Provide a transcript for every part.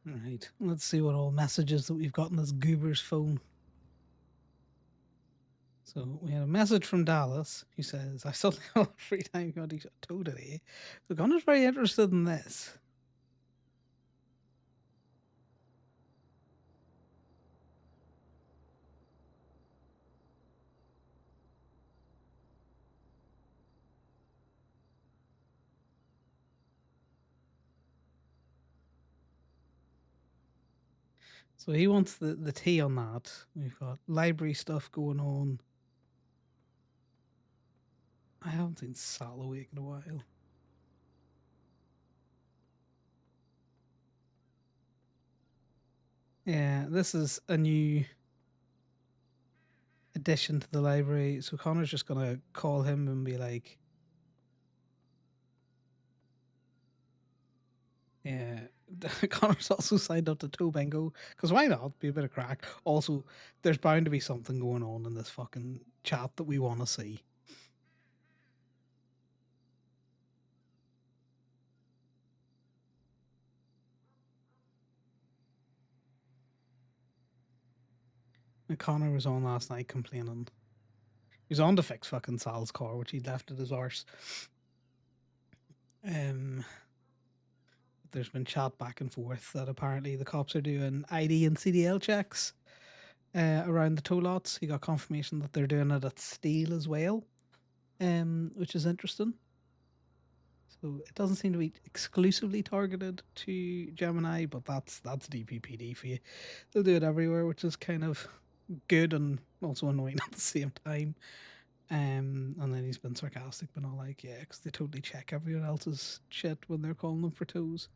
Right. Let's see what all messages that we've got in this goober's phone. So we had a message from Dallas who says, I suddenly have free time you want to tow today. So Connor's very interested in this. So he wants the tea on that. We've got library stuff going on. I haven't seen Sal awake in a while. Yeah, this is a new addition to the library. So Connor's just gonna call him and be like, yeah. Connor's also signed up to Toe Bingo because why not? Be a bit of crack. Also, there's bound to be something going on in this fucking chat that we want to see. And Connor was on last night complaining. He was on to fix fucking Sal's car, which he'd left at his arse. There's been chat back and forth that apparently the cops are doing ID and CDL checks around the tow lots. He got confirmation that they're doing it at Steel as well, which is interesting. So it doesn't seem to be exclusively targeted to Gemini, but that's DPPD for you. They'll do it everywhere, which is kind of good and also annoying at the same time. And then he's been sarcastic, but not like, yeah, because they totally check everyone else's shit when they're calling them for tows.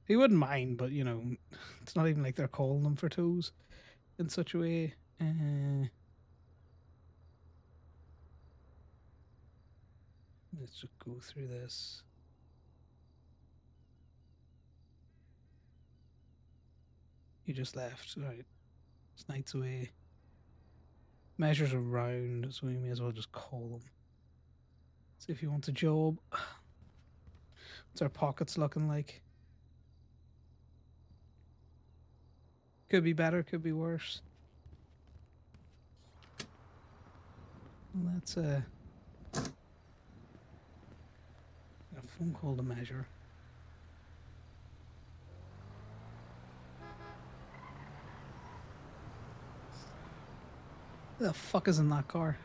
He wouldn't mind, but you know, it's not even like they're calling them for tows in such a way. Let's just go through this. You just left, right? It's nights away. Measures around, so we may as well just call them. See if he wants a job. What's our pockets looking like? Could be better, could be worse. Let's a phone call to measure. Who the fuck is in that car?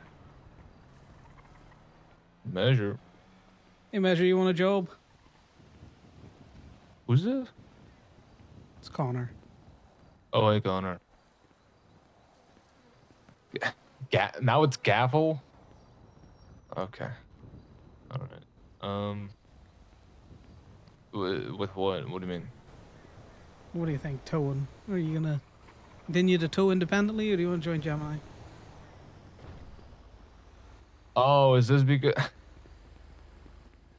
Measure. Hey, Measure, you want a job? Who's this? It's Connor. Oh, hey, Connor. Now it's Gavel? Okay. Alright. With what? What do you mean? What do you think, towing? Are you gonna continue to tow independently, or do you want to join Gemini? Oh, is this because...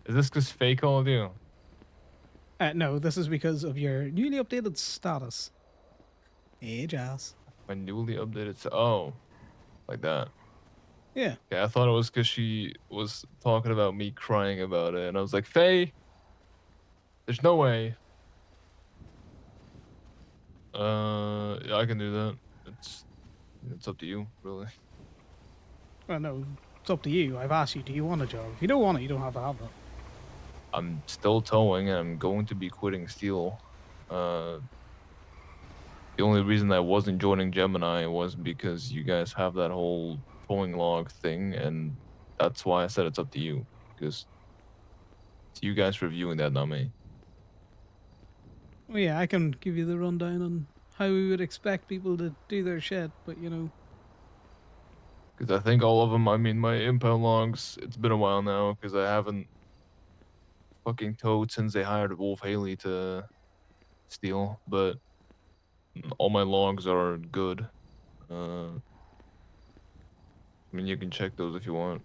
Is this because Faye called you? No, this is because of your newly updated status. Hey, Jazz. My newly updated... Oh. Like that. Yeah. Yeah, I thought it was because she was talking about me crying about it. And I was like, Faye, there's no way. Yeah, I can do that. It's up to you, really. Well, no, it's up to you. I've asked you, do you want a job? If you don't want it, you don't have to have it. I'm still towing, and I'm going to be quitting Steel. The only reason I wasn't joining Gemini was because you guys have that whole towing log thing, and that's why I said it's up to you, because it's you guys reviewing that, not me. Well, yeah, I can give you the rundown on how we would expect people to do their shit, but you know. Because I think all of them, I mean, my impound logs, it's been a while now, because I haven't fucking towed since they hired Wolf Haley to Steel, but all my logs are good. I mean, you can check those if you want.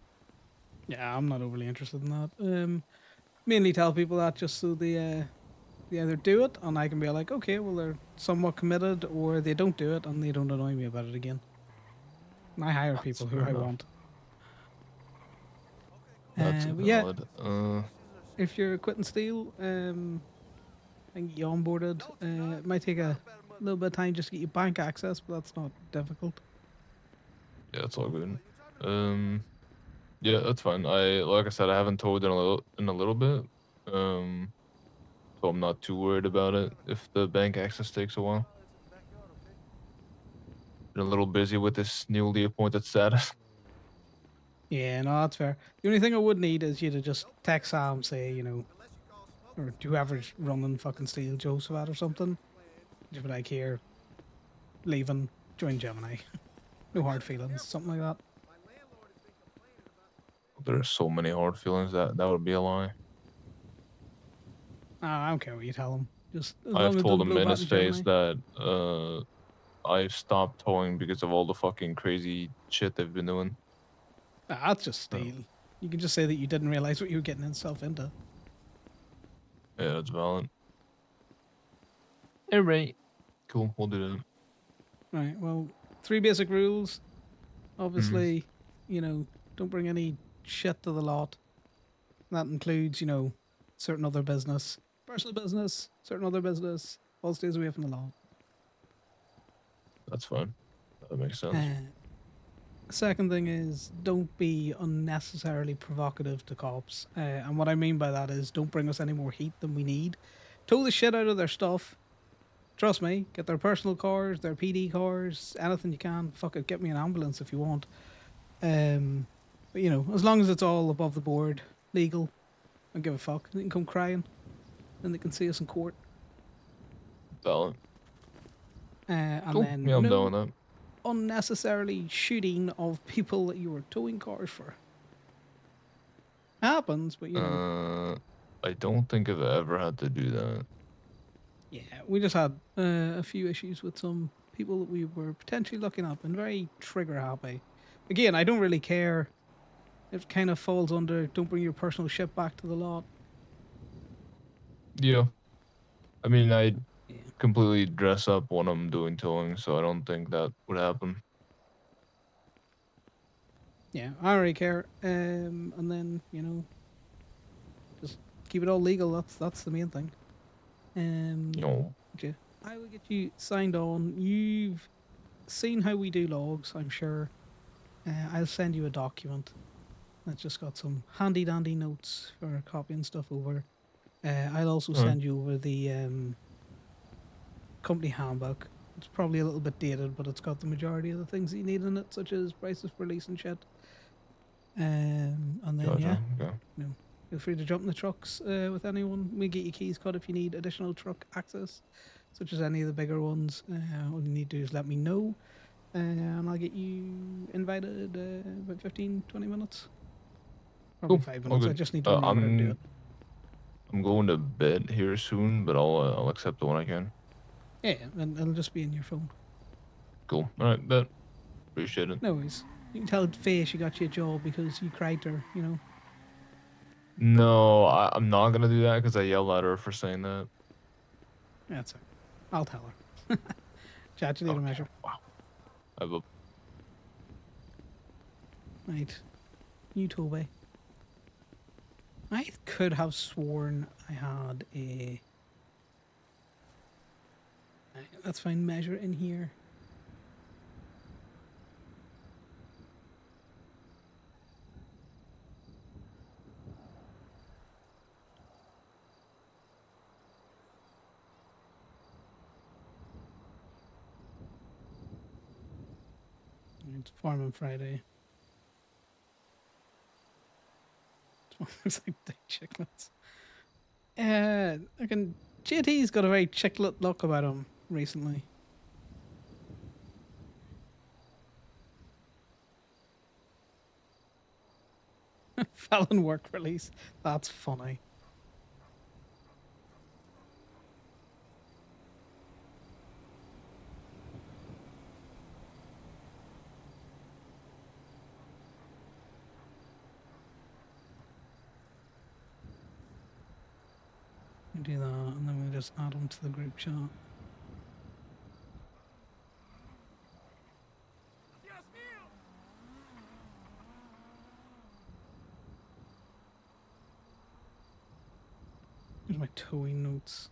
Yeah, I'm not overly interested in that. Mainly tell people that just so they either do it and I can be like, okay, well they're somewhat committed, or they don't do it and they don't annoy me about it again. And I hire people who I want. That's But yeah, valid. if you're quitting Steel, and get you onboarded. It might take a little bit of time just to get you bank access, but that's not difficult. Yeah, it's all good. Um, yeah, that's fine. Like I said, I haven't towed in a little bit. Um, so I'm not too worried about it if the bank access takes a while. Been a little busy with this newly appointed status. Yeah, no, that's fair. The only thing I would need is you to just text Sam, say, or whoever's running fucking Steel, Joseph at or something. Just be like, here, leaving, join Gemini. No hard feelings, something like that. There's so many hard feelings that would be a lie. I don't care what you tell him. Just as long I've as it told doesn't him blow in back his to face Gemini. that I stopped towing because of all the fucking crazy shit they've been doing. That's just Oh, Steel. You can just say that you didn't realize what you were getting yourself into. yeah, that's valid. All right. Cool. We'll do that. Right, well, three basic rules. Hmm. Obviously, you know, don't bring any shit to the lot. That includes, certain other business, personal business, certain other business, all stays away from the lot. That's fine. That makes sense. Uh, Second thing is don't be unnecessarily provocative to cops. And what I mean by that is don't bring us any more heat than we need. Tow the shit out of their stuff. Trust me, get their personal cars, their PD cars, anything you can. Fuck it, get me an ambulance if you want. But as long as it's all above the board, legal, I don't give a fuck. They can come crying and they can see us in court. Valid. And Cool. then Yeah, I'm no down with unnecessarily shooting of people that you were towing cars for. Happens, but that. I don't think I've ever had to do that. yeah, we just had a few issues with some people that we were potentially looking up and very trigger happy. Again, I don't really care. It kind of falls under don't bring your personal shit back to the lot. Yeah. I mean, I Yeah. completely dress up when I'm doing towing, so I don't think that would happen. Yeah, I don't really care. And then, just keep it all legal. That's the main thing. You Um, know, yeah, I will get you signed on. You've seen how we do logs, I'm sure. I'll send you a document that's just got some handy dandy notes for copying stuff over. I'll also all right. send you over the company handbook. It's probably a little bit dated, but it's got the majority of the things that you need in it, such as prices for lease and shit. And then yeah, Gotcha. Okay. feel free to jump in the trucks with anyone. We get you keys cut if you need additional truck access, such as any of the bigger ones. All you need to do is let me know, and I'll get you invited about 15, 20 minutes. Probably Cool. five All minutes. I good. just need to Uh, remember how to do it. I'm I'm going to bed here soon, but I'll accept it when I can. Yeah, and it'll just be in your phone. Cool. All right. Bet. Appreciate it. No worries. You can tell Faye she got you a job because you cried to her. No, I'm not gonna do that because I yelled at her for saying that. That's all right. I'll tell her. Chat to you later, Okay. measure. Wow. I have a Right. You Toby. I could have sworn I had a. Right, let's find measure in here. It's Farming Friday. It's like big chicklets. I can. JT's got a very chicklet look about him recently. Felon work release. That's funny. We do that, and then we just add them to the group chat. Here's my towing notes.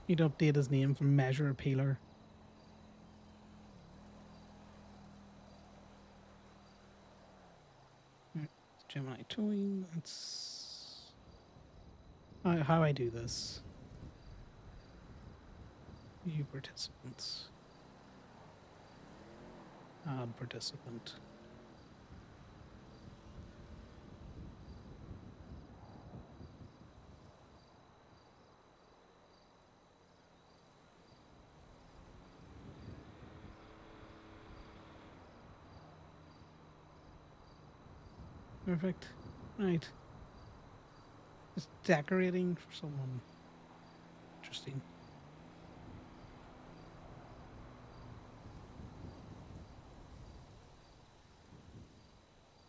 He'd update his name from Measure Peeler. Gemini towing. That's how I do this. View participants. Add participant. Perfect. Right. Just decorating for someone. Interesting.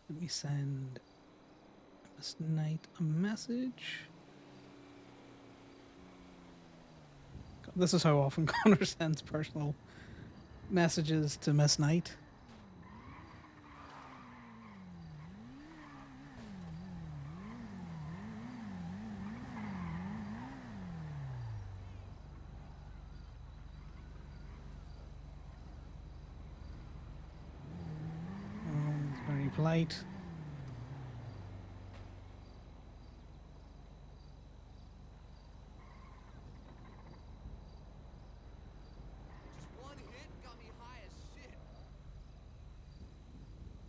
Let me send Miss Knight a message. This is how often Connor sends personal messages to Miss Knight. It's very polite.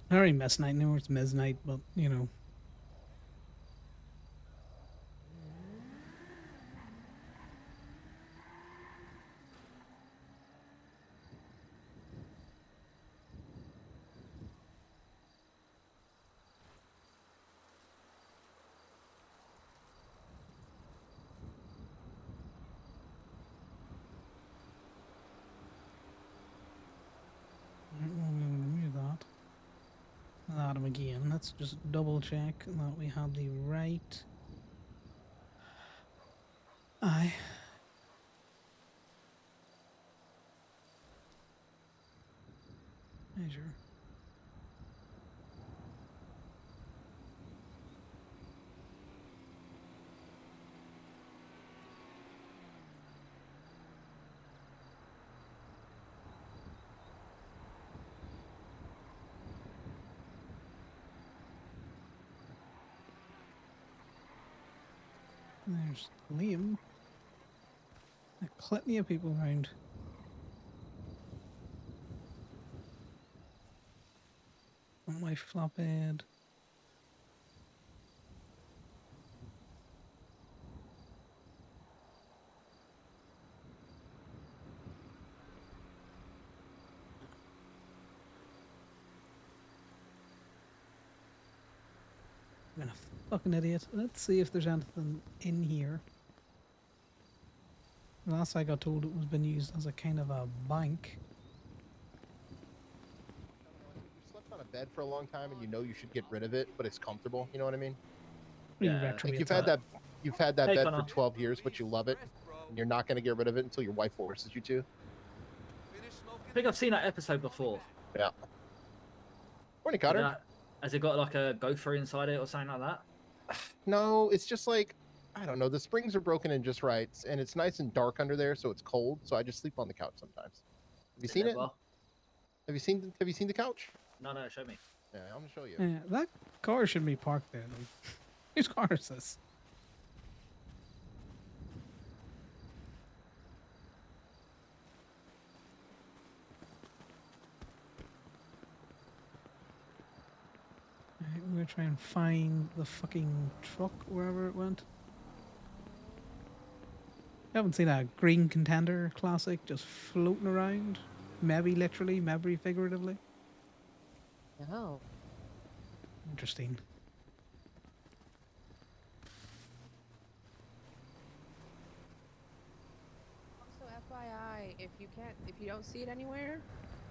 I already Miss Knight anymore, it's Ms. Knight, but you know. Remove that. Add him again. Let's just double check that we have the right. Aye. Measure. There's Liam. Plenty of people around. On my flatbed. I'm a fucking idiot. Let's see if there's anything in here. Last I got told it was been used as a kind of a bank. You slept on a bed for a long time and you know you should get rid of it, but it's comfortable. You know what I mean? Yeah. Like you've had that bed for 12 years, but you love it. And you're not going to get rid of it until your wife forces you to. I think I've seen that episode before. Yeah. Morning, Cotter. Has it got like a gopher inside it or something like that? No, it's just like, I don't know. The springs are broken in just right, and it's nice and dark under there, so it's cold. So I just sleep on the couch sometimes. Have you seen it? Have you seen the couch? No, show me. Yeah, I'm gonna show you. Yeah, that car should be parked there. Like, whose car is this? Right, we're gonna try and find the fucking truck wherever it went. I haven't seen a green contender classic just floating around. Maybe literally, maybe figuratively. Oh. Interesting. Also, FYI, if you don't see it anywhere,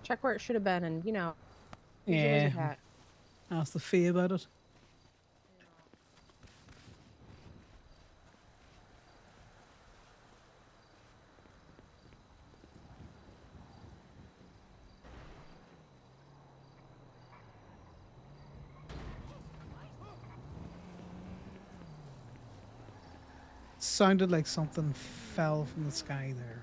check where it should have been, and use your Yeah. laser cat. Ask the fee about it. Sounded like something fell from the sky there.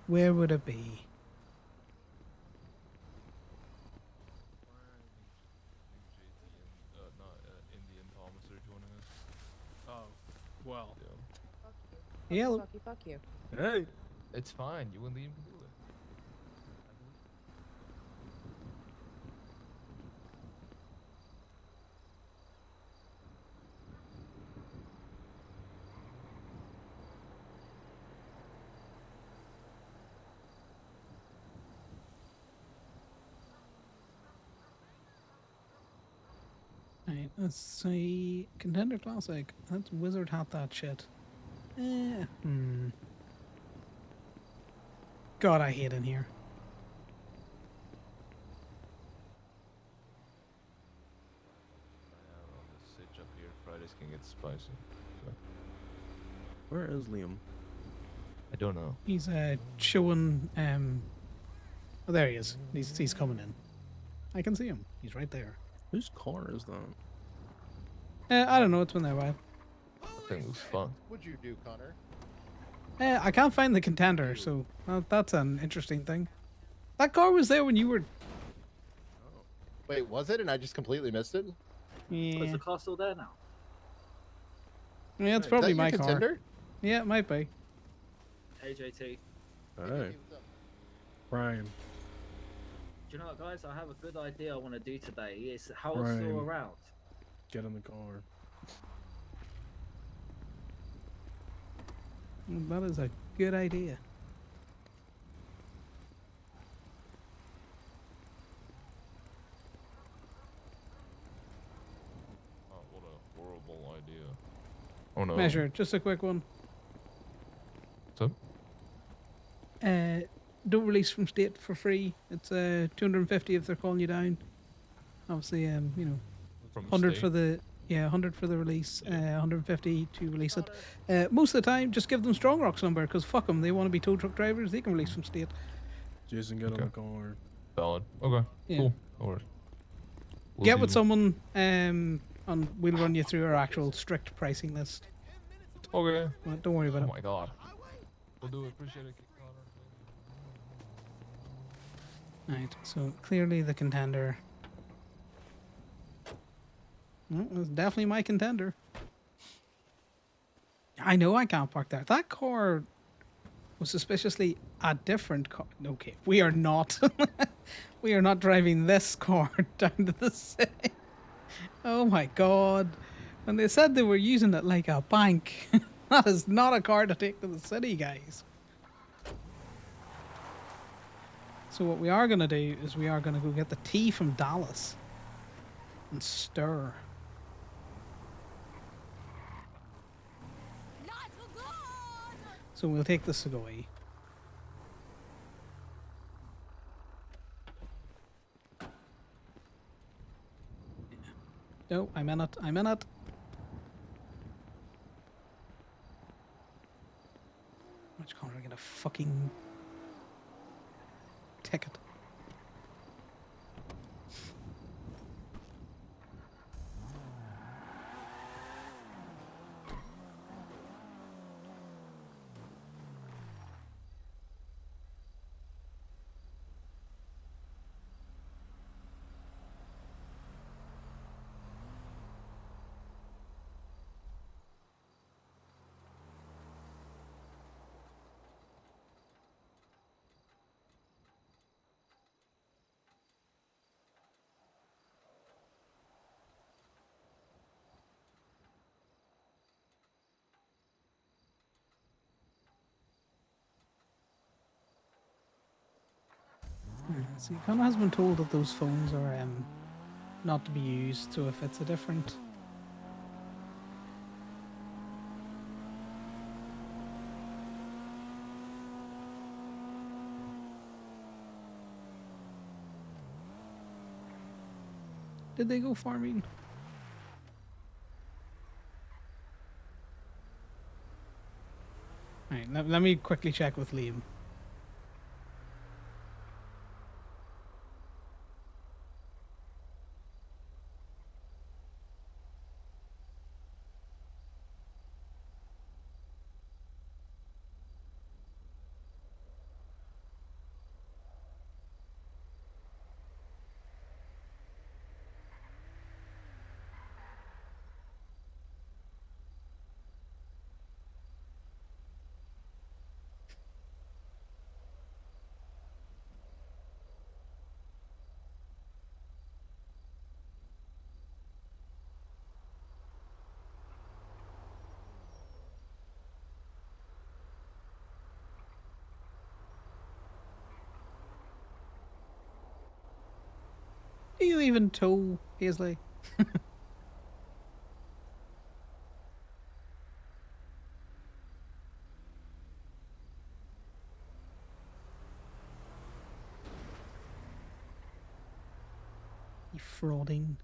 Where would it be? Indy and Thomas are joining us. Oh, well. Yeah. Yeah, Fuck you, fuck you. Hey. It's fine. You and Liam can do it. right, let's see. Contender Classic. Let's wizard hat that shit. God, I hate in here. On the sitch up here, Fridays can get spicy. So. Where is Liam? I don't know. He's showing. Oh, there he is. He's coming in. I can see him. He's right there. Whose car is that? I don't know. It's been there a while. That thing looks fun. What'd you do, Connor? I can't find the contender, so that's an interesting thing. That car was there when you were. Wait, was it? And I just completely missed it? Is Yeah, the car still there now? yeah, it's Is probably that your my car. contender? Yeah, it might be. AJT. Hey, what's up? Brian. Do you know what, guys? I have a good idea I want to do today. It's how it's Right. still around. Get in the car. That is a good idea. Oh, what a horrible idea. Oh no. Measure, just a quick one. What's up? Don't release from state for free. It's 250 if they're calling you down. Obviously, you know, From 100 state? for the 100 for the release, Yeah. 150 to release it. Most of the time, just give them Strong Rock's number because fuck them. They want to be tow truck drivers. They can release from state. Jason, get Okay. in the car. Valid. Okay. Yeah. Cool. No worries. Will Get with do. someone, and we'll run you through our actual strict pricing list. Okay. Well, don't worry about Oh it. my god. We'll do it. Appreciate it, Connor. Right. So clearly the contender. Well, it's definitely my contender. I know I can't park there. That car was suspiciously a different car. Okay, we are not. We are not driving this car down to the city. Oh my god. When they said they were using it like a bank, that is not a car to take to the city, guys. So what we are going to do is we are going to go get the tea from Dallas and stir. So we'll take the Sugoi. No, I'm in it. I'm in it. Which car are we gonna fucking ticket? See, Connor has been told that those phones are not to be used, so if it's a different... Did they go farming? Alright, let me quickly check with Liam. Do you even tow, Paisley? You frauding.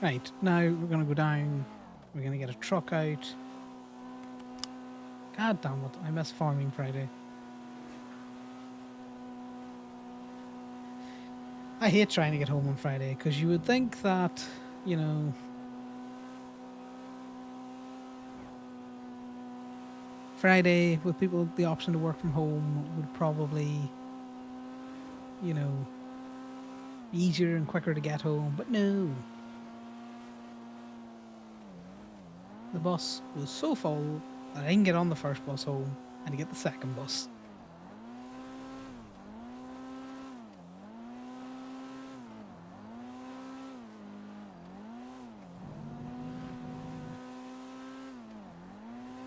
Right, now we're gonna go down. We're gonna get a truck out. God damn it, I miss Farming Friday. I hate trying to get home on Friday, because you would think that, you know, Friday, with people the option to work from home, would probably, you know, be easier and quicker to get home, but no. The bus was so full that I didn't get on the first bus home, and to get the second bus.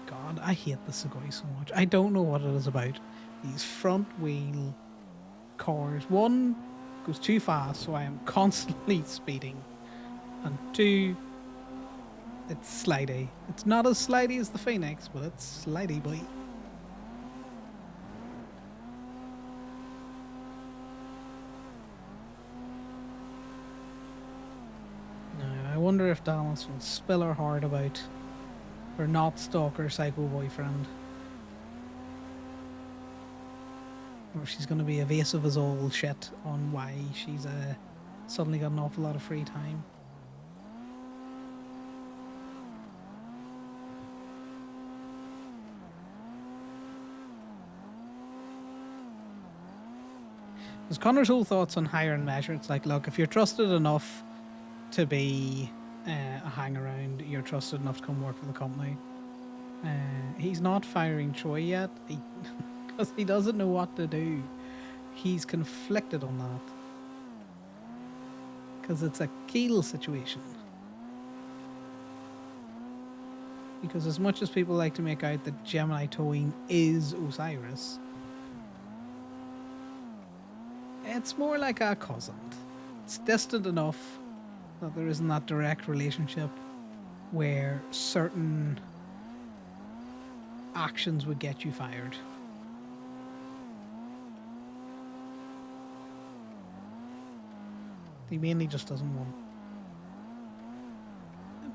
God, I hate the Sugoi so much. I don't know what it is about these front wheel cars. One, goes too fast, so I am constantly speeding. And two, it's slidey. It's not as slidey as the Phoenix, but it's slidey, boy. Now, I wonder if Dallas will spill her heart about her not stalker psycho boyfriend. Or she's going to be evasive as all shit on why she's suddenly got an awful lot of free time. Because Connor's whole thoughts on hire and measure, it's like, look, if you're trusted enough to be a hang around, you're trusted enough to come work for the company. He's not firing Troy yet, because he doesn't know what to do. He's conflicted on that. Because it's a Keel situation. Because as much as people like to make out that Gemini towing is Osiris, it's more like a cousin. It's distant enough that there isn't that direct relationship where certain actions would get you fired. He mainly just doesn't want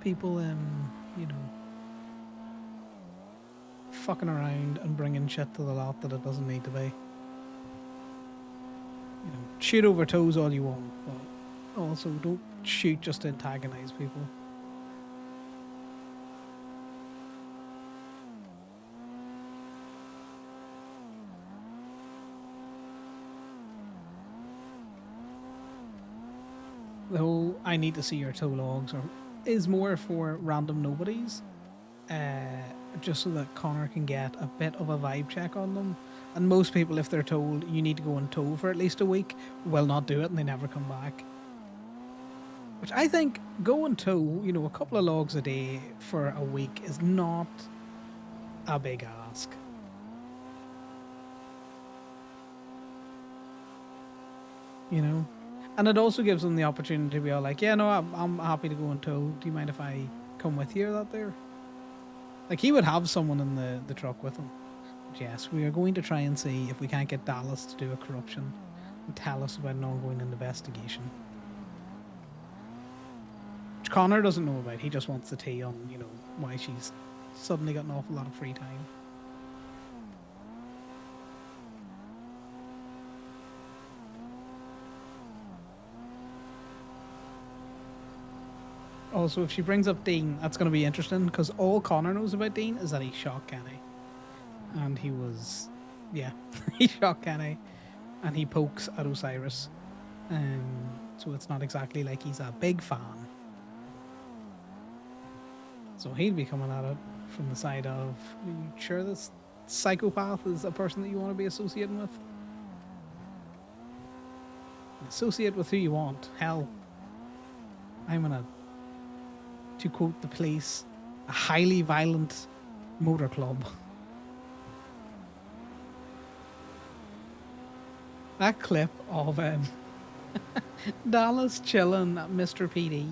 people, you know, fucking around and bringing shit to the lot that it doesn't need to be. You know, shoot over toes all you want, but also don't shoot just to antagonize people. The whole I need to see your tow logs is more for random nobodies, just so that Connor can get a bit of a vibe check on them. And most people, if they're told you need to go and tow for at least a week, will not do it and they never come back. Which I think go and tow, you know, a couple of logs a day for a week is not a big ask. You know? And it also gives them the opportunity to be all like, yeah, no, I'm happy to go and tow. Do you mind if I come with you or that there? Like, he would have someone in the truck with him. But yes, we are going to try and see if we can't get Dallas to do a corruption and tell us about an ongoing investigation. Which Connor doesn't know about. He just wants the tea on, you know, why she's suddenly got an awful lot of free time. Also, if she brings up Dean, that's going to be interesting because all Connor knows about Dean is that he shot Kenny. And he was, yeah, he shot Kenny and he pokes at Osiris. So it's not exactly like he's a big fan. So he'll be coming at it from the side of, are you sure this psychopath is a person that you want to be associating with? Associate with who you want. Hell, I'm gonna, to quote the police, a highly violent motor club. That clip of Dallas chilling at Mr. PD,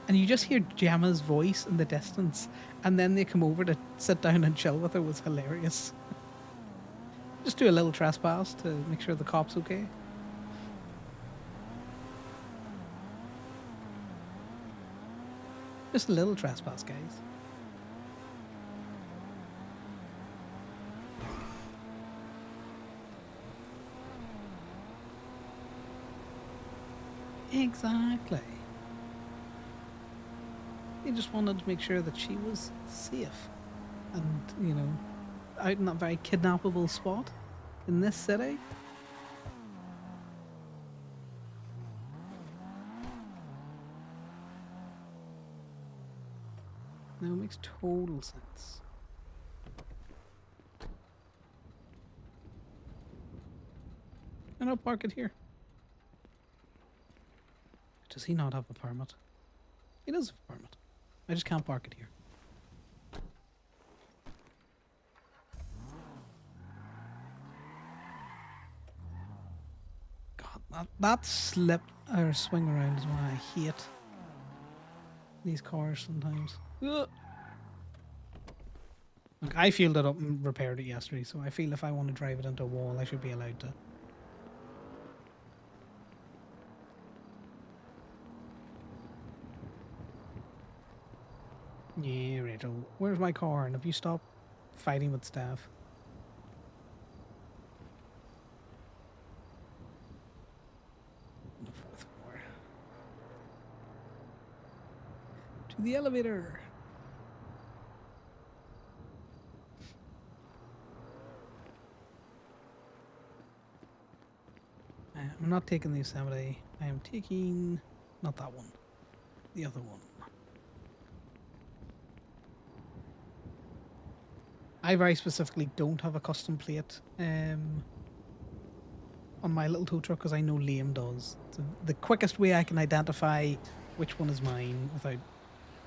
and you just hear Gemma's voice in the distance, and then they come over to sit down and chill with her was hilarious. Just do a little trespass to make sure the cop's okay. Just a little trespass, guys. Exactly. He just wanted to make sure that she was safe and, you know, out in that very kidnappable spot in this city. Now it makes total sense. And I'll park it here. Does he not have a permit? He does have a permit. I just can't park it here. God, that slip or swing around is why I hate these cars sometimes. Ugh. Look, I fueled it up and repaired it yesterday, so I feel if I want to drive it into a wall, I should be allowed to. Yeah, Rachel. Where's my car? And have you stopped fighting with staff? On the 4th floor. To the elevator. I'm not taking the Yosemite. I am taking not that one. The other one. I very specifically don't have a custom plate on my little tow truck because I know Liam does. So the quickest way I can identify which one is mine without,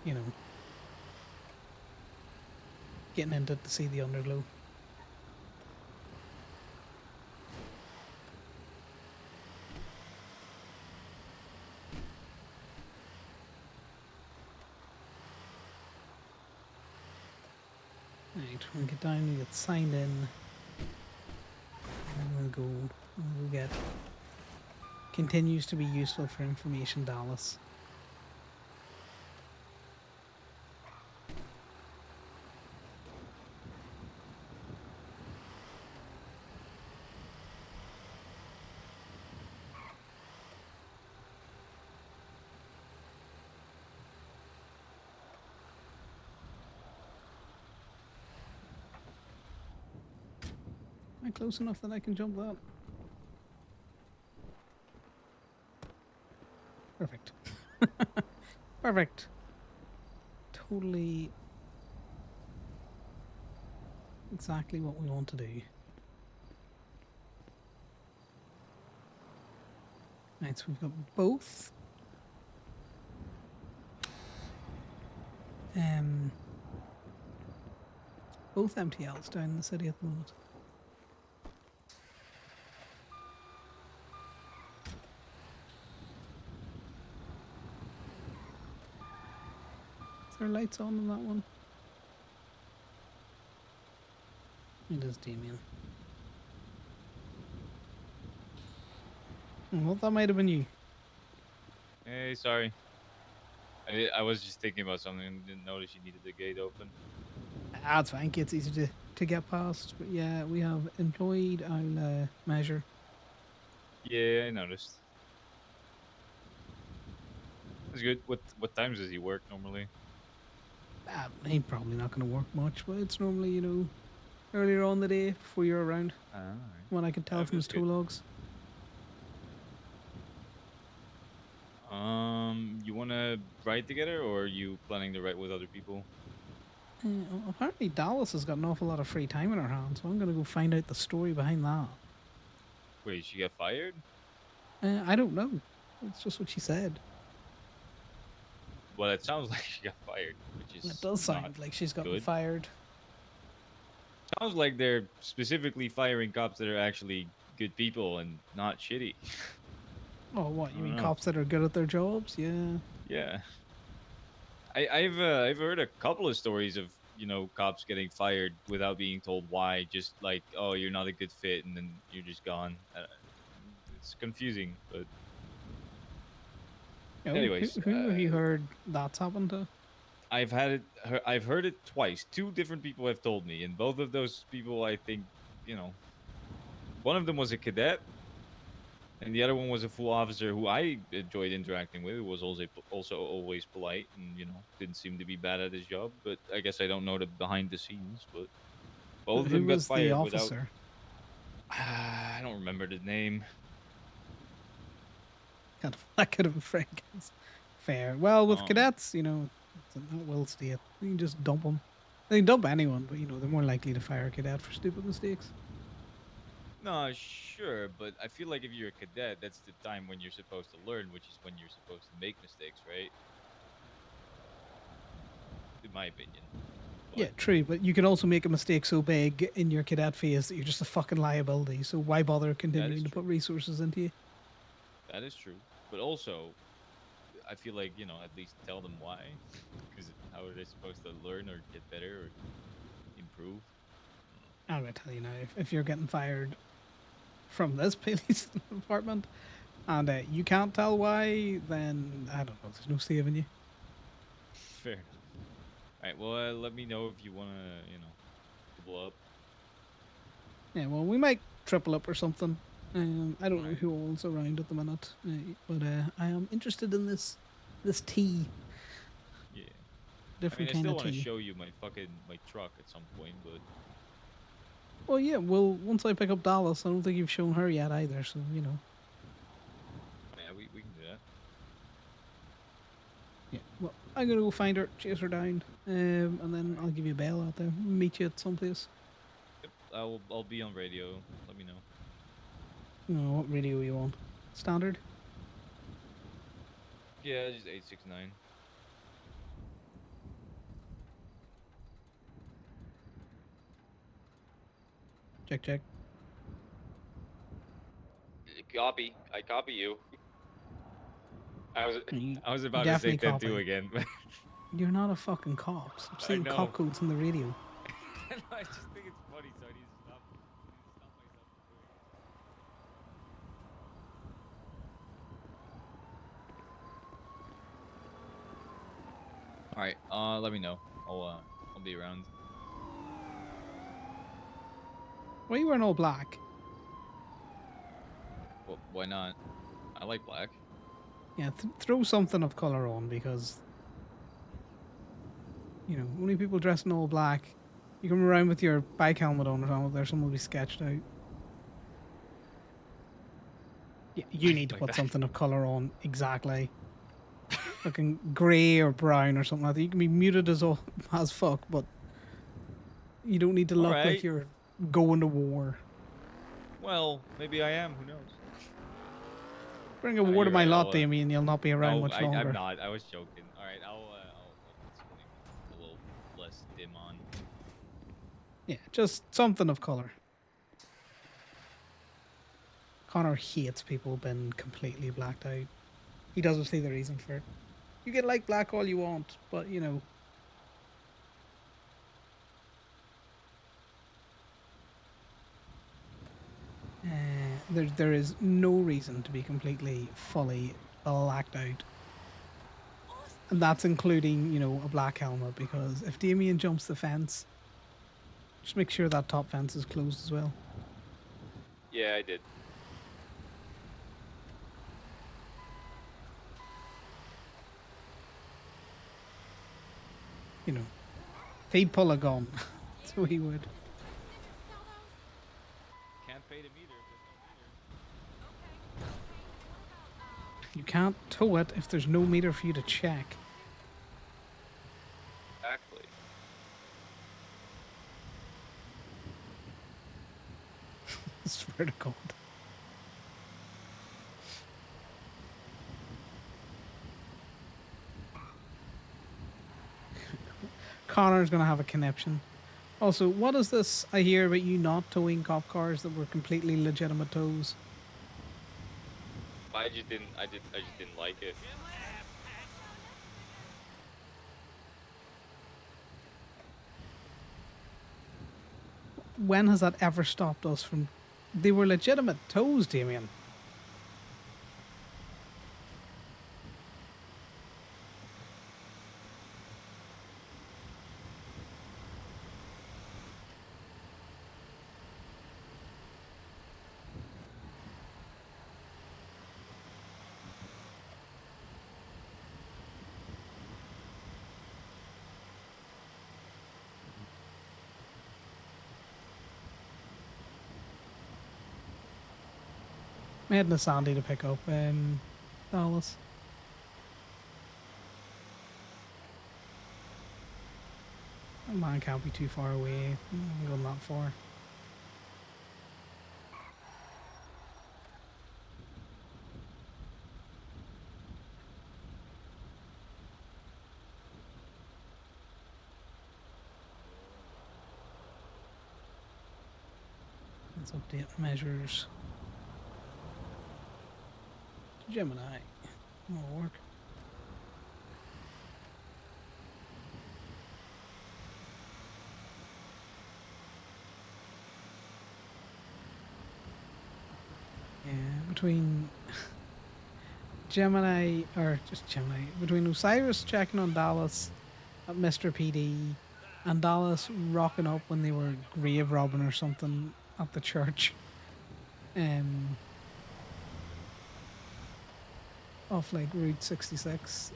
you know, getting into it to see the underglow. Right, we'll get down, we'll get signed in, and we'll go get continues to be useful for information, Dallas. Am I close enough that I can jump that? Perfect. Perfect. Totally exactly what we want to do. Right, so we've got both. Both MTLs down in the city at the moment. Is there lights on that one? It is Damien. Well, that might have been you. Hey, sorry. I was just thinking about something and didn't notice you needed the gate open. That's fine. It's easy to get past. But yeah, we have employed. I'll measure. Yeah, I noticed. That's good. What times does he work normally? He's probably not going to work much, but it's normally, earlier on the day before you're around, All right. when I can tell from his That's tow good. logs. You wanna ride together, or are you planning to ride with other people? Apparently Dallas has got an awful lot of free time in her hands, so I'm going to go find out the story behind that. Wait, she got fired? I don't know. It's just what she said. Well, it sounds like she got fired, which It is does not sound like she's gotten good. fired. Sounds like they're specifically firing cops that are actually good people and not shitty. Oh, what? I You don't mean know. cops that are good at their jobs? Yeah. Yeah. I've heard a couple of stories of cops getting fired without being told why, just like, oh, you're not a good fit, and then you're just gone. It's confusing, but Oh, anyways, who have you heard that's happened to? I've heard it twice. Two different people have told me, and both of those people, I think, one of them was a cadet, and the other one was a full officer who I enjoyed interacting with. Who was also always polite, and didn't seem to be bad at his job. But I guess I don't know the behind the scenes. But both of Who them got was the fired without. officer? I don't remember the name. That could have been Frank. Fair. Well, with Um, cadets, it's an at-will state. You can just dump them. They can dump anyone, but they're more likely to fire a cadet for stupid mistakes. No, sure, but I feel like if you're a cadet, that's the time when you're supposed to learn, which is when you're supposed to make mistakes, right? In my opinion. Yeah, But true, but you can also make a mistake so big in your cadet phase that you're just a fucking liability. So why bother continuing to true. put resources into you? That is true. But also, I feel like, at least tell them why. Because how are they supposed to learn or get better or improve? I'm gonna tell you now, if you're getting fired from this police department and you can't tell why, then I don't know. There's no saving you. Fair enough. All right, well, let me know if you want to, double up. Yeah, well, we might triple up or something. I don't know Alright. who all's around at the minute, but I am interested in this tea, Yeah. different I kind still of want to tea. show you my truck at some point, but Well, yeah, well, once I pick up Dallas, I don't think you've shown her yet either, so yeah, we can do that. Yeah, well, I'm gonna go find her, chase her down, and then I'll give you a bell out there. Meet you at someplace. Yep, I'll be on radio. Let me know. What radio are you on? Standard? Yeah, just 869. Check, check. Copy. I copy you. You I was about to say definitely 10-2 copy. again. You're not a fucking cop. I'm seeing know. cop codes on the radio. I just think it's funny, so I need to stop myself from doing it. All right. Let me know. I'll be around. Why are you wearing all black? Well, why not? I like black. Yeah, throw something of color on because only people dressed in all black. You come around with your bike helmet on or something, there someone will be sketched out. Yeah, you need to Like put that. something of color on exactly. Fucking grey or brown or something like that. You can be muted as fuck, but you don't need to look like Alright. you're going to war. Well, maybe I am. Who knows? Bring a war to You're my right, lot, I'll, Damien, and you'll not be around No, much longer. I'm not. I was joking. All right, I'll put something a little less dim on. Yeah, just something of color. Connor hates people being completely blacked out. He doesn't see the reason for it. You can like black all you want, but there is no reason to be completely fully blacked out. And that's including, a black helmet, because if Damien jumps the fence, just make sure that top fence is closed as well. Yeah, I did. you know, if he'd pull a gun, so he would. Can't pay the meter if there's no meter. You can't tow it if there's no meter for you to check. Exactly. I swear to God. Connor's gonna have a conniption. Also, what is this I hear about you not towing cop cars that were completely legitimate tows? I just didn't like it. When has that ever stopped us from... They were legitimate tows, Damien. I'm heading to Sandy to pick up Dallas. Man can't be too far away. I'm going that far. Let's update measures. Gemini. Will work. Yeah, between Gemini, or just Gemini, between Osiris checking on Dallas at Mr. PD and Dallas rocking up when they were grave robbing or something at the church. Off like Route 66.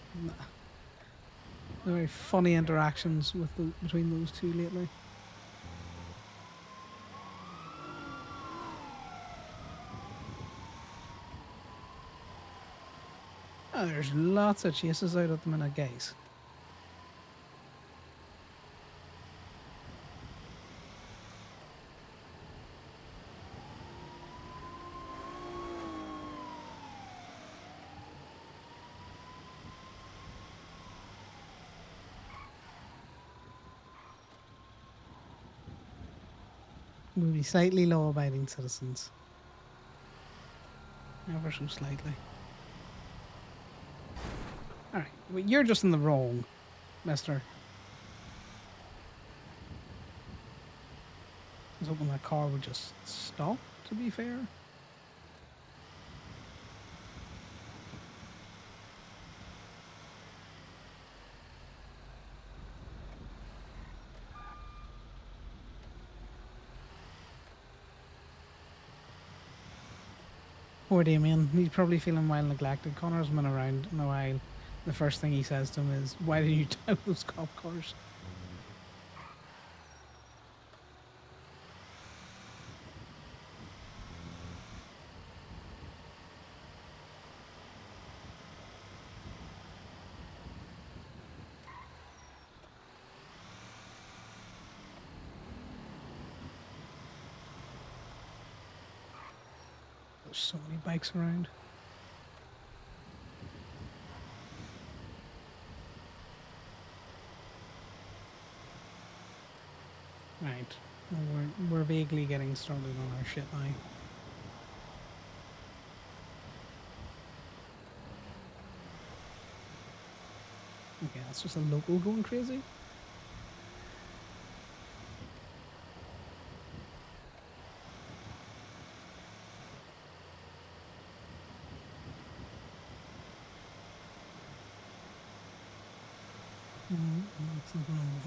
Very funny interactions with between those two lately. Oh, there's lots of chases out at the minute, guys. We'll be slightly law-abiding citizens. Ever so slightly. Alright, well, you're just in the wrong, mister. I was hoping that car would just stop, to be fair. Poor Damien, he's probably feeling well neglected. Connor's been around in a while. The first thing he says to him is, "Why didn't you tow those cop cars?" There's so many bikes around. Right, well, we're vaguely getting started on our shit now. Okay, that's just a local going crazy.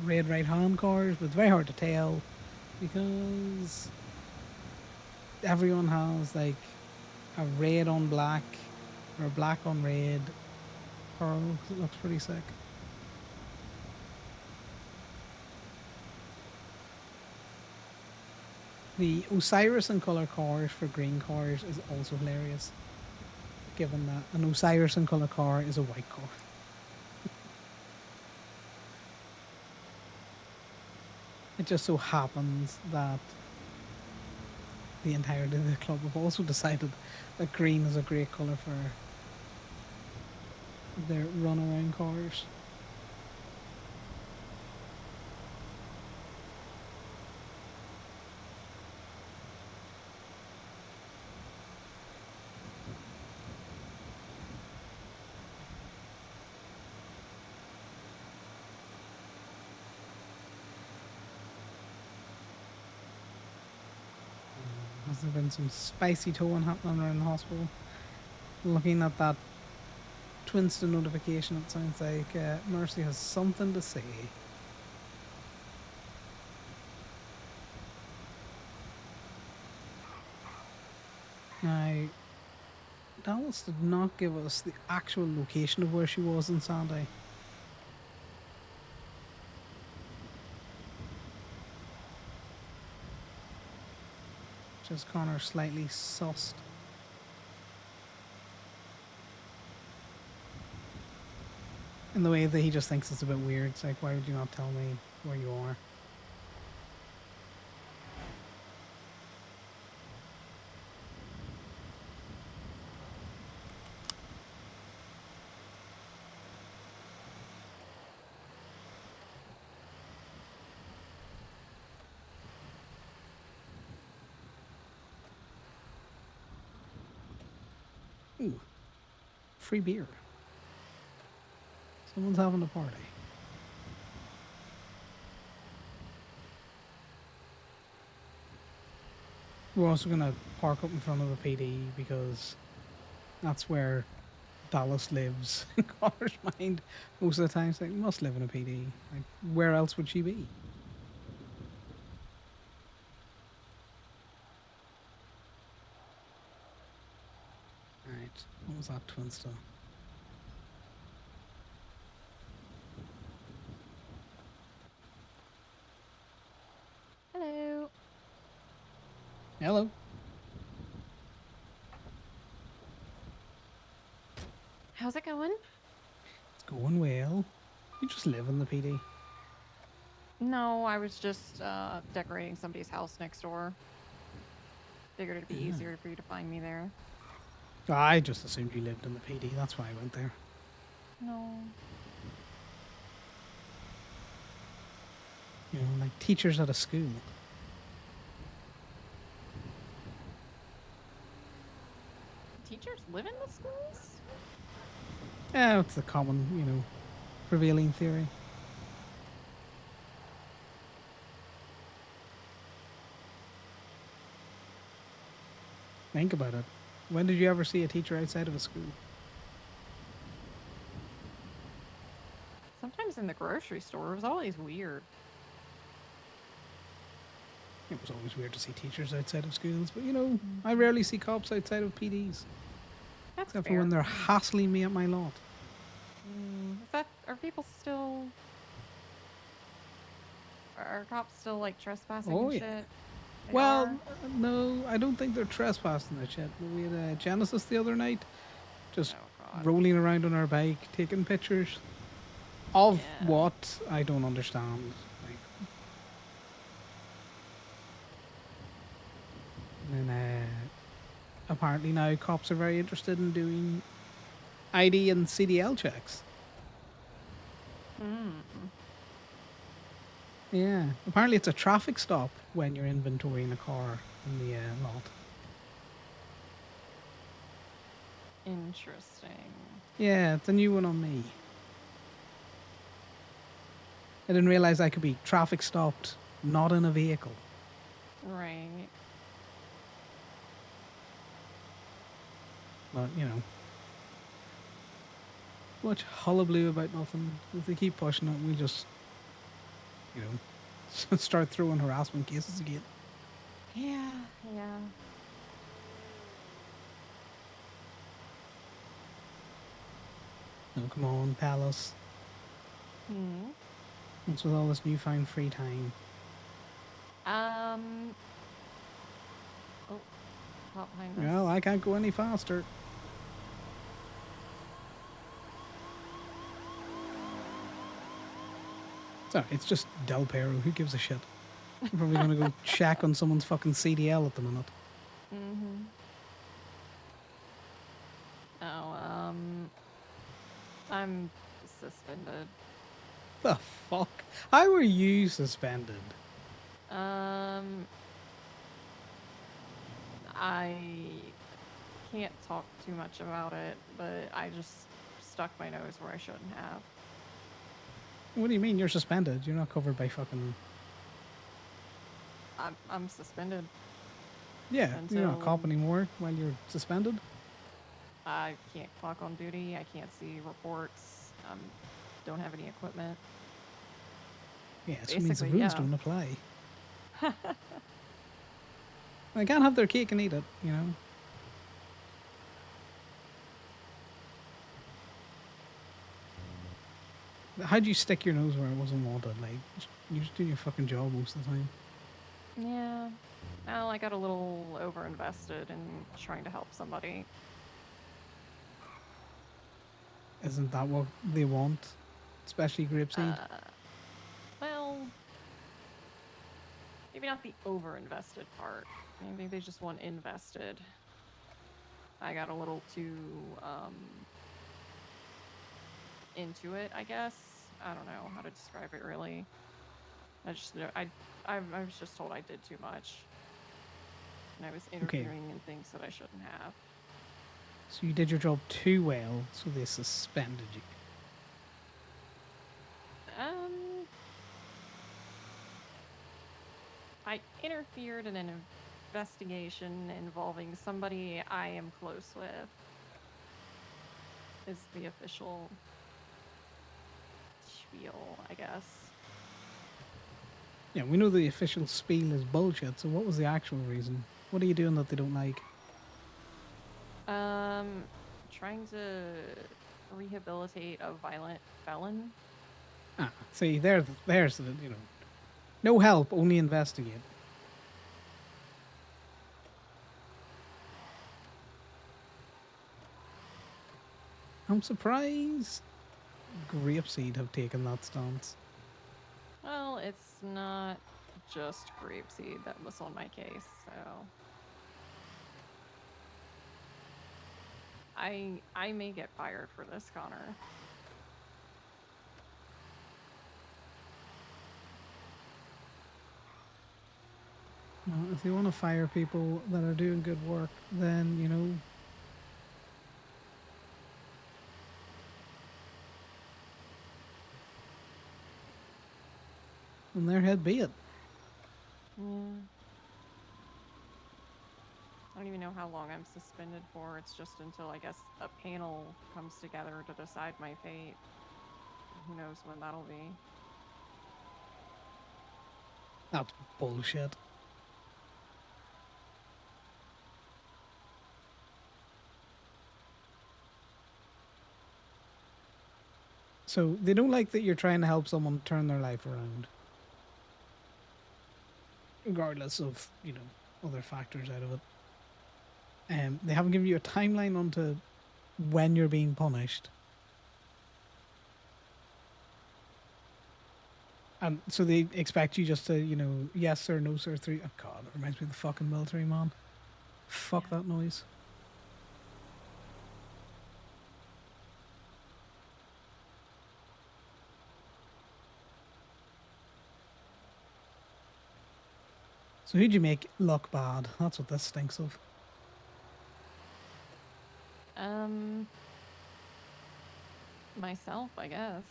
Red right hand cars, but it's very hard to tell because everyone has like a red on black or a black on red pearl. It looks pretty sick. The Osiris in colour cars for green cars is also hilarious. Given that an Osiris in colour car is a white car. It just so happens that the entirety of the club have also decided that green is a great colour for their run around cars. Has there been some spicy towing happening around the hospital? Looking at that Twinston notification, it sounds like Mercy has something to say. Now, Dallas did not give us the actual location of where she was on Sunday. Just Connor slightly sussed. In the way that he just thinks it's a bit weird. It's like, why would you not tell me where you are? Ooh, free beer. Someone's having a party. We're also going to park up in front of the PD because that's where Dallas lives in Connor's mind. Most of the time, it's like, must live in a PD. Like, where else would she be? Alright, what was that twin stuff? Hello. Hello. How's it going? It's going well. You just live in the PD. No, I was just decorating somebody's house next door. Figured it'd be easier for you to find me there. I just assumed you lived in the PD. That's why I went there. No. You know, like teachers at a school. Teachers live in the schools? Yeah, it's the common, you know, prevailing theory. Think about it. When did you ever see a teacher outside of a school? Sometimes in the grocery store. It was always weird. It was always weird to see teachers outside of schools, but you know, I rarely see cops outside of PDs. That's Except fair. for when they're hassling me at my lot. Are people still... Are cops still, like, trespassing Oh, and yeah. shit? They Well, are? no, I don't think they're trespassing that shit. But we had Genesis the other night, just Oh, God. rolling around on our bike, taking pictures of Yeah. what I don't understand. Like, and then apparently now cops are very interested in doing ID and CDL checks. Mm. Yeah, apparently it's a traffic stop when you're inventorying a car in the lot. Interesting. Yeah, it's a new one on me. I didn't realize I could be traffic stopped, not in a vehicle. Right. But, you know, much hullabaloo about nothing. If they keep pushing it, we just, you know, start throwing harassment cases again. Yeah, yeah. No, come on, Palace. Hmm. What's with all this newfound free time? Oh, caught behind this. Well, I can't go any faster. Sorry, it's just Del Perro. Who gives a shit? I'm probably gonna go check on someone's fucking CDL at the minute. Mm-hmm. Oh, I'm suspended. The fuck? How were you suspended? I can't talk too much about it, but I just stuck my nose where I shouldn't have. What do you mean you're suspended? You're not covered by fucking... I'm suspended. Yeah, you're not a cop Until- anymore while you're suspended. I can't clock on duty. I can't see reports. Don't have any equipment. Yeah, so it means the Basically, rules yeah. don't apply. They can't have their cake and eat it, you know? How'd you stick your nose where it wasn't wanted? Like, you're just doing your fucking job most of the time. Yeah. Well, I got a little overinvested in trying to help somebody. Isn't that what they want? Especially grapeseed? Well, maybe not the overinvested part. Maybe they just want invested. I got a little too into it, I guess. I don't know how to describe it really. I was just told I did too much, and I was interfering in things that I shouldn't have. So you did your job too well, so they suspended you. I interfered in an investigation involving somebody I am close with. Is the official spiel, I guess. Yeah, we know the official spiel is bullshit, so what was the actual reason? What are you doing that they don't like? Trying to rehabilitate a violent felon. Ah, see, there's the, you know, no help, only investigate. I'm surprised Grapeseed have taken that stance. Well, it's not just Grapeseed that was on my case, so I may get fired for this, Connor. Well, if you want to fire people that are doing good work, then, you know, then their head be it. Yeah. I don't even know how long I'm suspended for. It's just until, I guess, a panel comes together to decide my fate. Who knows when that'll be. That's bullshit. So they don't like that you're trying to help someone turn their life around. Regardless of, you know, other factors out of it. They haven't given you a timeline onto when you're being punished. And so they expect you just to, you know, yes sir, no sir, three. Oh god, it reminds me of the fucking military, man. Fuck Yeah. that noise. So who'd you make look bad? That's what this stinks of. Myself, I guess.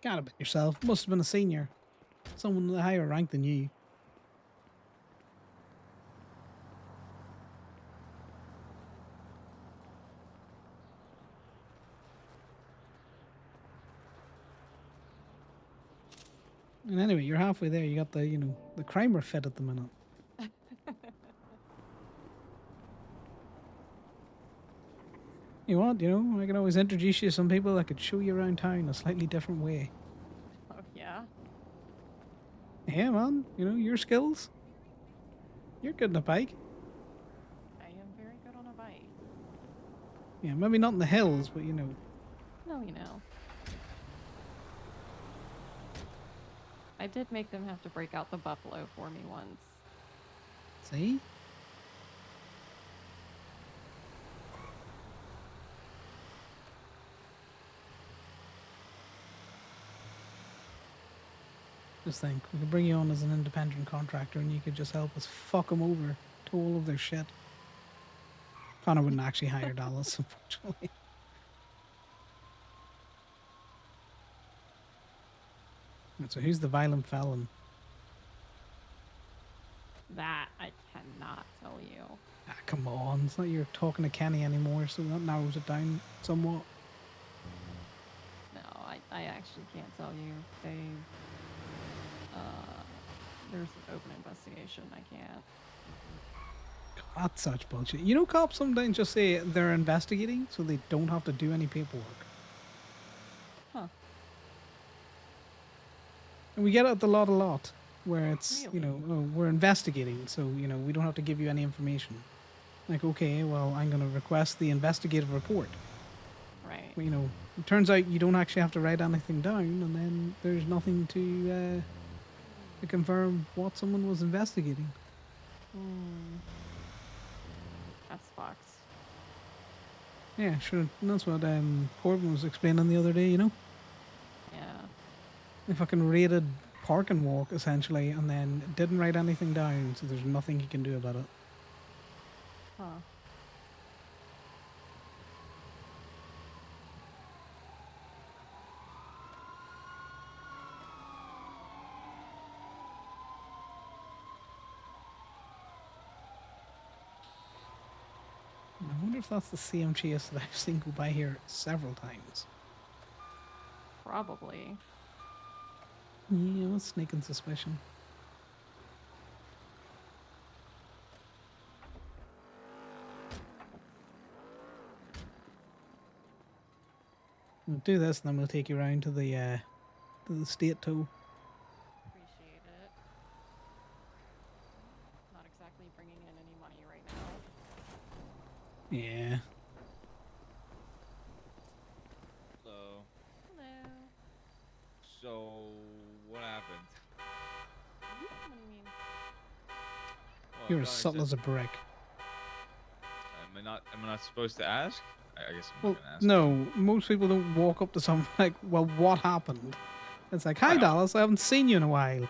Gotta be yourself. Must have been a senior. Someone with a higher rank than you. And anyway, you're halfway there. You got the, you know, the crimer fit at the minute. You want, I can always introduce you to some people that could show you around town a slightly different way. Oh, yeah? Yeah, man. Your skills. You're good on a bike. I am very good on a bike. Yeah, maybe not in the hills, but No, I did make them have to break out the buffalo for me once. See? Just think, we could bring you on as an independent contractor and you could just help us fuck them over to all of their shit. Connor wouldn't actually hire Dallas, unfortunately. And so who's the violent felon? That I cannot tell you. Ah, come on. It's not you're talking to Kenny anymore, so that narrows it down somewhat. No, I actually can't tell you. There's an open investigation. I can't. That's such bullshit. Cops sometimes just say they're investigating so they don't have to do any paperwork. Huh. And we get it a lot where it's, Really? oh, we're investigating, so, we don't have to give you any information. Like, okay, well, I'm going to request the investigative report. Right. Well, it turns out you don't actually have to write anything down, and then there's nothing to confirm what someone was investigating. That's fucked. Yeah, sure. And that's what Corbin was explaining the other day, Yeah. They fucking raided Park and Walk, essentially, and then didn't write anything down, so there's nothing he can do about it. Huh. I wonder if that's the same chase that I've seen go by here several times. Probably. Yeah, what's sneaking suspicion? We'll do this, and then we'll take you around to the state tow. Appreciate it. Not exactly bringing in any money right now. Yeah. Hello. Hello. So, what happened? What do you mean? Well, You're I as thought I subtle said- as a brick. Am I not supposed to ask? I guess I'm Well, not gonna ask. no, most people don't walk up to someone like, well, what happened? It's like, hi, Well- Dallas, I haven't seen you in a while.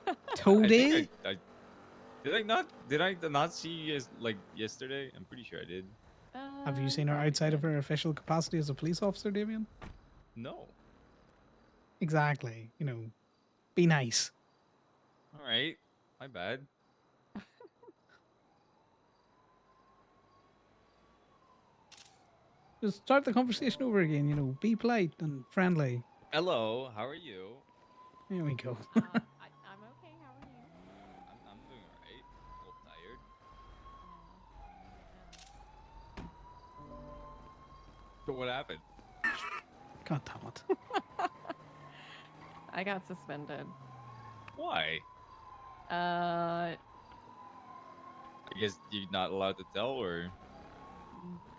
I Toady? think did I not see you yesterday? I'm pretty sure I did. Have you seen her Probably outside of did. her official capacity as a police officer, Damien? No. Exactly. Be nice. All right. My bad. Just start the conversation over again, be polite and friendly. Hello. How are you? There we go. I'm okay. How are you? I'm doing all right. A little tired. So what happened? God damn it. I got suspended. Why? Uh, I guess you're not allowed to tell, or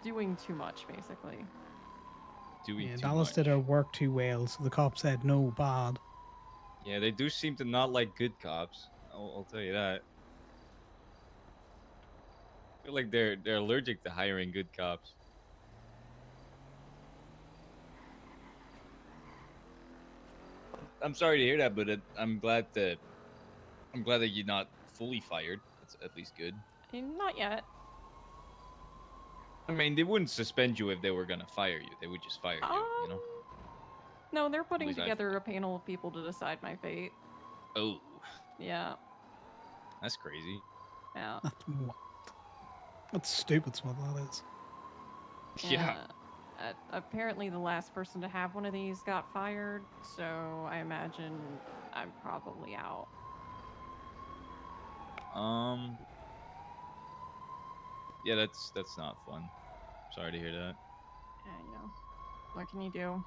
doing too much, basically. doing Yeah, too Dallas much. did her work too well, so the cop said no, bad. Yeah, they do seem to not like good cops. I'll tell you that. I feel like they're allergic to hiring good cops. I'm sorry to hear that, but I'm glad that you're not fully fired. That's at least good. Not yet. I mean, they wouldn't suspend you if they were gonna fire you. They would just fire you. You know. No, they're putting least I together a panel of people to decide my fate. Oh, Yeah. that's crazy. Yeah. That's what? That's stupid, what that is. Yeah. Apparently, the last person to have one of these got fired, so I imagine I'm probably out. Yeah, that's not fun. Sorry to hear that. Yeah, you know. What can you do?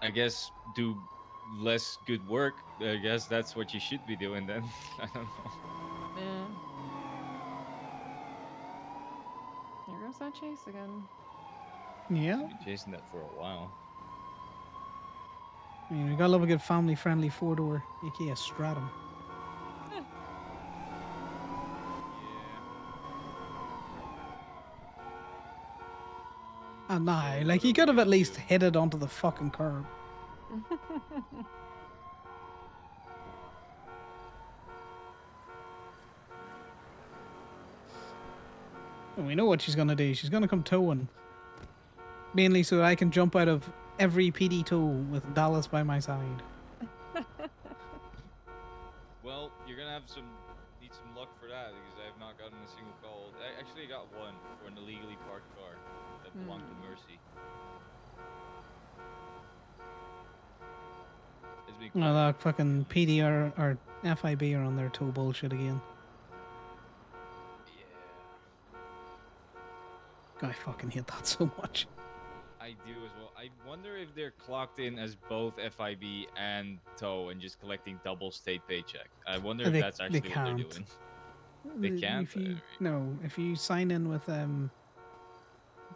I guess do less good work. I guess that's what you should be doing then. I don't know. Eh. There goes that chase again. Yeah. I've been chasing that for a while. I mean, we gotta love a good family-friendly four-door, aka Stratum. And nah, like you could have at least hit it onto the fucking curb. And we know what she's gonna do. She's gonna come towing. Mainly so I can jump out of every PD tow with Dallas by my side. Well, you're gonna have need some luck for that because I have not gotten a single call. I actually got one for an illegally parked car that belonged to Mercy. It's been Oh, quite- that fucking PD or FIB are on their tow bullshit again. Yeah, I fucking hate that so much. I do as well. I wonder if they're clocked in as both FIB and tow and just collecting double state paycheck. I wonder if that's actually what they're doing. They can't. If you if you sign in with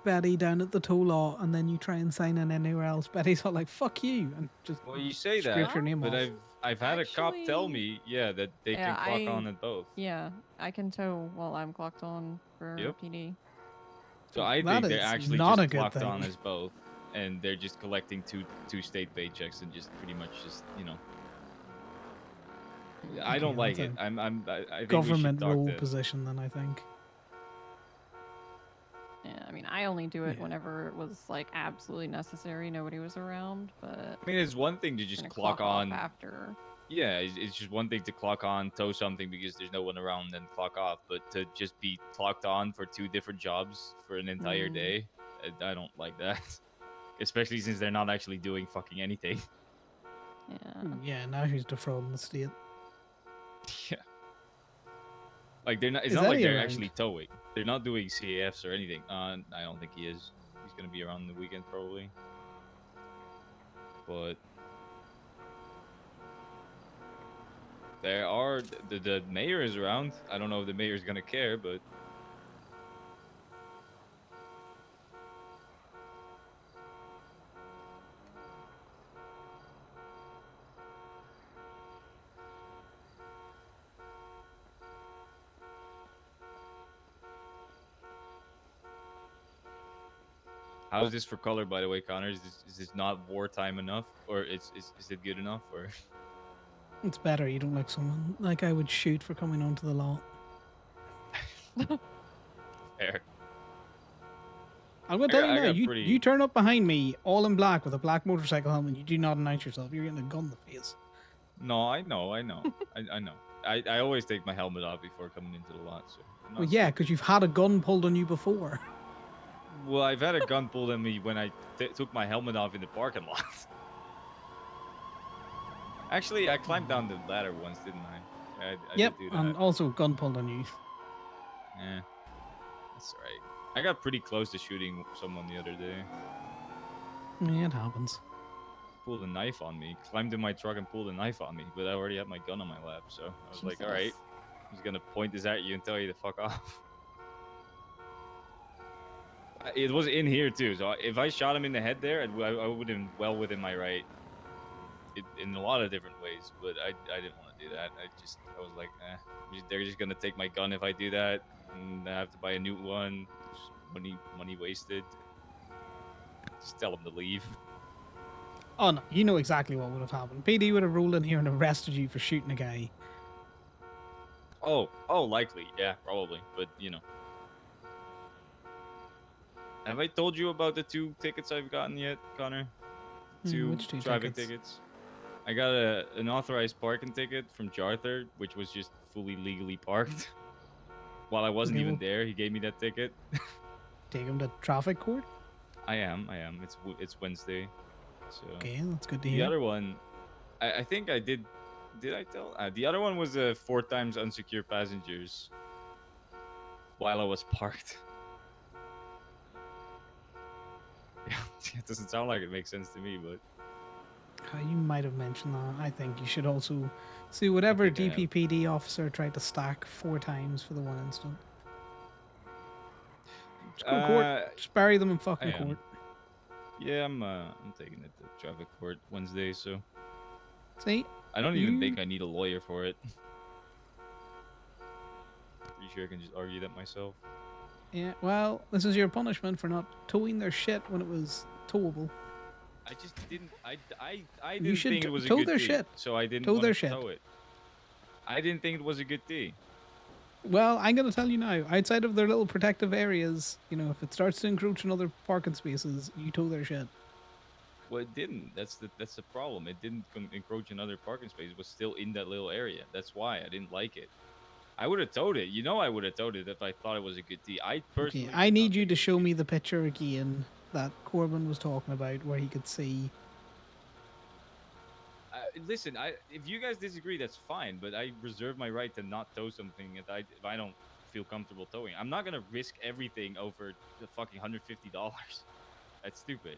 Betty down at the tow law and then you try and sign in anywhere else, Betty's all like "fuck you" and just Well, you say scrape that, your name but off. I've had a cop tell Actually- me, that they Yeah, can clock on at both. Yeah, I can tow while I'm clocked on for Yep. PD. So I That think they're is actually not a just good clocked on thing. as both, and they're just collecting two state paychecks and just pretty much just I don't Okay, like that's it. a I think we should government talk role to. position, then I think. Yeah, I mean, I only do it Yeah. whenever it was like absolutely necessary. Nobody was around, but I mean, it's one thing to just gonna clock off on. after. Yeah, it's just one thing to clock on, tow something because there's no one around, then clock off. But to just be clocked on for two different jobs for an entire Mm. day, I don't like that. Especially since they're not actually doing fucking anything. Yeah. Yeah, now who's defrauding the state? Yeah. Like they're not. It's Is not like Eddie they're around? actually towing. They're not doing CAFs or anything. I don't think he is. He's gonna be around the weekend probably. But there are the mayor is around. I don't know if the mayor is gonna care, but how's this for color, by the way, Connor? Is this not wartime enough, or is it good enough, or? It's better you don't like someone like I would shoot for coming onto the lot. Fair. I'm gonna I tell got- you I now, got pretty- you turn up behind me all in black with a black motorcycle helmet, you do not announce yourself, you're getting a gun in the face. No, I know. I know. I always take my helmet off before coming into the lot. So I'm Well, not yeah, stupid. because you've had a gun pulled on you before. Well, I've had a gun pulled on me when I took my helmet off in the parking lot. Actually, I climbed down the ladder once, didn't I? I Yep, did do and that. also gun pulled on you. Yeah, that's all right. I got pretty close to shooting someone the other day. Yeah, it happens. Pulled a knife on me. Climbed in my truck and pulled a knife on me, but I already had my gun on my lap, so I was like, all right, Jesus. I'm just gonna point this at you and tell you to fuck off. It was in here too, so if I shot him in the head there, I would have been well within my right. In a lot of different ways, but I didn't want to do that. I was like, they're just gonna take my gun if I do that, and I have to buy a new one. Just money wasted. Just tell them to leave. Oh no, you know exactly what would have happened. PD would have rolled in here and arrested you for shooting a guy. Oh, likely, yeah, probably, but you know. Have I told you about the 2 tickets I've gotten yet, Connor? Which 2 traffic tickets? tickets. I got an authorized parking ticket from Jarther, which was just fully legally parked. While I wasn't Okay, even well- there, he gave me that ticket. Take him to traffic court? I am. It's Wednesday. So Okay, that's good to the hear. other one, I think I did. Did I tell? The other one was 4 times unsecured passengers while I was parked. It doesn't sound like it makes sense to me, but You might have mentioned that. I think you should also see whatever think I have. DPPD officer tried to stack 4 times for the one incident. Just go to court. Just bury them in I fucking am. court. Yeah, I'm taking it to traffic court Wednesday, so See? I don't even think You- I need a lawyer for it. Pretty sure I can just argue that myself. Yeah, well, this is your punishment for not towing their shit when it was towable. I just didn't. I You didn't should think it was a tow good their tea, shit. so I didn't Tow want their to shit. tow it. I didn't think it was a good tea. Well, I'm going to tell you now, outside of their little protective areas, if it starts to encroach on other parking spaces, you tow their shit. Well, it didn't. That's the problem. It didn't encroach in other parking spaces. It was still in that little area. That's why I didn't like it. I would have towed it. I would have towed it if I thought it was a good tea. I personally. Okay, I did not need you think to it was show good. me the picture again that Corbin was talking about where he could see. Listen, if you guys disagree, that's fine. But I reserve my right to not tow something if I don't feel comfortable towing. I'm not gonna risk everything over the fucking $150. That's stupid.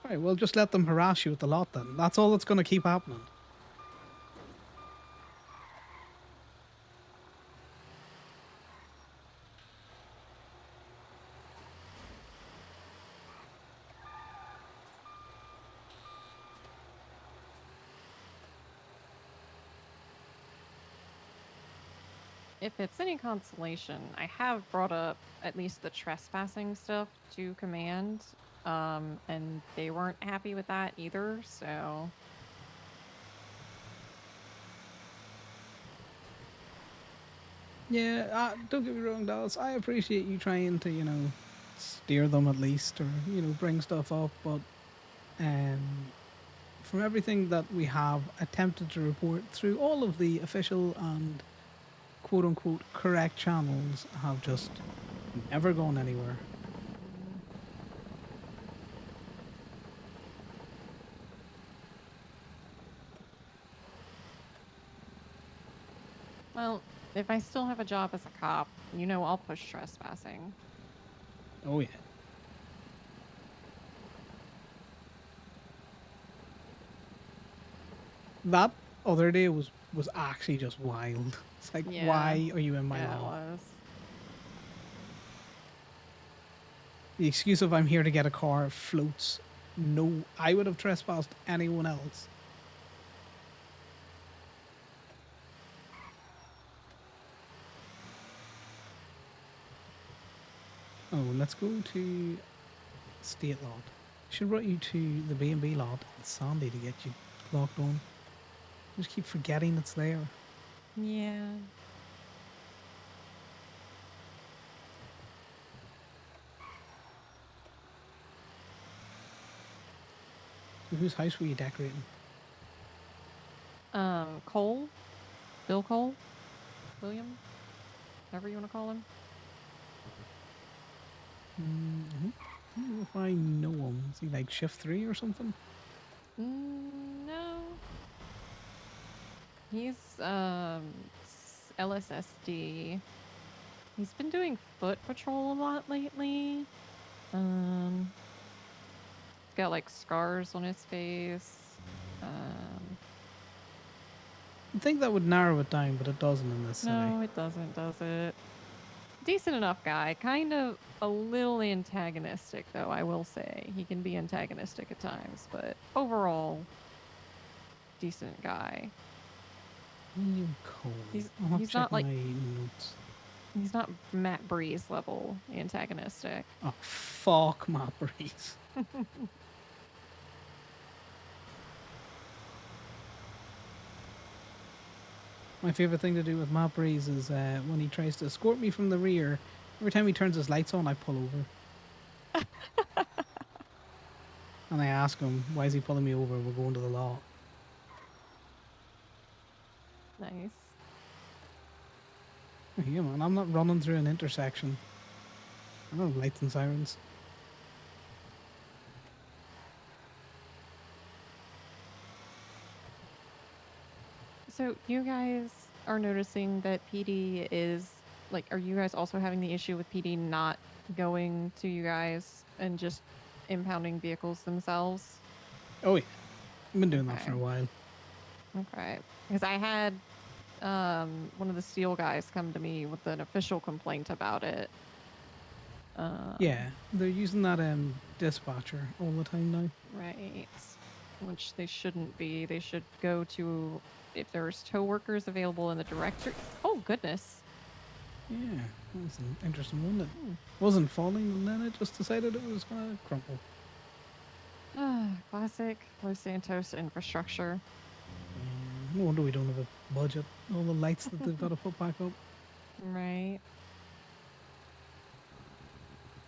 Right, well, just let them harass you at the lot then. That's all that's going to keep happening. If it's any consolation, I have brought up at least the trespassing stuff to command, and they weren't happy with that either, so Yeah, don't get me wrong, Dallas. I appreciate you trying to, steer them at least or, bring stuff up. But from everything that we have attempted to report through all of the official and quote unquote correct channels have just never gone anywhere. well, if I still have a job as a cop, I'll push trespassing. Oh, yeah. That other day was actually just wild. It's like, Yeah. why are you in my Yeah, it lawn? was. The excuse of I'm here to get a car floats. No, I would have trespassed anyone else. Oh, let's go to State Lot. Should brought you to the B&B lot in Sandy to get you locked on. Just keep forgetting it's there. Yeah. So whose house were you decorating? Cole? Bill Cole? William? Whatever you want to call him. I don't know if I know him. Is he like shift 3 or something? No. He's LSSD. He's been doing foot patrol a lot lately. He's got like scars on his face. I think that would narrow it down, but it doesn't in this city. No, it doesn't, does it? Decent enough guy. Kind of a little antagonistic, though, I will say. He can be antagonistic at times, but overall, decent guy. William Cole. He's- I'll have to he's check not like- my notes. He's not Matt Breeze level antagonistic. Oh, fuck Matt Breeze. My favorite thing to do with Matt Breeze is when he tries to escort me from the rear. Every time he turns his lights on, I pull over. And I ask him, why is he pulling me over? We're going to the law. Nice. Yeah, man, I'm not running through an intersection. I don't have lights and sirens. So you guys are noticing that PD is like, are you guys also having the issue with PD not going to you guys and just impounding vehicles themselves? Oh yeah, I've been doing that for a Okay. while. Okay. Because I had one of the steel guys come to me with an official complaint about it. Yeah, they're using that dispatcher all the time now. Right. Which they shouldn't be. They should go to, if there's tow workers available in the directory. Oh, goodness. Yeah, that was an interesting one. It Hmm. wasn't falling, and then it just decided it was gonna crumple. Classic Los Santos infrastructure. Yeah, no wonder we don't have a budget. All the lights that they've got to put back up. Right.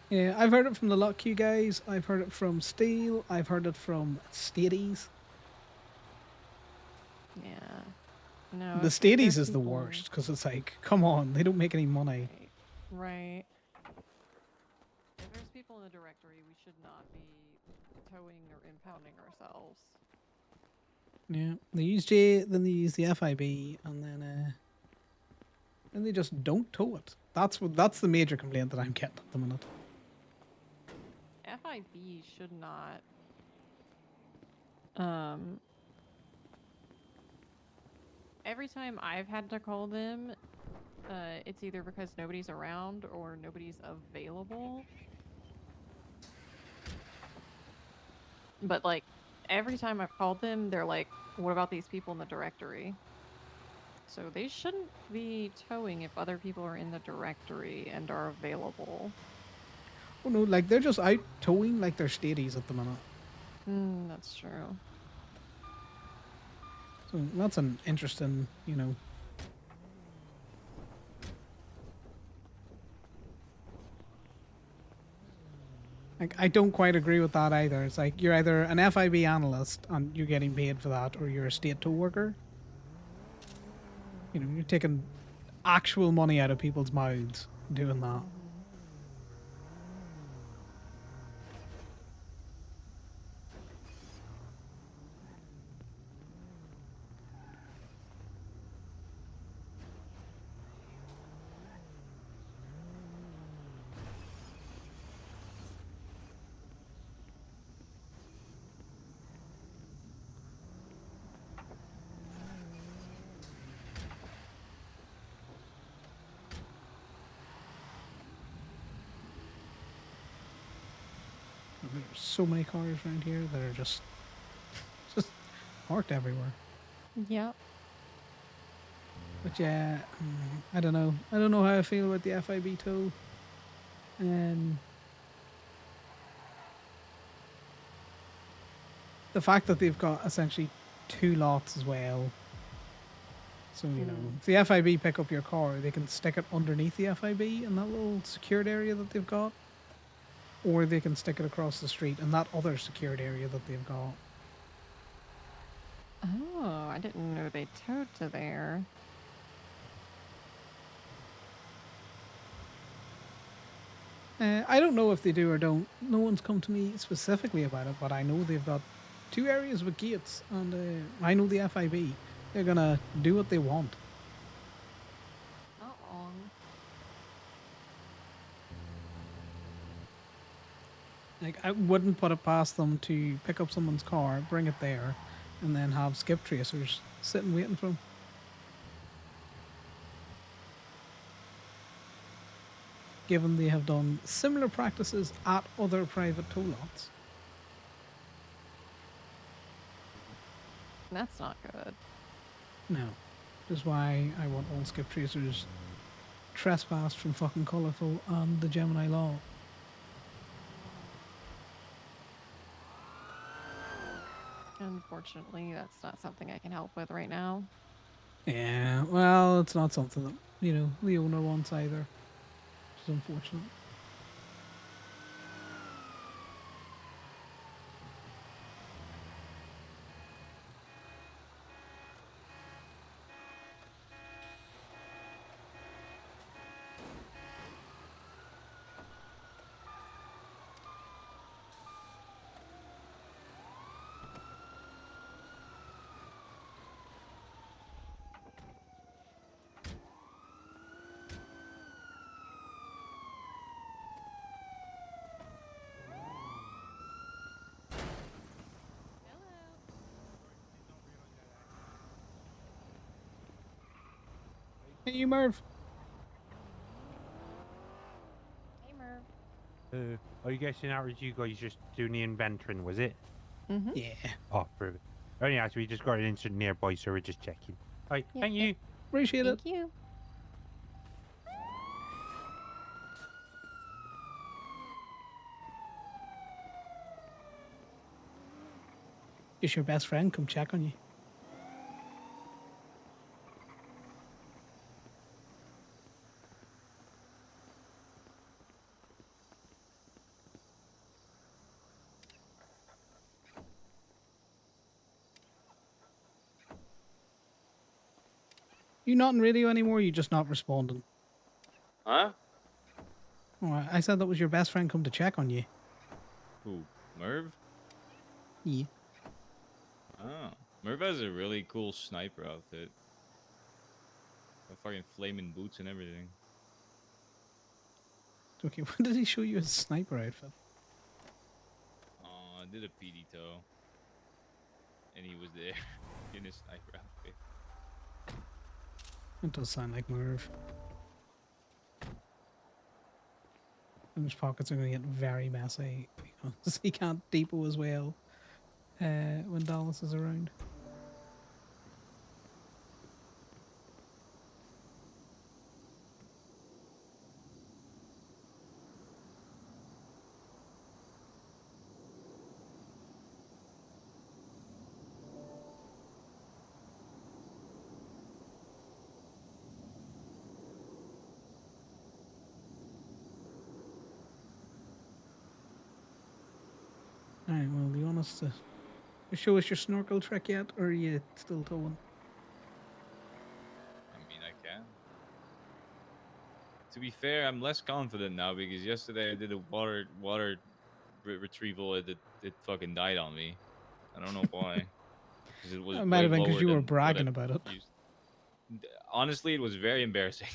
Yeah, I've heard it from the Lock Q guys. I've heard it from Steel. I've heard it from Stadies. Yeah. No. The if there's Stadies is the people- worst because it's like, come on, they don't make any money. Right. If there's people in the directory, we should not be towing or impounding ourselves. Yeah, they use J, then they use the FIB, and then they just don't tow it. That's the major complaint that I'm getting at the minute. FIB should not. Every time I've had to call them, it's either because nobody's around or nobody's available. But like every time I've called them, they're like, "What about these people in the directory?" So they shouldn't be towing if other people are in the directory and are available. Oh no, like they're just out towing like they're Stadies at the minute. That's true. So that's an interesting, Like, I don't quite agree with that either. It's like you're either an FIB analyst and you're getting paid for that, or you're a state tow worker. You're taking actual money out of people's mouths doing that. There's so many cars around here that are just parked everywhere. Yep. But yeah, I don't know. I don't know how I feel about the FIB tow. The fact that they've got essentially 2 lots as well. So, if the FIB pick up your car, they can stick it underneath the FIB in that little secured area that they've got. Or they can stick it across the street in that other secured area that they've got. Oh, I didn't know they towed to there. I don't know if they do or don't. No one's come to me specifically about it, but I know they've got 2 areas with gates, and I know the FIB. They're gonna do what they want. Not wrong. Like, I wouldn't put it past them to pick up someone's car, bring it there, and then have skip tracers sitting waiting for them. Given they have done similar practices at other private tow lots. That's not good. No. Which is why I want all skip tracers trespassed from fucking colourful and the Gemini law. Unfortunately, that's not something I can help with right now. Yeah, well, it's not something that, the owner wants either. Which is unfortunate. Hey, you, Merv. Hey, Merv. I guess in that was you guys just doing the inventoring, was it? Mm-hmm. Yeah. Oh, perfect. Oh yeah, so we just got an instant nearby, so we're just checking. Right, Yep, thank yep. you. Appreciate it. Thank you. Is your best friend come check on you? You not in radio anymore? You just not responding? Huh? Oh, I said that was your best friend come to check on you. Who? Merv? Yeah. Oh. Merv has a really cool sniper outfit. Got fucking flaming boots and everything. Okay, when did he show you his sniper outfit? I did a PD tow. And he was there in his sniper outfit. It does sound like Merv. And his pockets are going to get very messy because he can't depot as well when Dallas is around. Alright, well, do you want us to show us your snorkel trick yet, or are you still towing? I mean, I can. To be fair, I'm less confident now because yesterday I did a retrieval. It fucking died on me. I don't know why. Because it was It might way have been because lower you were than what bragging I've about it. used. Honestly, it was very embarrassing.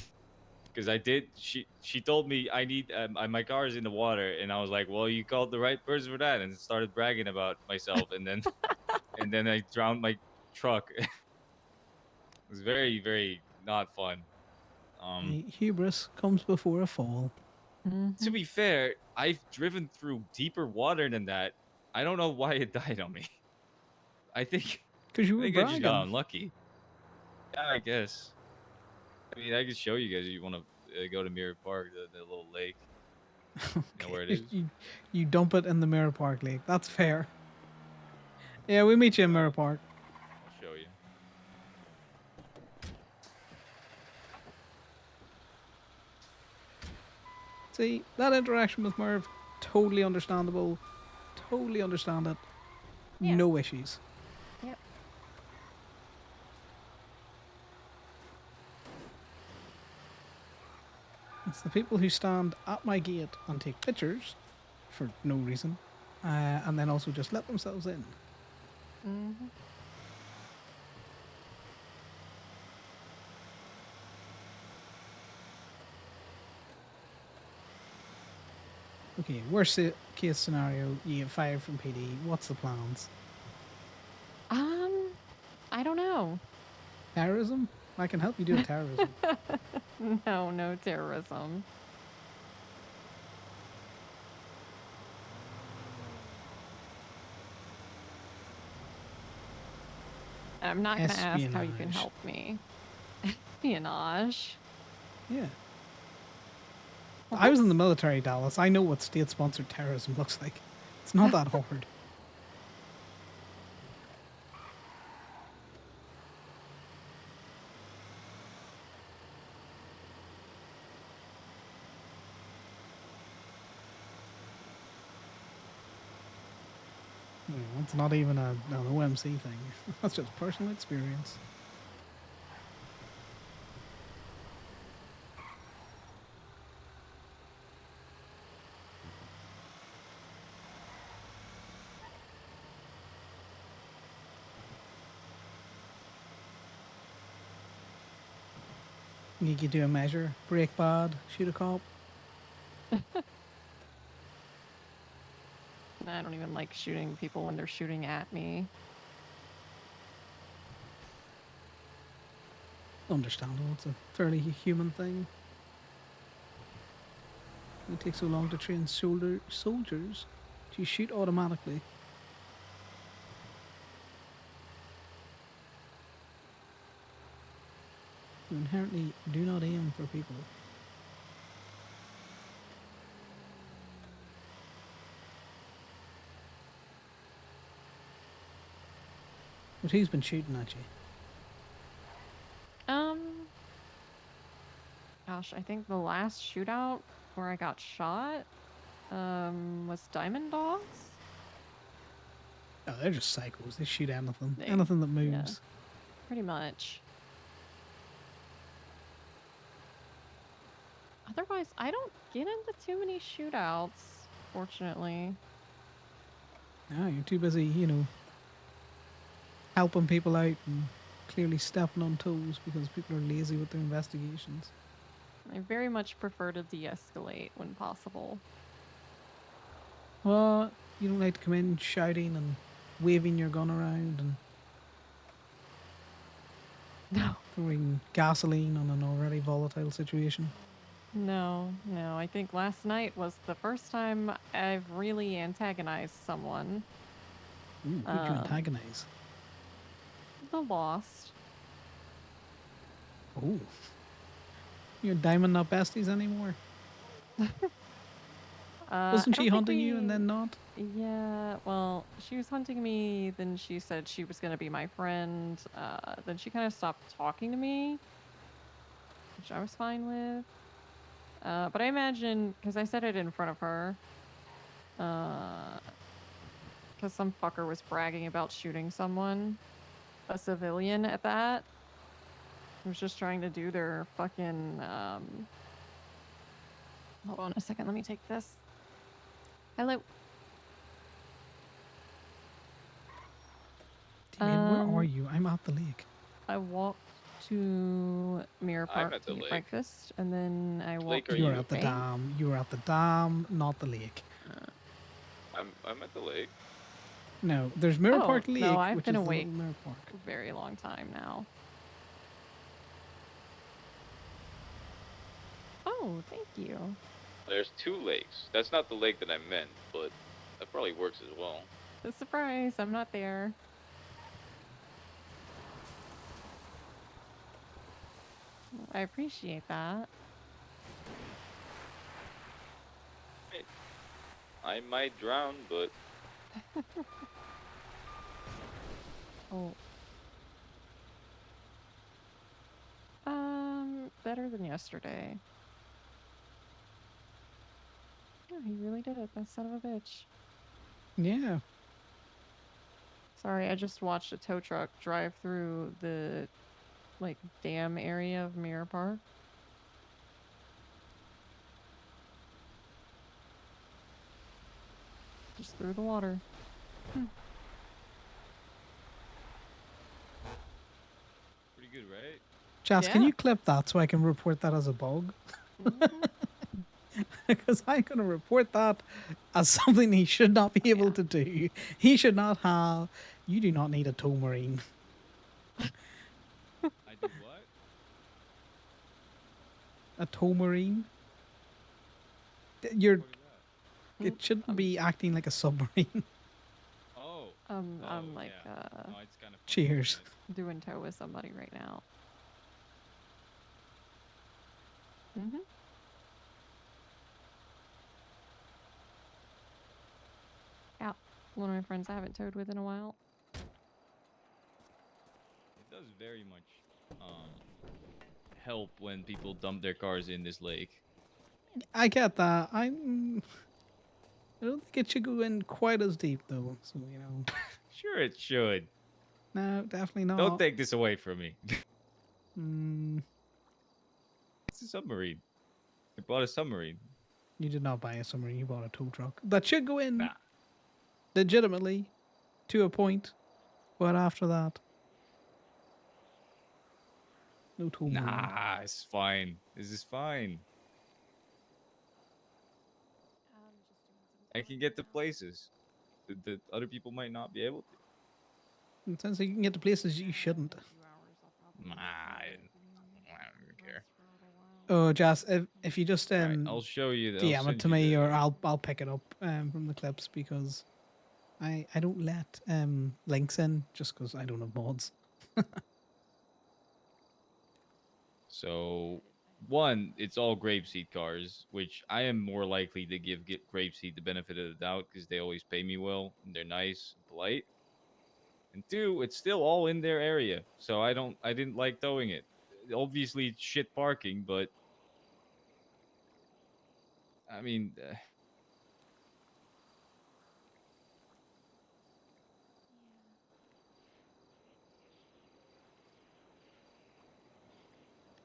Because I did. She told me I need my car is in the water, and I was like, well, you called the right person for that, and started bragging about myself, and then and then I drowned my truck. It was very very not fun. Hubris comes before a fall. To Mm-hmm. be fair, I've driven through deeper water than that. I don't know why it died on me. I think Because you I were think I just got bragging. unlucky. Yeah, I guess. I mean, I can show you guys if you want to go to Mirror Park, the little lake. You know where it Okay, is? you dump it in the Mirror Park Lake. That's fair. Yeah, we meet you in Mirror Park. I'll show you. See, that interaction with Merv, totally understandable. Totally understand it. Yeah. No issues. Yep. It's the people who stand at my gate and take pictures for no reason, and then also just let themselves in. Mm-hmm. Okay, worst case scenario, you get fired from PD. What's the plans? I don't know. Terrorism? I can help you do a terrorism. No, no terrorism. I'm not going to ask how you can Espionage. help me. Espionage. Yeah. Well, I was in the that's- military, Dallas. I know what state-sponsored terrorism looks like. It's not that hard. It's not even an OMC thing. That's just personal experience. You could do a measure, break bad, shoot a cop. I don't even like shooting people when they're shooting at me. Understandable. It's a fairly human thing. It takes so long to train soldiers to shoot automatically. You inherently do not aim for people. But who's been shooting at you? Gosh, I think the last shootout where I got shot, was Diamond Dogs. Oh, they're just psychos. They shoot anything. They- Anything that yeah. moves. Pretty much. Otherwise, I don't get into too many shootouts, fortunately. No, you're too busy, helping people out and clearly stepping on toes because people are lazy with their investigations. I very much prefer to de-escalate when possible. Well, you don't like to come in shouting and waving your gun around and No. throwing gasoline on an already volatile situation. No. I think last night was the first time I've really antagonized someone. Ooh, who'd you antagonize? The Lost. Oh. You're Diamond not besties anymore? Wasn't I she don't think hunting you and then not? Yeah, well, she was hunting me, then she said she was going to be my friend. Then she kind of stopped talking to me, which I was fine with. But I imagine, because I said it in front of her, because some fucker was bragging about shooting someone, a civilian at that, who was just trying to do their fucking, hold on a second, let me take this. Hello. Damien, where are you? I'm at the lake. I walked to Mirror I'm Park at to the get lake. breakfast, and then I Which walked lake are to You were you? at the bank. dam. You were at the dam, not the lake. I'm at the lake. No, there's Mirror Oh, Park Lake, no, I've which been is the awake little Mirror Park. a very long time now. Oh, thank you. There's 2 lakes. That's not the lake that I meant, but that probably works as well. A surprise, I'm not there. I appreciate that. I might drown, but Oh. Better than yesterday. Oh, he really did it, that son of a bitch. Yeah. Sorry, I just watched a tow truck drive through the, like, dam area of Mirror Park. Just through the water. pretty good, right? Jess, can Yeah. you clip that so I can report that as a bug? Mhm. Because I'm going to report that as something he should not be able to do. He should not have. You do not need a tow marine. I do what? A tow marine? You're. What is that? It shouldn't be acting like a submarine. Oh. I'm like, No, it's kind of Cheers. doing tow with somebody right now. Mm-hmm. Yeah, one of my friends I haven't towed with in a while. It does very much help when people dump their cars in this lake. I get that. I don't think it should go in quite as deep, though. So, Sure, it should. No, definitely not. Don't take this away from me. Mm, It's a submarine. I bought a submarine. you did not buy a submarine. You bought a tow truck. That should go in Nah. legitimately to a point. But after that, no tow marine. Nah, it's fine. This is fine. I can get to places that other people might not be able to. In the sense that you can get to places you shouldn't. Nah, Oh, Jazz, if you just Alright, I'll show you. I'll DM it send to you me, the- or I'll pick it up from the clips, because I don't let links in just because I don't have mods. So, one, it's all grapeseed cars, which I am more likely to give grapeseed the benefit of the doubt because they always pay me well and they're nice and polite. And two, it's still all in their area, so I didn't like towing it. Obviously, it's shit parking, but I mean,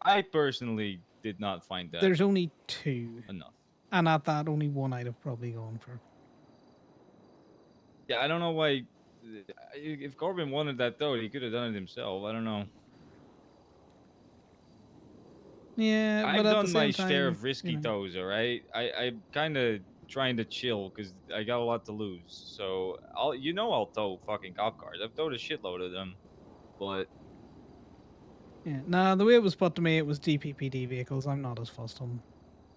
I personally did not find that There's only 2, enough. and at that, only one I'd have probably gone for. Yeah, I don't know why. If Corbin wanted that though, he could have done it himself. I don't know. Yeah, but I've at the done my same share time, of risky tows, all right? I'm kind of trying to chill because I got a lot to lose. So I'll tow fucking cop cars. I've towed a shitload of them, but yeah. Nah, the way it was put to me, it was DPPD vehicles. I'm not as fussed on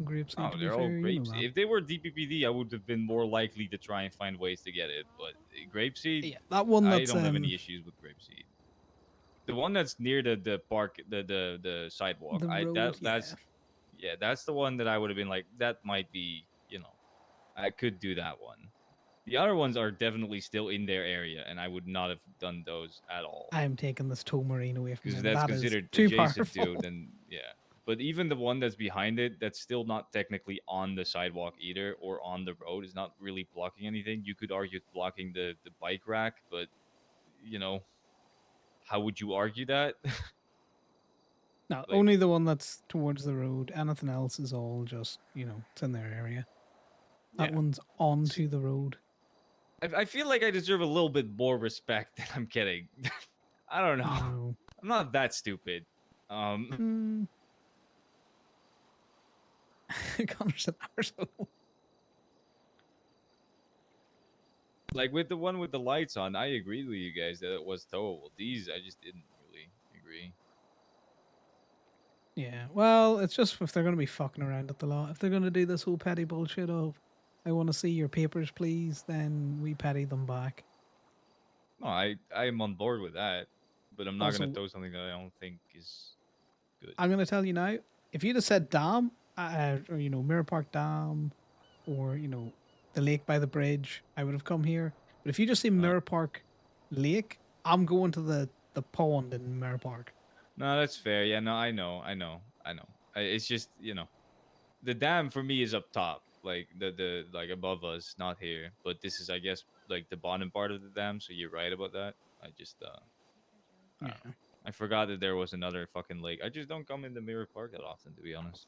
grapeseed, oh, to be they're all fair. You know grapes. that. If they were DPPD, I would have been more likely to try and find ways to get it. But grapeseed, Yeah, that one I that's don't have any issues with grapeseed. The one that's near the park, the sidewalk. the road. That's yeah, that's the one that I would have been like, that might be, I could do that one. The other ones are definitely still in their area, and I would not have done those at all. I'm taking this tow marine away from Because him. that's That is considered too adjacent powerful. to, then yeah. But even the one that's behind it, that's still not technically on the sidewalk either, or on the road. It's not really blocking anything. You could argue it's blocking the bike rack, but how would you argue that? No, Like, only the one that's towards the road. Anything else is all just, it's in their area. That yeah. one's onto the road. I feel like I deserve a little bit more respect than I'm getting. I don't know. No. I'm not that stupid. Connor's an arsehole. Like with the one with the lights on, I agreed with you guys that it was towable. These, I just didn't really agree. Yeah, well, it's just if they're going to be fucking around at the lot. If they're going to do this whole petty bullshit of, I want to see your papers, please, then we petty them back. No, I am on board with that, but I'm not Also, going to tow something that I don't think is good. I'm going to tell you now, if you'd have said dam, or, Mirror Park Dam, or, the lake by the bridge, I would have come here. But if you just say Mirror Park Lake, I'm going to the pond in Mirror Park. No, that's fair. Yeah, no, I know. It's just, the dam for me is up top, like the like above us, not here. But this is, I guess, like the bottom part of the dam. So you're right about that. I just, I forgot that there was another fucking lake. I just don't come into Mirror Park that often, to be honest.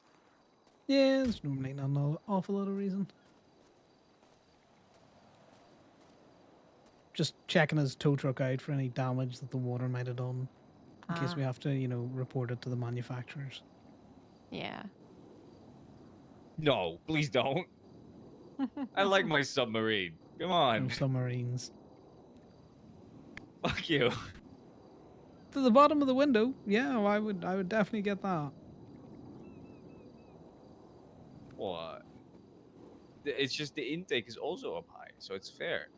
Yeah, there's normally not an awful lot of reason. Just checking his tow truck out for any damage that the water might have done, in case we have to, report it to the manufacturers. Yeah. No, please don't. I like my submarine. Come on. No submarines. Fuck you. To the bottom of the window, yeah, I would definitely get that. What? It's just the intake is also up high, so it's fair.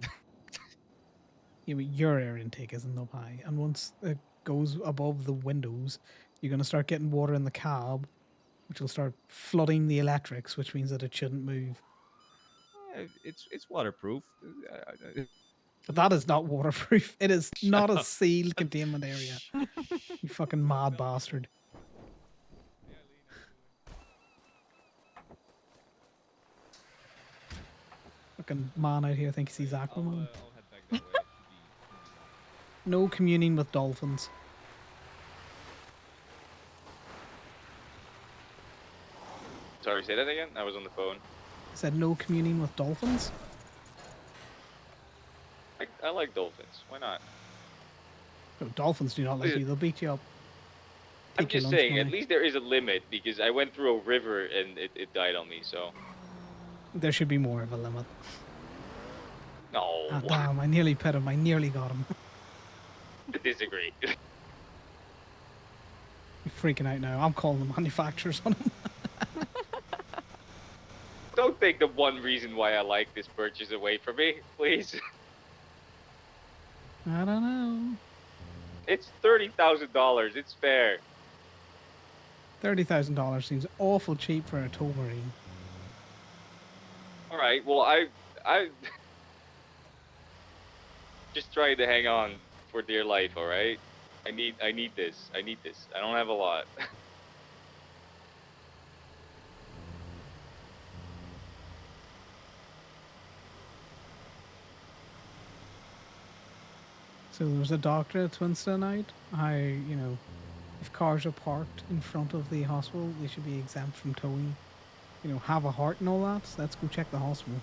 Yeah, but your air intake isn't up high, and once it goes above the windows, you're gonna start getting water in the cab, which will start flooding the electrics, which means that it shouldn't move. It's waterproof. But that is not waterproof. It is not a sealed containment area. You fucking mad bastard. Fucking man out here thinks he's Aquaman. No communing with dolphins. Sorry, say that again? I was on the phone. I said no communing with dolphins. I like dolphins. Why not? No, dolphins do not like you. They'll beat you up. I'm Take your just lunch saying, money. at least there is a limit, because I went through a river and it died on me, so. There should be more of a limit. No. Ah, damn, I nearly pet him. I nearly got him. I disagree. You're freaking out now. I'm calling the manufacturers on him. Don't take the one reason why I like this purchase away from me, please. I don't know. It's $30,000. It's fair. $30,000 seems awful cheap for a tow marine. All right. Well, I just trying to hang on for dear life. All right. I need this. I need this. I don't have a lot. So there's a doctor at Twinston night. If cars are parked in front of the hospital, they should be exempt from towing. Have a heart and all that. So let's go check the hospital.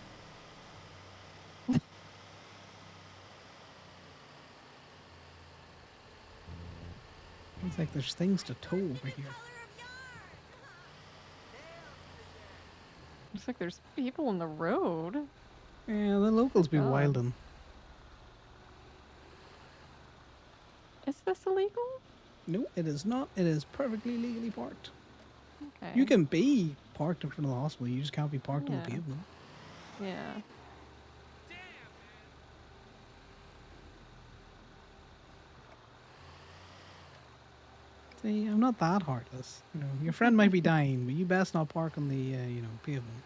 It's like there's things to tow over here. Looks like there's people in the road. Yeah, the locals be God. wildin'. Is this illegal? No, it is not. It is perfectly legally parked. Okay. You can be parked in front of the hospital. You just can't be parked on the Yeah. pavement. Yeah. See, I'm not that heartless. Your friend might be dying, but you best not park on the, pavement.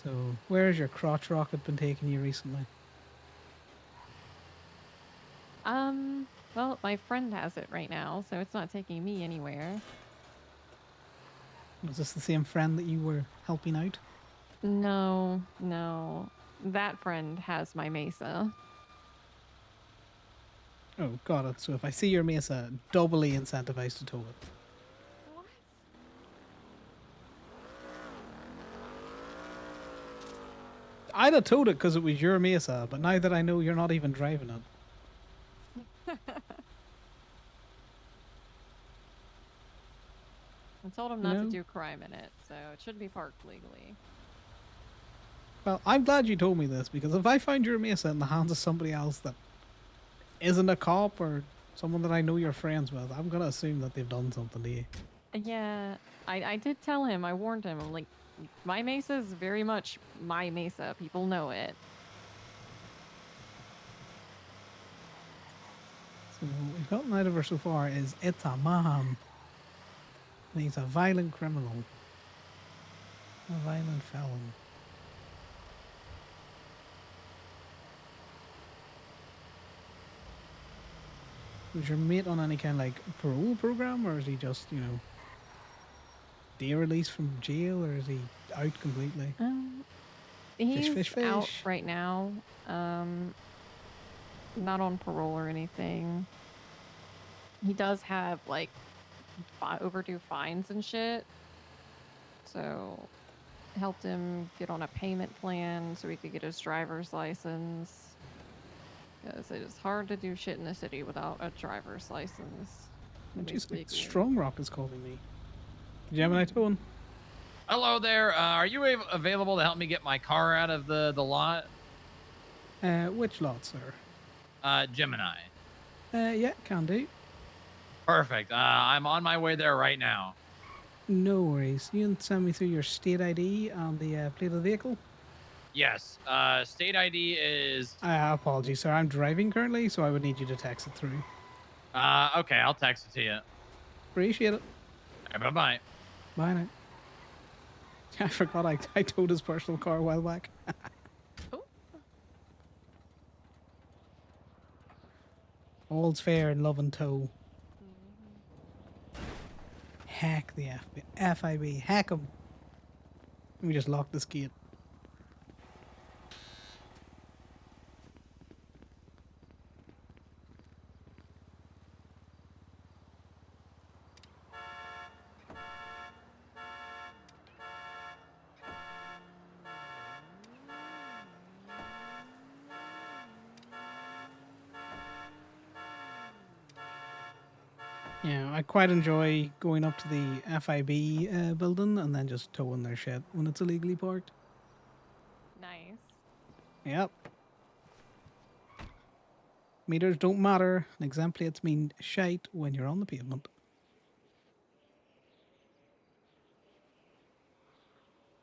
So, where's your crotch rocket been taking you recently? Well, my friend has it right now, so it's not taking me anywhere. Was this the same friend that you were helping out? No. That friend has my Mesa. Oh, got it. So if I see your Mesa, doubly incentivized to tow it. What? I'd have towed it because it was your Mesa, but now that I know you're not even driving it. I told him not No. to do crime in it, so it should be parked legally. Well, I'm glad you told me this, because if I find your Mesa in the hands of somebody else that isn't a cop or someone that I know you're friends with, I'm going to assume that they've done something to you. Yeah, I did tell him, I warned him, I'm like, my Mesa is very much my Mesa. People know it. So what we've gotten out of her so far is it's a man. And he's a violent criminal. A violent felon. Was your mate on any kind of parole program, or is he just, day released from jail, or is he out completely? He's fish, out fish. right now. Not on parole or anything. He does have overdue fines and shit. So helped him get on a payment plan so he could get his driver's license. Because it is hard to do shit in the city without a driver's license. Jeez, Strong Rock is calling me. Gemini towing. Hello there. Are you available to help me get my car out of the lot? Which lot, sir? Gemini. Yeah, can do. Perfect. I'm on my way there right now. No worries. You can send me through your state ID and the plate of the vehicle. Yes. State ID is. Apologies, sir. I'm driving currently, so I would need you to text it through. Okay. I'll text it to you. Appreciate it. Bye bye. Bye now. I forgot I towed his personal car a while back. Oh. All's fair in love and tow. Hack the FIB. Hack him. Let me just lock this gate. Yeah, I quite enjoy going up to the FIB building and then just towing their shit when it's illegally parked. Nice. Yep. Meters don't matter. An exempt plates mean shite when you're on the pavement.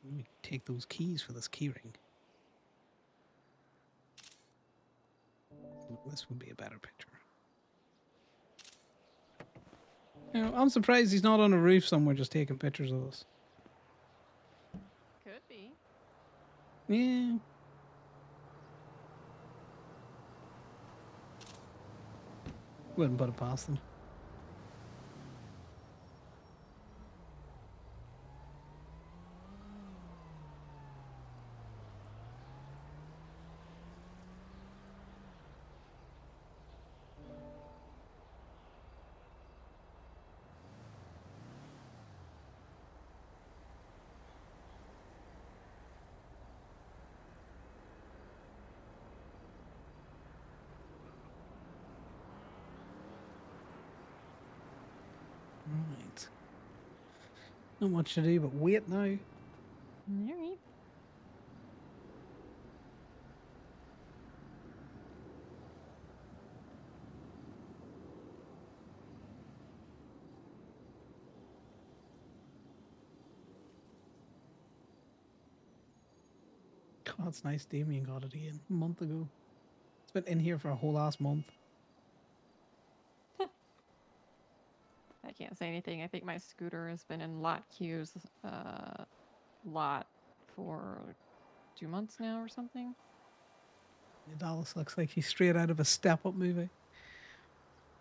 Let me take those keys for this key ring. This would be a better picture. You know, I'm surprised he's not on a roof somewhere just taking pictures of us. Could be. Yeah. Wouldn't put it past them. Right. Not much to do but wait now. Alright. God, it's nice Damien got it in a month ago. It's been in here for a whole last month. I can't say anything. I think my scooter has been in lot queues lot for 2 months now or something. Dallas looks like he's straight out of a Step Up movie.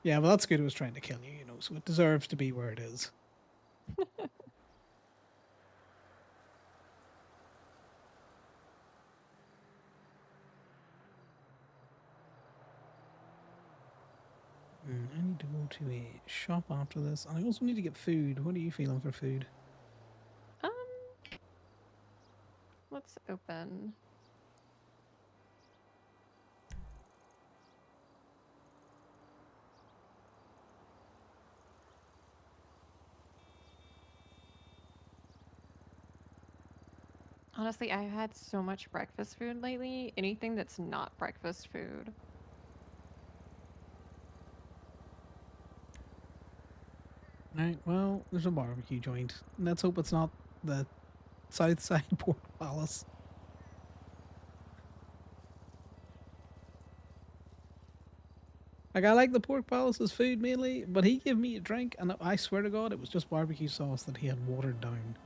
Yeah, well, that scooter was trying to kill you, you know, so it deserves to be where it is. I need to go to a shop after this, and I also need to get food. What are you feeling for food? Let's open. Honestly, I've had so much breakfast food lately. Anything that's not breakfast food. Right, well, there's a barbecue joint. Let's hope it's not the South Side Pork Palace. Like, I like the Pork Palace's food mainly, but he gave me a drink, and I swear to God, it was just barbecue sauce that he had watered down.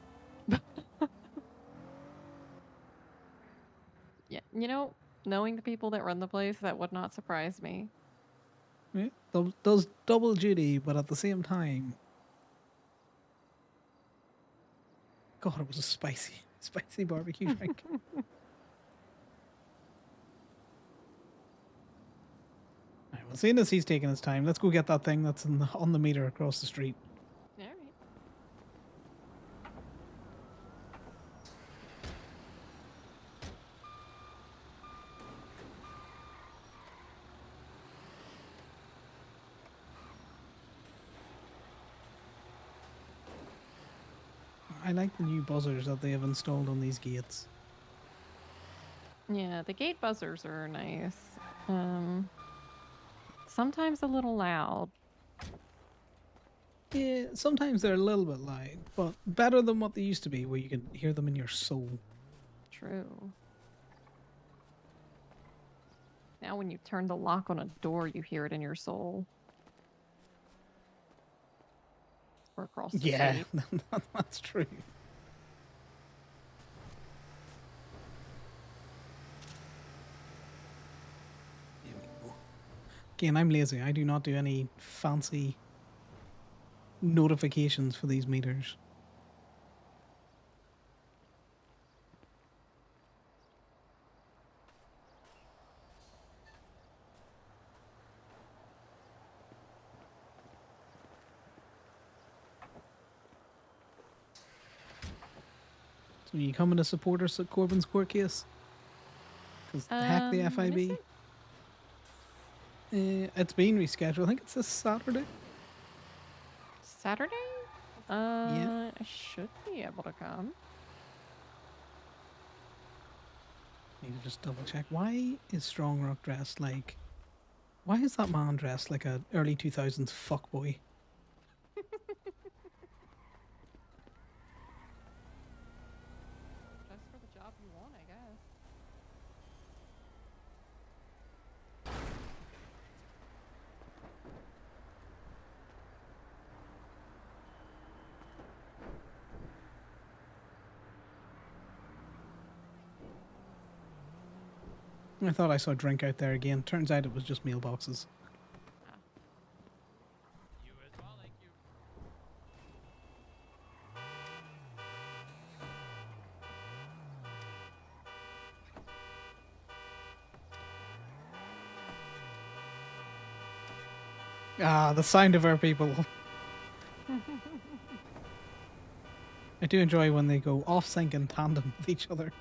Yeah, you know, knowing the people that run the place, that would not surprise me. Yeah, does double duty, but at the same time, God, it was a spicy barbecue drink. Right, well, seeing as he's taking his time, let's go get that thing that's on the meter across the street. All right. I like the new buzzers that they have installed on these gates. Yeah, the gate buzzers are nice. Sometimes a little loud. Yeah, sometimes they're a little bit loud, but better than what they used to be, where you can hear them in your soul. True. Now when you turn the lock on a door, you hear it in your soul. Or across the Yeah, street. that's true. Here we go. Again, I'm lazy. I do not do any fancy notifications for these meters. So you coming to support us at Corbyn's court case? Because heck the When is FIB. It's been rescheduled. I think it's this Saturday. Saturday? Yeah. I should be able to come. Need to just double check. Why is Strong Rock dressed like Why is that man dressed like a early 2000s fuckboy? Just for the job you want, I guess. I thought I saw a drink out there again. Turns out it was just mailboxes. You as well, thank you. Ah, the sound of our people. I do enjoy when they go off sync in tandem with each other.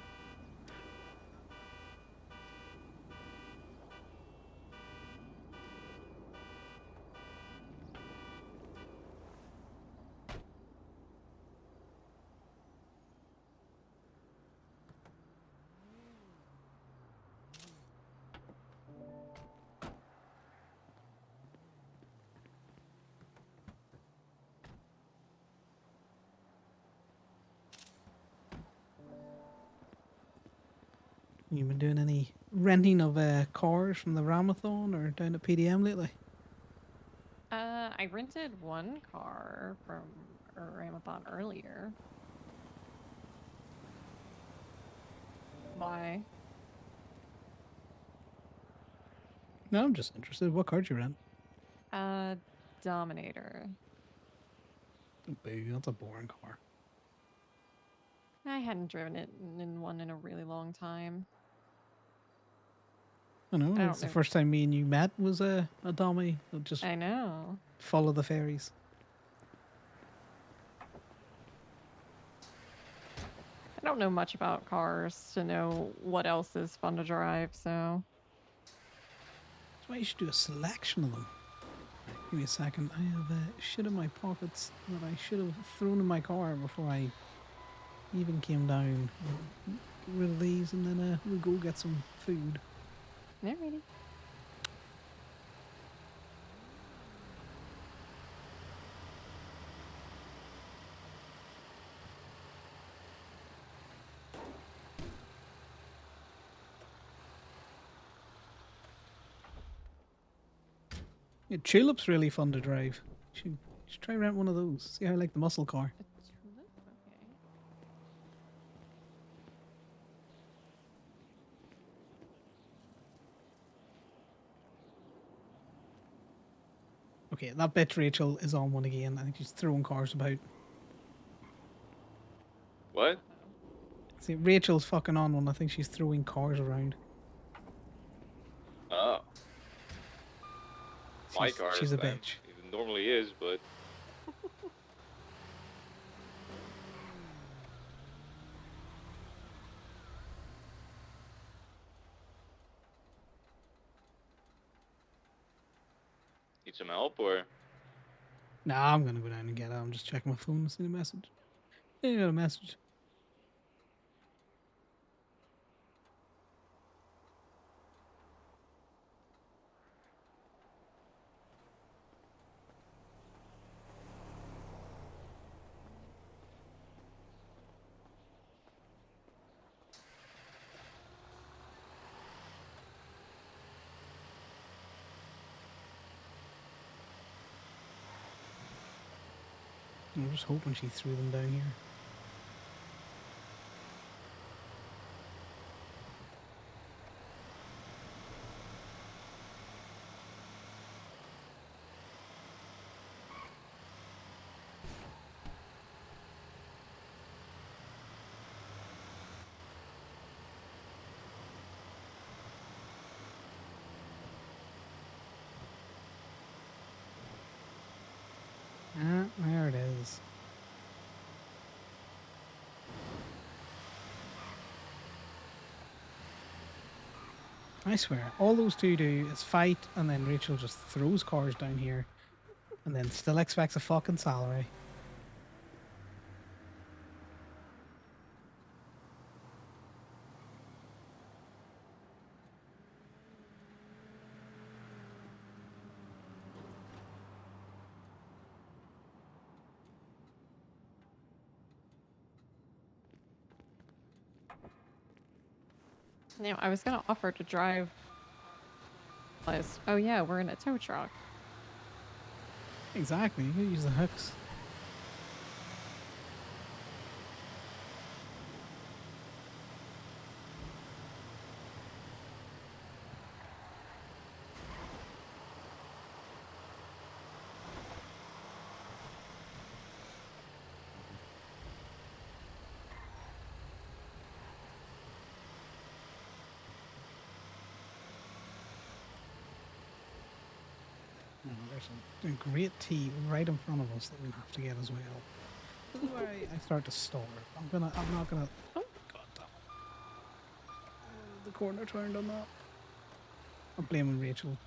You been doing any renting of cars from the Ramathon or down at PDM lately? I rented one car from a Ramathon earlier. Why? No, I'm just interested. What car did you rent? Dominator. Boo, that's a boring car. I hadn't driven it in one in a really long time. I know, I it's don't the know. first time me and you met was a Dommy. Just I know. follow the fairies. I don't know much about cars to know what else is fun to drive, so. That's why you should do a selection of them. Give me a second. I have shit in my pockets that I should have thrown in my car before I even came down. Get rid of these and then we'll go get some food. Alrighty. Yeah, Tulip's really fun to drive. You should try rent one of those. See how I like the muscle car. A tulip? Okay. Okay, that bitch Rachel is on one again. I think she's throwing cars about. What? See, Rachel's fucking on one. I think she's throwing cars around. Oh. My She's- car. she's a It bitch. normally is, but need some help or? Nah, I'm gonna go down and get it. I'm just checking my phone to see the message. Yeah, I got a message. I'm just hoping she threw them down here. Ah, there it is. I swear, all those two do is fight, and then Rachel just throws cars down here, and then still expects a fucking salary. Now, I was gonna offer to drive. Oh yeah, we're in a tow truck. Exactly. You can use the hooks. Oh, there's a great T right in front of us that we'll have to get as well. This is where I start to stall. I'm not gonna. Oh, God damn it. The corner turned on that. I'm blaming Rachel.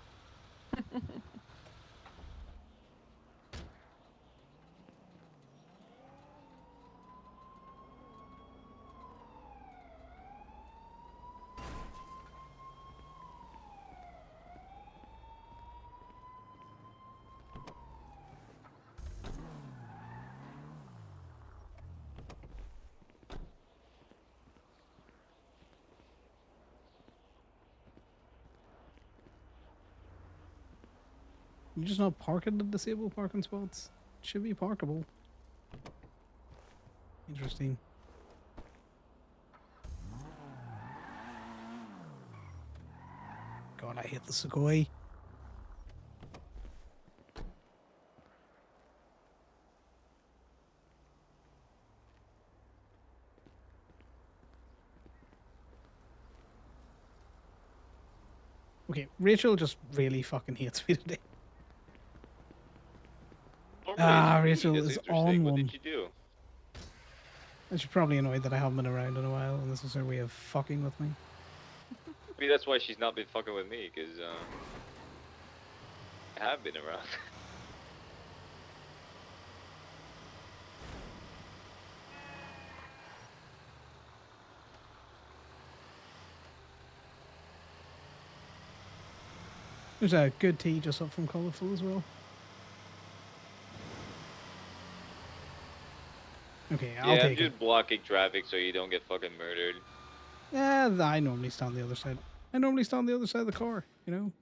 You just not park in the disabled parking spots. It should be parkable. Interesting. God, I hate the Sequoia. Okay, Rachel just really fucking hates me today. Oh, really? Ah, It's me. Rachel That's is interesting. on What one. did you do? And she's probably annoyed that I haven't been around in a while, and this is her way of fucking with me. Maybe that's why she's not been fucking with me, because I have been around. There's a good tea just up from Colourful as well. Okay, I'll Yeah, I'm take it. just blocking traffic so you don't get fucking murdered. Yeah, I normally stand the other side. I normally stand the other side of the car, you know?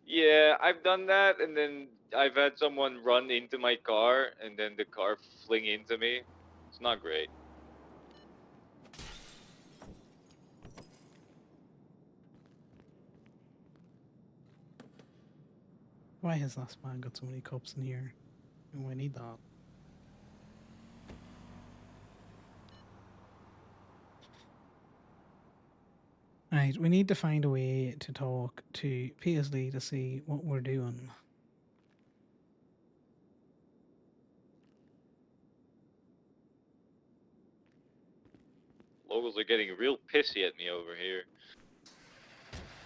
Yeah, I've done that, and then I've had someone run into my car, and then the car fling into me. It's not great. Why has this man got so many cups in here? Oh, I need that. Right, we need to find a way to talk to Paisley to see what we're doing. Locals are getting real pissy at me over here.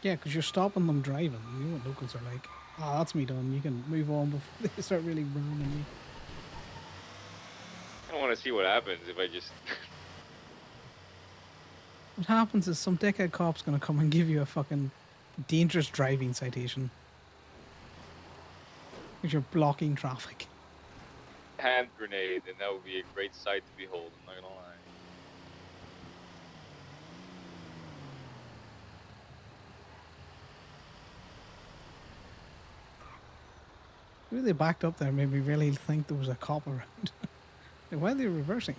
Yeah, because you're stopping them driving. You know what locals are like. Ah, that's me done. You can move on before they start really ramming you. I don't want to see what happens if I just... What happens is some dickhead cop's gonna come and give you a fucking dangerous driving citation. Because you're blocking traffic. hand grenade, and that would be a great sight to behold, I'm not gonna lie. Maybe they backed up there, made me really think there was a cop around. Like, why are they reversing?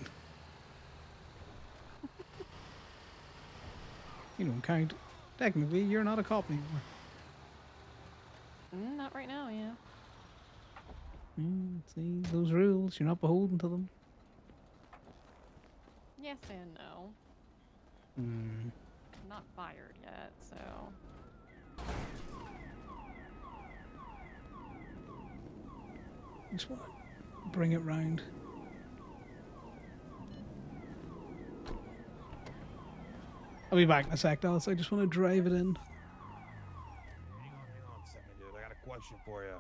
You don't count. Technically, you're not a cop anymore. Not right now, yeah. See, those rules, you're not beholden to them. Yes and no. Hmm. I'm not fired yet, so. Just want to bring it round. I'll be back in a sec, Dallas. I just want to drive it in. Hang on a second, dude. I got a question for you.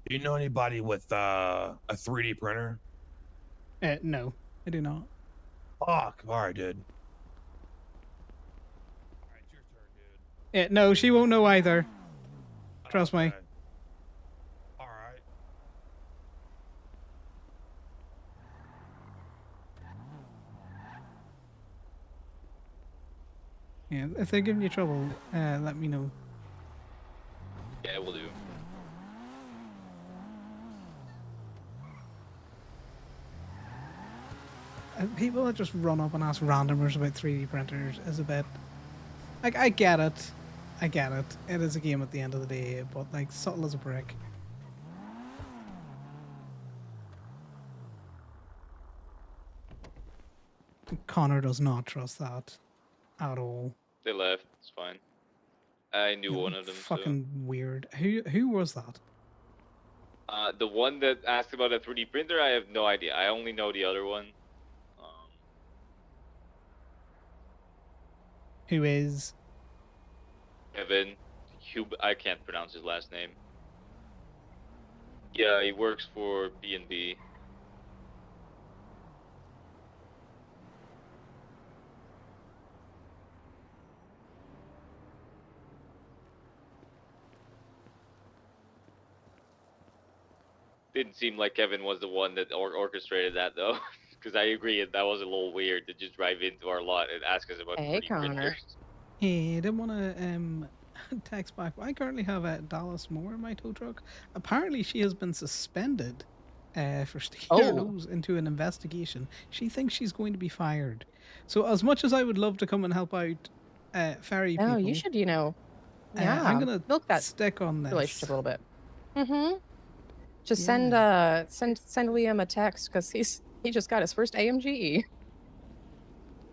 Do you know anybody with a 3D printer? No, I do not. Fuck. All right, dude. All right, it's your turn, dude. No, she won't know either. Trust me. Okay. All right. Yeah, if they're giving you trouble, let me know. Yeah, we'll do. People that just run up and ask randomers about 3D printers is a bit. Like, I get it. I get it. It is a game at the end of the day, but like subtle as a brick. Connor does not trust that at all. They left. It's fine. I knew Yeah, one of them, so. fucking weird. Who was that? The one that asked about a 3D printer, I have no idea. I only know the other one. Who is? Kevin. I can't pronounce his last name. Yeah, he works for B&B. Didn't seem like Kevin was the one that orchestrated that though, because I agree that was a little weird to just drive into our lot and ask us about Hey, 3D Connor. printers. Hey, I didn't want to text back. I currently have a Dallas Moore in my tow truck. Apparently, she has been suspended for sticking her nose into an investigation. She thinks she's going to be fired. So, as much as I would love to come and help out ferry No, people, you should, you know, yeah, I'm gonna milk that stick on this relationship a little bit. Mm-hmm. Just Yeah. send Liam a text because he just got his first AMG.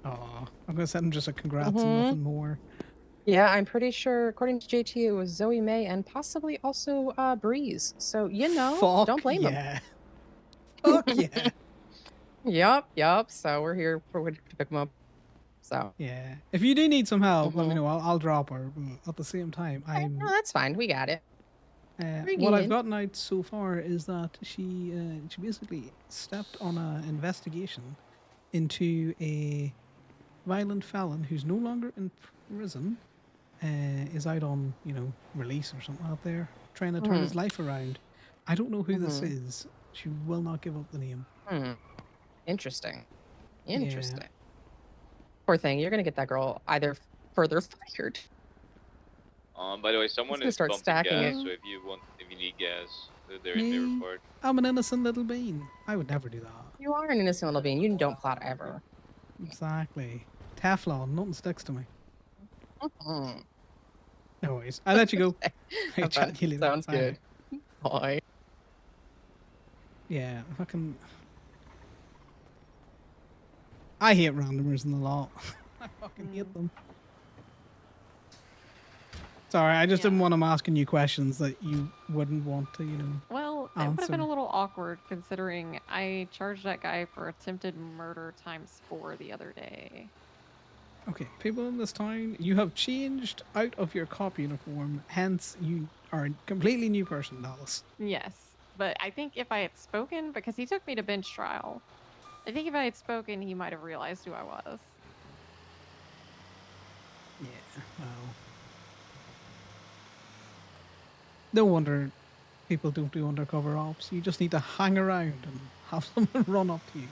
Aw, I'm gonna send him just a congrats and Mhm. nothing more. Yeah, I'm pretty sure, according to JT, it was Zoe May and possibly also Breeze. So you know, Fuck don't blame him. yeah. Fuck yeah. Yup. So we're here to pick him up. So Yeah. If you do need some help, let me Mhm. know. I'll drop her. But at the same time, no, that's fine. We got it. We're what I've good. gotten out so far is that she basically stepped on an investigation into a violent felon who's no longer in prison, is out on release or something out there, trying to turn his Mhm. life around. I don't know who this Mhm. is. She will not give up the name. Interesting. Yeah. Interesting. Poor thing. You're gonna get that girl either further fired. By the way, someone gonna is start pumping stacking gas, it. so if you need gas, they're in their Me, report. I'm an innocent little bean. I would never do that. You are an innocent little being. You don't plot ever. Exactly. Teflon, nothing sticks to me. Mhm. No worries. I'll let you go. I'll Okay, chat to you later. sounds Bye. good. Bye. Yeah, fucking. I hate randomers in the law. I fucking hate them. Sorry, I just didn't want them asking you questions that you wouldn't want to, Well, it would have answer. been a little awkward considering I charged that guy for attempted murder ×4 the other day. Okay, people in this town, you have changed out of your cop uniform, hence you are a completely new person, Dallas. Yes, but I think if I had spoken, because he took me to bench trial, I think if I had spoken, he might have realized who I was. Yeah, well. No wonder people don't do undercover ops. You just need to hang around and have someone run up to you.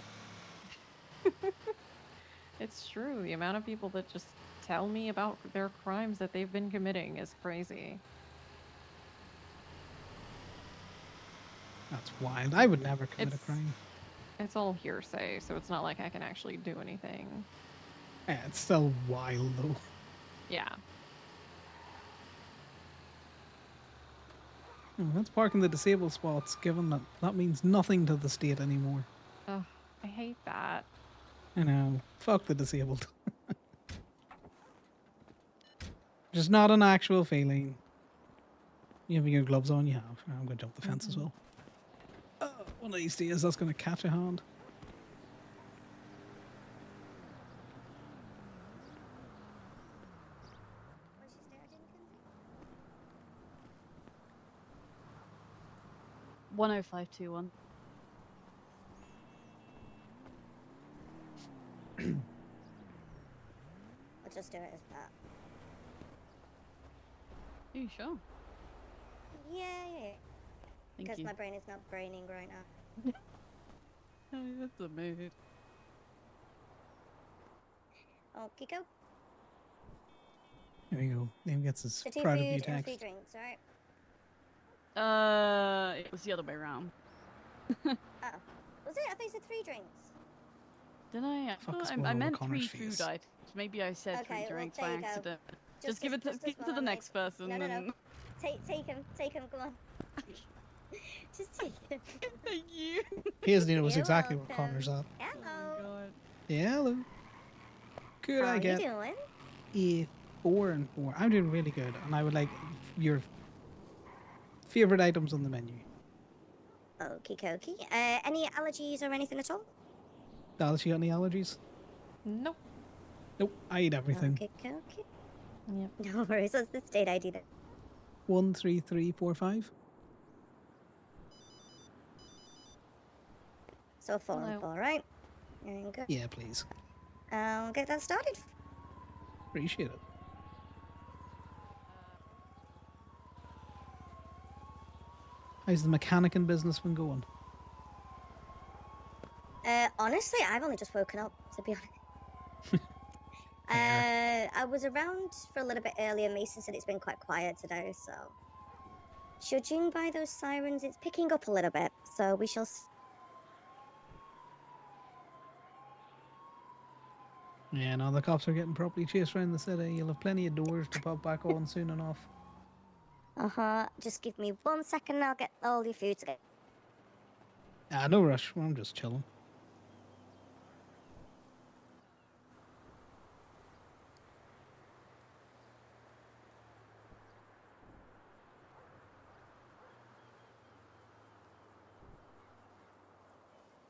It's true. The amount of people that just tell me about their crimes that they've been committing is crazy. That's wild. I would never commit a crime. It's all hearsay, so it's not like I can actually do anything. Yeah, it's still wild, though. Yeah. Oh, that's parking the disabled spots, given that that means nothing to the state anymore. Ugh, I hate that. I know. Fuck the disabled. Just not an actual feeling. You have your gloves on, you have. I'm going to jump the fence as well. Oh, one of these days, that's going to catch a hand. $10521. I'll just do it as that. Are you sure? Yeah. Thank Because you. my brain is not braining right now. That's a mood. Oh, Kiko? There we go. Liam gets his So 2 proud of you food and 3 text. drinks, right? It was the other way around. Oh. Was it? I thought you said 3 drinks. Did I? Fuck, thought it's I all over meant Connor's 3 food face. items. Maybe I said Okay, 3 well, drinks there by you go. accident. Just Just give it to, just give it to while the I'm next person. No, no, no. and- Take him, come on. Just take him. Thank you. Piers knows You're exactly where Connor's welcome. at. Hello. God. Yeah, hello. Could How I are get you doing? a 4 and 4? I'm doing really good, and I would like your favorite items on the menu. Okie dokie. Any allergies or anything at all? Dallas, you got any allergies? Nope. Nope, I eat everything. Okay, okay. Yep. No worries. What's the state ID then? 13345. So 4 and Hello. 4, right? There you go. Yeah, please. I'll get that started. Appreciate it. How's the mechanic and business been going? Honestly, I've only just woken up, to be honest. I was around for a little bit earlier. Mason said it's been quite quiet today, so judging by those sirens, it's picking up a little bit. So we shall. Yeah, now the cops are getting properly chased around the city. You'll have plenty of doors to pop back on soon enough. Just give me 1 second, and I'll get all your food together. No rush. I'm just chilling.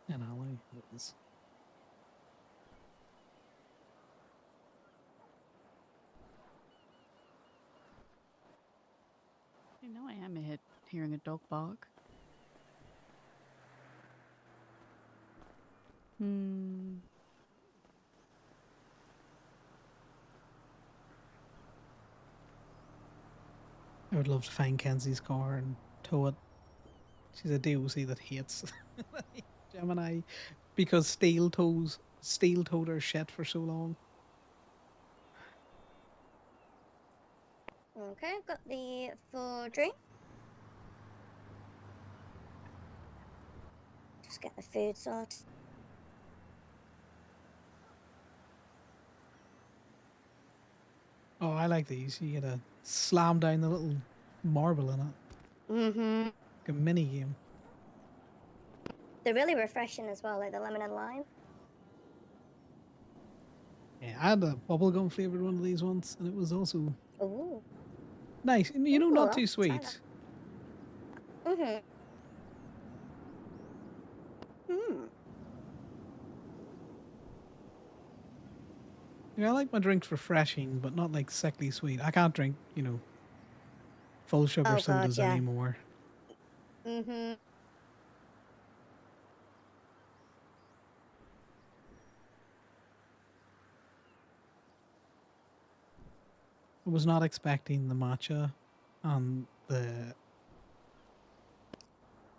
And I'll leave this. You know I am hearing a dog bark. I would love to find Kenzie's car and tow it. She's a DOC that hates Gemini because Steel towed her shit for so long. Okay, got the 4 drink. Just get the food sorted. Oh, I like these. You gotta slam down the little marble in it. Mm-hmm. Like a mini game. They're really refreshing as well, like the lemon and lime. Yeah, I had a bubblegum flavored one of these once, and it was also Ooh. nice. You know, Ooh, not I'll too try sweet. that. Mm-hmm. Yeah, I like my drinks refreshing, but not like sickly sweet. I can't drink, full sugar Oh, God, sodas yeah. anymore. Mm-hmm. I was not expecting the matcha and the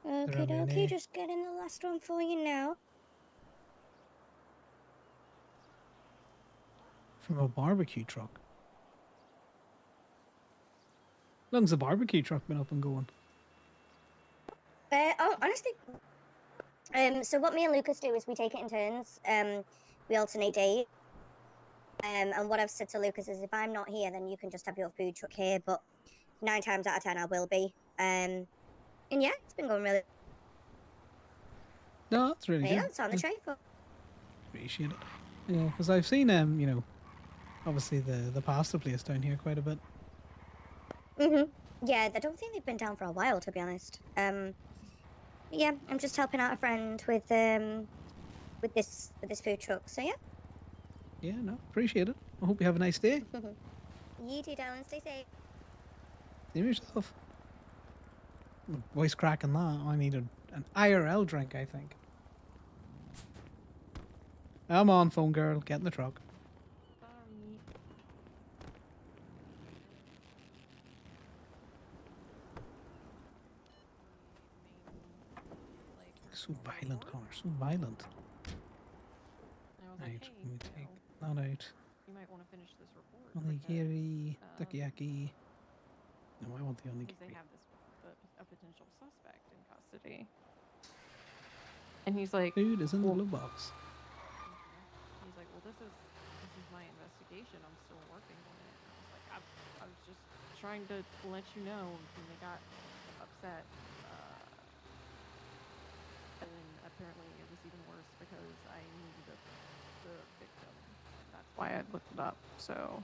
Okay, okay, Ramune just getting the last one for you now. from a barbecue truck. How long's the barbecue truck been up and going? Honestly, so what me and Lucas do is we take it in turns. We alternate days. And what I've said to Lucas is if I'm not here, then you can just have your food truck here. But 9 times out of 10, I will be. And yeah, it's been going really. No, that's really Yeah, good. it's on the tray for. Appreciate it. Yeah, because I've seen obviously the pasta place down here quite a bit. Mhm. Yeah, I don't think they've been down for a while, to be honest. Yeah, I'm just helping out a friend with this food truck. So yeah. Yeah, no, appreciate it. I hope you have a nice day. You too, darling. Stay safe. Save yourself. Voice cracking that. I need an IRL drink, I think. I'm on, phone girl. Get in the truck. Sorry. So violent, Connor. So violent. I was Right, like, let me hey, take that out. you might might want to finish this report. Onigiri, because, takoyaki. No, I want the because they onigiri. have a potential suspect in custody. And he's like, Food is in the well, blue box. he's like, well, this is my investigation. I'm still working on it. And I was like, I was just trying to let you know. And they got upset. And then apparently it was even worse because I knew the victim. That's why I looked it up. So.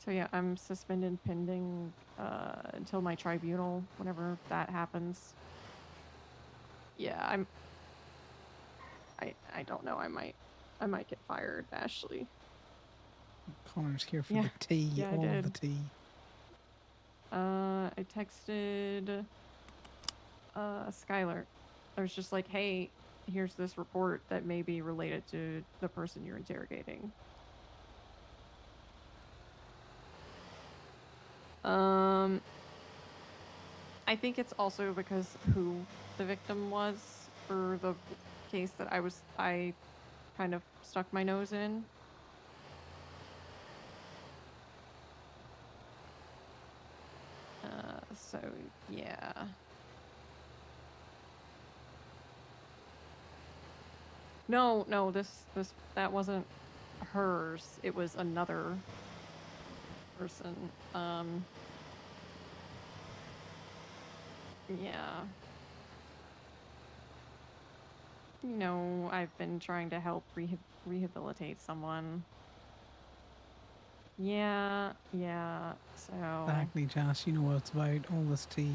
So yeah, I'm suspended pending until my tribunal, whenever that happens. Yeah, I don't know. I might get fired, Ashley. Connor's here for Yeah. the tea, Yeah, I all of the did. tea. I texted Skylar. I was just like, hey, here's this report that may be related to the person you're interrogating. I think it's also because who the victim was for the case that I kind of stuck my nose in. So yeah. No, that wasn't hers. It was another person. Yeah. You know, I've been trying to help rehabilitate someone. Yeah, so... Exactly, Josh. You know what it's about. All this tea.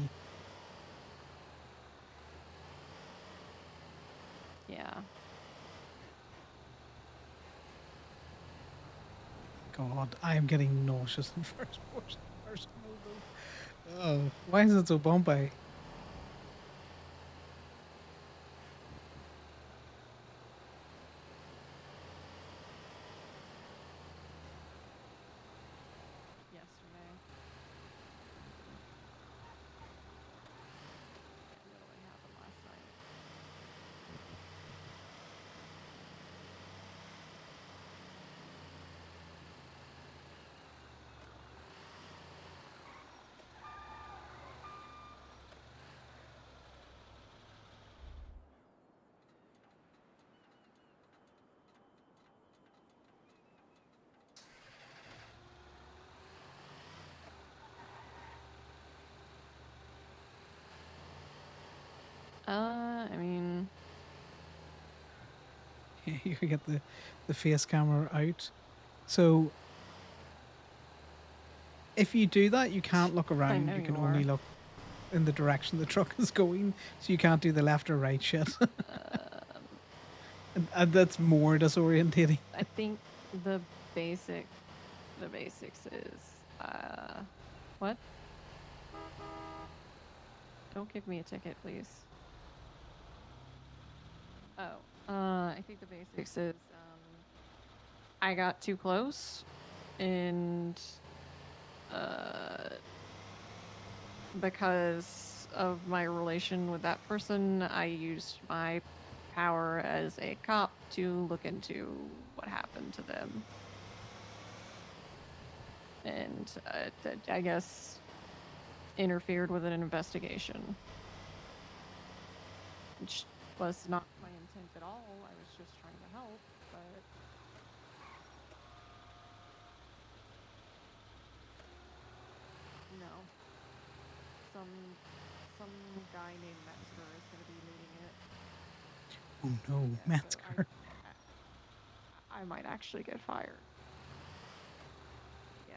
Yeah. God, I am getting nauseous in first person mode. Oh, why is it so bumpy? Yesterday. It literally happened last night. I mean... You get the face camera out. So if you do that, you can't look around. know You can you only are. look in the direction the truck is going. So you can't do the left or right shit. And that's more disorientating. I think the basics is, what? Don't give me a ticket, please. Oh, I think the basics is, I got too close, and, because of my relation with that person, I used my power as a cop to look into what happened to them. And I guess interfered with an investigation. Which was not my intent at all. I was just trying to help, but... No. Some guy named Metzger is going to be leading it. Oh no, Yeah, Metzger. I might actually get fired. Yeah.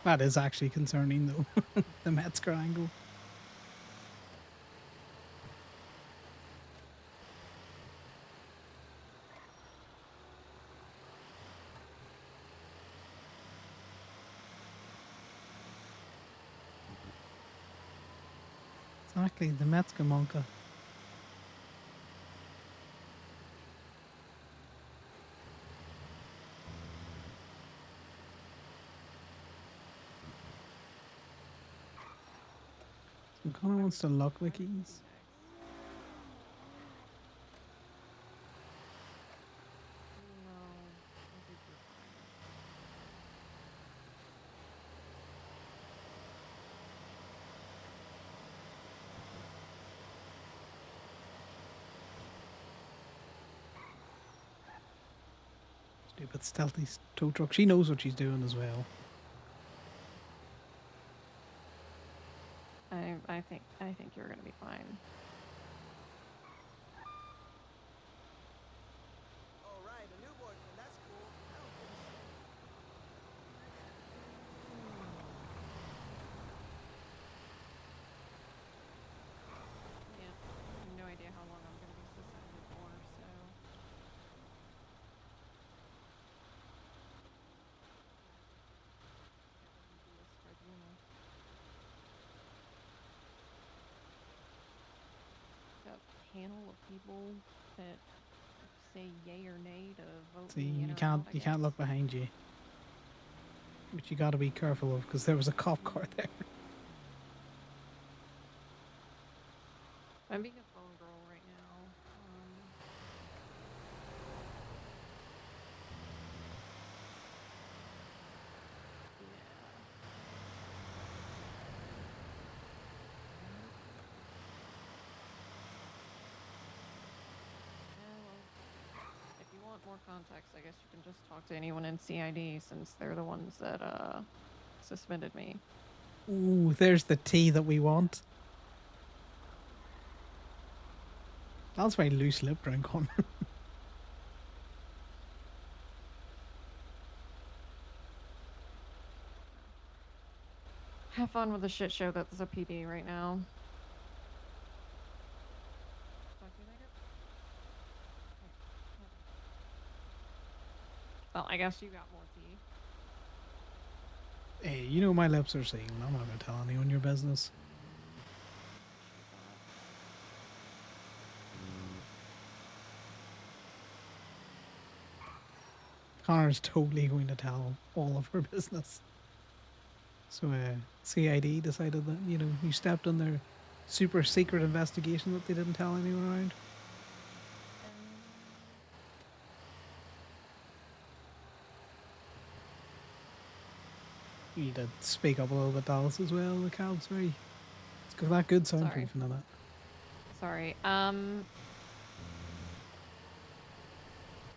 That is actually concerning though. The Metzger angle. Exactly, the Metzger monka. So Connor wants to lock the keys. Stupid stealthy tow truck. She knows what she's doing as well. I think you're gonna be fine. All right, a new boyfriend. That's cool. I don't give a shit. Yeah, I have no idea how long I'm gonna be suspended for, so. A panel of people that say yay or nay to vote See, me in you or can't out, I you can't guess. look behind you, which you got to be careful of because there was a cop car there. I'm being a phone girl right now. If you want more context, I guess you can just talk to anyone in CID since they're the ones that suspended me. Ooh, there's the tea that we want. That was very loose lip drink, Connor. Have fun with the shit show that's a PD right now. Talk to you later. Well, I guess you got more tea. Hey, you know my lips are sealed. I'm not gonna tell anyone your business. Connor's totally going to tell all of her business. So CID decided that, you know, you stepped on their super secret investigation that they didn't tell anyone around. You need to speak up a little bit, Dallas, as well. The crowd's very... It's got that good soundproofing in it. Sorry.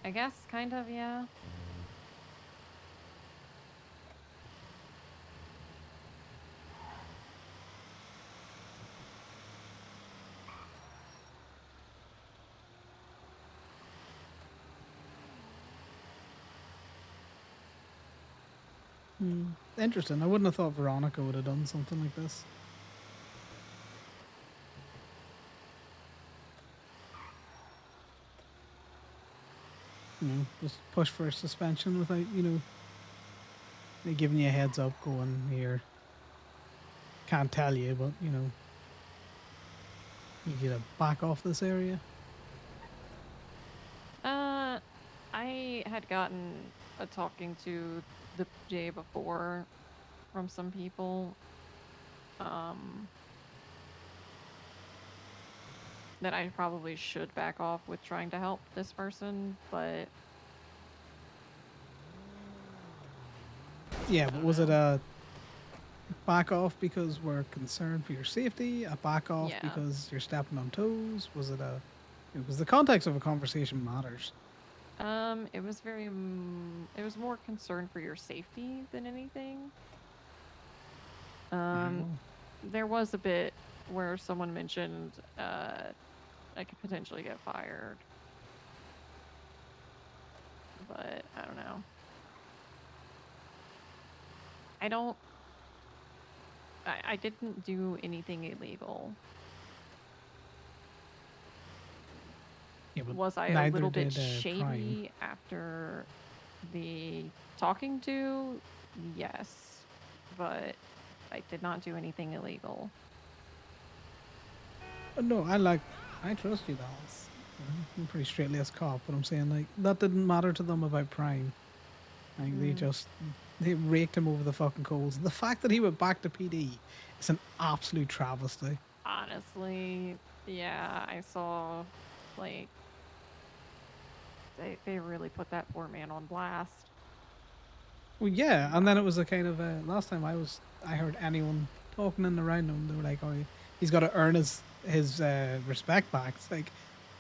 I guess kind of, yeah. Interesting. I wouldn't have thought Veronica would have done something like this. You know, just push for a suspension without, you know, they giving you a heads up going here. Can't tell you, but, you know, you get to back off this area. I had gotten a talking to the day before from some people. That I probably should back off with trying to help this person, but Yeah, but was it a back off because we're concerned for your safety? A back off Yeah. because you're stepping on toes? Was it a... Because the context of a conversation matters. it was very, it was more concern for your safety than anything. There was a bit where someone mentioned, I could potentially get fired. But, I don't know. I didn't do anything illegal. Yeah, but Was I a neither little bit did, shady Prime. after the talking to? Yes. But I did not do anything illegal. No, I trust you, Dallas. I'm a pretty straight-laced cop, but I'm saying, like, that didn't matter to them about Prime. Like, they just They raked him over the fucking coals. The fact that he went back to PD is an absolute travesty. Honestly, yeah, I saw, like, they really put that poor man on blast. Well, yeah, and then it was a kind of last time I heard anyone talking in around him. They were like, "Oh, he's got to earn his respect back." It's like,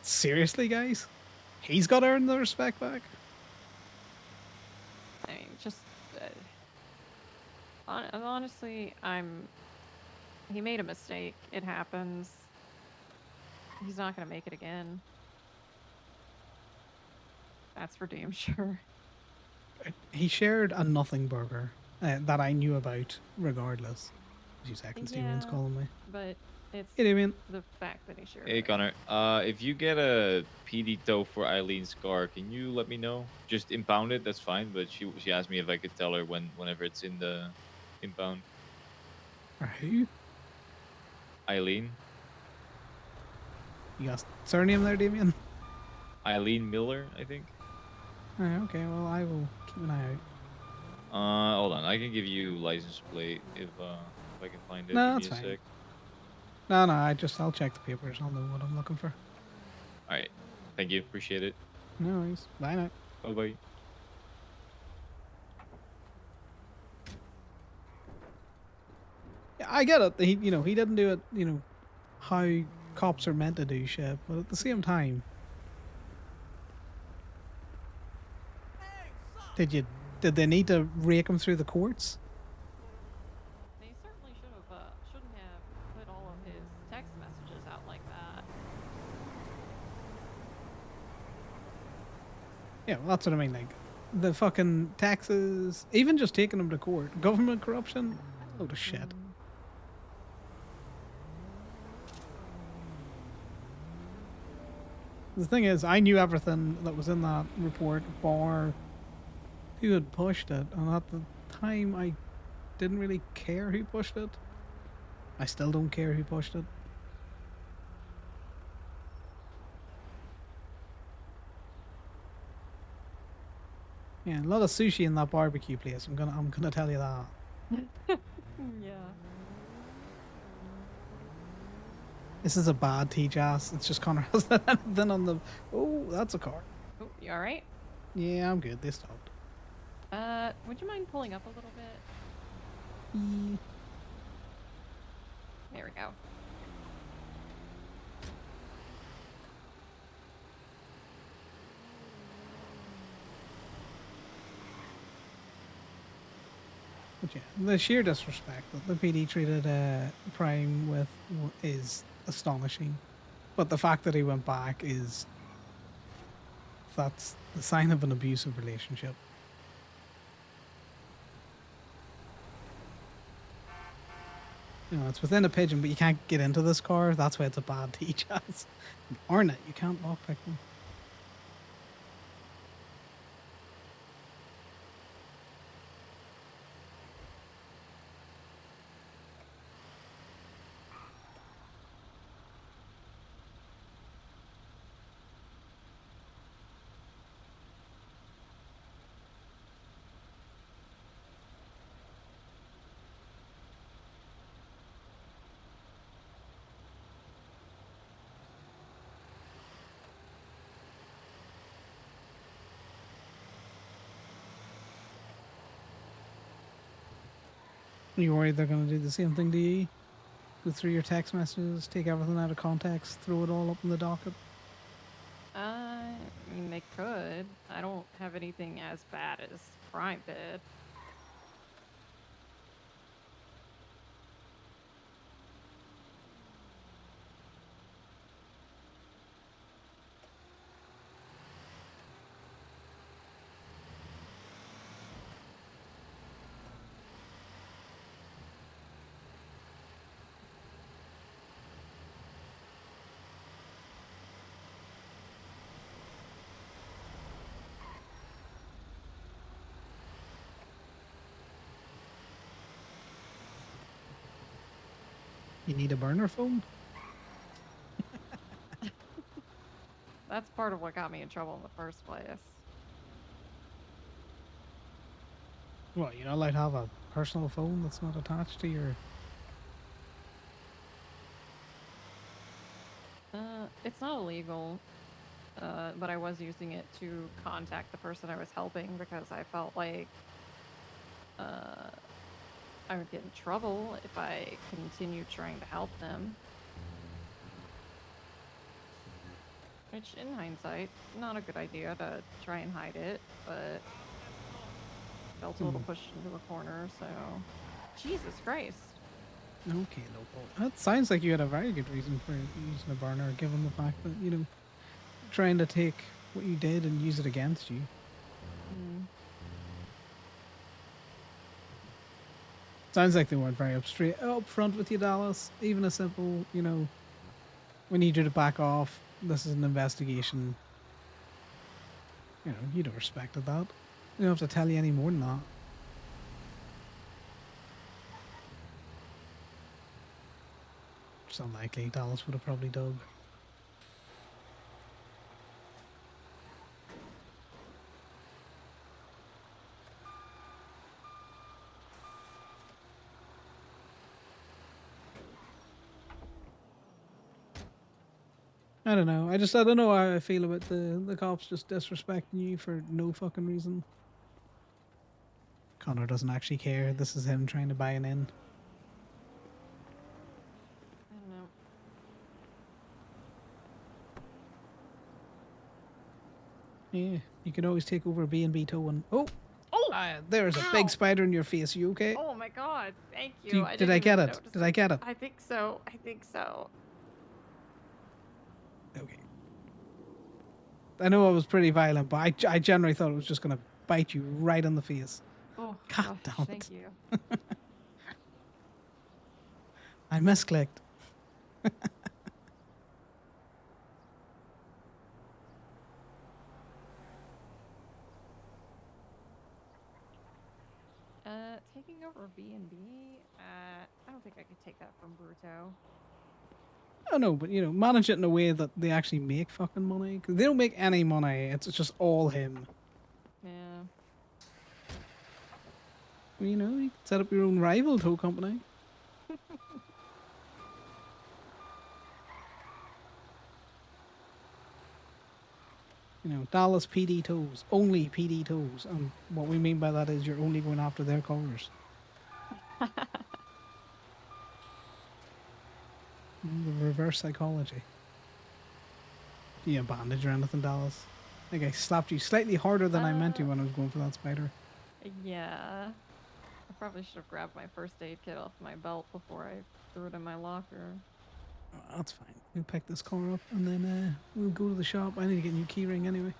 seriously, guys, he's got to earn the respect back. I mean, just honestly, he made a mistake. It happens. He's not gonna make it again. That's for damn sure. He shared a nothing burger that I knew about, regardless. Jeez, I can see Steven's calling me. But it's Hey, Damien. the fact that he shared Hey it. Connor, if you get a PD tow for Eileen's car, can you let me know? Just impound it, that's fine. But she asked me if I could tell her whenever it's in the impound. Who? Eileen. You got surname there, Damien? Eileen Miller, I think. Okay, well, I will keep an eye out. Hold on, I can give you license plate if I can find it. No, Give that's me a fine. sec. No, I'll check the papers. I'll know what I'm looking for. All right, thank you, appreciate it. No worries. Bye now. Bye bye. Yeah, I get it. He didn't do it, how cops are meant to do shit, but at the same time, did they need to rake him through the courts? They certainly shouldn't have put all of his text messages out like that. Yeah, well, that's what I mean. Like, the fucking taxes, even just taking him to court, government corruption, load of shit. The thing is, I knew everything that was in that report, bar who had pushed it, and at the time, I didn't really care who pushed it. I still don't care who pushed it. Yeah, a lot of sushi in that barbecue place. I'm gonna tell you that. Yeah. This is a bad T-Jazz. It's just Connor has anything on the. Oh, that's a car. Oh, you all right? Yeah, I'm good. They stopped. Would you mind pulling up a little bit? Yeah. There we go. But yeah, the sheer disrespect that the PD treated Prime with is astonishing. But the fact that he went back that's the sign of an abusive relationship. It's within a pigeon, but you can't get into this car. That's why it's a bad T-Jazz. Ornate, you can't lockpick them. You worried they're going to do the same thing to you? Go through your text messages, take everything out of context, throw it all up in the docket? I mean, they could. I don't have anything as bad as Prime did. You need a burner phone? That's part of what got me in trouble in the first place. What, you're not allowed to have a personal phone that's not attached to your... It's not illegal, but I was using it to contact the person I was helping because I felt like I would get in trouble if I continued trying to help them. Which, in hindsight, not a good idea to try and hide it, but felt a little pushed into a corner, so... Jesus Christ. Okay, local. That sounds like you had a very good reason for using a burner, given the fact that, you know, trying to take what you did and use it against you. Sounds like they weren't very upfront with you, Dallas. Even a simple, you know, we need you to back off. This is an investigation. You know, you'd have respected that. They don't have to tell you any more than that. It's unlikely. Dallas would have probably dug. I don't know. I don't know how I feel about the cops just disrespecting you for no fucking reason. Connor doesn't actually care. This is him trying to buy an in. I don't know. Yeah, you can always take over B&B towing. Oh! Oh! There's a big spider in your face. You okay? Oh my god, thank you. Did I get even it? notice Did I get it? I think so. I think so. Okay. I know I was pretty violent, but I generally thought it was just going to bite you right in the face. Oh, God gosh, damn thank it. you. I misclicked. Taking over B&B? I don't think I could take that from Bruto. I know, but, you know, manage it in a way that they actually make fucking money. Because they don't make any money. It's just all him. Yeah. You know, you can set up your own rival tow company. You know, Dallas PD tows. Only PD tows. And what we mean by that is you're only going after their cars. The reverse psychology. Do you have bandage or anything, Dallas? I think I slapped you slightly harder than I meant to when I was going for that spider. Yeah. I probably should have grabbed my first aid kit off my belt before I threw it in my locker. Oh, that's fine. We'll pick this car up and then we'll go to the shop. I need to get a new keyring anyway.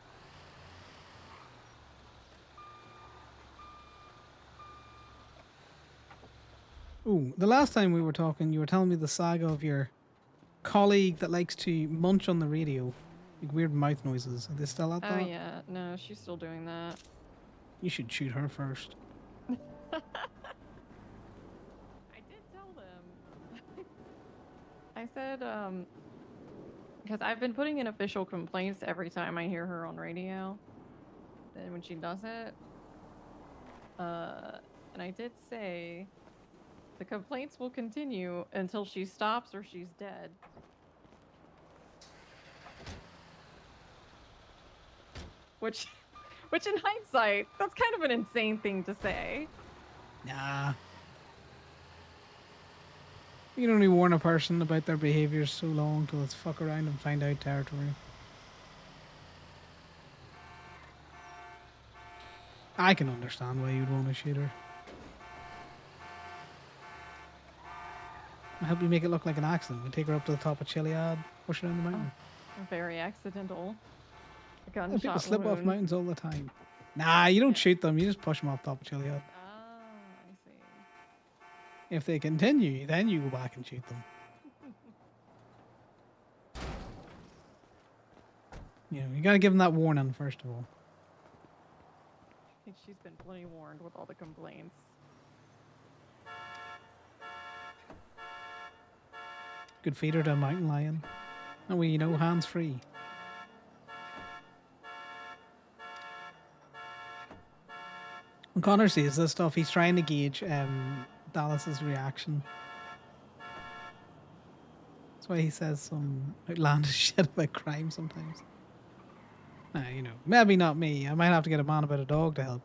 Oh, the last time we were talking, you were telling me the saga of your colleague that likes to munch on the radio. Like weird mouth noises. Are they still at that? Oh yeah, no, she's still doing that. You should shoot her first. I did tell them. I said, because I've been putting in official complaints every time I hear her on radio. Then when she does it, and I did say the complaints will continue until she stops or she's dead. Which in hindsight, that's kind of an insane thing to say. Nah. You can only warn a person about their behaviors so long till it's fuck around and find out territory. I can understand why you'd want to shoot her. I'll help you make it look like an accident. We take her up to the top of Chiliad, push her down the mountain. Very accidental. A Yeah, gunshot people slip off wound. mountains all the time. Nah, you don't shoot them. You just push them off top of Chiliad. Ah, I see. If they continue, then you go back and shoot them. You know, you gotta give them that warning first of all. I think she's been plenty warned with all the complaints. Good feeder to a mountain lion. That way you know, hands free. When Connor sees this stuff, he's trying to gauge Dallas's reaction. That's why he says some outlandish shit about crime sometimes. You know, maybe not me. I might have to get a man about a dog to help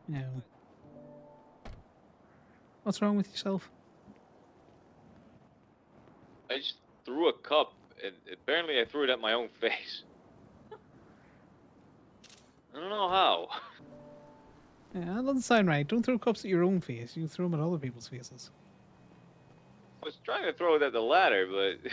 you. You know. What's wrong with yourself? I just threw a cup, and apparently I threw it at my own face. I don't know how. Yeah, that doesn't sound right. Don't throw cups at your own face. You throw them at other people's faces. I was trying to throw it at the ladder, but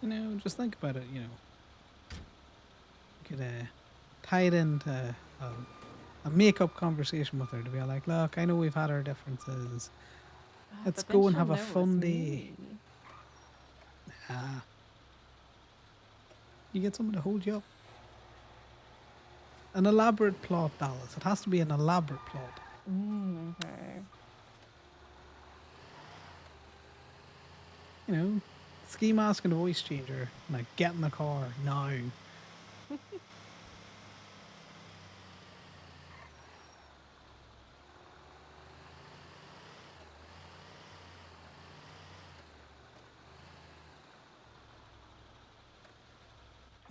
You know, just think about it, you know. You could tie it into a make-up conversation with her to be like, look, I know we've had our differences. Let's But then go and she'll have a know it's fun day. me. Ah. You get someone to hold you up. An elaborate plot, Dallas. It has to be an elaborate plot. Okay. You know, ski mask and a voice changer. Like, get in the car now. See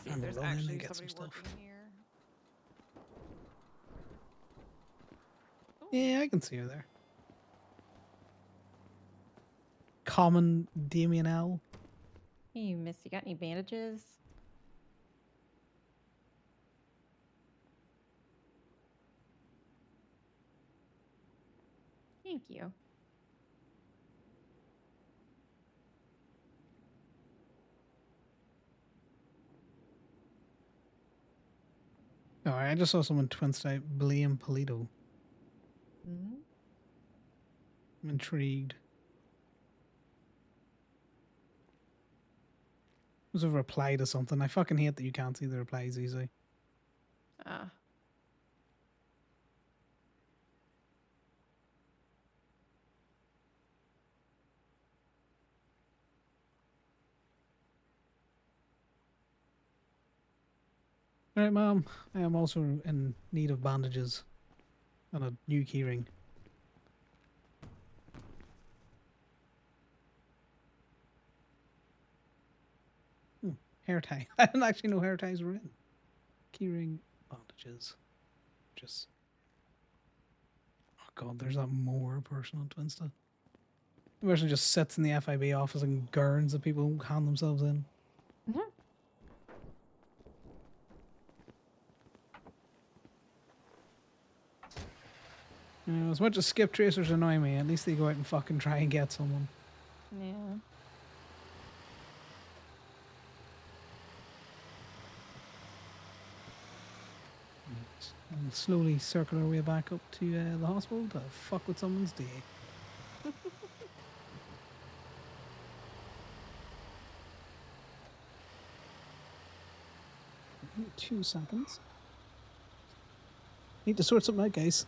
if I'm there's gonna run in and actually get some somebody stuff. working here. Yeah, I can see her there. Common Damien L. Hey, miss, you got any bandages? Thank you. Alright, I just saw someone twist out blame Polito. Mm-hmm. I'm intrigued. It was a reply to something. I fucking hate that you can't see the replies easily. Ah. Alright, Mom. I am also in need of bandages and a new keyring. Hair tie. I didn't actually know hair ties were in. Keyring, bandages. Just. Oh god, there's that more person on Twinsta. The person just sits in the FIB office and gurns that people hand themselves in. Mm-hmm. You know, as much as skip tracers annoy me, at least they go out and fucking try and get someone. Yeah. And slowly circle our way back up to the hospital to fuck with someone's day. 2 seconds. Need to sort something out, guys.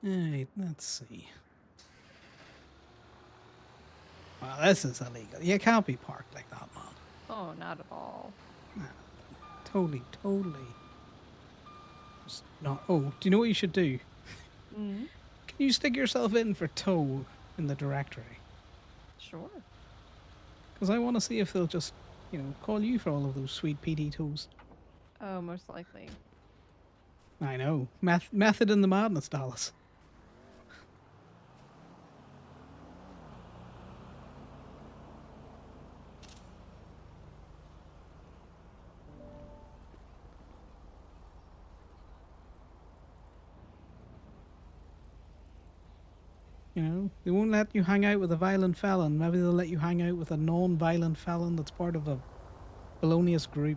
Alright, let's see. Wow, this is illegal. You can't be parked like that, man. Oh, not at all. Totally. Just not. Oh, do you know what you should do? Mm-hmm. Can you stick yourself in for tow in the directory? Sure. Because I want to see if they'll just, you know, call you for all of those sweet PD tows. Oh, most likely. I know. Method in the madness, Dallas. You know, they won't let you hang out with a violent felon. Maybe they'll let you hang out with a non-violent felon that's part of a felonious group.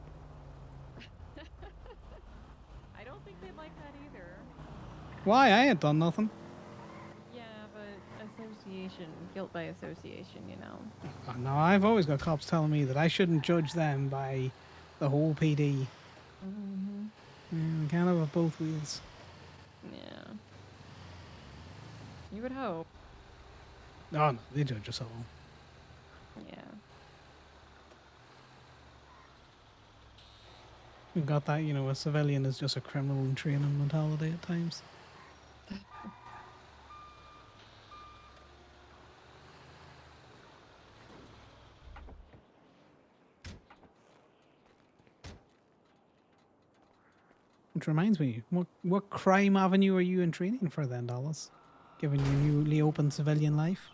I don't think they'd like that either. Why? I ain't done nothing. Yeah, but association, guilt by association, you know. No, I've always got cops telling me that I shouldn't judge them by the whole PD. Mm-hmm. Yeah, we can't have it both wheels. Yeah. You would hope. Oh, no, they judge us all. Yeah. We've got that, you know, a civilian is just a criminal in training mentality at times. Which reminds me, what crime avenue are you in training for then, Dallas? Given your newly open civilian life?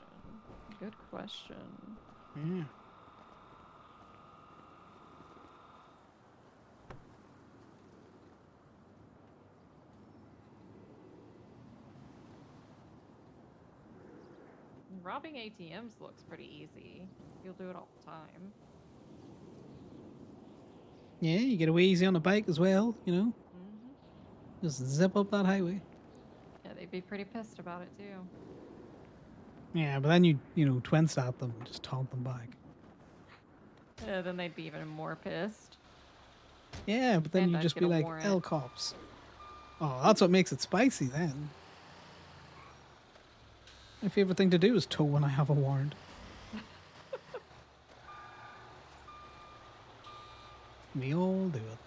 Good question. Yeah. Robbing ATMs looks pretty easy. You'll do it all the time. Yeah, you get away easy on a bike as well, you know? Mm-hmm. Just zip up that highway. Yeah, they'd be pretty pissed about it too. Yeah, but then you know, twin stop them and just taunt them back. Yeah, then they'd be even more pissed. Yeah, but then And you I'd just get be a like, warrant. L cops. Oh, that's what makes it spicy then. My favorite thing to do is tow when I have a warrant. We all do it.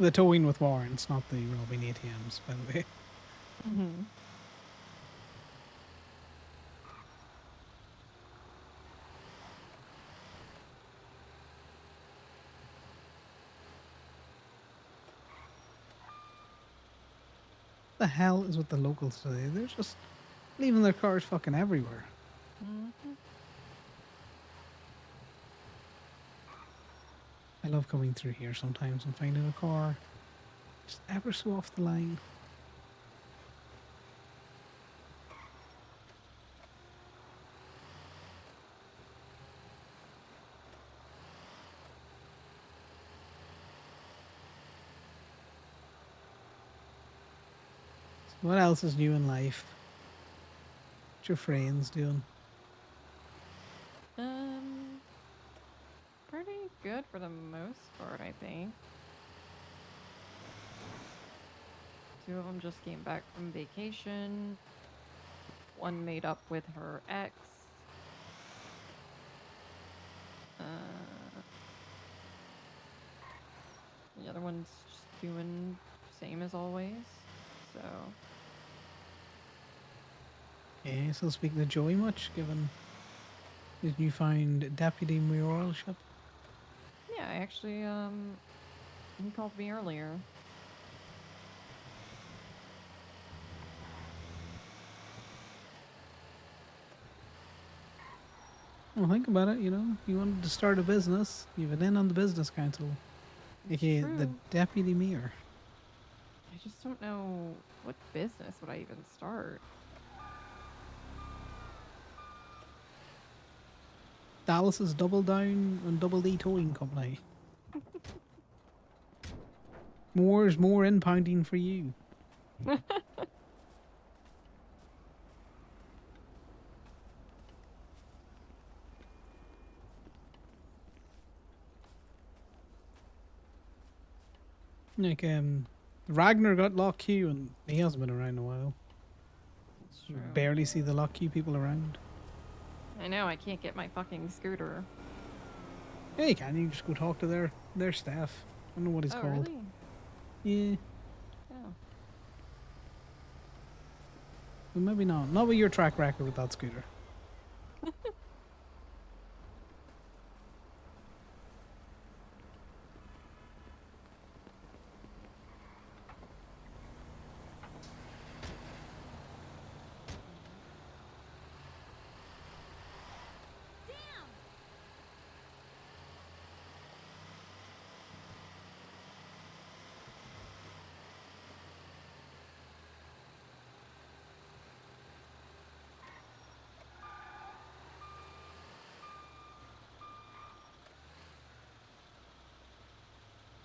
The towing with warrants, not the robbing ATMs, by the way. Mm-hmm. The hell is with the locals today? They're just leaving their cars fucking everywhere. Mm-hmm. I love coming through here sometimes and finding a car just ever so off the line. So what else is new in life? What's your friends doing? Pretty good for the most part, I think. Two of them just came back from vacation. One made up with her ex. The other one's just doing same as always. So Yeah, still speaking to Joey much, given his newfound deputy mayoralship? yeah, I actually he called me earlier. Well, think about it, you know. You wanted to start a business. You've been in on the business council. AKA the true. deputy mayor. I just don't know what business would I even start. Dallas's Double Down and Double D Towing Company. More's more impounding for you. Like, Ragnar got Lock Q and he hasn't been around in a while. It's true. Barely see the Lock Q people around. I know, I can't get my fucking scooter. Yeah, you can. You just go talk to their staff. I don't know what it's Oh, called. really? Yeah. Oh. Well, maybe not. Not with your track record with that scooter.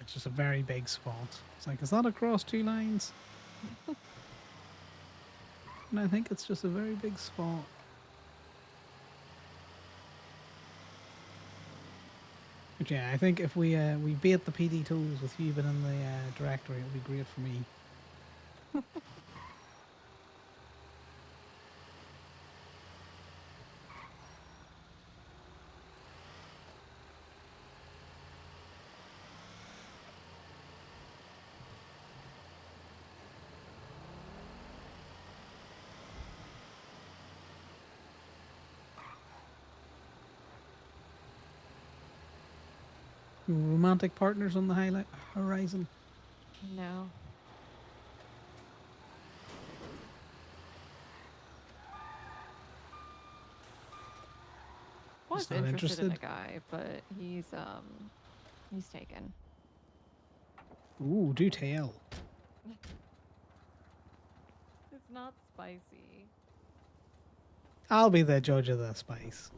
it's just a very big spot. It's like, is that across 2 lines? And I think it's just a very big spot. But yeah, I think if we beat the PD tools with you in the directory, it would be great for me. Romantic partners on the highlight horizon. No. Was Just not interested in a interested? guy, but he's taken. Ooh, do tell. It's not spicy. I'll be the judge of the spice.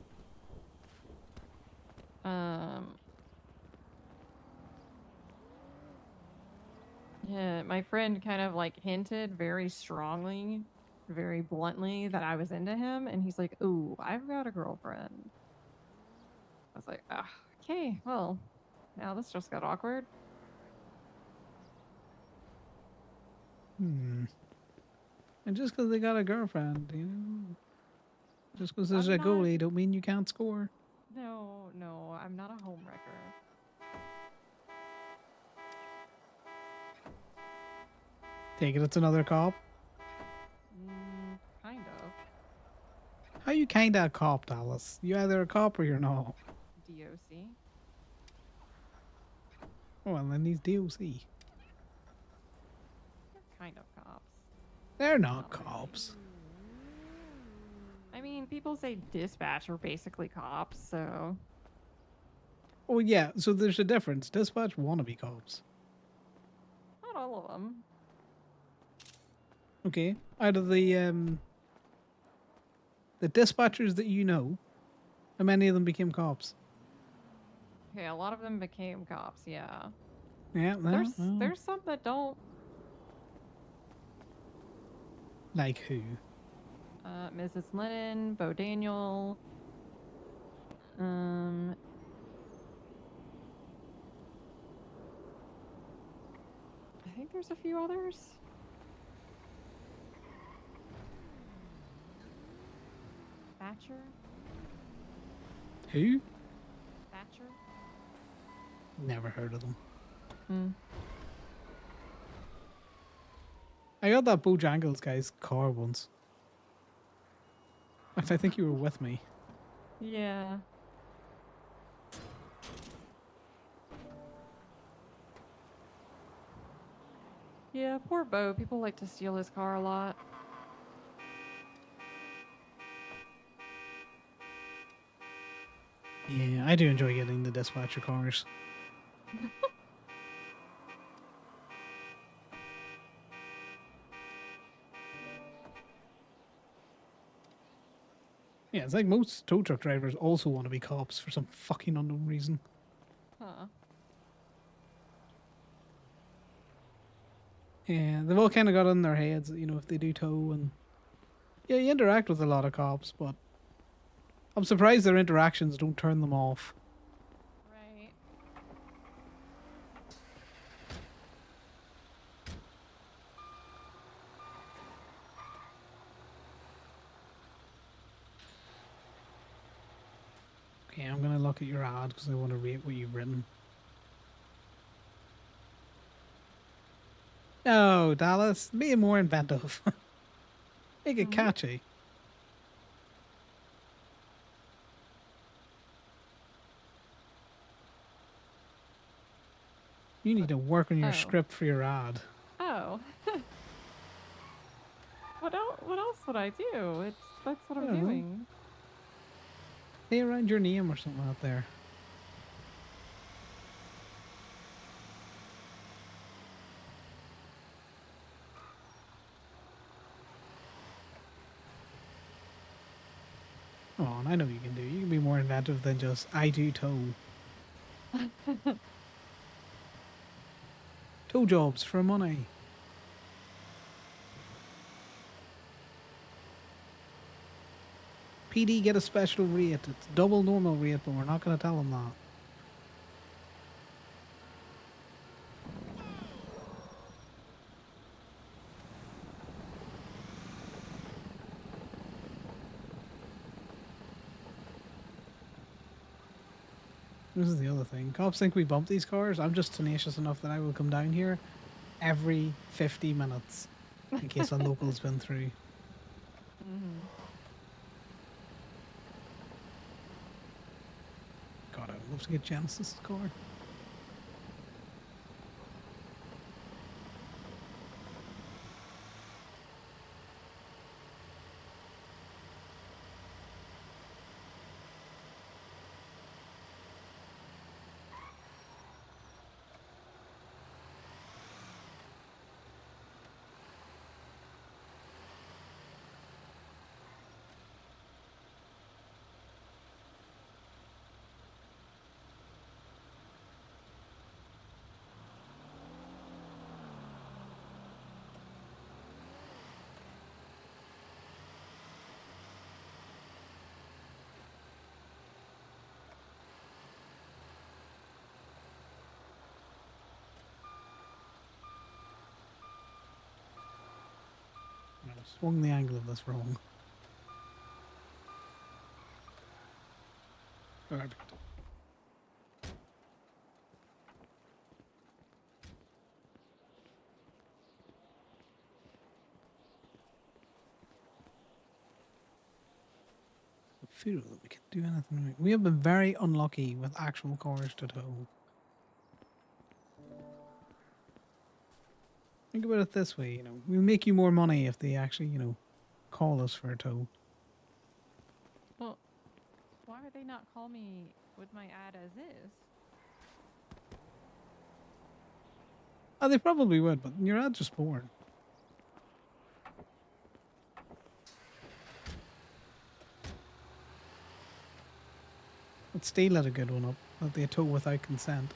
Yeah, my friend kind of like hinted very strongly, very bluntly that I was into him, and he's like, "Ooh, I've got a girlfriend." I was like, "Ah, okay, well, now this just got awkward." And just because they got a girlfriend, you know, just because there's I'm a not- goalie, don't mean you can't score. No, I'm not a homewrecker. Take it, it's another cop. Kind of. How you kinda a cop, Dallas? You either a cop or you're not. DOC. Well, then he's DOC. They're kind of cops. They're not cops. I mean, people say dispatch are basically cops, so. Oh yeah, so there's a difference. Dispatch wanna be cops. Not all of them. Okay, out of the dispatchers that you know, how many of them became cops? Okay, a lot of them became cops, yeah. Yeah, There's some that don't. Like who? Mrs. Lennon, Bo Daniel. I think there's a few others. Thatcher. Who? Thatcher. Never heard of them. Hmm. I got that Bojangles guy's car once. In fact, I think you were with me. Yeah. Yeah, poor Bo. People like to steal his car a lot. Yeah, I do enjoy getting the dispatcher cars. Yeah, it's like most tow truck drivers also want to be cops for some fucking unknown reason. Huh. Yeah, they've all kind of got in their heads that, you know, if they do tow and... Yeah, you interact with a lot of cops, but... I'm surprised their interactions don't turn them off. Right. Okay, I'm gonna look at your ad because I want to rate what you've written. No, Dallas, be more inventive. Make it catchy. You need to work on your script for your ad. Oh. What else would I do? That's what I'm I don't know. doing. Say around your name or something out there. Come on, I know you can do. You can be more inventive than just I do tow. Tow jobs for money. PD get a special rate. It's double normal rate, but we're not going to tell them that. This is the other thing. Cops think we bump these cars. I'm just tenacious enough that I will come down here every 50 minutes in case a local's been through. God, I would love to get Genesis' car. I swung the angle of this wrong. Perfect. Feel that we can do anything right. We have been very unlucky with actual cars to tow. Think about it this way, we'll make you more money if they actually, call us for a tow. Well, why would they not call me with my ad as is? Oh, they probably would, but your ad's just boring. But Steel had a good one up, that they tow without consent.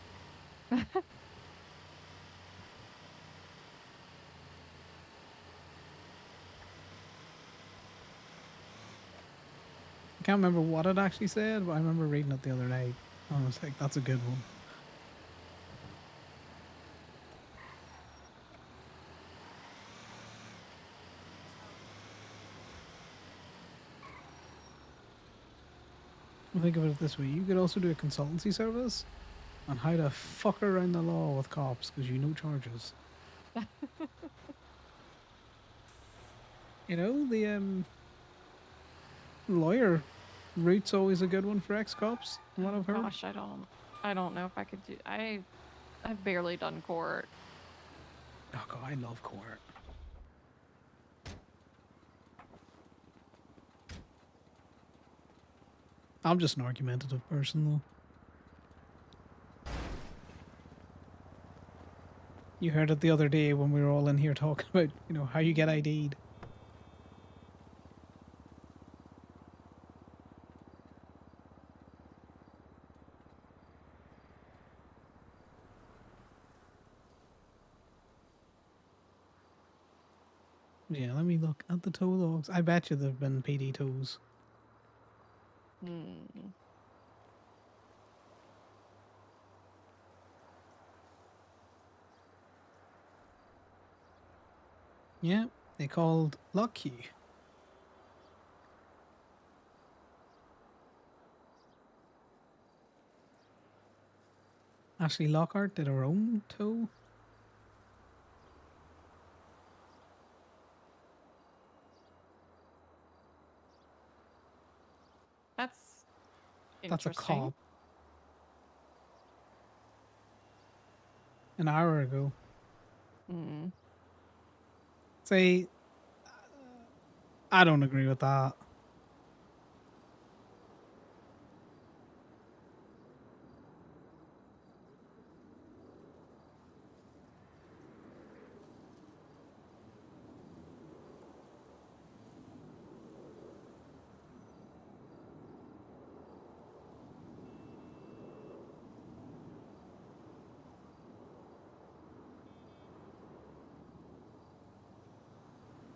I can't remember what it actually said, but I remember reading it the other night. I was like, that's a good one. Well, think of it this way. You could also do a consultancy service on how to fuck around the law with cops because you know charges. The lawyer route's always a good one for ex-cops, from what I've heard. Gosh, I don't know if I could do. I've barely done court. Oh god, I love court. I'm just an argumentative person, though. You heard it the other day when we were all in here talking about, how you get ID'd. Yeah, let me look at the tow logs. I bet you there've been PD tows. Yeah, they called Lucky. Ashley Lockhart did her own tow. That's That's a interesting. cop. An hour ago. Say, I don't agree with that.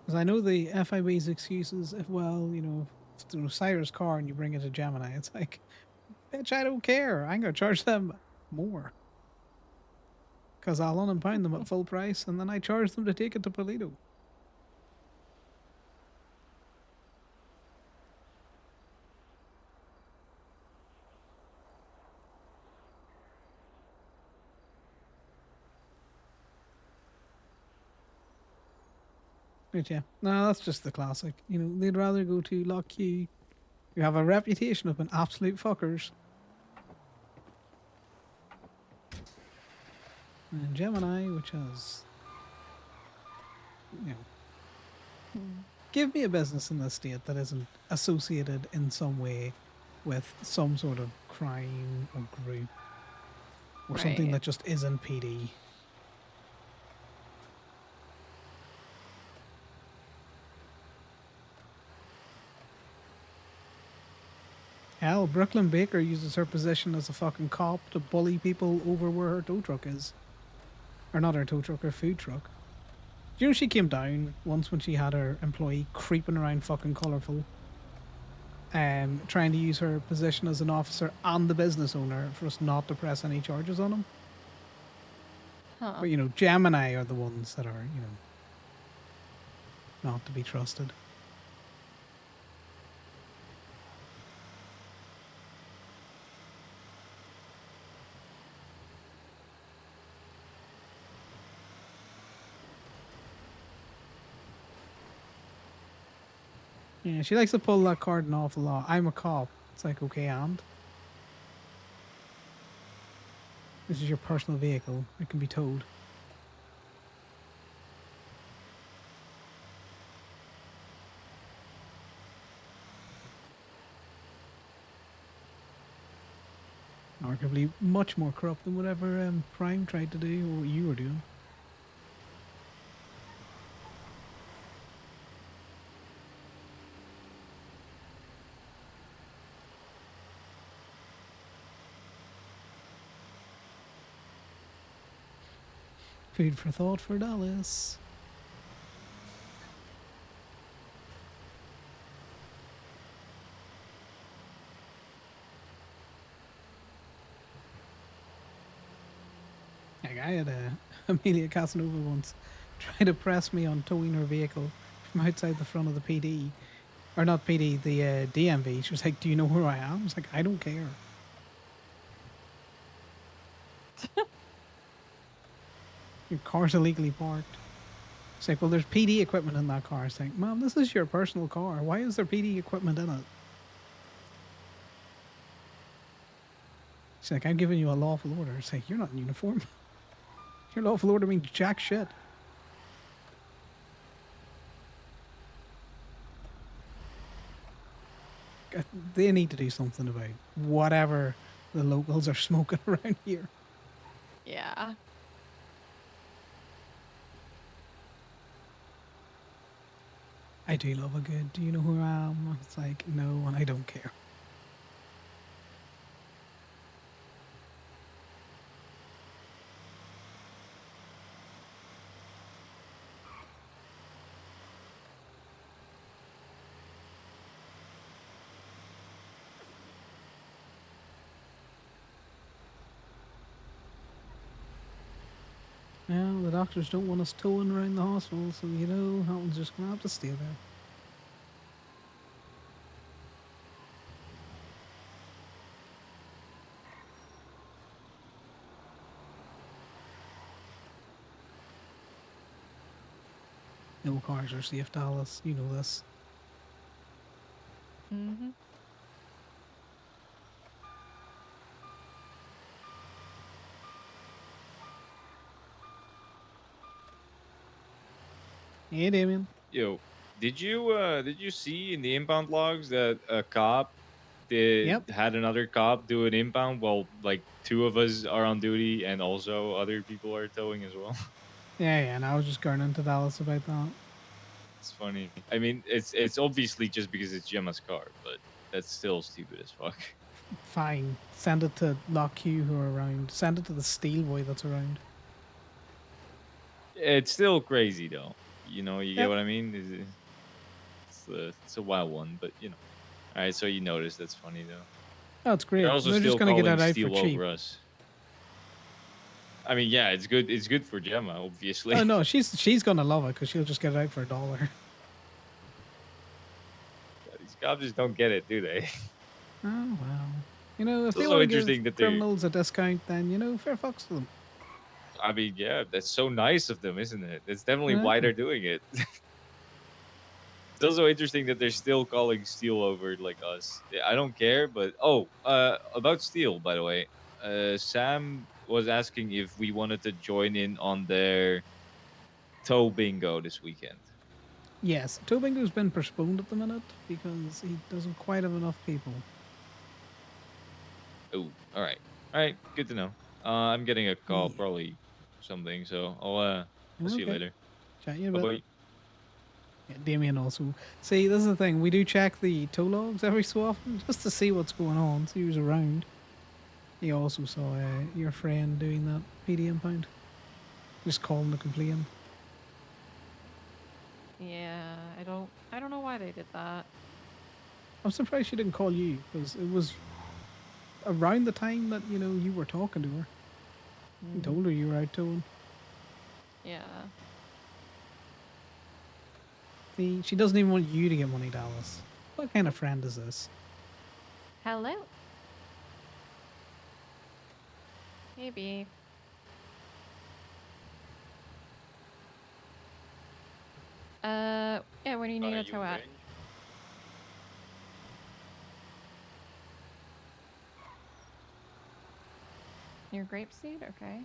Because I know the FIB's excuses, if, well, you know, if it's a Cyrus car and you bring it to Gemini, it's like, bitch, I don't care. I'm going to charge them more. Because I'll unimpound them at full price, and then I charge them to take it to Polito. But yeah, no, that's just the classic. You know, they'd rather go to Lock Q, who have a reputation of being absolute fuckers, and Gemini, which has, you know, give me a business in this state that isn't associated in some way with some sort of crime or group or something Right. that just isn't PD. Hell, Brooklyn Baker uses her position as a fucking cop to bully people over where her tow truck is. Or not her tow truck, her food truck. Do you know she came down once when she had her employee creeping around fucking colourful, trying to use her position as an officer and the business owner for us not to press any charges on him? Huh. But, you know, Gemini are the ones that are, you know, not to be trusted. Yeah, she likes to pull that card an awful lot. I'm a cop. It's like, okay, and? This is your personal vehicle. It can be towed. Arguably much more corrupt than whatever Prime tried to do or what you were doing. Food for thought for Dallas. Like I had Amelia Casanova once try to press me on towing her vehicle from outside the front of the PD. Or not PD, the DMV. She was like, do you know where I am? I was like, I don't care. Your car's illegally parked. It's like, well, there's PD equipment in that car. It's like, Mom, this is your personal car. Why is there PD equipment in it? She's like, I'm giving you a lawful order. It's like, you're not in uniform. Your lawful order means jack shit. They need to do something about whatever the locals are smoking around here. Yeah. I do love a good, do you know who I am? It's like, no, and I don't care. Well, the doctors don't want us towing around the hospital, so you know, that one's just gonna have to stay there. No cars are safe, Dallas. You know this. Mm-hmm. Hey, Damien. Yo, did you see in the impound logs that a cop had another cop do an impound while like two of us are on duty and also other people are towing as well? Yeah, and I was just going into Dallas about that. It's funny. I mean, it's obviously just because it's Gemma's car, but that's still stupid as fuck. Fine. Send it to Lock Q who are around. Send it to the Steel Boy that's around. It's still crazy though. You know, you get Yep. what I mean? It's a wild one, but you know. All right, so you noticed. That's funny though. Oh, it's great. They're also They're just still gonna get calling it out for steel cheap. over us. I mean, yeah, it's good. It's good for Gemma, obviously. Oh no, she's gonna love it because she'll just get it out for $1. These cops just don't get it, do they? Oh well. You know, if It's they also want to give interesting that they. criminals a discount, then you know, fair fucks to them. I mean, yeah, that's so nice of them, isn't it? That's definitely Yeah. why they're doing it. It's also interesting that they're still calling steel over like us. Yeah, I don't care, but about steel, by the way, Sam was asking if we wanted to join in on their toe bingo this weekend. Yes, Tobingo's been postponed at the minute because he doesn't quite have enough people. Oh, all right, good to know. I'm getting a call, probably something, so I'll see you Okay. later. Chat you in a Bye bit. bye. Yeah, Damien also. See, this is the thing. We do check the tow logs every so often just to see what's going on, see who's around. He also saw your friend doing that PD impound. Just calling to complain. Yeah, I don't know why they did that. I'm surprised she didn't call you because it was around the time that you know you were talking to her. You told her you were out towing. Yeah. See, she doesn't even want you to get money, Dallas. What kind of friend is this? Hello. Hey, B. Yeah, where do you need a tow at? Your grape seed? Okay.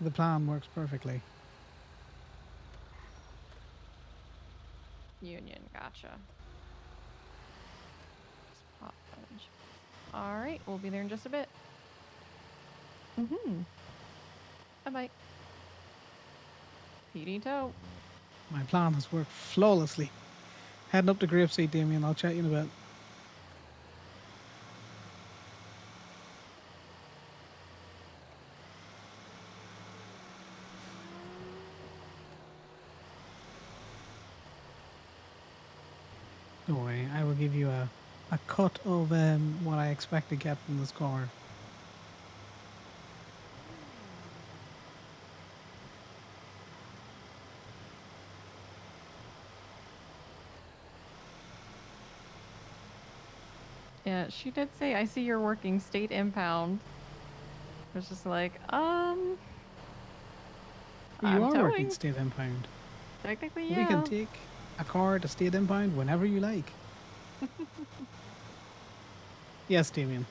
The plan works perfectly. Union, gotcha. Spot fudge. Alright, we'll be there in just a bit. Bye-bye. PD tow. My plan has worked flawlessly. Heading up to Grapeseed, Damien. I'll chat you in a bit. Don't worry, I will give you a cut of what I expect to get from this car. Yeah, she did say, I see you're working state impound. I was just like, You I'm are working towing. state impound. Technically, We yeah. can take a car to state impound whenever you like. Yes, Damien.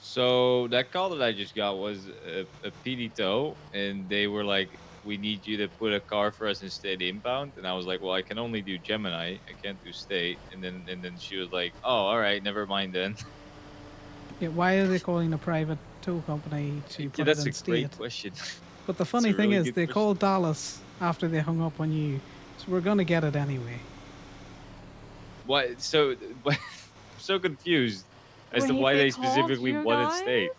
So that call that I just got was a PD tow, and they were like, "We need you to put a car for us in state impound." And I was like, "Well, I can only do Gemini. I can't do state." And then she was like, "Oh, all right, never mind then." Yeah, why are they calling a private tow company to put it That's in a state? great question. But the That's funny a thing really is, good they question. called Dallas after they hung up on you, so we're gonna get it anyway. What? So, I'm so confused as to Wait, why they they called specifically you wanted guys? state,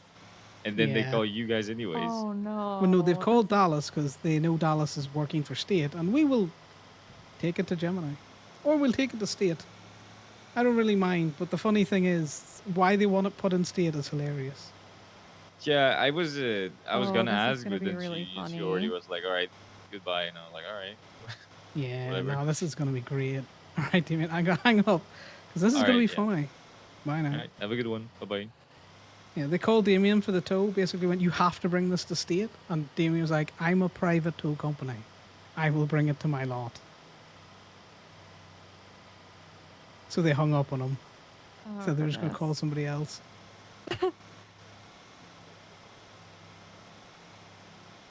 and then they Yeah. call you guys anyways. Oh no. Well, no, they've called Dallas because they know Dallas is working for state, and we will take it to Gemini, or we'll take it to state. I don't really mind, but the funny thing is, why they want it put in state is hilarious. Yeah, I was Oh, gonna this is ask, gonna but be then really she already funny. was like, "All right, goodbye," and I was like, "All right." Yeah, Whatever. no, this is gonna be great. All right, Damien, I gotta hang up because this is All gonna be right, yeah. funny. Bye now. All right, have a good one. Bye bye. Yeah, they called Damien for the tow. Basically, went, "You have to bring this to state," and Damien was like, "I'm a private tow company. I will bring it to my lot." So they hung up on him. Oh, So they're just gonna goodness. call somebody else.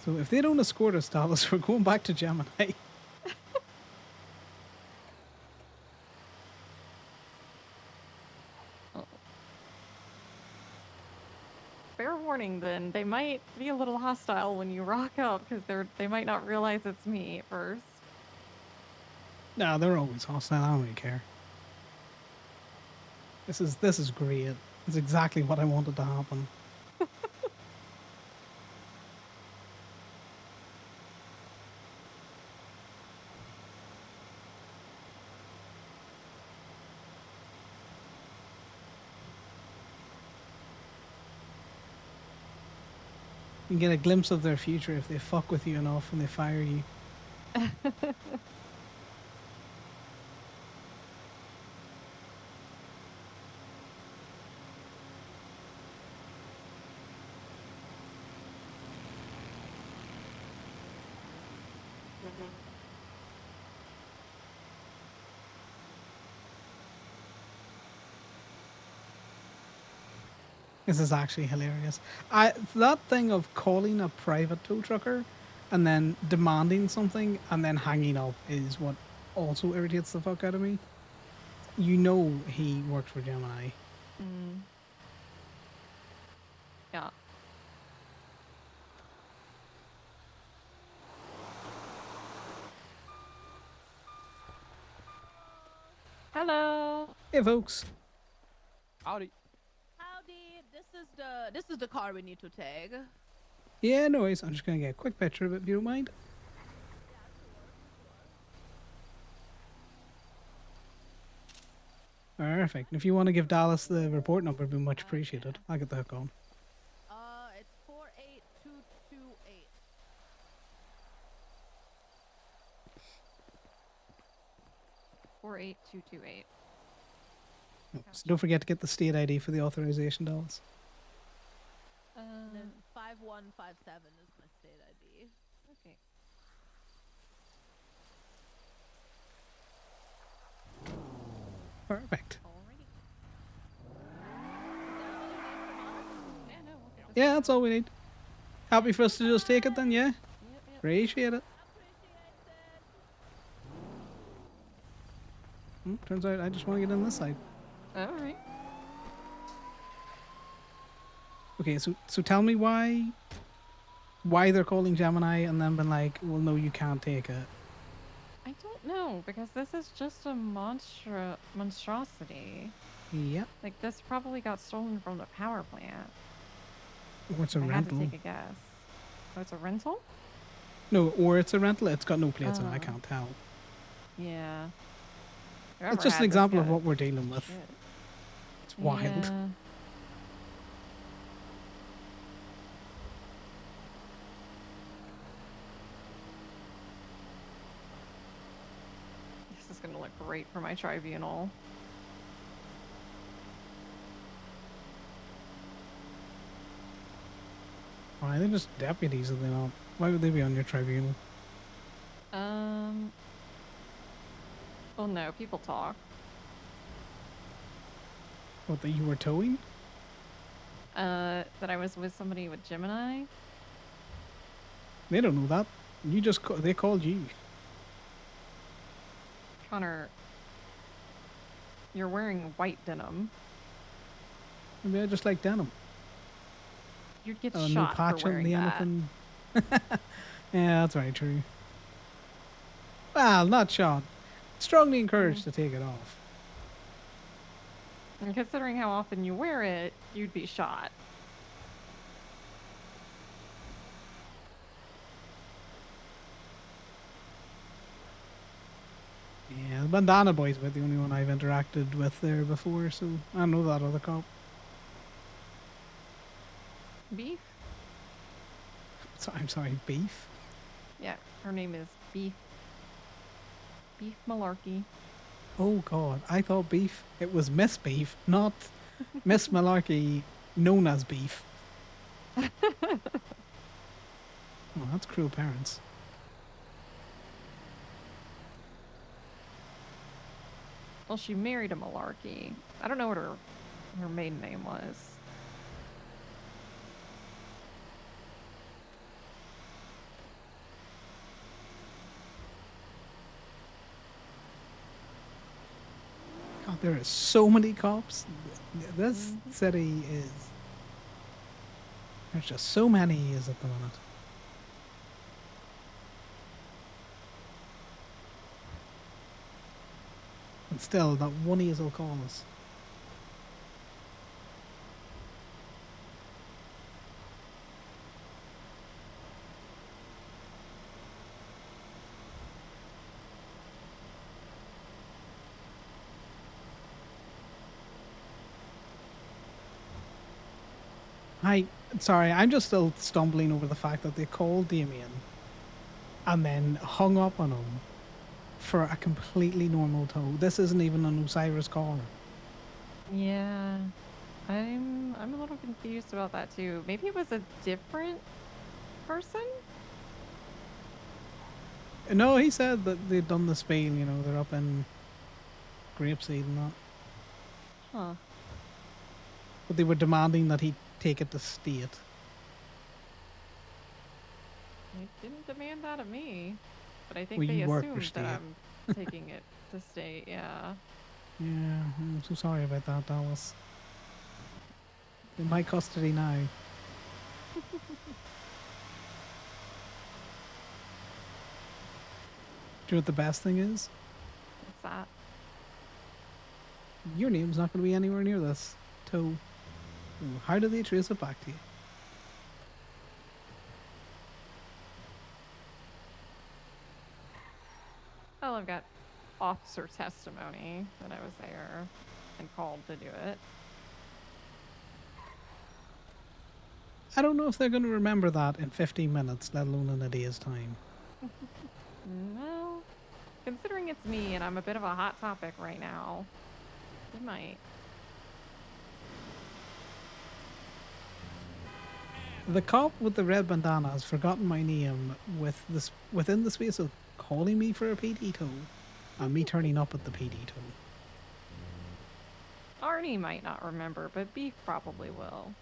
So if they don't escort us, Dallas, we're going back to Gemini. Fair warning then, they might be a little hostile when you rock up because they might not realize it's me at first. No, they're always hostile. I don't really care. This is great. It's exactly what I wanted to happen. You can get a glimpse of their future if they fuck with you enough and they fire you. This is actually hilarious. That thing of calling a private tow trucker and then demanding something and then hanging up is what also irritates the fuck out of me. You know he worked for Gemini. Mm. Yeah. Hello. Hey folks. Howdy. Howdy. This is the car we need to take. Yeah, no worries. I'm just gonna get a quick picture of it if you don't mind. Perfect. And if you want to give Dallas the report number, it'd be much appreciated. I'll get the hook on. It's 48228. 48228. So don't forget to get the state ID for the authorization, Dallas. And then 5157 is my state ID. Okay. Perfect. Alrighty. Yeah, no, we'll get this Yeah, done. that's all we need. Happy for us to just take it then, yeah? Yep, yep. Appreciate it. Turns out I just want to get in this side. Alright. Okay, so tell me why they're calling Gemini and then been like, well, no, you can't take it. I don't know, because this is just a monstrosity. Yep. Like, this probably got stolen from the power plant. Or it's a I rental. had to take a guess. Oh, it's a rental? No, or it's a rental. It's got no plates on it. I Oh. can't tell. Yeah. It's Whoever just an had this example of got what we're dealing with. shit. It's wild. Yeah. This is gonna look great for my tribunal. Why, they're just deputies, are they not? Why would they be on your tribunal? Well, no, people talk. What, that you were towing? That I was with somebody with Gemini. They don't know that. You just they called you. Connor, you're wearing white denim. Maybe I just like denim. You'd get Oh, no shot patch for on wearing the that. anything. Yeah, that's very true. Well, not shot. Strongly encouraged to take it off. And considering how often you wear it, you'd be shot. Yeah, the Bandana Boy's about the only one I've interacted with there before, so I know that other cop. Beef? So, I'm sorry, Beef? Yeah, her name is Beef. Beef Malarkey. Oh god, I thought Beef. It was Miss Beef, not Miss Malarkey, known as Beef. Oh, that's cruel parents. Well, she married a Malarkey. I don't know what her maiden name was. God, there are so many cops. This city is... There's just so many is at the moment. And still, not one of will call us. Hi, Sorry, I'm just still stumbling over the fact that they called Damien and then hung up on him for a completely normal tow. This isn't even an Osiris car. Yeah. I'm a little confused about that too. Maybe it was a different person? No, he said that they'd done the spiel, you know, they're up in Grapeseed and that. Huh. But they were demanding that he take it to state. They didn't demand that of me. But I think Well, they you work for assumed that state. I'm taking it to state, yeah. Yeah, I'm so sorry about that, Dallas. In my custody now. Do you know what the best thing is? What's that? Your name's not going to be anywhere near this. Toe. How do they trace it back to you? Well, I've got officer testimony that I was there and called to do it. I don't know if they're going to remember that in 15 minutes, let alone in a day's time. Well, considering it's me and I'm a bit of a hot topic right now, we might. The cop with the red bandana has forgotten my name within the space of calling me for a PD tow and me turning up at the PD tow. Arnie might not remember, but Beef probably will.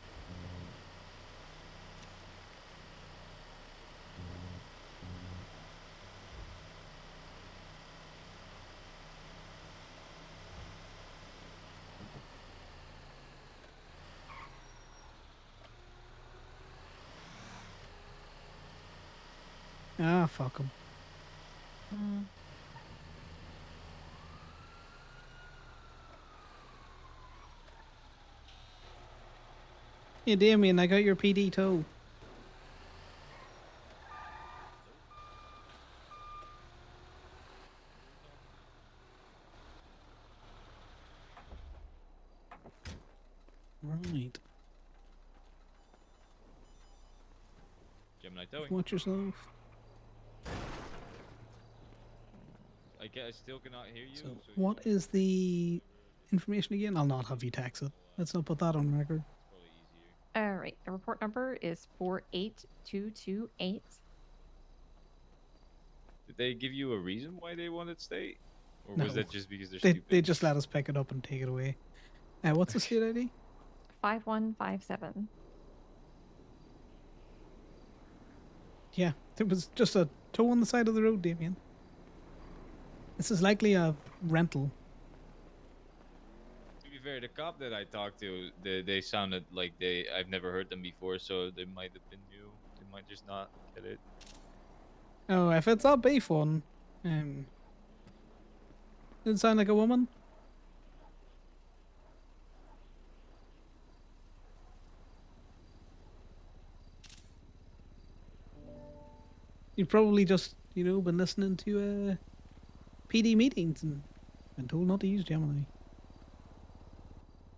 Ah, fuck him. Hey, Damien, I got your PD tow. Right. Gemini towing. Watch yourself. I still cannot hear you. So, what is the information again? I'll not have you text it. Let's not put that on record. All right, the report number is 48228. Did they give you a reason why they wanted state? Or No. was that just because they're They stupid? just let us pick it up and take it away. What's the state ID? 5157. Yeah, there was just a tow on the side of the road, Damien. This is likely a rental. To be fair, the cop that I talked to, they sounded like I've never heard them before, so they might have been new. They might just not get it. Oh, if it's a beef one, didn't sound like a woman. You've probably just, you know, been listening to PD meetings and been told not to use Gemini.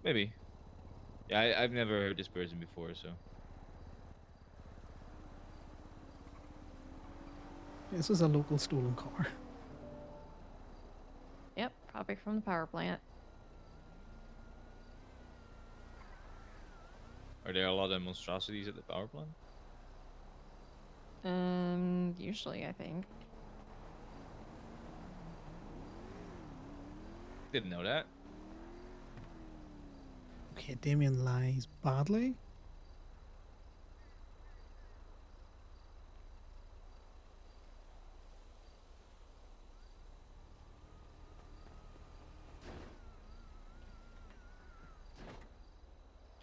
Maybe. Yeah, I've never heard this person before, so. This is a local stolen car. Yep, probably from the power plant. Are there a lot of monstrosities at the power plant? Usually, I think. Didn't know that. Okay, Damien lies badly.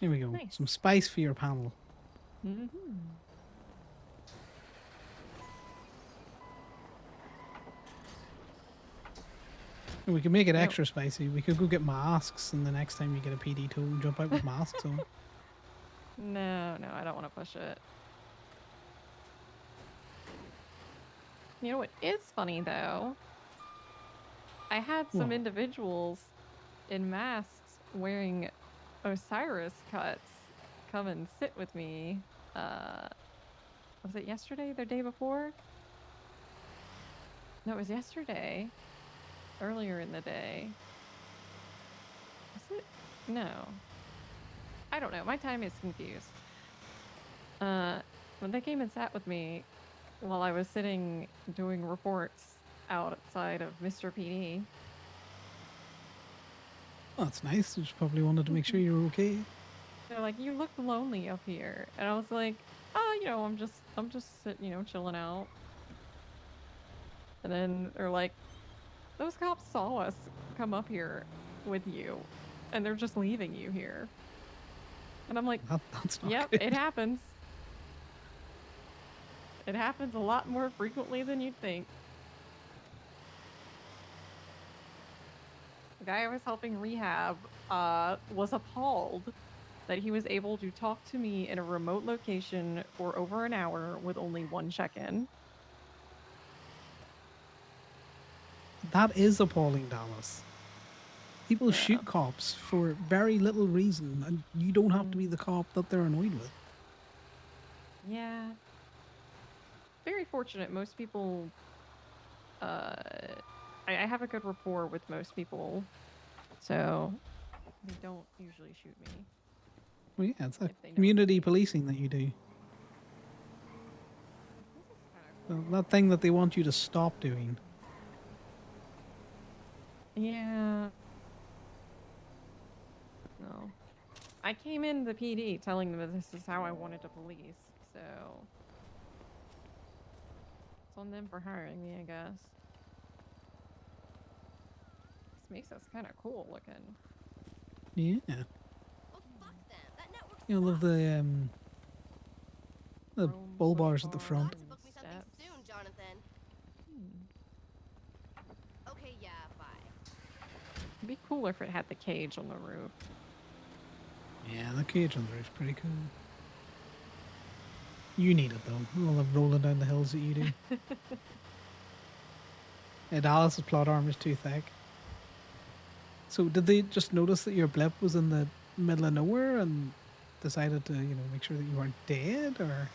Here we go. Nice. Some spice for your panel. Mm-hmm. We could make it extra spicy. We could go get masks, and the next time you get a PD tow, jump out with masks on. No, I don't want to push it. You know what is funny, though? I had some What? individuals in masks wearing Osiris cuts come and sit with me. Was it yesterday? The day before? No, it was yesterday. Earlier in the day. Was it? No. I don't know. My time is confused. When they came and sat with me while I was sitting doing reports outside of Mr. PD. Oh, that's nice. They just probably wanted to make sure you were okay. They're like, "You look lonely up here," and I was like, "Oh, you know, I'm just sitting, you know, chilling out." And then they're like, "Those cops saw us come up here with you, and they're just leaving you here." And I'm like, That's not "Yep, good. it happens. It happens a lot more frequently than you'd think." The guy I was helping rehab was appalled that he was able to talk to me in a remote location for over an hour with only one check-in. That is appalling, Dallas. People Yeah. shoot cops for very little reason, and you don't have to be the cop that they're annoyed with. Yeah. Very fortunate. Most people, I have a good rapport with most people, so they don't usually shoot me. Well, yeah, it's a If they know community policing that you do. That thing that they want you to stop doing. Yeah. No. I came in the PD telling them that this is how I wanted to police, so it's on them for hiring me, I guess. This makes us kind of cool looking. Yeah. You know, love the bull bars at the front. Book me something soon, Jonathan. Okay, yeah, bye. It'd be cooler if it had the cage on the roof. Yeah, the cage on the roof's pretty cool. You need it though. All the rolling down the hills that you do. Yeah, Dallas's plot armor is too thick. So did they just notice that your blip was in the middle of nowhere and decided to, you know, make sure that you weren't dead, or?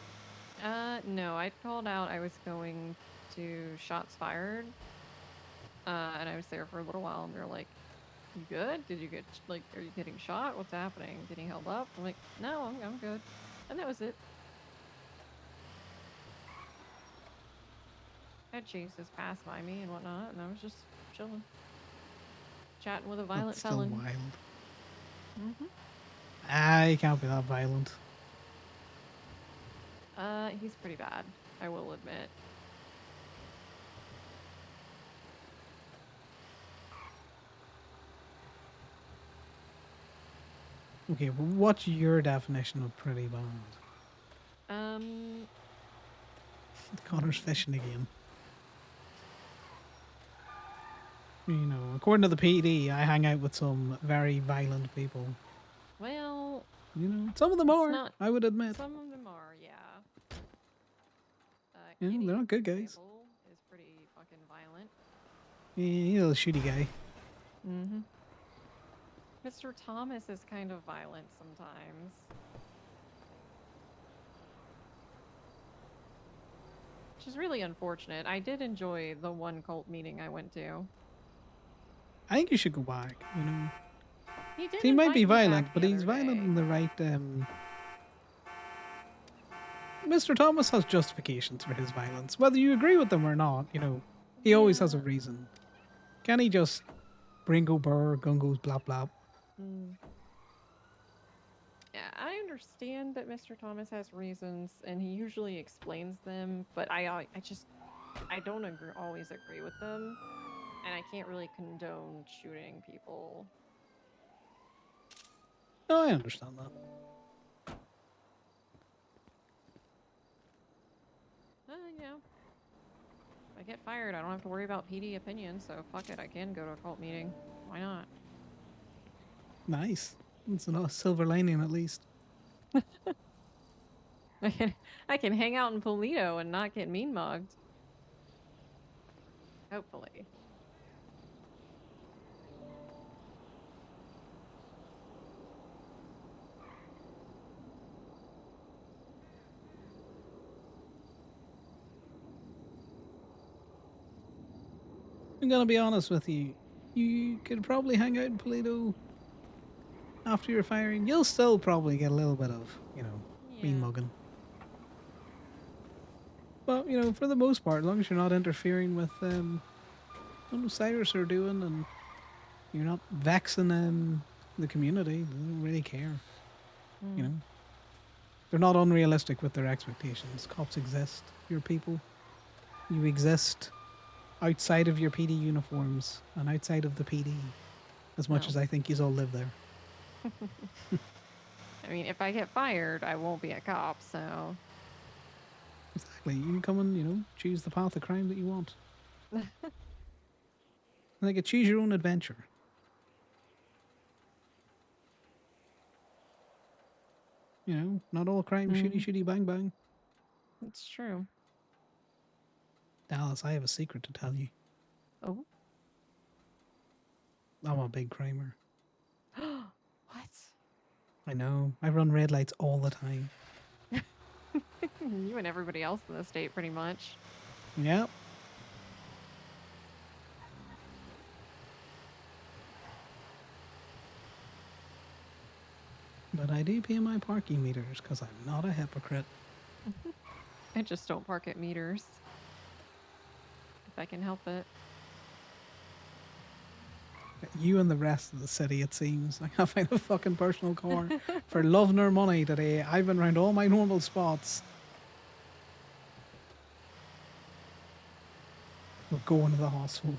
No, I called out I was going to shots fired. And I was there for a little while, and they're like, "You good? Did you get, like, are you getting shot? What's happening? Getting held up?" I'm like, "No, I'm good." And that was it. I had chases pass by me and whatnot, and I was just chilling. Chatting with a violent That's still felon. wild. Mm-hmm. Ah, you can't be that violent. He's pretty bad, I will admit. Okay, well, what's your definition of pretty bad? Connor's fishing again. You know, according to the PD, I hang out with some very violent people. Well, you know, some of them it's are, not, I would admit. Some of them are, yeah. You know, they're not good guys. Is pretty fucking violent. Yeah, he's a little shooty guy. Mm-hmm. Mr. Thomas is kind of violent sometimes. Which is really unfortunate. I did enjoy the one cult meeting I went to. I think you should go back, you know. He did He might invite be me back violent, the but he's other violent day. in the right... Mr. Thomas has justifications for his violence. Whether you agree with them or not, you know, he always has a reason. Can he just Bringo Burr, Gungos, blah blah? Yeah, I understand that Mr. Thomas has reasons, and he usually explains them, but I don't always agree with them, and I can't really condone shooting people. No, I understand that. Yeah. If I get fired, I don't have to worry about PD opinion, so fuck it, I can go to a cult meeting. Why not? Nice. It's a silver lining at least. I can hang out in Polito and not get mean mugged. Hopefully. I'm gonna be honest with you. You could probably hang out in Polito after you're firing. You'll still probably get a little bit of, mean mugging. But, for the most part, as long as you're not interfering with what Cyrus are doing and you're not vexing the community, they don't really care. You know? They're not unrealistic with their expectations. Cops exist. You're people. You exist outside of your PD uniforms and outside of the PD. As much No. as I think you all live there. I mean, if I get fired, I won't be a cop, so. Exactly. You can come and, choose the path of crime that you want. Like a choose your own adventure. Not all crime shooty shooty bang bang. It's true. Dallas, I have a secret to tell you. Oh? I'm a big crimer. What? I know. I run red lights all the time. You and everybody else in the state, pretty much. Yep. But I do pay my parking meters because I'm not a hypocrite. I just don't park at meters. If I can help it. You and the rest of the city, it seems. I can't find a fucking personal car. For love nor money today, I've been around all my normal spots. We're going to the hospital.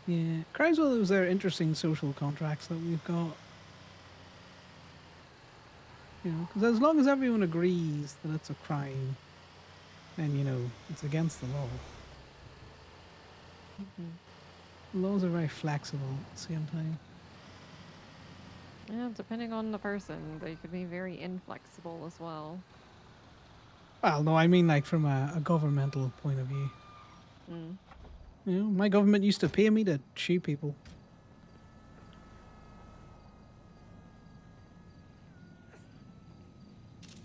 Yeah, Criswell is their interesting social contracts that we've got. Because as long as everyone agrees that it's a crime, then, it's against the law. Laws are very flexible at the same time. Yeah, depending on the person, they could be very inflexible as well. Well, no, I mean like from a governmental point of view. My government used to pay me to shoot people.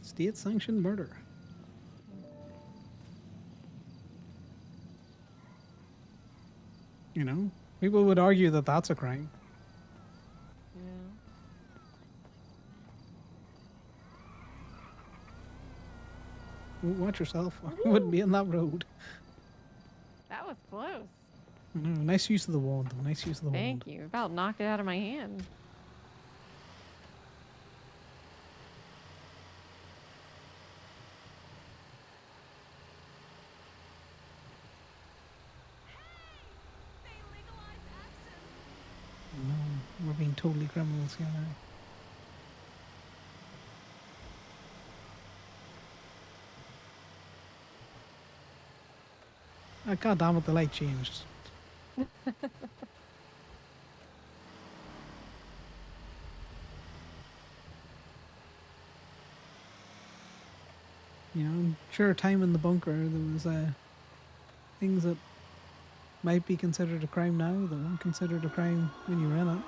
State-sanctioned murder. People would argue that that's a crime. Watch yourself. I wouldn't be in that road. That was close. Nice use of the wand, though. Nice use of the wand. Thank you. About knocked it out of my hand. No, we're being totally criminals here now. God damn it, the light changed. I'm sure time in the bunker there was things that might be considered a crime now that weren't considered a crime when you were in it.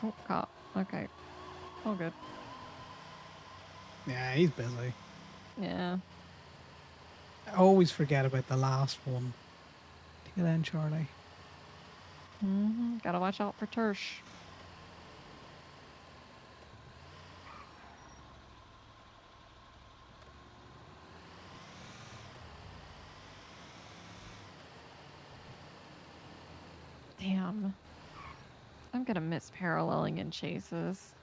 Oh, cop. Okay. All good. Yeah, he's busy. Yeah. I always forget about the last one. Till then, Charlie. Gotta watch out for Tersh. Damn. I'm gonna miss paralleling in chases.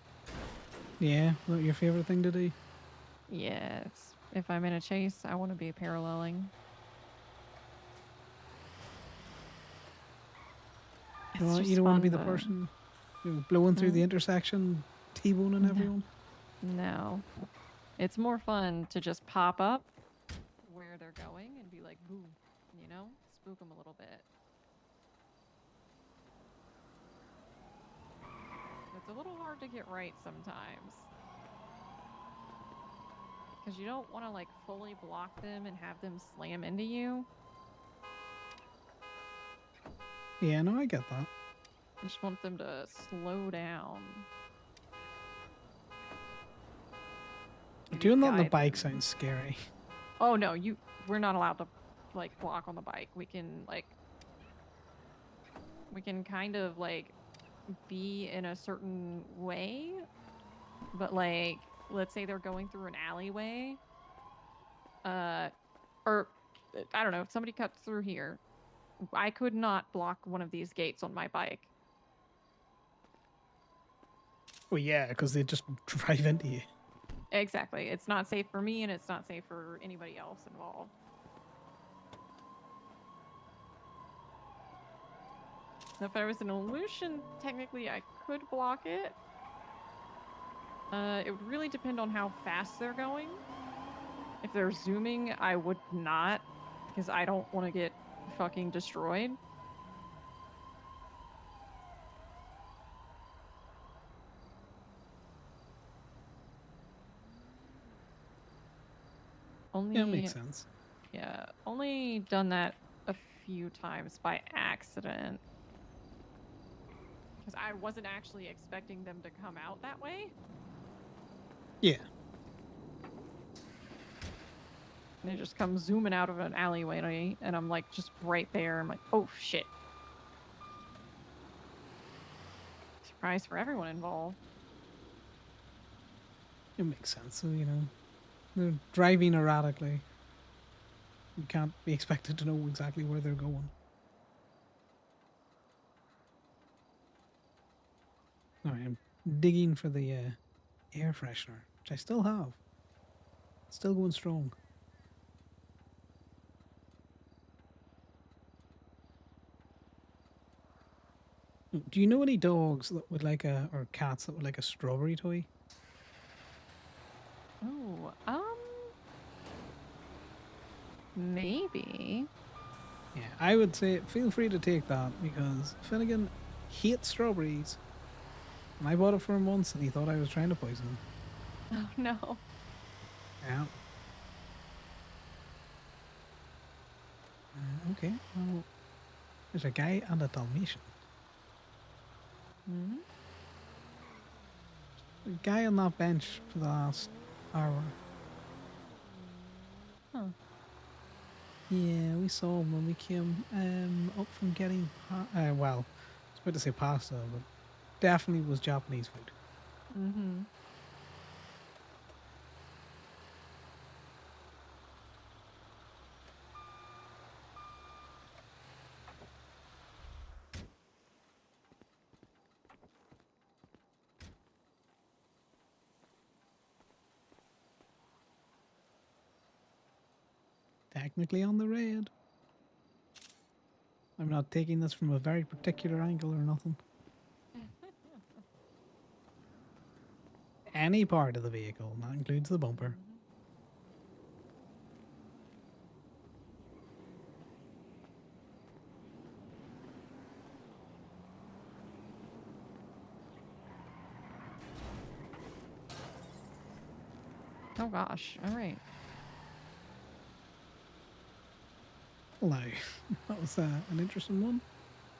Yeah, is that your favorite thing to do? Yeah, if I'm in a chase, I want to be paralleling. You don't want to be the person blowing through the intersection, T-boning everyone? No. It's more fun to just pop up where they're going and be like, boom, spook them a little bit. it's a little hard to get right sometimes. Because you don't want to like fully block them and have them slam into you. Yeah, no, I get that. I just want them to slow down. Maybe Doing that on the guide bike them. sounds scary. Oh no, we're not allowed to like block on the bike. We can kind of like be in a certain way, but like let's say they're going through an alleyway, or I don't know, if somebody cuts through here, I could not block one of these gates on my bike. Well, yeah, because they just drive into you. Exactly. It's not safe for me and it's not safe for anybody else involved. So if there was an illusion, technically I could block it. It would really depend on how fast they're going. If they're zooming, I would not, because I don't want to get fucking destroyed. Only, Yeah, makes sense. Yeah, only done that a few times by accident. Because I wasn't actually expecting them to come out that way. Yeah. And they just come zooming out of an alleyway, and I'm like just right there. I'm like, oh shit. Surprise for everyone involved. It makes sense. So, you know, they're driving erratically. You can't be expected to know exactly where they're going. Alright, I'm digging for the air freshener, which I still have. Still going strong. Do you know any dogs that would like or cats that would like a strawberry toy? Oh, maybe. Yeah, I would say feel free to take that because Finnegan hates strawberries. And I bought it for him once and he thought I was trying to poison him. Oh no. Yeah. Okay, well, there's a guy and a Dalmatian. Hmm? A guy on that bench for the last hour. Huh. Yeah, we saw him when we came up from getting, well, I was about to say pasta, but definitely was Japanese food. Mm-hmm. Technically on the red. I'm not taking this from a very particular angle or nothing. Any part of the vehicle, and that includes the bumper. Oh gosh. All right. Hello. That was an interesting one.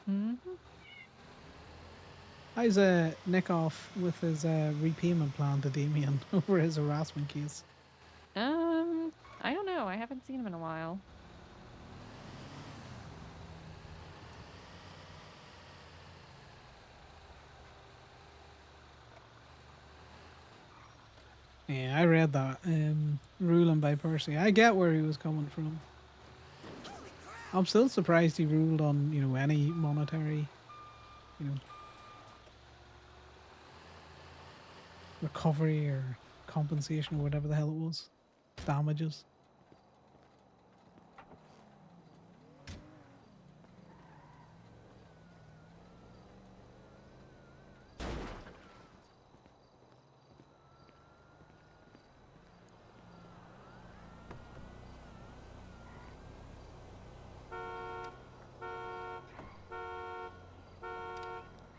Mm-hmm. How's Nick off with his repayment plan to Damien over his harassment case? I don't know. I haven't seen him in a while. Yeah, I read that ruling by Percy. I get where he was coming from. I'm still surprised he ruled on, you know, any monetary, you know, recovery or compensation or whatever the hell it was. Damages.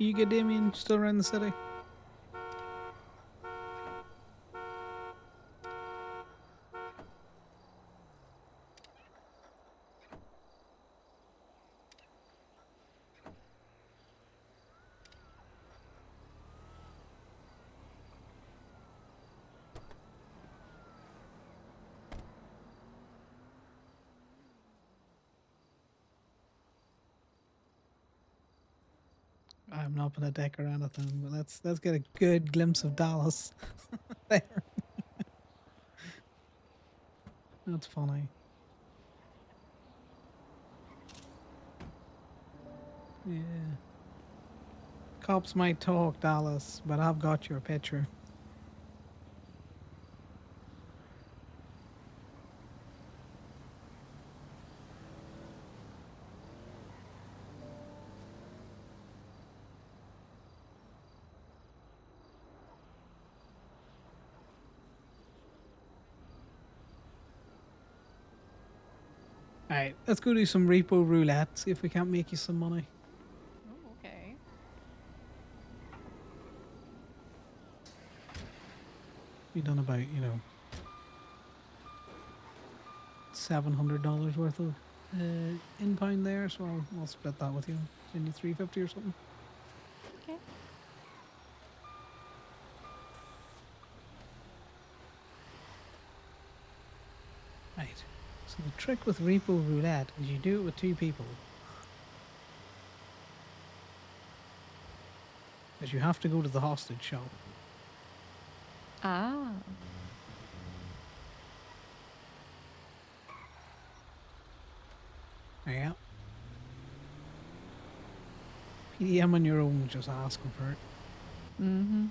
You get Damien still around the city? I'm not gonna deck or anything, but let's get a good glimpse of Dallas there. That's funny. Yeah. Cops might talk, Dallas, but I've got your picture. Alright, let's go do some repo roulette, see if we can't make you some money. Oh, okay. We done about, $700 worth of inbound there, so I'll split that with you. Send you $350 or something. Okay. Right. So the trick with repo roulette is you do it with two people. Because you have to go to the hostage shop. Ah. Yeah. PDM on your own, just asking for it. Mm-hmm.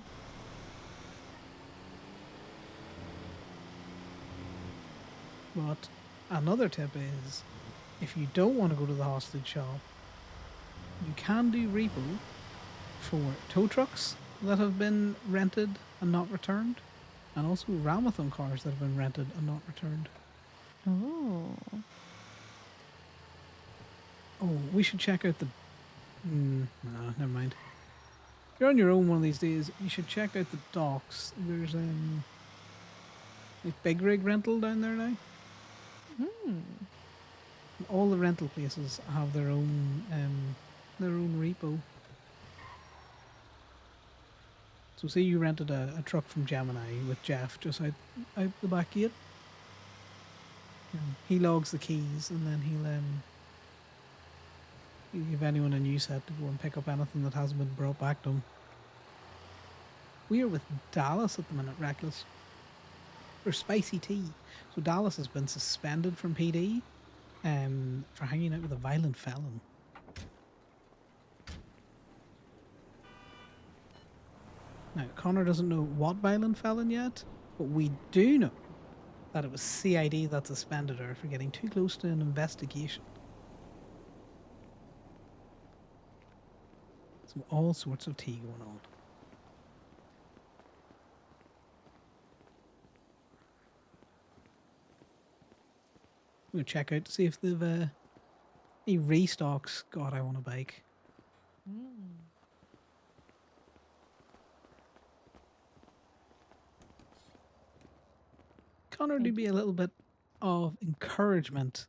But another tip is, if you don't want to go to the hostage shop, you can do repo for tow trucks that have been rented and not returned, and also Ramathon cars that have been rented and not returned. Oh. Oh, we should check out the... no, never mind. If you're on your own one of these days, you should check out the docks. There's like big rig rental down there now. Hmm. All the rental places have their own repo. So say you rented a truck from Gemini with Jeff just out the back gate. He logs the keys and then he'll give anyone a new set to go and pick up anything that hasn't been brought back to him. We are with Dallas at the minute, Reckless. For spicy tea. So Dallas has been suspended from PD for hanging out with a violent felon. Now, Connor doesn't know what violent felon yet, but we do know that it was CID that suspended her for getting too close to an investigation. So all sorts of tea going on. I'm going to check out to see if they've any restocks. God, I want a bike. Mm. Connor, do be a little bit of encouragement.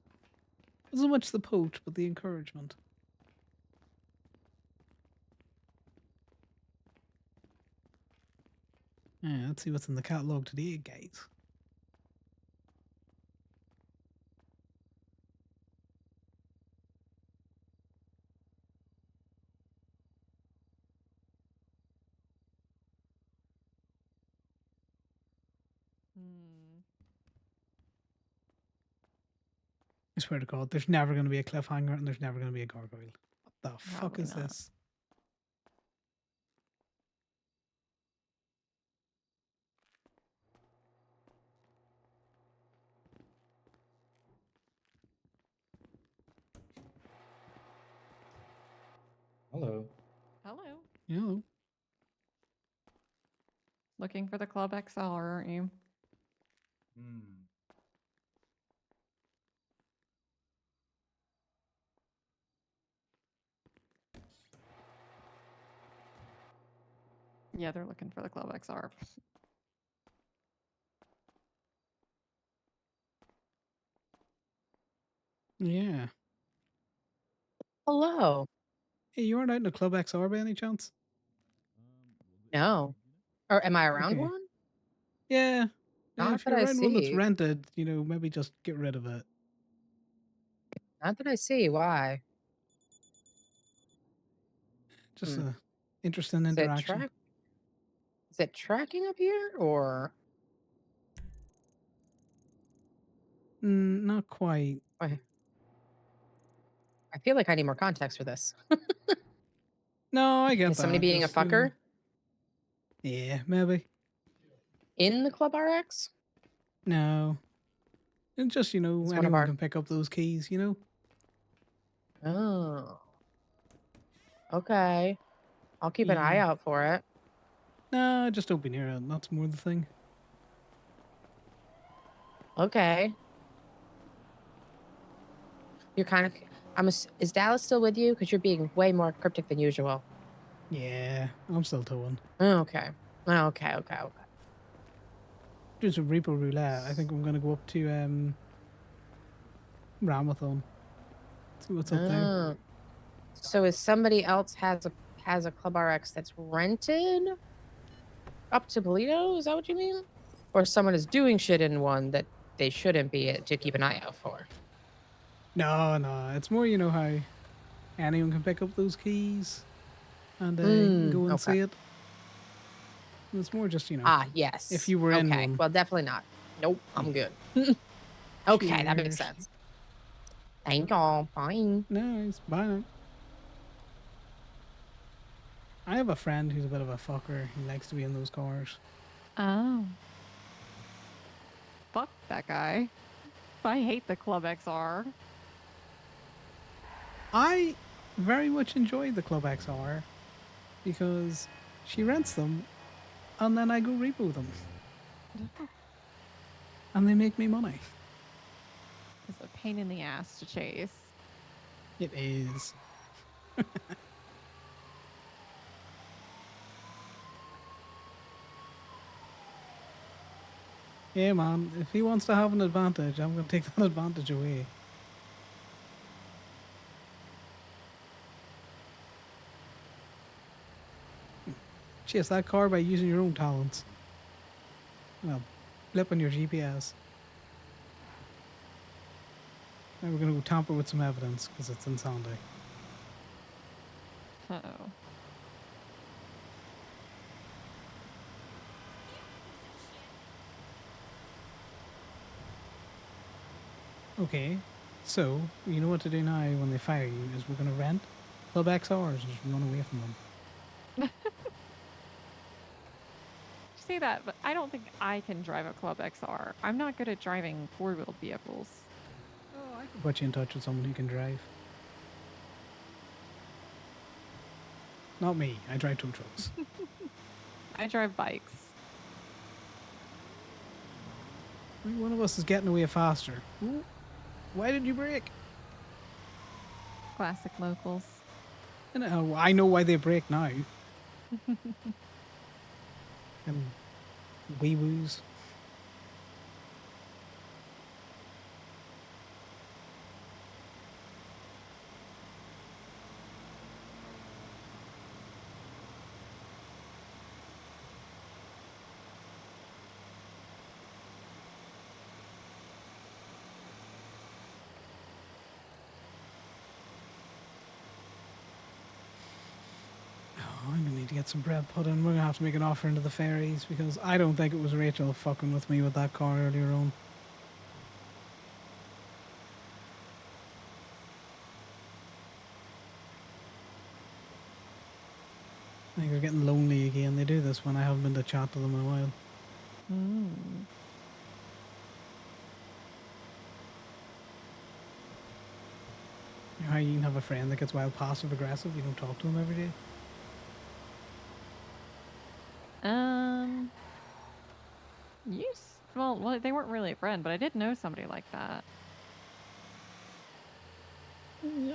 Not so much the poach, but the encouragement. Yeah, let's see what's in the catalogue today, guys. Hmm. I swear to God, there's never going to be a cliffhanger and there's never going to be a gargoyle. What the fuck Probably is not. this? Hello. Hello. Yeah. Looking for the Club XL, aren't you? Hmm. Yeah, they're looking for the Club XR. Yeah. Hello. Hey, you aren't out in a Club XR by any chance? No. Or am I around Okay. one? Yeah. Not If that you're I around one that's see. rented, maybe just get rid of it. Not that I see. Why? Just Hmm. a interesting Is it interaction. track? Is it tracking up here or? Not quite. I feel like I need more context for this. No, I get Is somebody that. being a Just, you know, fucker yeah, maybe. in the Club RX? No. And just, you know, It's one of anyone our. can pick up those keys, you know? Oh. Okay. I'll keep an eye Yeah. out for it. No, just don't be near it. That's more the thing. Okay. You're kind of. Is Dallas still with you? Because you're being way more cryptic than usual. Yeah, I'm still towing. Okay. Okay. Do some Reaper Roulette. I think I'm going to go up to Ramathon. See what's up there. Oh. So is somebody else has a Club RX that's rented up to Polito? Is that what you mean? Or someone is doing shit in one that they shouldn't be to keep an eye out for? No. It's more, you know, how anyone can pick up those keys and go and Okay. see it. It's more just, you know. Ah, yes. If you were in okay. one. Well, definitely not. Nope, I'm good. Okay, that makes Cheers. sense. Thank y'all. Bye. Nice. Bye now. I have a friend who's a bit of a fucker. He likes to be in those cars. Oh. Fuck that guy. I hate the Club XR. I very much enjoy the Club XR because she rents them and then I go repo them. And they make me money. It's a pain in the ass to chase. It is. Yeah, man. If he wants to have an advantage, I'm going to take that advantage away. Chase that car by using your own talents. Well, flip on your GPS. Now we're going to go tamper with some evidence because it's in Sunday. Uh-oh. Okay, so you know what to do now when they fire you is we're going to rent Club XRs and just run away from them. Say that, but I don't think I can drive a Club XR. I'm not good at driving four-wheeled vehicles. Oh, I could put you in touch with someone who can drive. Not me. I drive tow trucks. I drive bikes. I think one of us is getting away faster. Ooh, why did you brake? Classic locals. And I know why they brake now. Wee woos. I'm gonna need to get some bread put in. We're gonna have to make an offer into the ferries because I don't think it was Rachel fucking with me with that car earlier on. I think they're getting lonely again. They do this when I haven't been to chat to them in a while. Mm. You know how you can have a friend that gets wild passive aggressive? You don't talk to them every day. Well, they weren't really a friend, but I did know somebody like that.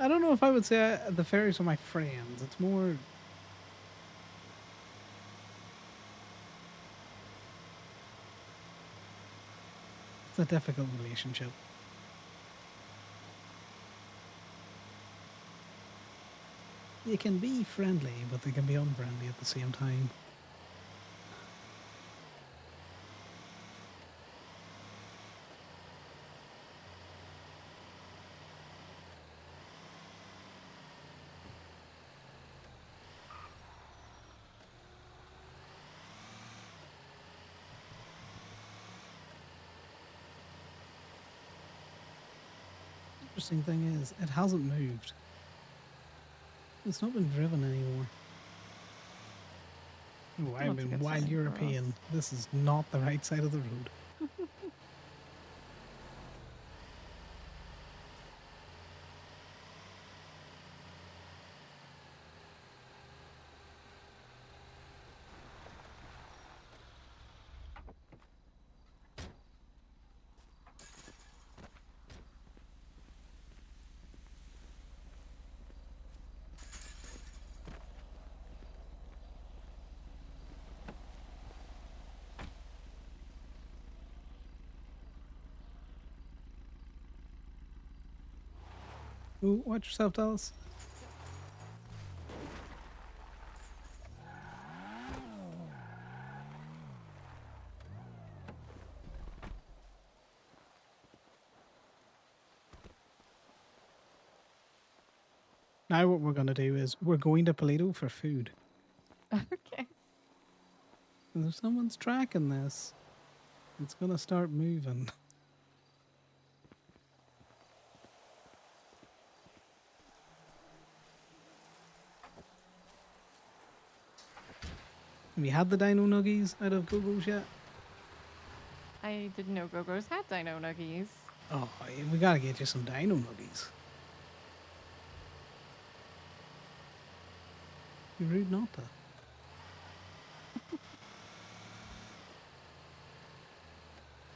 I don't know if I would say the fairies are my friends. It's more. It's a difficult relationship. They can be friendly, but they can be unfriendly at the same time. interesting thing is, it hasn't moved. It's not been driven anymore. Oh, I'm That's a in good wild sign for European. us. This is not the right side of the road. Ooh, watch yourself, Dallas. Now what we're going to do is we're going to Paleto for food. Okay. And if someone's tracking this, it's going to start moving. Have you had the dino nuggies out of Go-Go's yet? I didn't know Go-Go's had dino nuggies. Oh, yeah, we gotta get you some dino nuggies. You're rude not to.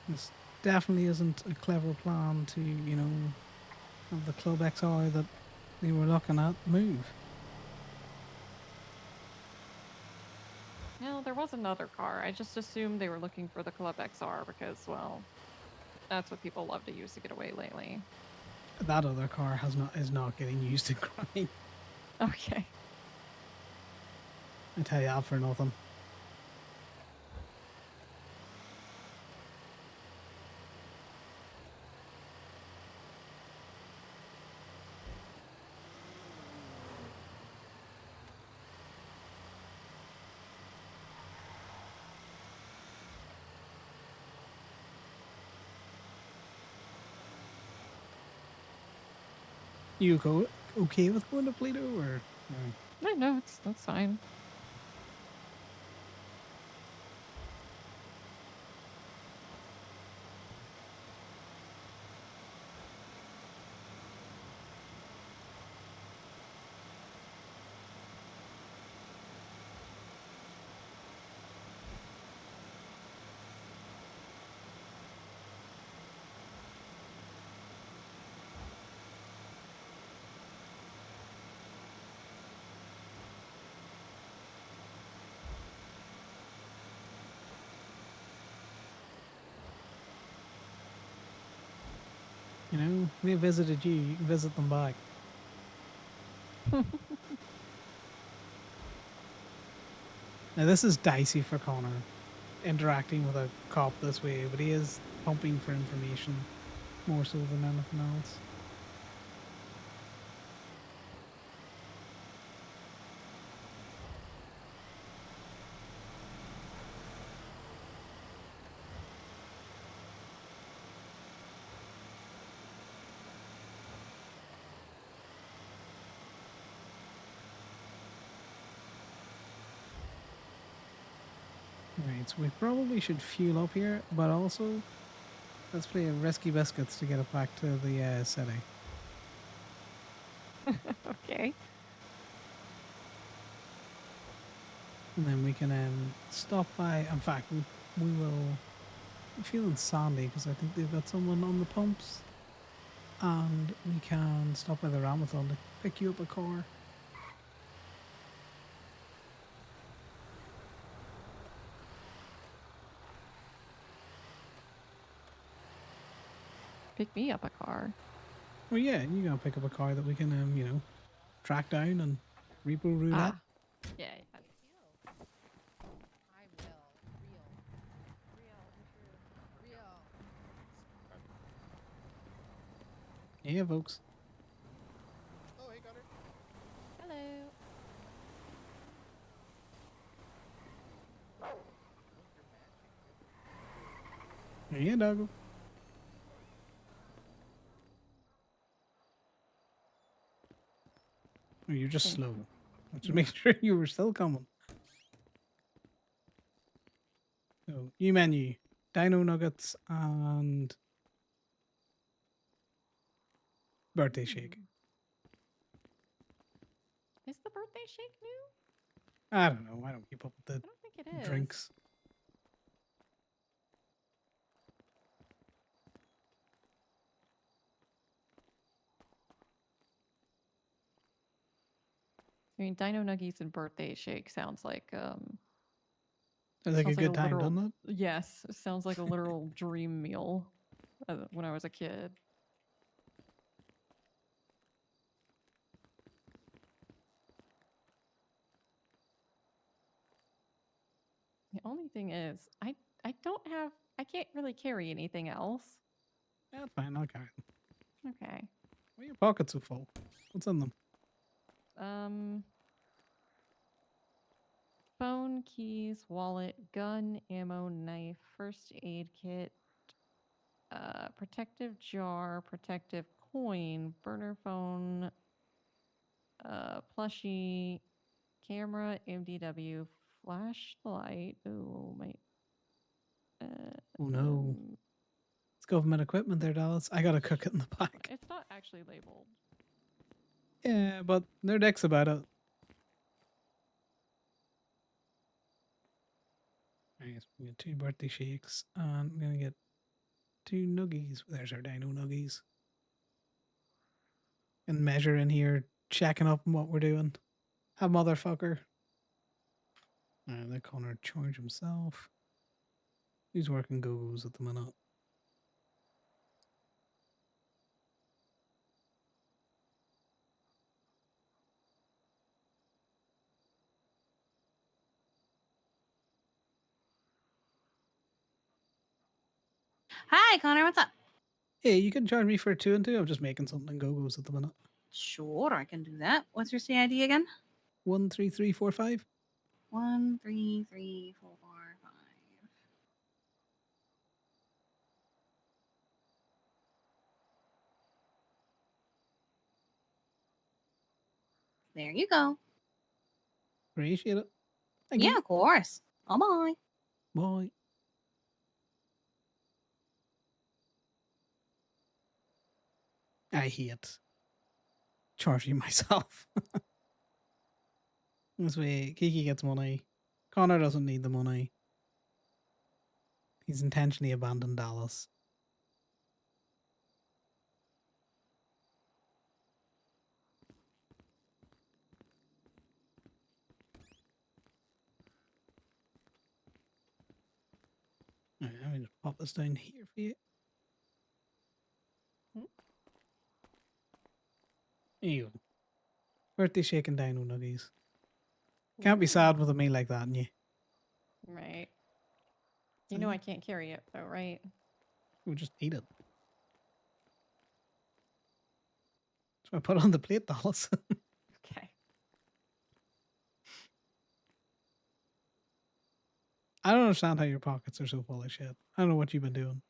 This definitely isn't a clever plan to, you know, have the Club XR that they were looking at move. No, there was another car. I just assumed they were looking for the Club XR because, well, that's what people love to use to get away lately. That other car is not getting used in crime. Okay. I tell you that for nothing. You okay with going to Pluto or no? No, that's fine. You know, they visited you. You can visit them back. Now this is dicey for Connor, interacting with a cop this way, but he is pumping for information more so than anything else. Right, so we probably should fuel up here, but also let's play a risky biscuits to get it back to the city. Okay. And then we can stop by. In fact, we will. I'm feeling sandy because I think they've got someone on the pumps, and we can stop by the Ramathon to pick you up a car. Pick me up a car. Well, yeah, you gotta pick up a car that we can, you know, track down and repo roulette. Ah. Yeah. Yeah, folks. Oh, hey, Gunner. Hello. Yeah, doggo. Or you're just Thank slow. you. I just make sure you were still coming. So, new menu. Dino nuggets and birthday shake. Is the birthday shake new? I don't know. I don't keep up with I don't think it the is. drinks. I mean, Dino Nuggies and birthday shake sounds like Sounds like a sounds good time, literal, doesn't it? Yes, it sounds like a literal dream meal when I was a kid. The only thing is, I can't really carry anything else. That's fine. I'll carry them. Okay. Why are your pockets so full? What's in them? Phone, keys, wallet, gun, ammo, knife, first aid kit, protective jar, protective coin, burner phone, plushie, camera, MDW, flashlight. Oh my. Oh no. It's government equipment there, Dallas. I gotta cook it in the back. It's not actually labeled. Yeah, but they're dicks about it. Alright, so we get 2 birthday shakes, and I'm gonna get 2 nuggies. There's our dino nuggies. And measure in here, checking up on what we're doing. A motherfucker. Alright, let Connor charge himself. He's working go-go's at the minute. Hi, Connor. What's up? Hey, you can charge me for 2 and 2. I'm just making something go-go's at the minute. Sure, I can do that. What's your CID again? 13345. 13345. There you go. Appreciate it. Thank Yeah, you. of course. Bye bye. Bye. I hate charging myself. This way, Kiki gets money. Connor doesn't need the money. He's intentionally abandoned Dallas. Alright, let me just pop this down here for you. There you go. Birthday shake and dino nuggies. Can't be sad with a meal like that, and you. Right. You know I can't carry it though, right? We'll just eat it. So I put on the plate, Dallas. Okay. I don't understand how your pockets are so full of shit. I don't know what you've been doing.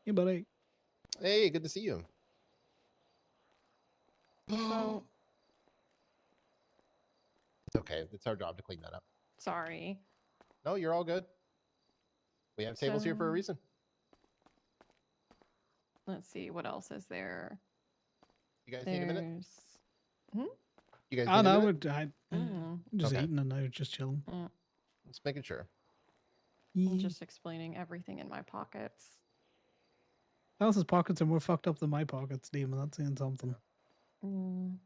Hey, buddy. Hey, good to see you. So It's okay. It's our job to clean that up. sorry. No, you're all good. We have tables here for a So- reason. Let's see, what else is there? You guys need a minute? Hmm? You guys Oh, need a no, minute? I'm just Okay. eating and now just chilling. Just making sure. I'm just explaining everything in my pockets. Dallas's pockets are more fucked up than my pockets, Demon. That's saying something.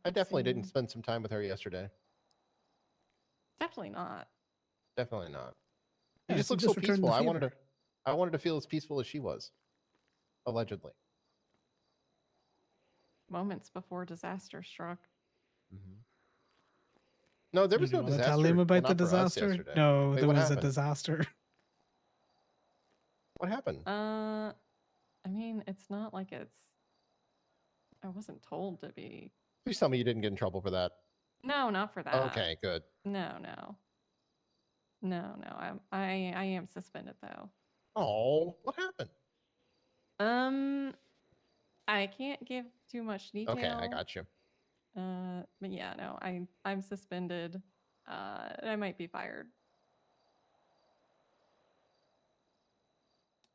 I definitely didn't spend some time with her yesterday. Definitely not. Definitely not. Yeah, You just so look just so return the peaceful. favor. I wanted to feel as peaceful as she was. Allegedly. Moments before disaster struck. No, there Do was you no wanna disaster. tell him about well, the not for us disaster? yesterday. No, Wait, there what was a happened? disaster. What happened? I mean, it's not like I wasn't told to be. Please tell me you didn't get in trouble for that. No, not for that. Okay, good. No, no. No, I am suspended though. Oh, what happened? I can't give too much detail. Okay, I got you. But yeah, no, I'm suspended. I might be fired.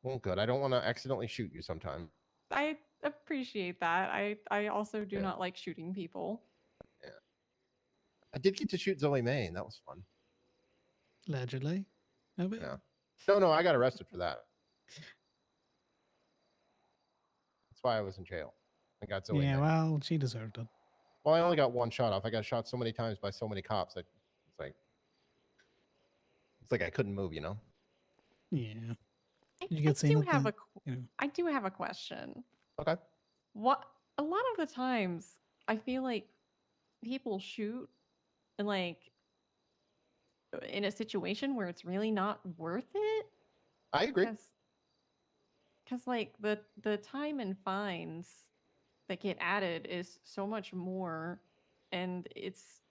Well, good. I don't want to accidentally shoot you sometime. I appreciate that. I also do Yeah. not like shooting people. Yeah. I did get to shoot Zoe May, and that was fun. Allegedly. Yeah. No, I got arrested for that. That's why I was in jail. I got Zoe Yeah, May. well, she deserved it. Well, I only got one shot off. I got shot so many times by so many cops that it's like I couldn't move, you know? Yeah. I, Did you I get seen do at have the, a I do have a question. Okay. What a lot of the times I feel like people shoot and like in a situation where it's really not worth it. I agree. Because like the time and fines that get added is so much more, and it's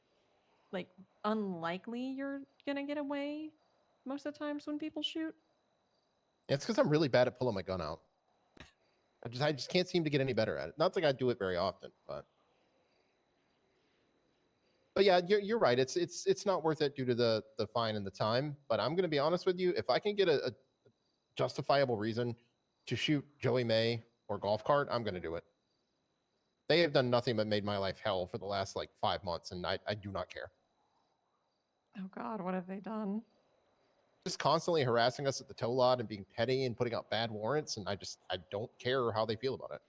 like unlikely you're gonna get away most of the times when people shoot. It's because I'm really bad at pulling my gun out. I just can't seem to get any better at it. Not like I do it very often, but yeah, you're right. It's not worth it due to the fine and the time. But I'm gonna be honest with you. If I can get a justifiable reason to shoot Joey May or golf cart, I'm gonna do it. They have done nothing but made my life hell for the last like 5 months, and I do not care. Oh God, what have they done? Just constantly harassing us at the tow lot and being petty and putting out bad warrants, and I don't care how they feel about it.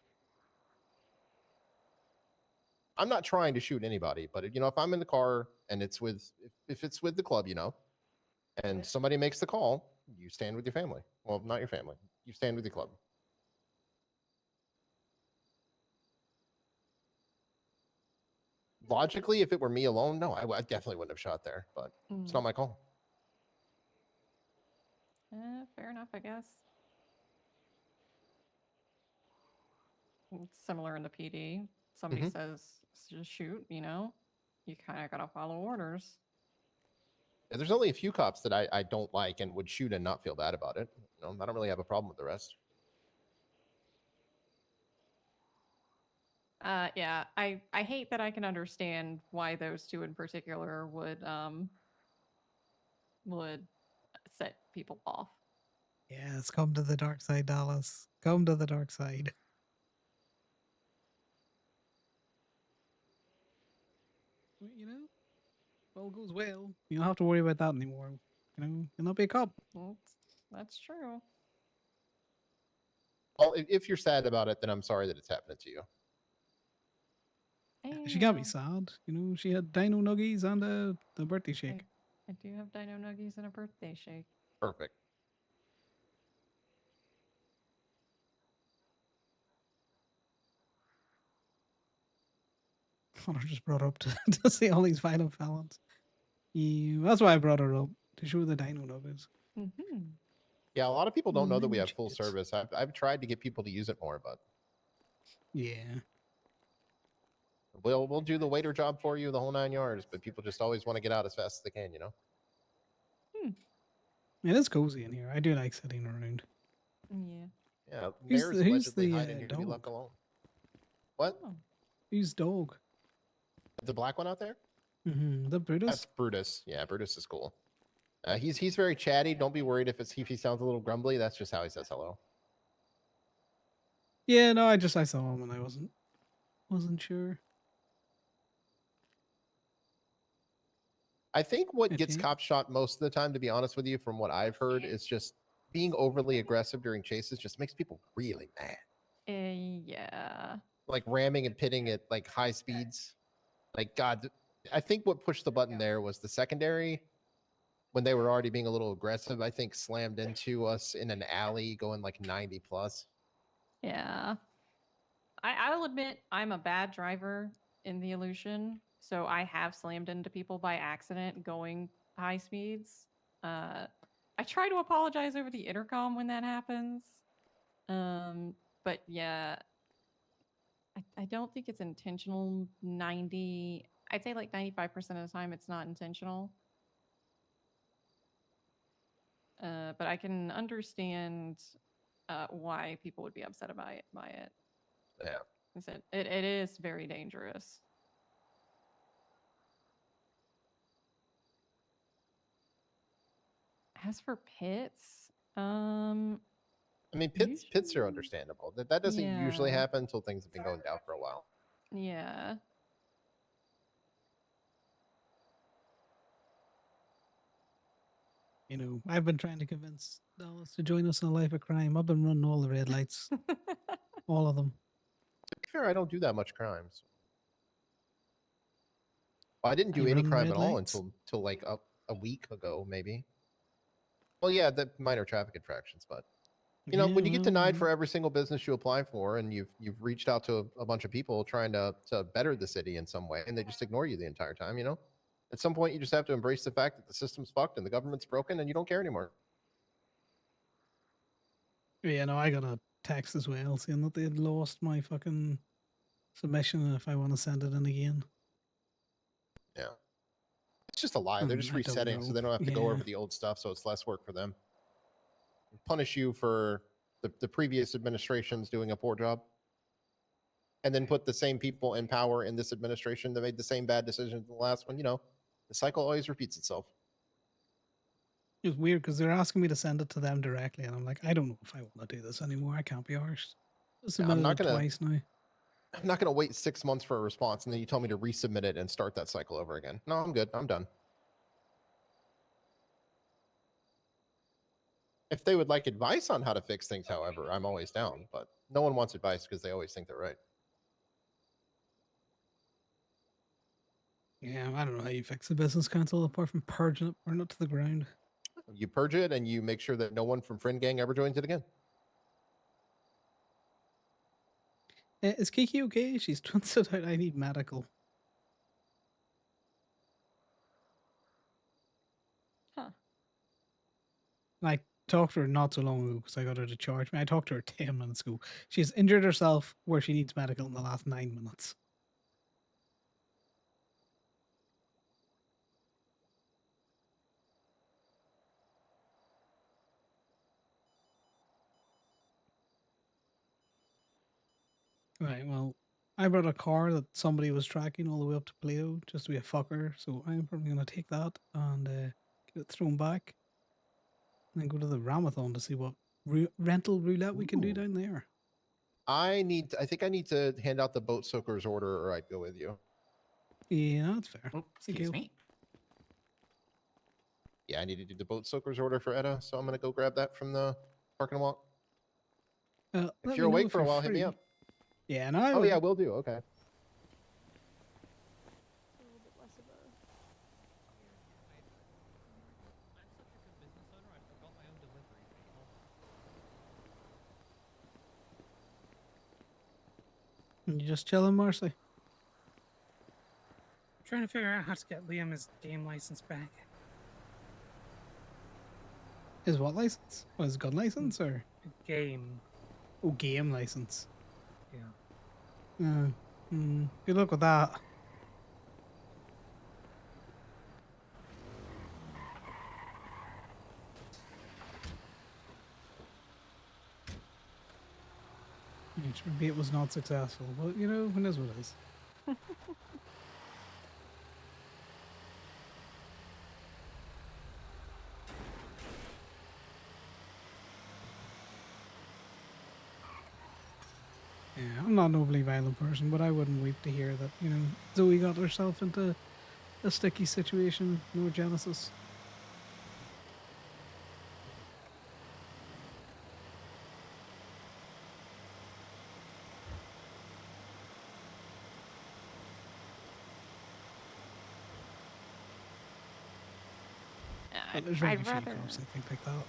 I'm not trying to shoot anybody, but if I'm in the car and it's with if it's with the club, and somebody makes the call, you stand with your family. Well, not your family. You stand with your club. Logically, if it were me alone, no, I definitely wouldn't have shot there, but it's not my call. Fair enough, I guess. It's similar in the PD. Somebody says just shoot, you kind of gotta follow orders. Yeah, there's only a few cops that I don't like and would shoot and not feel bad about it. I don't really have a problem with the rest. Yeah, I hate that I can understand why those two in particular would set people off. Yes, come to the dark side, Dallas. Come to the dark side. Well, all goes well. You don't have to worry about that anymore. You'll not be a cop. That's true. Well, if you're sad about it, then I'm sorry that it's happening to you. She can't be sad. She had dino nuggies and the birthday shake. I do have dino nuggies and a birthday shake. Perfect. Connor just brought up to see all these violent felons. Yeah, that's why I brought her up, to show the dino nuggies. Yeah, a lot of people don't know that we Mini have full service. I've tried to get people to use it more, but yeah, we'll do the waiter job for you, the whole 9 yards. But people just always want to get out as fast as they can, it is cozy in here. I do like sitting around. Yeah. Yeah, Who's mayor's the- who's allegedly the, hiding here to be left dog? alone. What? Whose dog? The black one out there? The Brutus. That's Brutus. Yeah, Brutus is cool. He's very chatty. Don't be worried if he sounds a little grumbly. That's just how he says hello. Yeah, no, I saw him and I wasn't sure. I think what gets Okay. cops shot most of the time, to be honest with you, from what I've heard, is just being overly aggressive during chases just makes people really mad. Yeah. Like ramming and pitting at like high speeds. Like God, I think what pushed the button there was the secondary, when they were already being a little aggressive, I think slammed into us in an alley going like 90 plus. Yeah. I'll admit I'm a bad driver in the Illusion, so I have slammed into people by accident going high speeds. I try to apologize over the intercom when that happens. But yeah, I don't think it's intentional. I'd say like 95% of the time it's not intentional. But I can understand why people would be upset about it. Yeah. It is very dangerous. As for pits, I mean, pits are understandable. That doesn't usually Yeah. happen until things have been going down for a while. Yeah. You know, I've been trying to convince Dallas to join us in a life of crime. I've been running all the red lights, all of them. To be fair, I don't do that much crimes. Well, I didn't do You any run crime red at all lights? until like a week ago, maybe. Well, yeah, the minor traffic infractions, but you know, when you get denied for every single business you apply for, and you've reached out to a bunch of people trying to better the city in some way, and they just ignore you the entire time, you know, at some point you just have to embrace the fact that the system's fucked and the government's broken, and you don't care anymore. Yeah, no, I got a text as well saying that they had lost my fucking submission and if I want to send it in again. Yeah, it's just a lie. They're just I don't resetting, so know. they don't have to go Yeah. over the old stuff, so it's less work for them. Punish you for the previous administration's doing a poor job, and then put the same people in power in this administration that made the same bad decisions in the last one. You know, the cycle always repeats itself. It was weird because they're asking me to send it to them directly, and I'm like, I don't know if I want to do this anymore. I can't be arsed. I I'm submitted not it gonna. twice now. I'm not gonna wait 6 months for a response, and then you tell me to resubmit it and start that cycle over again. No, I'm good. I'm done. If they would like advice on how to fix things, however, I'm always down. But no one wants advice because they always think they're right. Yeah, I don't know how you fix a business council apart from purging it, burn it to the ground. You purge it, and you make sure that no one from Friend Gang ever joins it again. Is Kiki okay? She's twisted out. I need medical. Huh. I talked to her not so long ago because I got her to charge me. I talked to her 10 minutes ago. She's injured herself where she needs medical in the last 9 minutes. Right, well, I brought a car that somebody was tracking all the way up to Pleo just to be a fucker, so I'm probably going to take that and get it thrown back. And then go to the Ramathon to see what rental roulette we can do down there. I think I need to hand out the boat soaker's order, or I'd go with you. Yeah, that's fair. Excuse me. Yeah, I need to do the boat soaker's order for Etta, so I'm gonna go grab that from the parking lot. Let If me you're know awake if for a you're while, hit me free. up. Yeah, no, I Oh will. yeah, we'll do. Okay. You just chilling, Marcy? Trying to figure out how to get Liam his game license back. His what license? Oh, his gun license or? Game. Oh, game license. Yeah. Good luck with that. Maybe it was not successful, but you know, who knows what it is. Yeah, I'm not an overly violent person, but I wouldn't weep to hear that, you know, Zoe got herself into a sticky situation, no Genesis. But there's very I'd few rather. cops, I think, like that.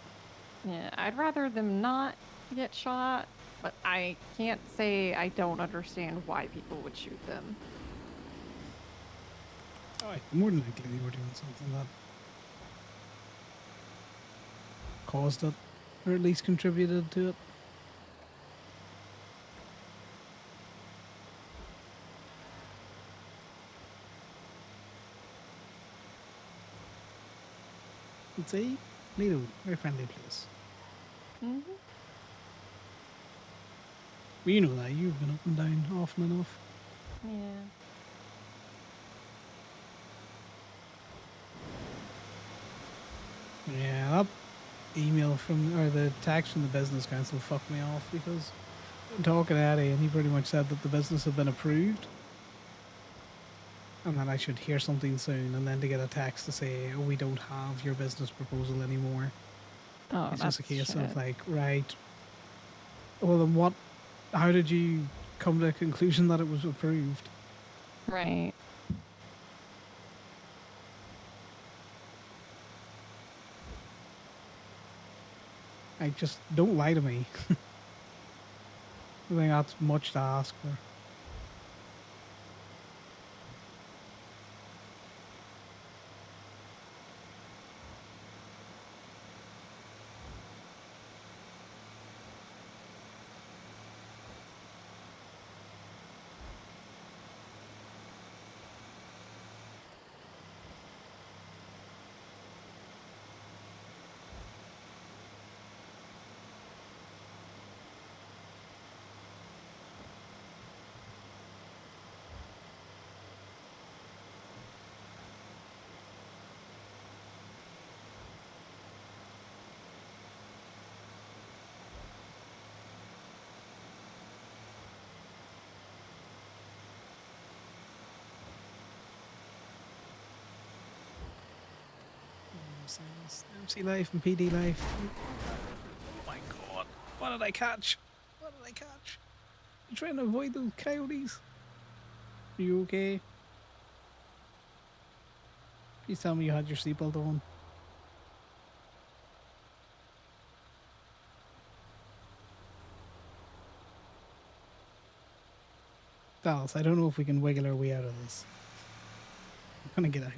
Yeah, I'd rather them not get shot, but I can't say I don't understand why people would shoot them. Oh, more than likely they were doing something that caused it, or at least contributed to it. Let's see. Lido, very friendly place. Mm-hmm. Well, you know that. You've been up and down often enough. Yeah. Yeah, that email from, or the text from the business council fucked me off because I'm talking to Eddie and he pretty much said that the business had been approved and that I should hear something soon, and then to get a text to say, oh, we don't have your business proposal anymore. Oh, It's just a that's case of shit. like, right, well then what, how did you come to a conclusion that it was approved? Right. Like, just don't lie to me. I think that's much to ask for. MC life and PD life. Oh my god. What did I catch? What did I catch? I'm trying to avoid those coyotes. Are you okay? Please tell me you had your seatbelt on. Dallas, I don't know if we can wiggle our way out of this. I'm gonna get out.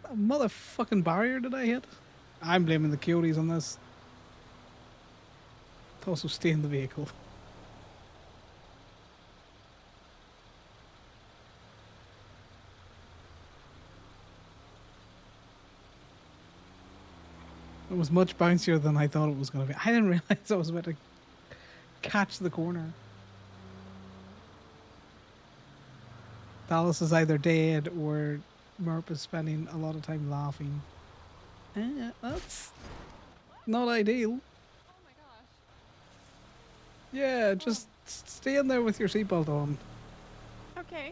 That motherfucking barrier did I hit? I'm blaming the coyotes on this. Also stay in the vehicle. It was much bouncier than I thought it was going to be. I didn't realize I was about to catch the corner. Dallas is either dead or Merp is spending a lot of time laughing. That's not ideal. Oh my gosh. Yeah, just stay in there with your seatbelt on. Okay.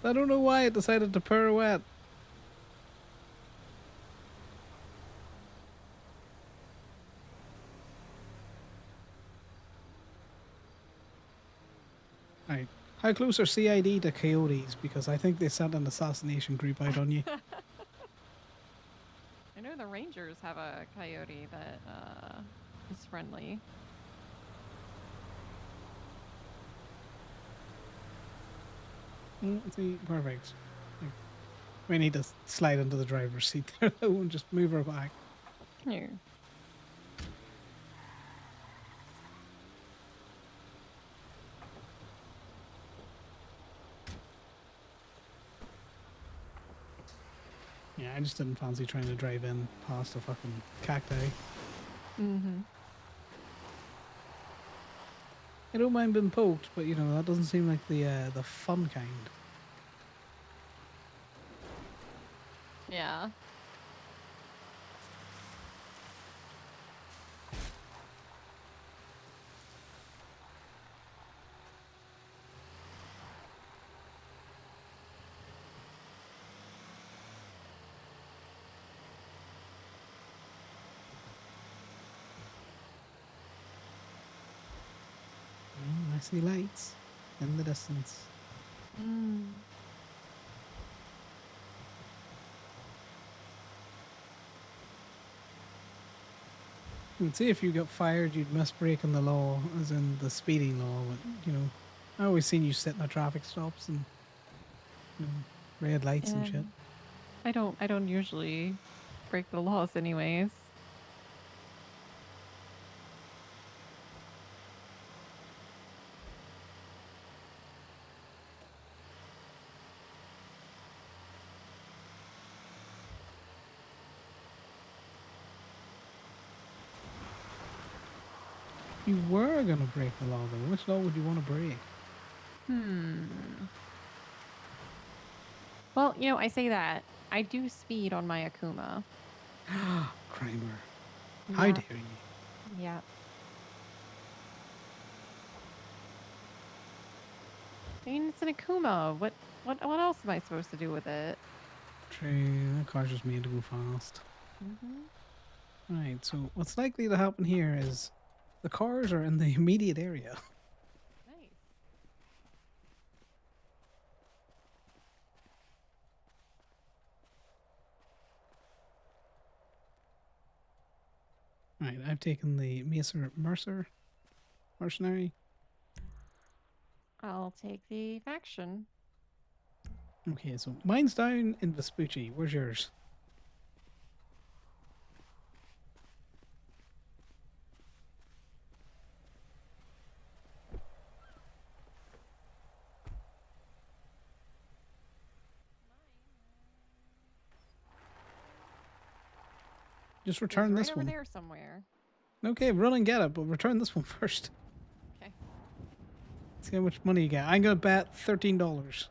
I don't know why it decided to pirouette. Right. How close are CID to coyotes? Because I think they sent an assassination group out on you. I know the Rangers have a coyote that is friendly. See, perfect. We need to slide into the driver's seat there and just move her back. Here. Yeah, I just didn't fancy trying to drive in past the fucking cacti. Mm-hmm. I don't mind being poked, but you know that doesn't seem like the fun kind. Yeah. I see lights in the distance. Mm. You'd say if you got fired, you'd miss breaking the law, as in the speeding law. But you know, I always seen you sitting at traffic stops and you know, red lights and shit. I don't usually break the laws anyways. You were gonna break the law, though. Which law would you want to break? Well, you know, I say that. I do speed on my Akuma. Kramer. How Yeah. dare you? Yeah. I mean, it's an Akuma. What else am I supposed to do with it? True, that car's just made to go fast. Right, so what's likely to happen here is the cars are in the immediate area. Nice. Right, I've taken the mercenary. I'll take the faction. Okay, so mine's down in Vespucci. Where's yours? Just return It's this right over one. there somewhere. Okay, run and get it, but return this one first. Okay. See how much money you get. I'm gonna bet $13.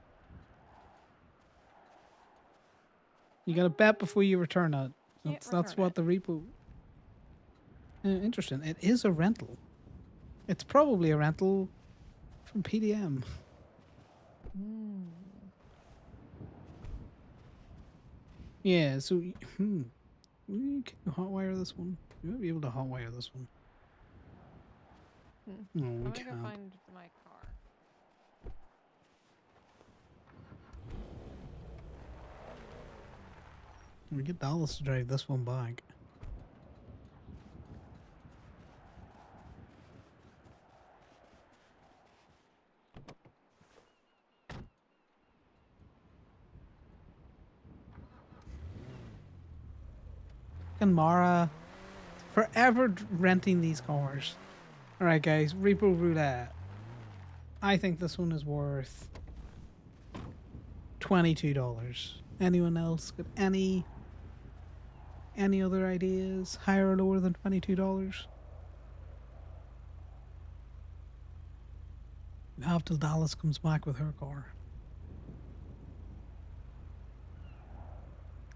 You gotta bet before you return it. That's what the repo. Interesting. It is a rental. It's probably a rental from PDM. Yeah. So, can you hotwire this one? You might be able to hotwire this one. No, I'm we gonna go can't. find my car. We get Dallas to drive this one back. And Mara, forever renting these cars. All right, guys, repo roulette. I think this one is worth $22. Anyone else got any other ideas? Higher or lower than $22? We have till Dallas comes back with her car.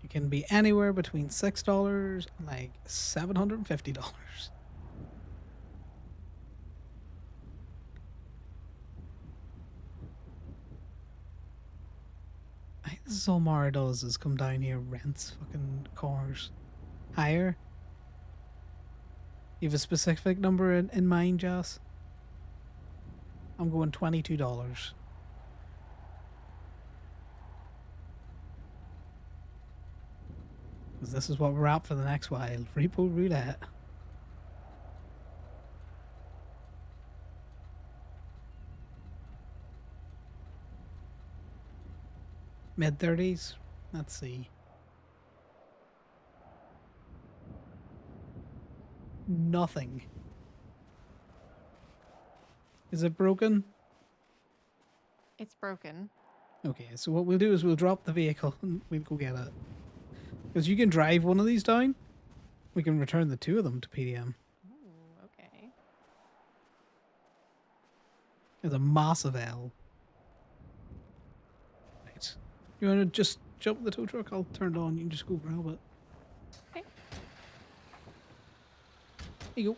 It can be anywhere between $6 and like $750. I think this is all Mara does is come down here, rents fucking cars. Higher? You have a specific number in mind, Joss? I'm going $22. Because this is what we're at for the next while. Repo roulette. Mid-30s? Let's see. Nothing. Is it broken? It's broken. Okay, so what we'll do is we'll drop the vehicle and we'll go get it. Because you can drive one of these down. We can return the two of them to PDM. Ooh, okay. It's a massive L. Right. You want to just jump the tow truck? I'll turn it on. You can just go grab it. Okay. Here you go.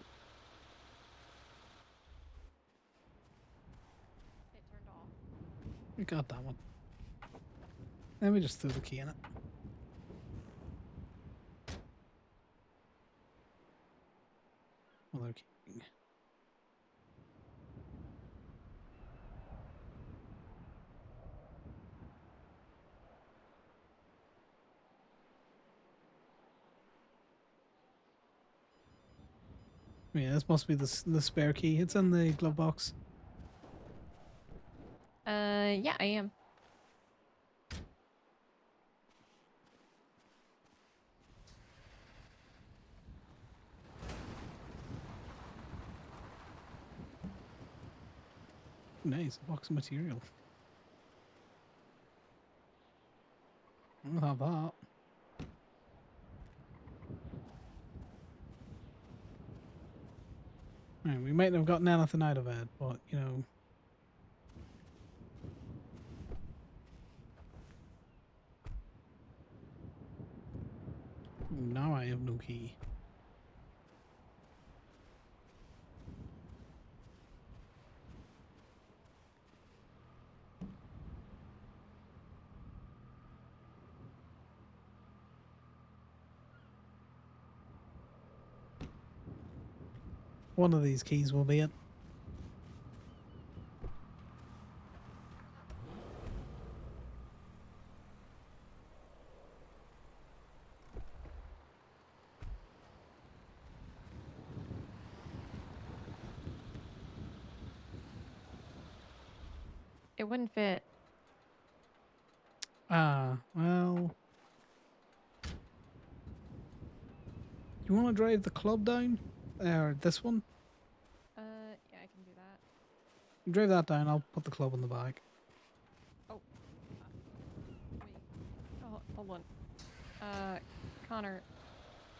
It turned off. You got that one. Let me just throw the key in it. Other key. Yeah, this must be the spare key. It's in the glove box. Yeah, I am. Nice, a box of material. I'll have that. Right, we might have gotten anything out of it, but you know. Now I have no key. One of these keys will be it. It wouldn't fit. Ah, well. You want to drive the club down? Or this one? Yeah, I can do that. You drive that down, I'll put the club in the back. Oh. Wait. Oh, hold on. Connor.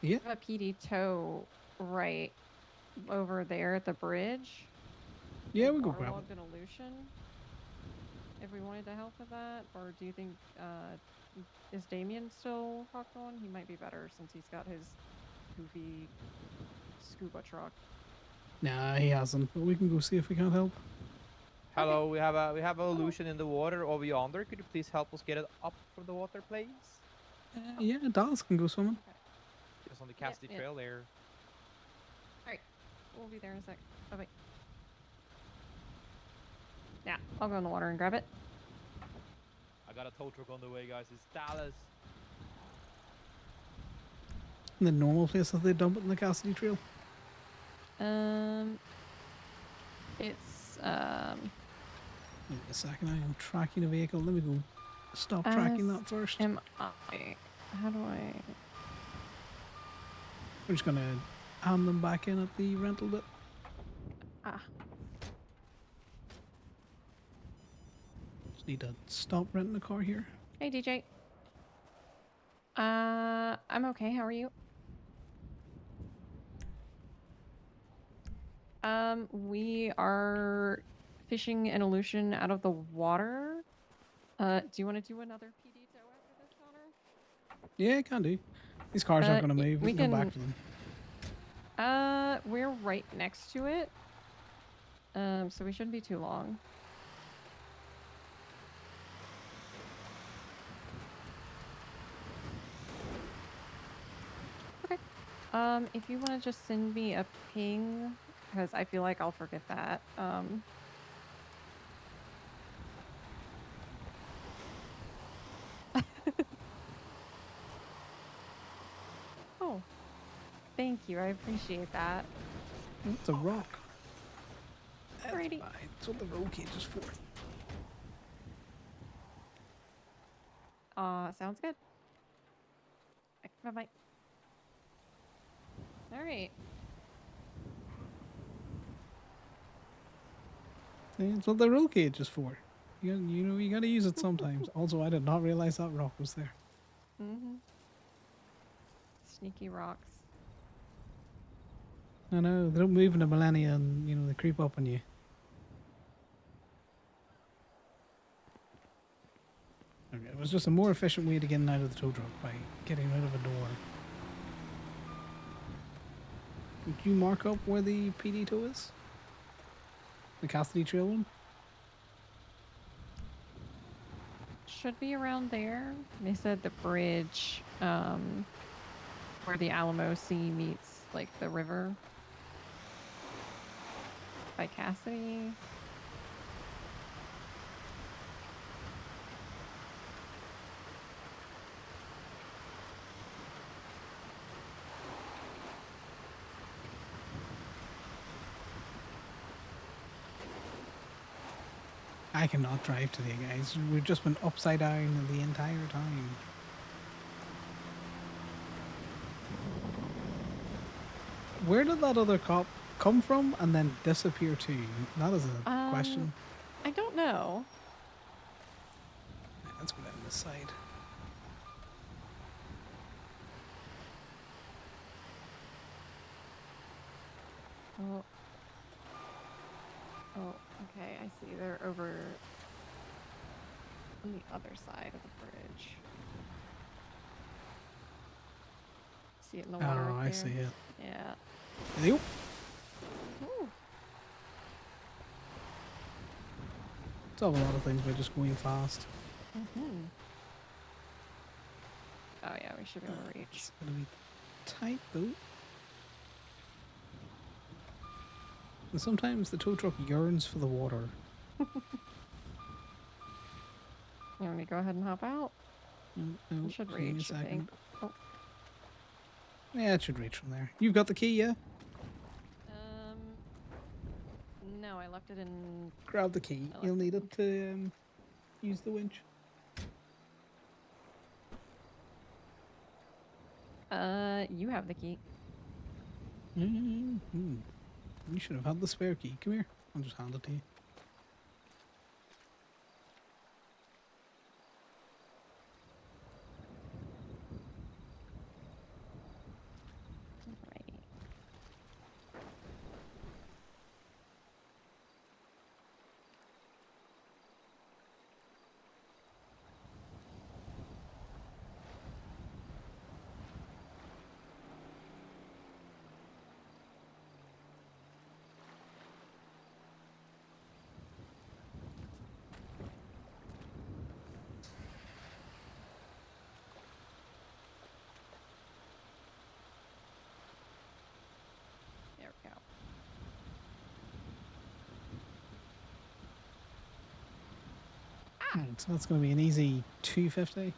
Yeah? I have a PD tow right over there at the bridge. Yeah, we'll go grab Waterlogged an illusion. If we wanted to help with that, or do you think is Damien still hooked on? He might be better since he's got his goofy scuba truck. Nah, he hasn't, but we can go see if we can't help. Hello, we have an illusion in the water over yonder. Could you please help us get it up from the water, please? Yeah, Dallas can go swimming. Just on the Cassidy Trail there. Alright, we'll be there in a sec. Oh, wait. Yeah, I'll go in the water and grab it. I got a tow truck on the way, guys. It's Dallas. In the normal place that they dump it in the Cassidy Trail. It's Wait a second, I am tracking a vehicle. Let me go stop tracking that first. How do I? We're just gonna hand them back in at the rental bit. Ah. Just need to stop renting a car here. Hey, DJ. I'm okay. How are you? We are fishing an illusion out of the water. Do you want to do another PD tow after this, Connor? Yeah, can do. These cars aren't gonna move. We can go back for them. We're right next to it. So we shouldn't be too long. Okay. If you want to just send me a ping, because I feel like I'll forget that. Oh, thank you. I appreciate that. It's a rock. Alrighty. That's what the roll cage is for. Sounds good. Bye-bye. All right. See, that's what the roll cage is for. You know, you gotta use it sometimes. Also, I did not realize that rock was there. Mm-hmm. Sneaky rocks. I know, they don't move in a millennia and, you know, they creep up on you. Okay, it was just a more efficient way to get in and out of the tow truck by getting out of a door. Did you mark up where the PD tow is? The Cassidy Trail one? Should be around there. They said the bridge, where the Alamo Sea meets, like, the river. By Cassidy. I cannot drive today, guys. We've just been upside down the entire time. Where did that other cop come from and then disappear to? That is a question. I don't know. Right, let's go down this side. Oh, Oh, okay. I see. They're over on the other side of the bridge. See it in the water Oh, up I there? see it. Yeah. Yep. Ooh. Solve a lot of things by just going fast. Mm-hmm. Oh yeah, we should be able to reach. It's gonna be tight though. And sometimes the tow truck yearns for the water. You want me to go ahead and hop out? No, It should give me a reach, I think. second. Oh. Yeah, it should reach from there. You've got the key, yeah? No, I left it in. Grab the key. I You'll left need it to use the winch. You have the key. Mm-hmm. You should have had the spare key. Come here. I'll just hand it to you. Right. There we go. So that's going to be an easy 250.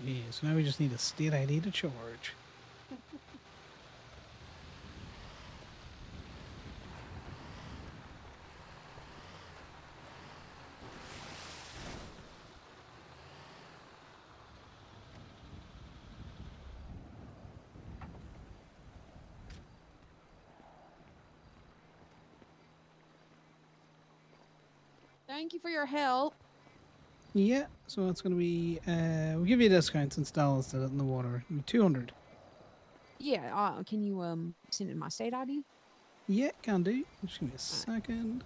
Yeah, so now we just need a state ID to charge. Thank you for your help. Yeah, so that's going to be, we'll give you a discount since Dallas did it in the water. 200. Yeah, can you send in my state ID? Yeah, can do. Just give me a second.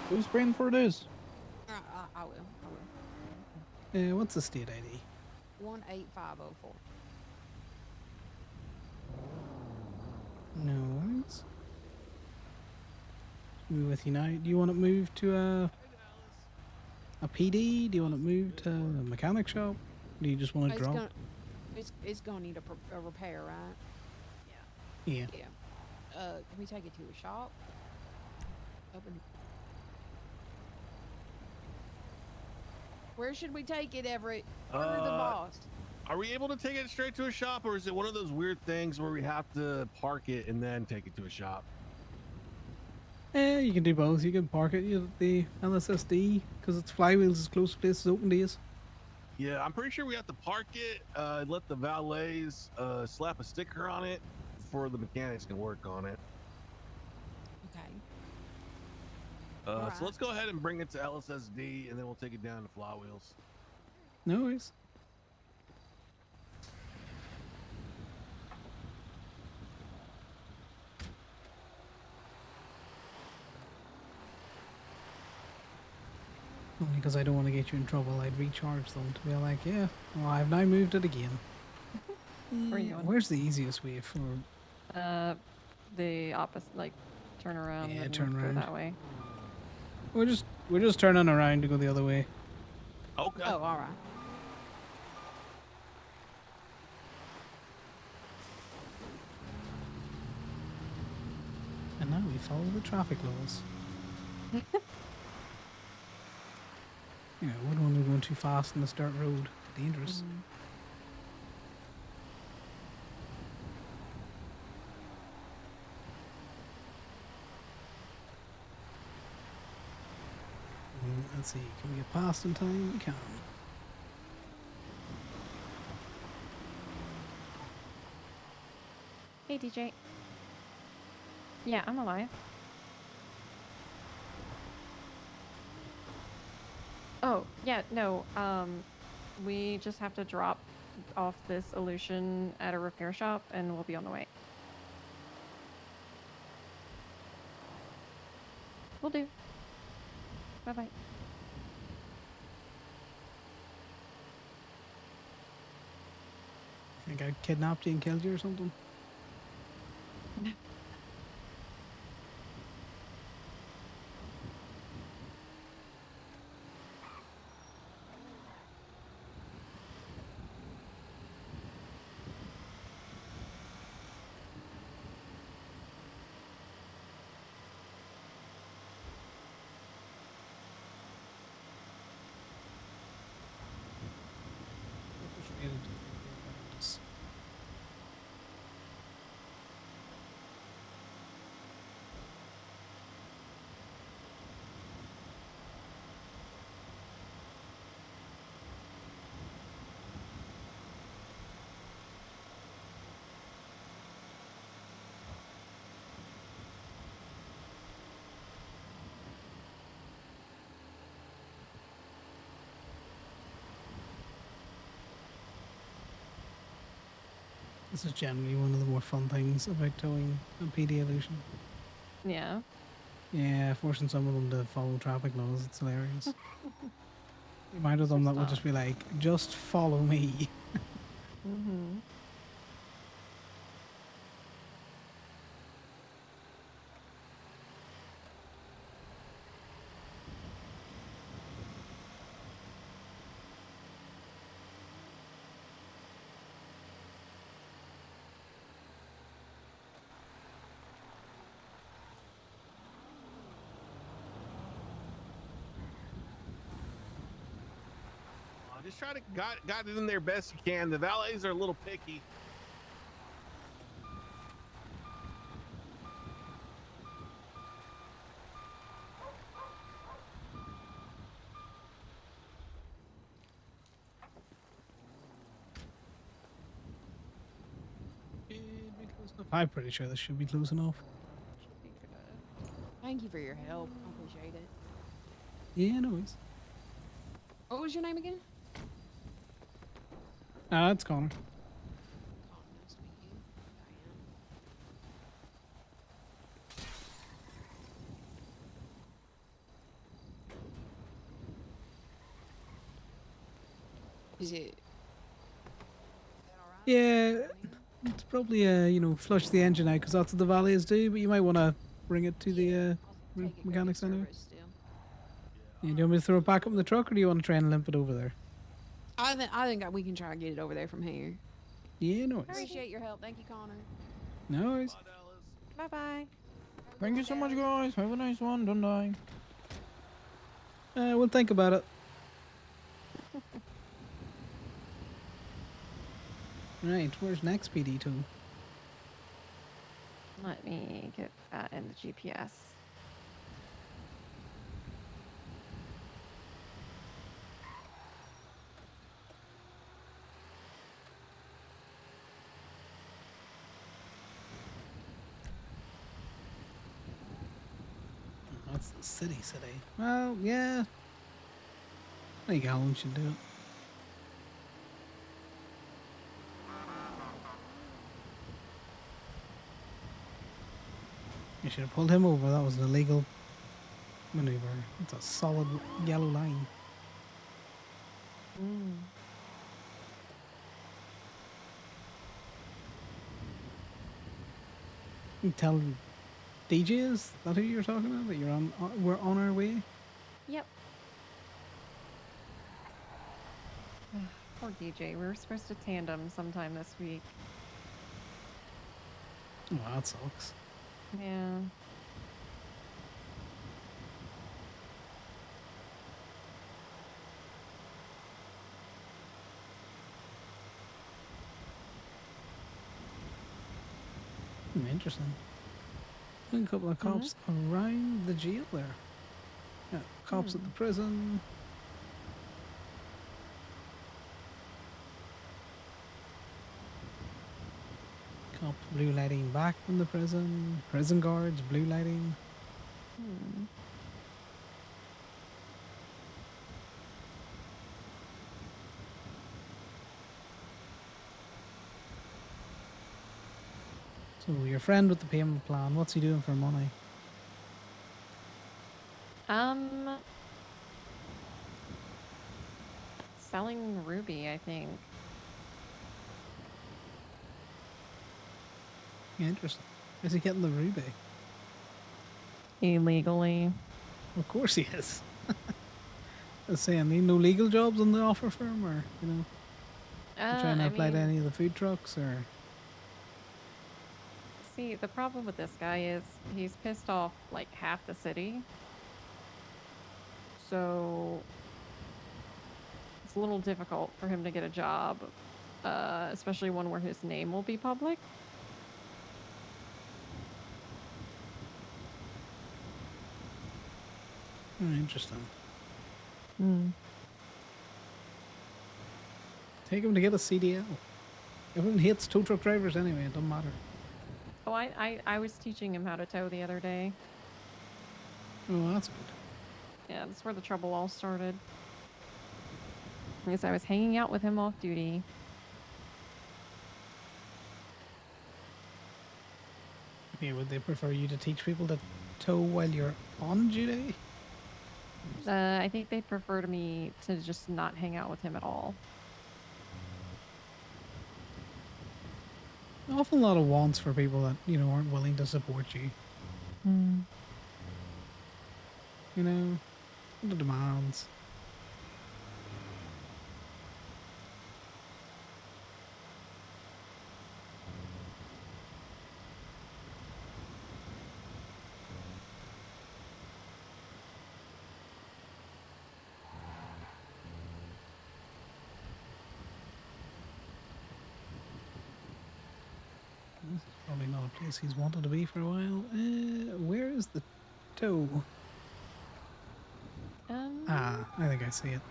Whose Brantford is? I will. What's the state ID? 18504. No worries. Be with you now. Do you want it moved to a PD? Do you want it moved to a mechanic shop? Do you just want it dropped? It's gonna need a repair, right? Yeah. Yeah. Can we take it to a shop? Where should we take it, Everett? Where are the boss? Are we able to take it straight to a shop, or is it one of those weird things where we have to park it and then take it to a shop? You can do both. You can park it at the LSSD because its flywheels as close to places open days. Yeah, I'm pretty sure we have to park it, let the valets slap a sticker on it before the mechanics can work on it. Okay. So let's go ahead and bring it to LSSD, and then we'll take it down to flywheels. No worries. Only because I don't want to get you in trouble, I'd recharge them to be like, yeah, well, I've now moved it again. Where are you going? Where's the easiest way for? The opposite, like turn around Yeah, and turn go around. that way. We're just turning around to go the other way. Okay. Oh, all right. And now we follow the traffic laws. Yeah, I wouldn't want to go too fast on this dirt road. Dangerous. Let's see, can we get past in time? We can. Hey, DJ. Yeah, I'm alive. Oh, yeah, no. We just have to drop off this illusion at a repair shop and we'll be on the way. Will do. Bye-bye. Think I kidnapped you and killed you or something? This is generally one of the more fun things about towing a PD illusion. Yeah. Yeah, forcing some of them to follow traffic laws, it's hilarious. The amount of them that will just be like, just follow me. Mm-hmm. Just try to got it in there best you can. The valets are a little picky. I'm pretty sure this should be close enough. Thank you for your help. I appreciate it. Yeah, no worries. What was your name again? It's Connor. Nice to meet you. Diane. Is it? Yeah, it's probably flush the engine out because that's what the valets do. But you might want to bring it to the mechanics anyway. Yeah, do you want me to throw it back up in the truck, or do you want to try and limp it over there? I think we can try and get it over there from here. Yeah, no worries. Appreciate your help. Thank you, Connor. No worries. Bye-bye. Thank you so much, guys. Have a nice one. Don't die. We'll think about it. Right, where's next PD2? Let me get that in the GPS. That's the city. Well, yeah. I think Alan should do it. You should have pulled him over. That was an illegal maneuver. It's a solid yellow line. You tell DJ, is that who you're talking about? That you're on? We're on our way. Yep. Poor DJ. We were supposed to tandem sometime this week. Oh, that sucks. Yeah. Interesting. A couple of cops around the jail there. Yeah, cops at the prison. Cops blue lighting back from the prison. Prison guards blue lighting. Hmm. So your friend with the payment plan, what's he doing for money? Selling Ruby, I think. Interesting. Is he getting the ruby? Illegally. Of course he is. I was saying, need no legal jobs on the offer for him, or you trying to I apply to mean, any of the food trucks, or see, the problem with this guy is he's pissed off like half the city. So it's a little difficult for him to get a job, especially one where his name will be public. Interesting. Hmm. Take him to get a CDL. Everyone hates tow truck drivers anyway. It doesn't matter. Oh, I was teaching him how to tow the other day. Oh, that's good. Yeah, that's where the trouble all started. Because I was hanging out with him off duty. Okay, would they prefer you to teach people to tow while you're on duty? I think they preferred me to just not hang out with him at all. An awful lot of wants for people that aren't willing to support you. The demands. This is probably not a place he's wanted to be for a while. Where is the tow? I think I see it.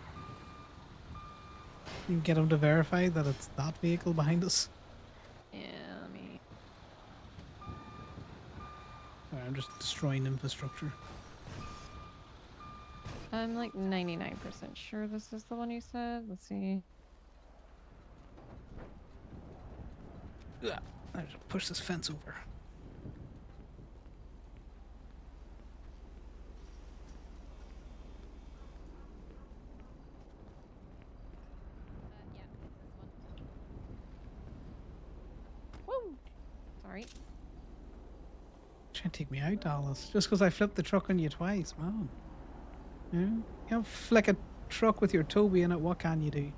You can get him to verify that it's that vehicle behind us. Yeah, let me... Sorry, I'm just destroying infrastructure. I'm like 99% sure this is the one you said. Let's see. Yeah, I just push this fence over. Woo! Sorry. Trying to take me out, Dallas. Just because I flipped the truck on you twice, man. You can't flick a truck with your Toby in it. What can you do?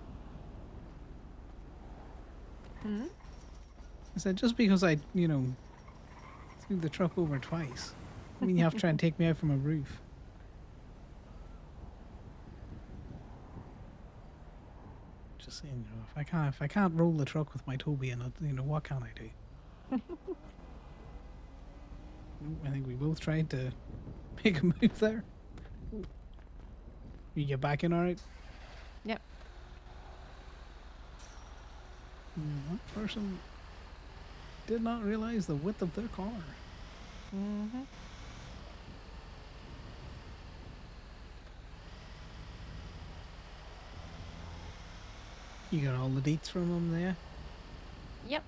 Hmm? I said, just because I, threw the truck over twice. I mean, you have to try and take me out from a roof. Just saying, if I can't roll the truck with my Toby in it, what can I do? I think we both tried to make a move there. You get back in all right? Yep. That person did not realize the width of their car. Mm-hmm. You got all the deets from them there? Yep.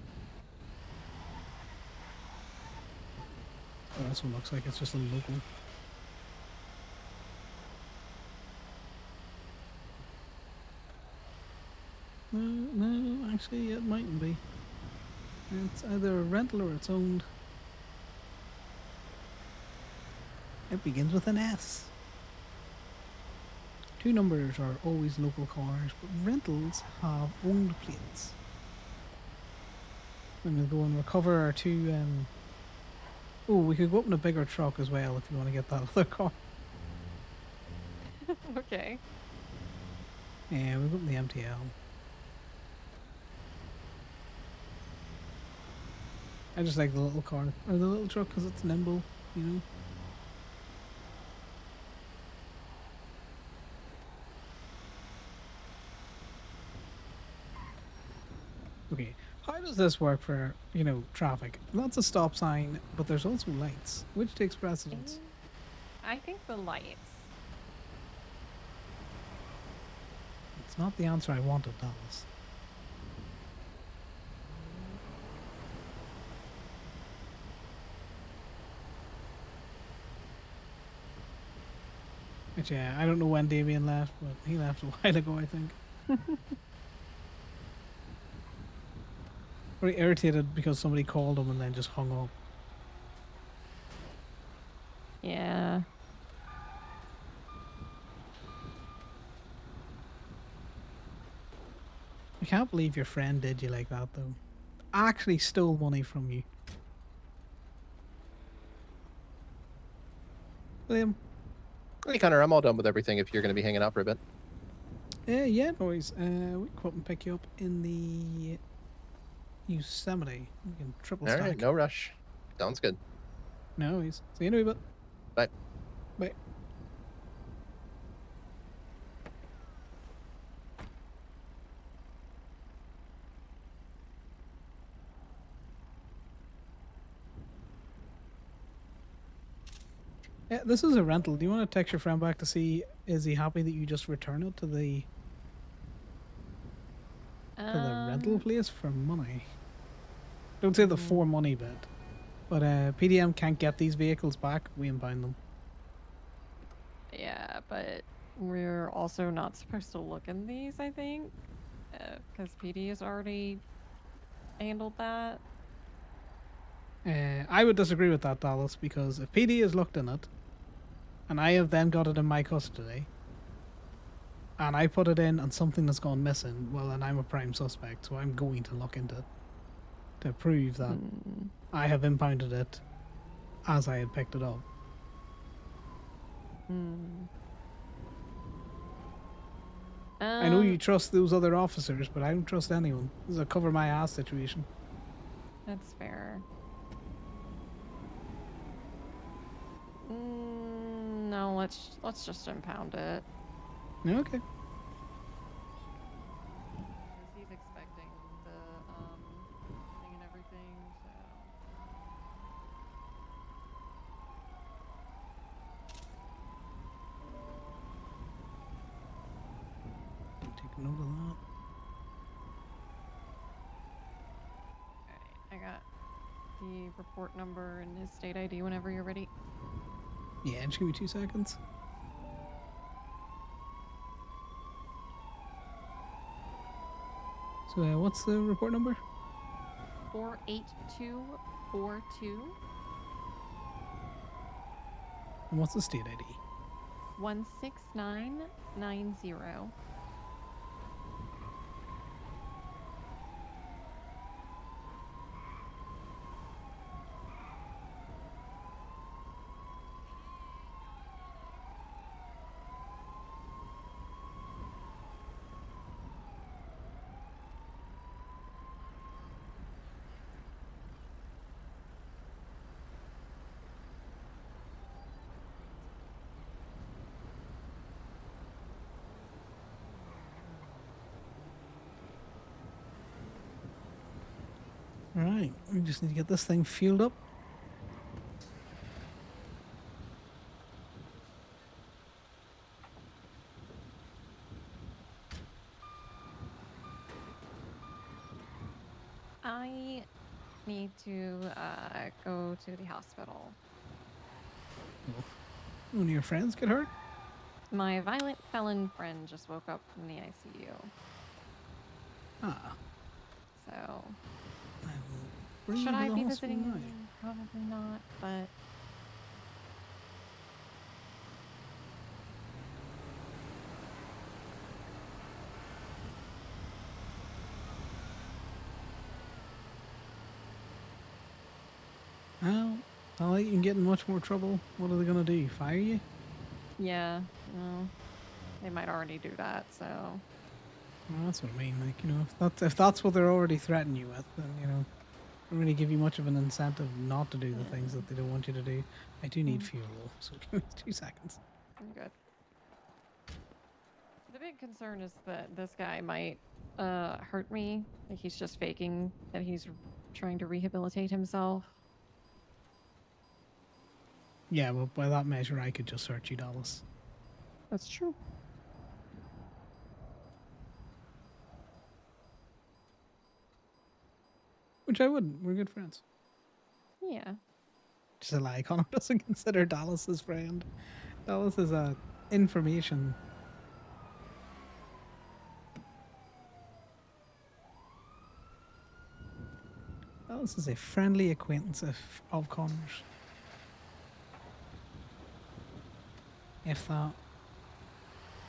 Oh, this one looks like it's just a local. No, actually it mightn't be. It's either a rental or it's owned. It begins with an S. Two numbers are always local cars, but rentals have owned plates. I'm going to go and recover our two... Oh, we could go up in a bigger truck as well if you want to get that other car. Okay. Yeah, we'll go up in the MTL. I just like the little car, or the little truck because it's nimble, Okay, how does this work for, traffic? Lots of stop sign, but there's also lights. Which takes precedence? I think the lights. It's not the answer I wanted, Dallas. Which, yeah, I don't know when Damien left, but he left a while ago, I think. Very irritated because somebody called him and then just hung up. Yeah. I can't believe your friend did you like that, though. Actually stole money from you. William? Hey, Connor, I'm all done with everything if you're going to be hanging out for a bit. Yeah, no worries. We can come up and pick you up in the Yosemite. We can triple All stack. right, no rush. Sounds good. No worries. See you in a wee bit. Bye. Bye. Yeah, this is a rental. Do you want to text your friend back to see is he happy that you just return it to the rental place for money? Don't say the for money bit. But PDM can't get these vehicles back. We impound them. Yeah, but we're also not supposed to look in these, I think, because PD has already handled that. I would disagree with that, Dallas, because if PD has looked in it, and I have then got it in my custody, and I put it in and something has gone missing, well, then I'm a prime suspect, so I'm going to look into it to prove that I have impounded it as I had picked it up. I know you trust those other officers, but I don't trust anyone. This is a cover my ass situation. That's fair. No, let's just impound it. Okay. Because he's expecting the thing and everything, so. Take note of that. Alright, I got the report number and his state ID whenever you're ready. Yeah, just give me 2 seconds. So, what's the report number? 48242 And what's the state ID? 16990. Alright, we just need to get this thing fueled up. I need to go to the hospital. One of your friends get hurt? My violent felon friend just woke up from the ICU. Ah. So, bring should you to I the be hospital visiting now. him? Probably not, but Well, I'll let you can get in much more trouble. What are they gonna do? Fire you? yeah, no, they might already do that. So, Well, that's what I mean. Like, if that's what they're already threatening you with, then don't really give you much of an incentive not to do the things that they don't want you to do. I do need fuel, so give me 2 seconds. I'm good. The big concern is that this guy might hurt me. Like he's just faking that he's trying to rehabilitate himself. Yeah, well, by that measure, I could just search you, Dallas. That's true. Which I wouldn't. We're good friends. Yeah. Just a lie. Connor doesn't consider Dallas his friend. Dallas is a information. Dallas is a friendly acquaintance of Connor's. If that.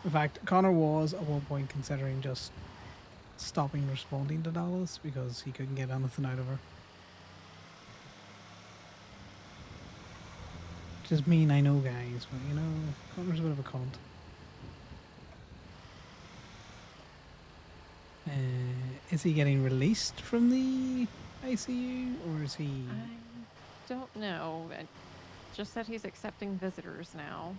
In fact, Connor was at one point considering just stopping responding to Dallas because he couldn't get anything out of her. Which is mean, I know, guys, but you know, Connor's a bit of a cunt. Is he getting released from the ICU, or is he... I don't know. It just said he's accepting visitors now.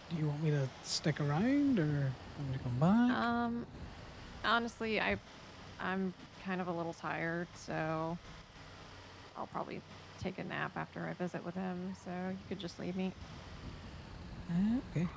Do you want me to stick around, or want me to come back? Honestly, I'm kind of a little tired, so I'll probably take a nap after I visit with him, so you could just leave me. Okay.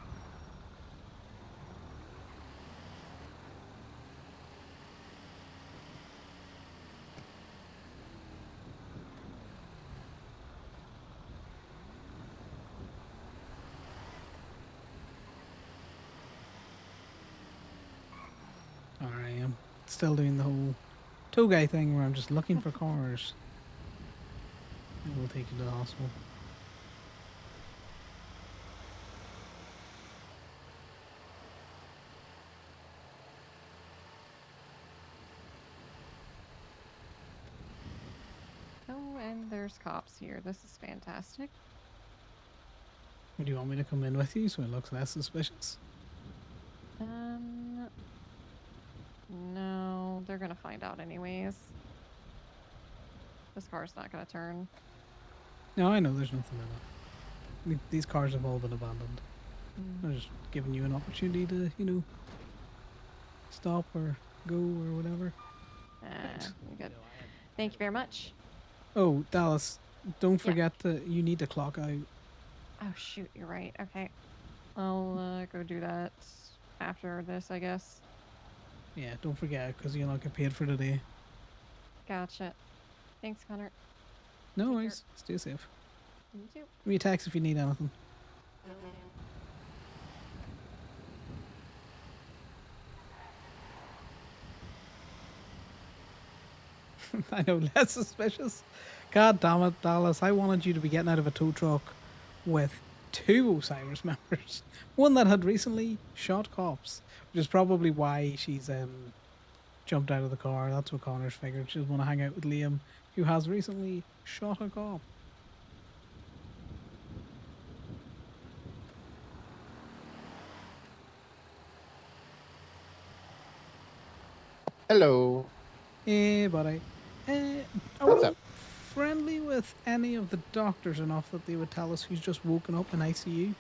Alright, I'm still doing the whole tow guy thing where I'm just looking for cars. And we'll take you to the hospital. Oh, and there's cops here. This is fantastic. Do you want me to come in with you so it looks less suspicious? No, they're gonna find out anyways. This car's not gonna turn. No, I know there's nothing in it. These cars have all been abandoned. I'm just giving you an opportunity to, you know, stop or go or whatever. You're good. Thank you very much. Oh, Dallas, don't forget that you need to clock out. Oh shoot, you're right. Okay, I'll go do that after this, I guess. Yeah, don't forget, because you'll not get paid for today. Gotcha. Thanks, Connor. No worries. Stay safe. You too. Give me a text if you need anything. I know, less suspicious. God damn it, Dallas. I wanted you to be getting out of a tow truck with 2 Osiris members. One that had recently shot cops, which is probably why she's jumped out of the car. That's what Connor's figured. She doesn't want to hang out with Liam, who has recently shot a cop. Hello. Hey, buddy. Are What's we up? friendly with any of the doctors enough that they would tell us who's just woken up in ICU? Is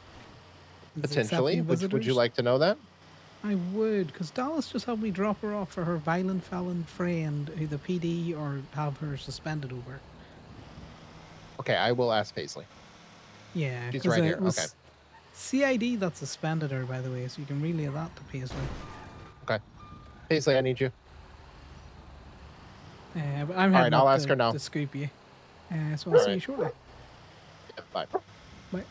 Potentially. accepting Would you visitors? like to know that? I would, because Dallas just helped me drop her off for her violent felon friend who the PD or have her suspended over. Okay, I will ask Paisley. Yeah, She's 'cause, right here. it was Okay. CID that suspended her, by the way, so you can relay that to Paisley. Okay. Paisley, I need you. But I'm All heading right, I'll up ask her now. to scoop you. So I'll All see you right. shortly. Yeah, bye. Bye.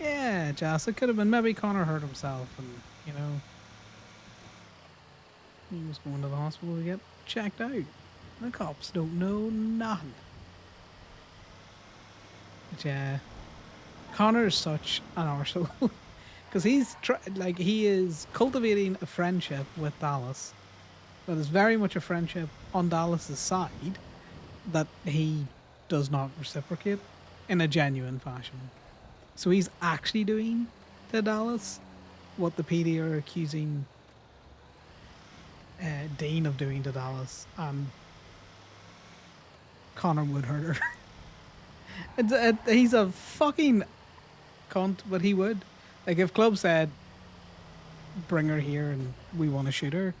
Yeah, Jess, it could have been maybe Connor hurt himself and, you know, he was going to the hospital to get checked out. The cops don't know nothing. But yeah, Connor is such an arsehole. Because he is cultivating a friendship with Dallas that is very much a friendship on Dallas's side that he does not reciprocate in a genuine fashion. So he's actually doing to Dallas what the PD are accusing Dean of doing to Dallas, and Connor would hurt her. He's a fucking cunt, but he would. Like, if Club said, bring her here and we want to shoot her,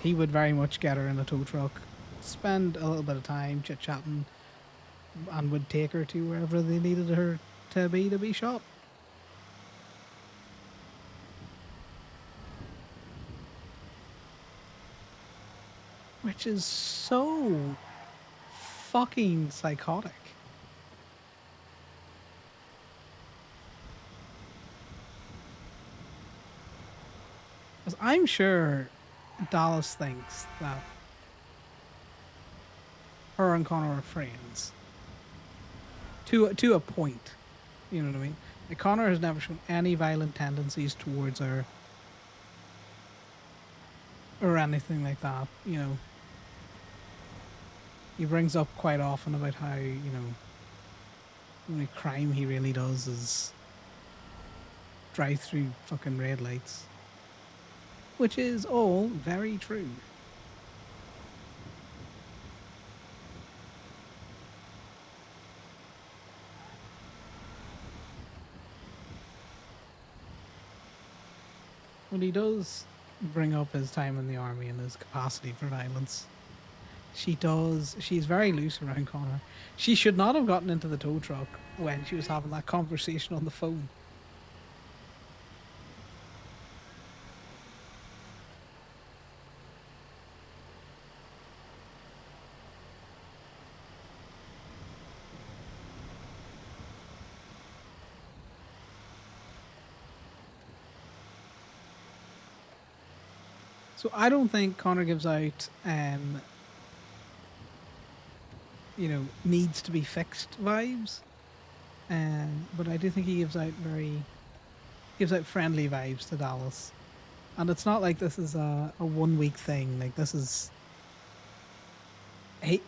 he would very much get her in a tow truck, spend a little bit of time chit-chatting, and would take her to wherever they needed her to be shot. Which is so fucking psychotic. Because I'm sure Dallas thinks that her and Conor are friends. To a point. You know what I mean? Like, Conor has never shown any violent tendencies towards her. Or anything like that, you know. He brings up quite often about how, you know, the only crime he really does is drive through fucking red lights. Which is all very true. But he does bring up his time in the army and his capacity for violence. She's very loose around Conor. She should not have gotten into the tow truck when she was having that conversation on the phone. So I don't think Conor gives out, you know, needs to be fixed vibes. But I do think he gives out friendly vibes to Dallas. And it's not like this is a 1 week thing. Like, this is,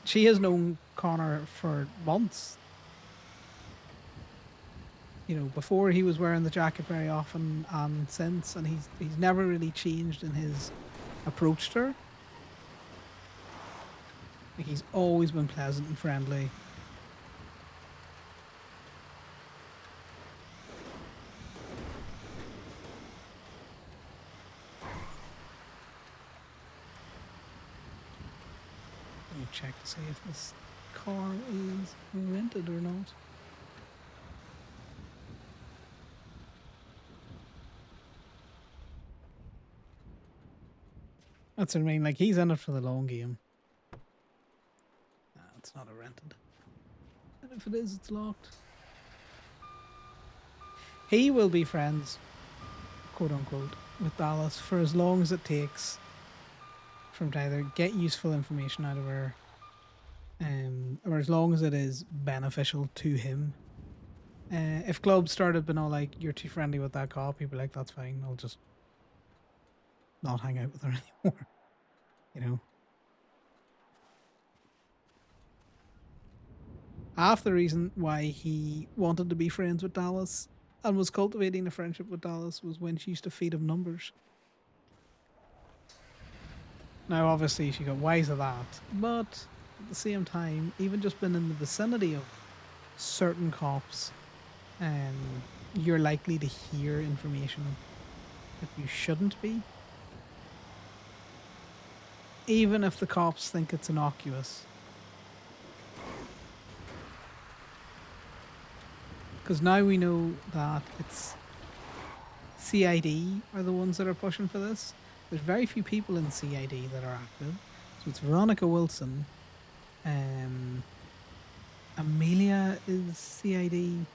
she has known Conor for months. You know, before he was wearing the jacket very often, and since, and he's never really changed in his approach to her. Like, he's always been pleasant and friendly. Let me check to see if this car is rented or not. That's what I mean, like, he's in it for the long game. No, it's not a rented. And if it is, it's locked. He will be friends, quote unquote, with Dallas for as long as it takes for him to either get useful information out of her, or as long as it is beneficial to him. If Club started being all like, you're too friendly with that cop, he'd be like, that's fine, I'll just not hang out with her anymore. You know? Half the reason why he wanted to be friends with Dallas and was cultivating a friendship with Dallas was when she used to feed him numbers. Now, obviously, she got wise of that, but at the same time, even just being in the vicinity of certain cops, you're likely to hear information that you shouldn't be. Even if the cops think it's innocuous. Because now we know that it's CID are the ones that are pushing for this. There's very few people in CID that are active. So it's Veronica Wilson. Amelia is CID.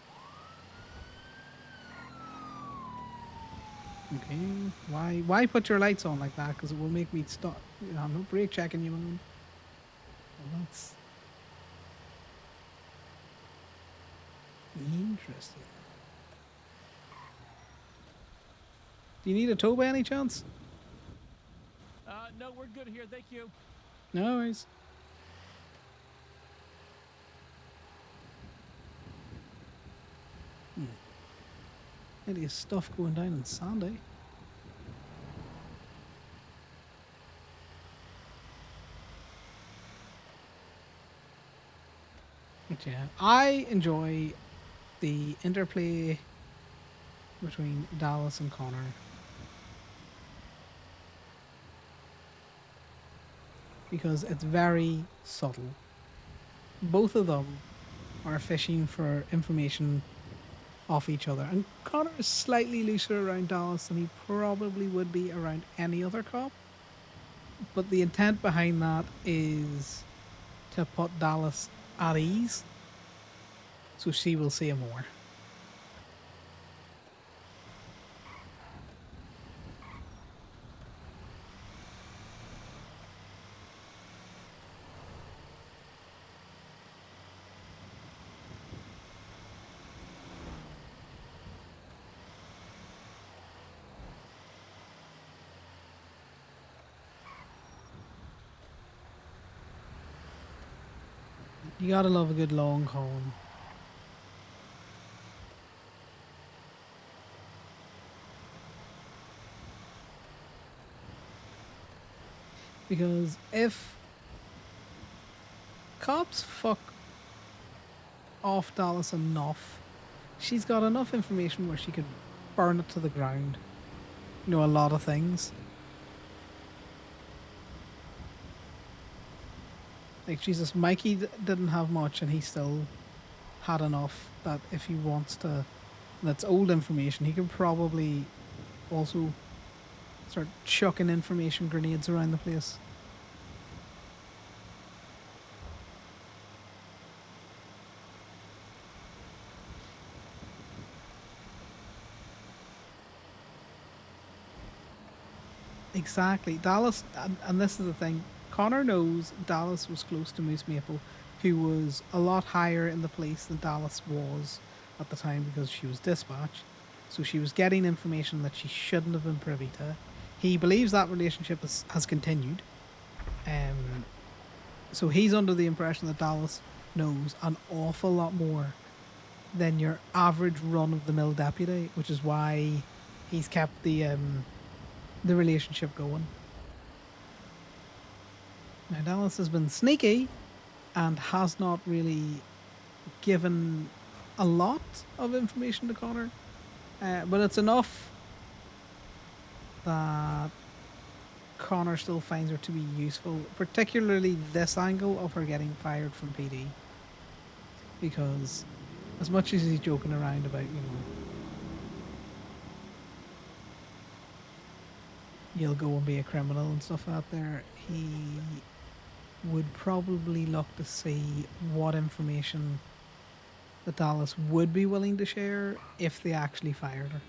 Okay. Why put your lights on like that? Because it will make me stop. I'm not brake checking you, man. Well, that's interesting. Do you need a tow by any chance? No, we're good here. Thank you. No worries. Plenty of stuff going down in Sandy. yeah, I enjoy the interplay between Dallas and Connor. Because it's very subtle. Both of them are fishing for information off each other. And Connor is slightly looser around Dallas than he probably would be around any other cop. But the intent behind that is to put Dallas at ease so she will see him more. You gotta love a good long con. Because if cops fuck off Dallas enough, she's got enough information where she could burn it to the ground. You know, a lot of things. Like, Jesus, Mikey didn't have much and he still had enough that if he wants to, that's old information, he could probably also start chucking information grenades around the place. Exactly. Dallas, and this is the thing, Connor knows Dallas was close to Moose Maple, who was a lot higher in the police than Dallas was at the time because she was dispatched. So she was getting information that she shouldn't have been privy to. He believes that relationship has continued. So he's under the impression that Dallas knows an awful lot more than your average run-of-the-mill deputy, which is why he's kept the relationship going. Now, Dallas has been sneaky and has not really given a lot of information to Connor, but it's enough that Connor still finds her to be useful, particularly this angle of her getting fired from PD. Because as much as he's joking around about, you'll go and be a criminal and stuff out there, he would probably look to see what information that Dallas would be willing to share if they actually fired her.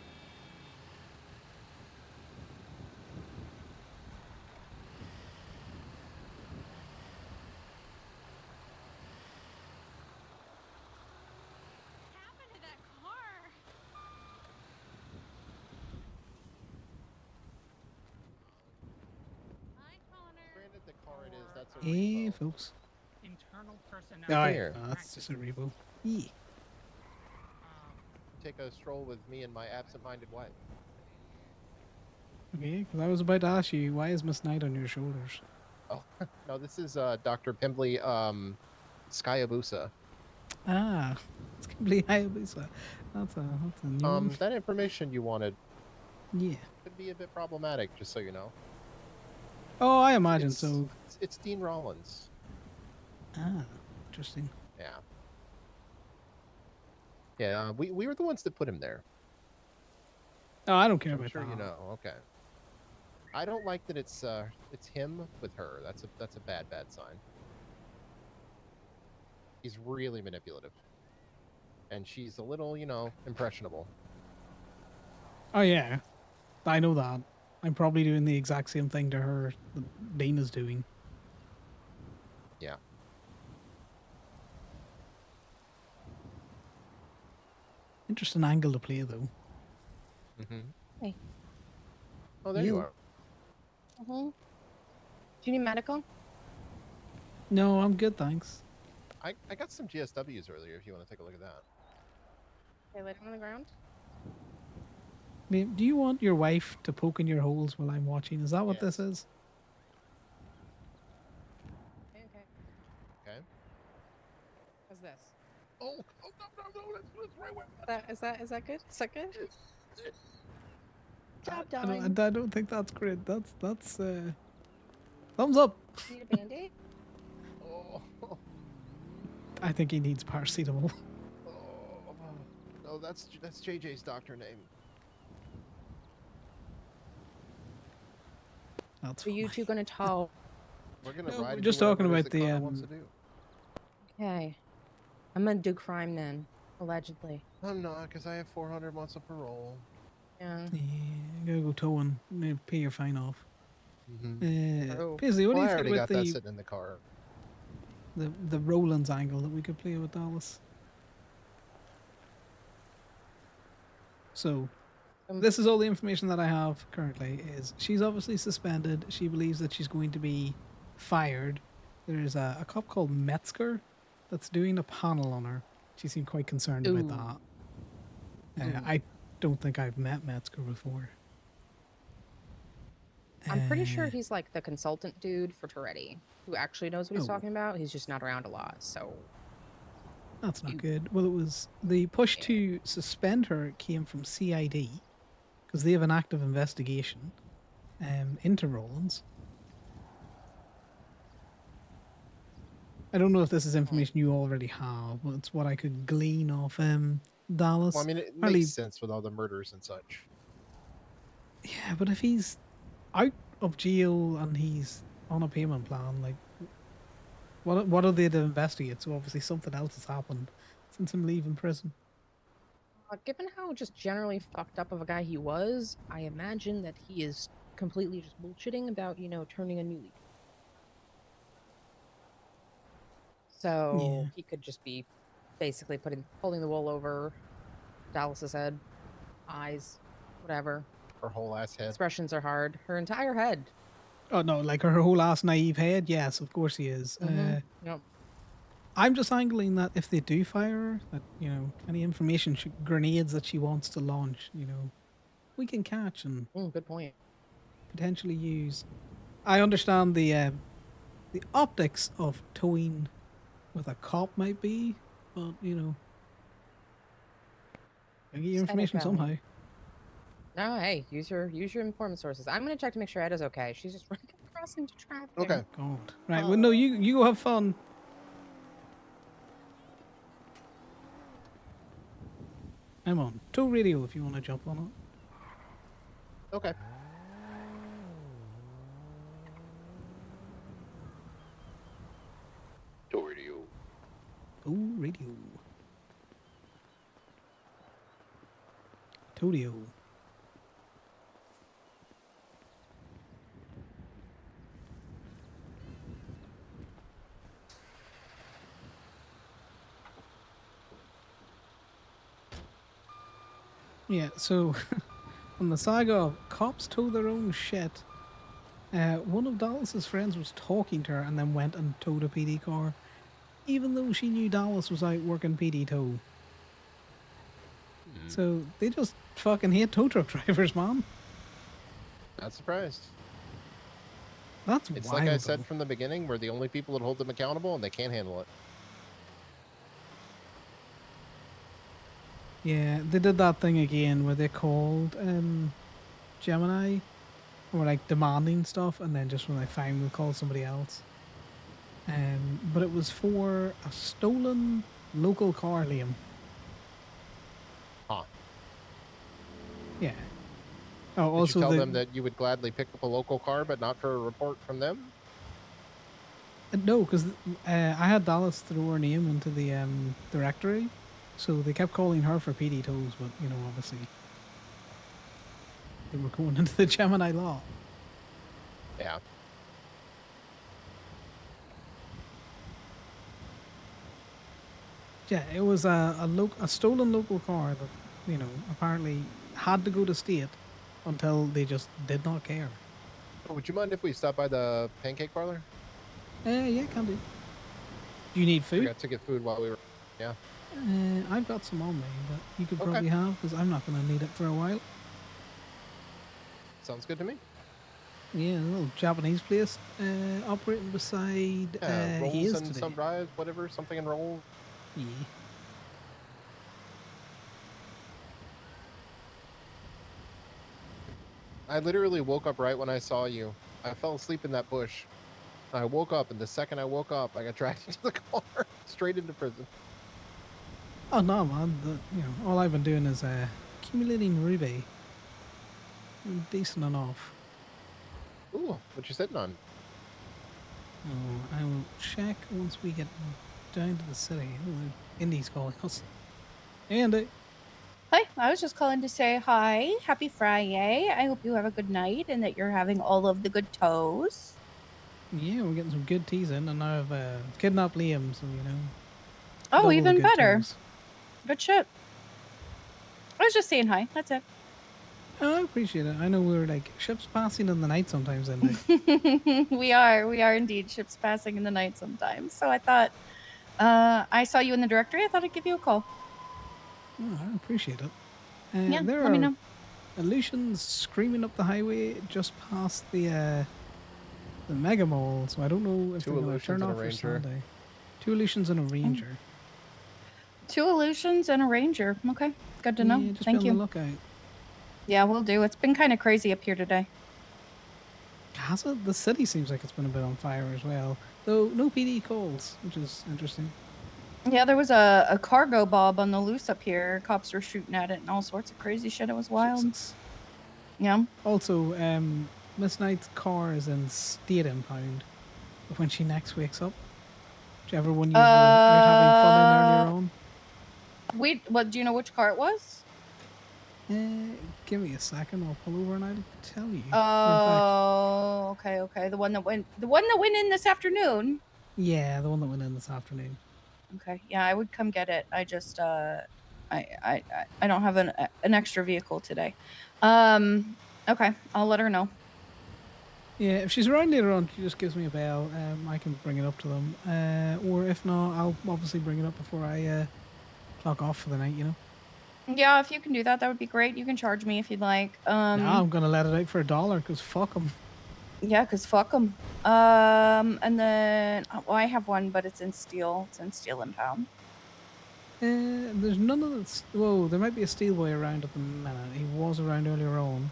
Granted, the car it is, that's a Hey, repo. folks. Internal personnel. Oh, yeah, Here. that's just a repo. Yeah. Take a stroll with me and my absent-minded wife. Okay, because I was about to ask you, why is Miss Knight on your shoulders? Oh, no, this is Dr. Pimbley Skyabusa. Ah, it's complete Hayabusa. That's a new one. That information you wanted Yeah. could be a bit problematic, just so you know. Oh, I imagine It's- so. It's Dean Rollins. Ah, interesting. Yeah. Yeah, we were the ones that put him there. Oh, I don't care I'm about sure that. you know. Okay. I don't like that it's him with her. That's a bad sign. He's really manipulative. And she's a little, impressionable. Oh, yeah. I know that. I'm probably doing the exact same thing to her that Dana's doing. Yeah. Interesting angle to play, though. Mm-hmm. Hey. Oh, there you are. Mm-hmm. Do you need medical? No, I'm good, thanks. I got some GSWs earlier if you want to take a look at that. They lay on the ground. Do you want your wife to poke in your holes while I'm watching? Is that what this is? Okay. Okay. What's this? Is that good? Is that good? Job I done. don't think that's great. That's thumbs up. Need a band-aid? I think he needs paracetamol. No, that's JJ's doctor name. That's Are you two gonna talk? We're gonna No, ride. we're and just do whatever talking it is about that the Connor wants to do. Okay. I'm gonna do crime then, allegedly. I'm not, because I have 400 months of parole. Yeah. Yeah, gotta go towing. Pay your fine off. Oh. Paisley, what Well, do I you think already about got that the sitting in the car. the Roland's angle that we could play with Dallas? So, this is all the information that I have currently. Is she's obviously suspended. She believes that she's going to be fired. There's a cop called Metzger that's doing a panel on her. She seemed quite concerned about that. I don't think I've met Metzger before. I'm pretty sure he's like the consultant dude for Toretti, who actually knows what he's Oh. talking about. He's just not around a lot, so. That's not good. Well, it was the push to suspend her came from CID because they have an active investigation into Rollins. I don't know if this is information you already have, but it's what I could glean off Dallas. Well, I mean, it Apparently- makes sense with all the murders and such. Yeah, but if he's out of jail and he's on a payment plan, like, what are they to investigate? So obviously something else has happened since him leaving prison. Given how just generally fucked up of a guy he was, I imagine that he is completely just bullshitting about, turning a new leaf. So he could just be basically pulling the wool over Dallas's head, eyes, whatever. Her whole ass head. Expressions are hard. Her entire head. Oh no, like her whole ass naive head. Yes, of course he is. Yep. I'm just angling that if they do fire her, that any information, grenades that she wants to launch, we can catch and good point. Potentially use. I understand the optics of towing with a cop might be, but gotta get your information somehow. No, hey, use your informant sources. I'm gonna check to make sure Edda's okay. She's just running across into traffic. Okay. God. Right. Well, no, you go have fun. I'm on tow radio if you want to jump on it. Okay. Tow radio. Tow radio. Todio. Yeah, so on the saga of cops tow their own shit, one of Dallas's friends was talking to her and then went and towed a PD car, even though she knew Dallas was out working PD tow. So they just fucking hate tow truck drivers, man. Not surprised. That's It's wild. like I said from the beginning, we're the only people that hold them accountable and they can't handle it. Yeah, they did that thing again where they called Gemini, or like demanding stuff, and then just when they finally called somebody else. But it was for a stolen local car, Liam. Huh. Yeah. Oh, Did also you tell the, them that you would gladly pick up a local car, but not for a report from them? No, because I had Dallas throw her name into the directory, so they kept calling her for PD tows, but obviously they were going into the Gemini law. Yeah. Yeah, it was a stolen local car that apparently had to go to state until they just did not care. Would you mind if we stop by the pancake parlor? Yeah, can do. Do you need I food? got to get food while we were. Yeah. I've got some on me, but you could Okay. probably have, because I'm not going to need it for a while. Sounds good to me. Yeah, a little Japanese place operating beside Rolls his and today. some fries, whatever, something in rolls. Yeah. I literally woke up right when I saw you. I fell asleep in that bush. I woke up, and the second I woke up, I got dragged into the car, straight into prison. Oh no, man. All I've been doing is accumulating ruby. I'm decent enough. Ooh, what you sitting on? Oh, I will check once we get down to the city. Oh, Indy's calling us. Andy. Hi, I was just calling to say hi. Happy Friday. I hope you have a good night and that you're having all of the good toes. Yeah, we're getting some good teas in, and I've kidnapped Liam, so Oh, double the even good better. toes. Good shit. I was just saying hi. That's it. Oh, I appreciate it. I know we're like ships passing in the night sometimes, Indy. We are indeed ships passing in the night sometimes. So I thought, I saw you in the directory. I thought I'd give you a call. Oh, I appreciate it. Yeah, There let me are know. illusions screaming up the highway just past the mega mall, so I don't know if Two they're going to illusions turn and a off or ranger. Sunday. 2 illusions and a ranger. 2 illusions and a ranger. Okay, good to know. Yeah, just Thank be you. on the lookout. Yeah, we'll do. It's been kind of crazy up here today. Has it? The city seems like it's been a bit on fire as well, though no PD calls, which is interesting. Yeah, there was a cargo bob on the loose up here. Cops were shooting at it and all sorts of crazy shit. It was wild. Jesus. Yeah. Also, Miss Knight's car is in state impound when she next wakes up. Whichever one you were out having fun in earlier on. Wait, what? Do you know which car it was? Give me a second. I'll pull over and I'll tell you. Oh, okay. The one that went in this afternoon. Yeah, the one that went in this afternoon. Okay. Yeah, I would come get it. I just I don't have an extra vehicle today. Okay, I'll let her know. Yeah, if she's around later on, she just gives me a bell. I can bring it up to them. Or if not, I'll obviously bring it up before I clock off for the night, Yeah, if you can do that, that would be great. You can charge me if you'd like. No, I'm going to let it out for $1 because fuck them. Yeah, because fuck them. And then well, I have one, but it's in steel. It's in steel impound. There's none of this. Whoa, there might be a steel boy around at the minute. He was around earlier on.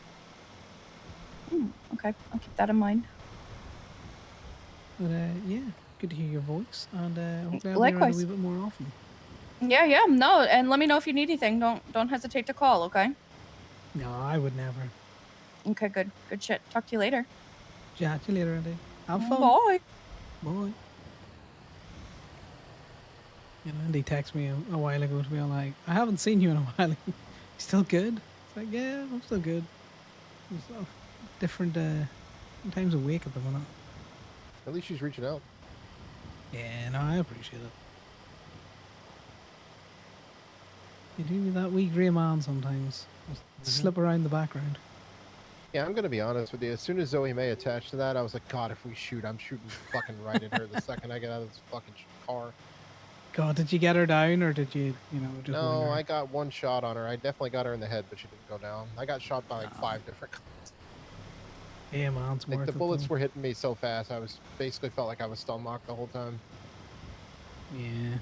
Okay, I'll keep that in mind. But yeah, good to hear your voice, and hopefully I'll be around a Likewise. wee bit more often. Yeah, no, and let me know if you need anything. Don't hesitate to call, okay? No, I would never. Okay, good shit. Talk to you later. Chat to you later, Andy. Have fun. Bye. Bye. Andy texted me a while ago to be like, I haven't seen you in a while. You still good? It's like, yeah, I'm still good. I'm still different times awake at the minute. At least she's reaching out. Yeah, no, I appreciate it. You do that wee grey man sometimes. Just slip around the background. Yeah, I'm gonna be honest with you. As soon as Zoe May attached to that, I was like, God, if we shoot, I'm shooting fucking right at her the second I get out of this fucking car. God, did you get her down or did you, just No, wing her? I got one shot on her. I definitely got her in the head, but she didn't go down. I got shot by like 5 different guns. Yeah, man, it's Like worth the it, bullets though. were hitting me so fast, I was basically felt like I was stun locked the whole time. Yeah.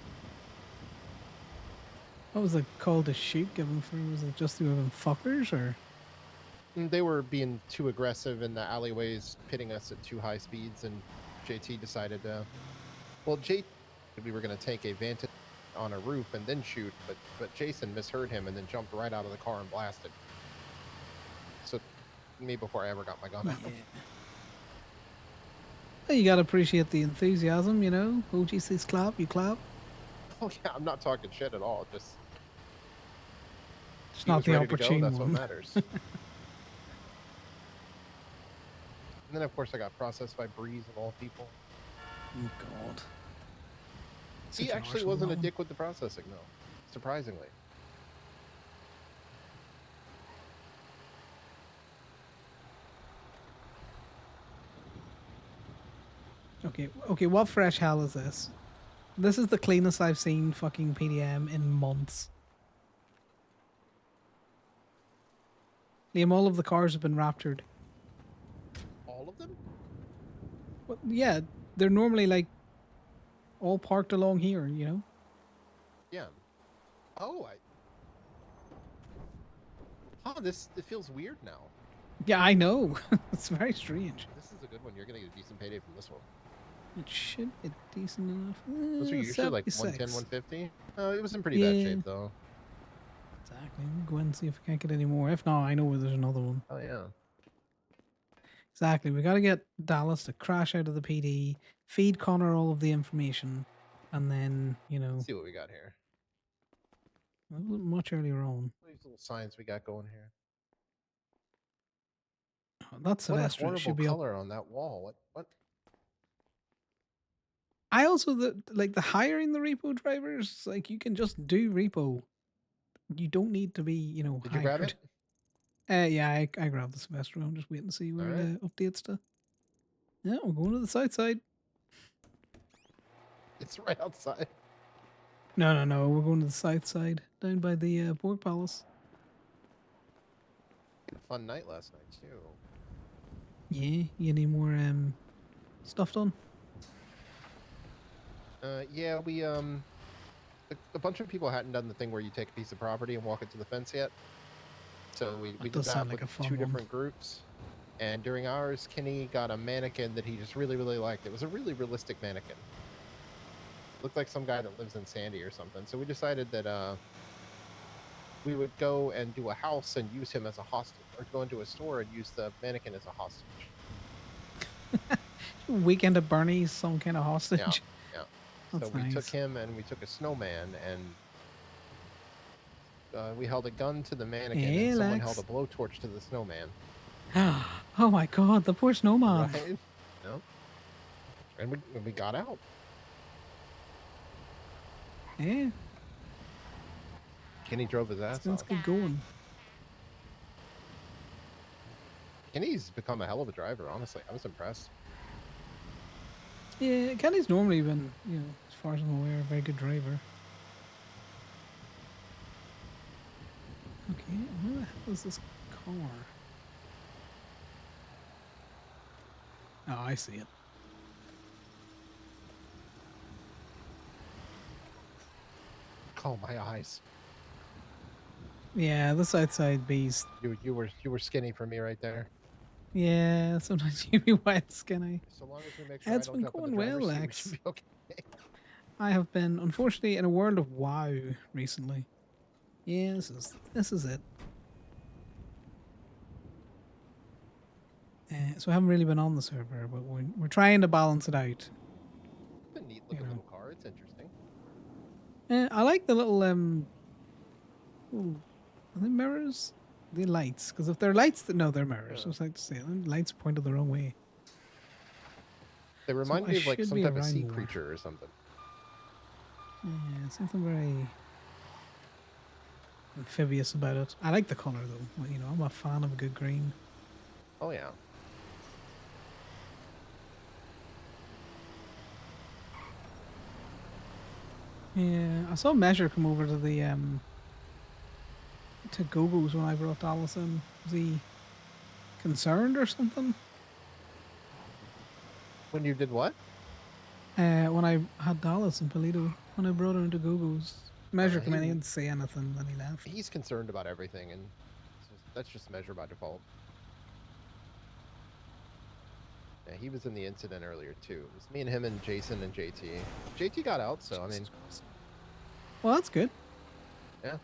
What was the call to shoot given for? Was it just them fuckers or? They were being too aggressive in the alleyways, pitting us at too high speeds, and JT decided to. Well, we were going to take a vantage on a roof and then shoot, but Jason misheard him and then jumped right out of the car and blasted. So, me before I ever got my gun out. Well, you gotta appreciate the enthusiasm, OGC's clap, you clap. Oh yeah, I'm not talking shit at all. Just It's he not was the ready to go, opportune that's one. what matters. And then, of course, I got processed by Breeze of all people. Oh, God. He Such an actually arsehole, wasn't that a one. dick with the processing, though. Surprisingly. Okay, what fresh hell is this? This is the cleanest I've seen fucking PDM in months. Liam, all of the cars have been raptured. All of them? Well, yeah, they're normally like all parked along here, Yeah. Oh, it feels weird now. Yeah, I know. It's very strange. This is a good one. You're gonna get a decent payday from this one. It should be decent enough. Those are usually like 110, 76. 150. Oh, it was in pretty Yeah. bad shape though. Exactly. We'll go and see if we can't get any more. If not, I know where there's another one. Oh yeah. Exactly. We got to get Dallas to crash out of the PD, feed Connor all of the information, and then, you know, Let's see what we got here. much earlier on. These little signs we got going here. Oh, that's What a Sylvester. It horrible should be up. color on that wall. What? I also like the hiring the repo drivers. Like you can just do repo. You don't need to be, you know, Did you grab hired. Yeah, I grabbed the Sylvester. I'm just waiting to see where Alright. it updates to. Yeah, we're going to the south side. It's right outside. No. We're going to the south side, down by the Pork Palace. Fun night last night too. Yeah, you need more stuff done. Yeah, we a bunch of people hadn't done the thing where you take a piece of property and walk it to the fence yet. So we did does that sound like with a fun two one. different groups. And during ours, Kenny got a mannequin that he just really, really liked. It was a really realistic mannequin. Looked like some guy that lives in Sandy or something. So we decided that we would go and do a house and use him as a hostage, or go into a store and use the mannequin as a hostage. Weekend at Bernie's, some kind of hostage. Yeah. That's So we took nice. him and we took a snowman and we held a gun to the mannequin Hey, and someone Lex. held a blowtorch to the snowman. Oh my god, the poor snowman. Right? No. And we got out. Yeah, Kenny drove his ass that's off. good going. Kenny's become a hell of a driver, honestly. I was impressed. Yeah, Kenny's normally been, you know, as far as I'm aware, a very good driver. Okay, where the hell is this car? Oh, I see it. Oh, my eyes. Yeah, the south side beast. You were skinny for me right there. Yeah, sometimes you be wide skinny. So long as we make sure It's I don't been jump in going the well, driver's seat, we Lex. should be okay. I have been, unfortunately, in a world of WoW recently. Yeah, this is it. So I haven't really been on the server, but we're trying to balance it out. It's a neat looking little car. It's interesting. I like the little ooh, are they mirrors? The lights, because if they're lights, no, they're mirrors. I was like to say, the lights pointed the wrong way. They remind I me of like should some be type of around sea more. creature or something. Yeah, something very amphibious about it. I like the color though. You know, I'm a fan of a good green. Oh yeah. Yeah, I saw Measure come over to the to Gogo's when I brought Dallas in. Was he concerned or something? When you did what? When I had Dallas in Polito, when I brought her into Gogo's. Measure came in, he he- didn't say anything, then he left. He's concerned about everything, and that's just Measure by default. Yeah, he was in the incident earlier too. It was me and him and Jason and JT. JT got out, so I mean, Well, that's good. yeah.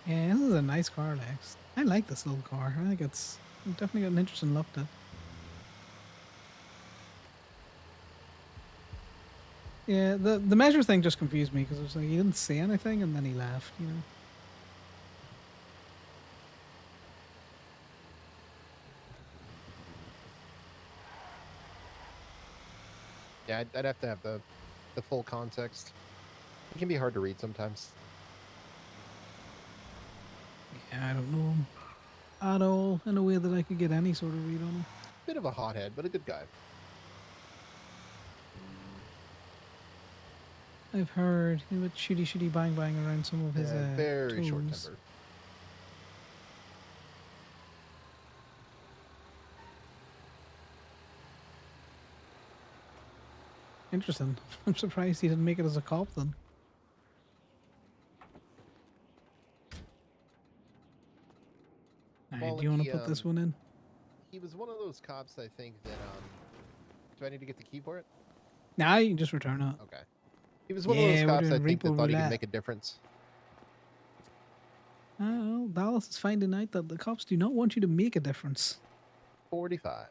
Yeah, this is a nice car, Lex. I like this little car. I think it's definitely got an interesting look to it. Yeah, the Measure thing just confused me because it was like he didn't say anything and then he left, you know. Yeah, I'd have to have the full context. It can be hard to read sometimes. Yeah, I don't know him at all in a way that I could get any sort of read on him. Bit of a hothead, but a good guy. I've heard he would shooty bang bang around some of his Yeah, very short toes. tempered. Interesting. I'm surprised he didn't make it as a cop then. Well, do you want he, to put this one in? He was one of those cops, I think, that do I need to get the key for it? Nah, you can just return it. Okay. He was one of those Yeah, we're cops, I doing think, that repo thought he could roulette. make a difference. Oh, Dallas is finding out that the cops do not want you to make a difference. 45.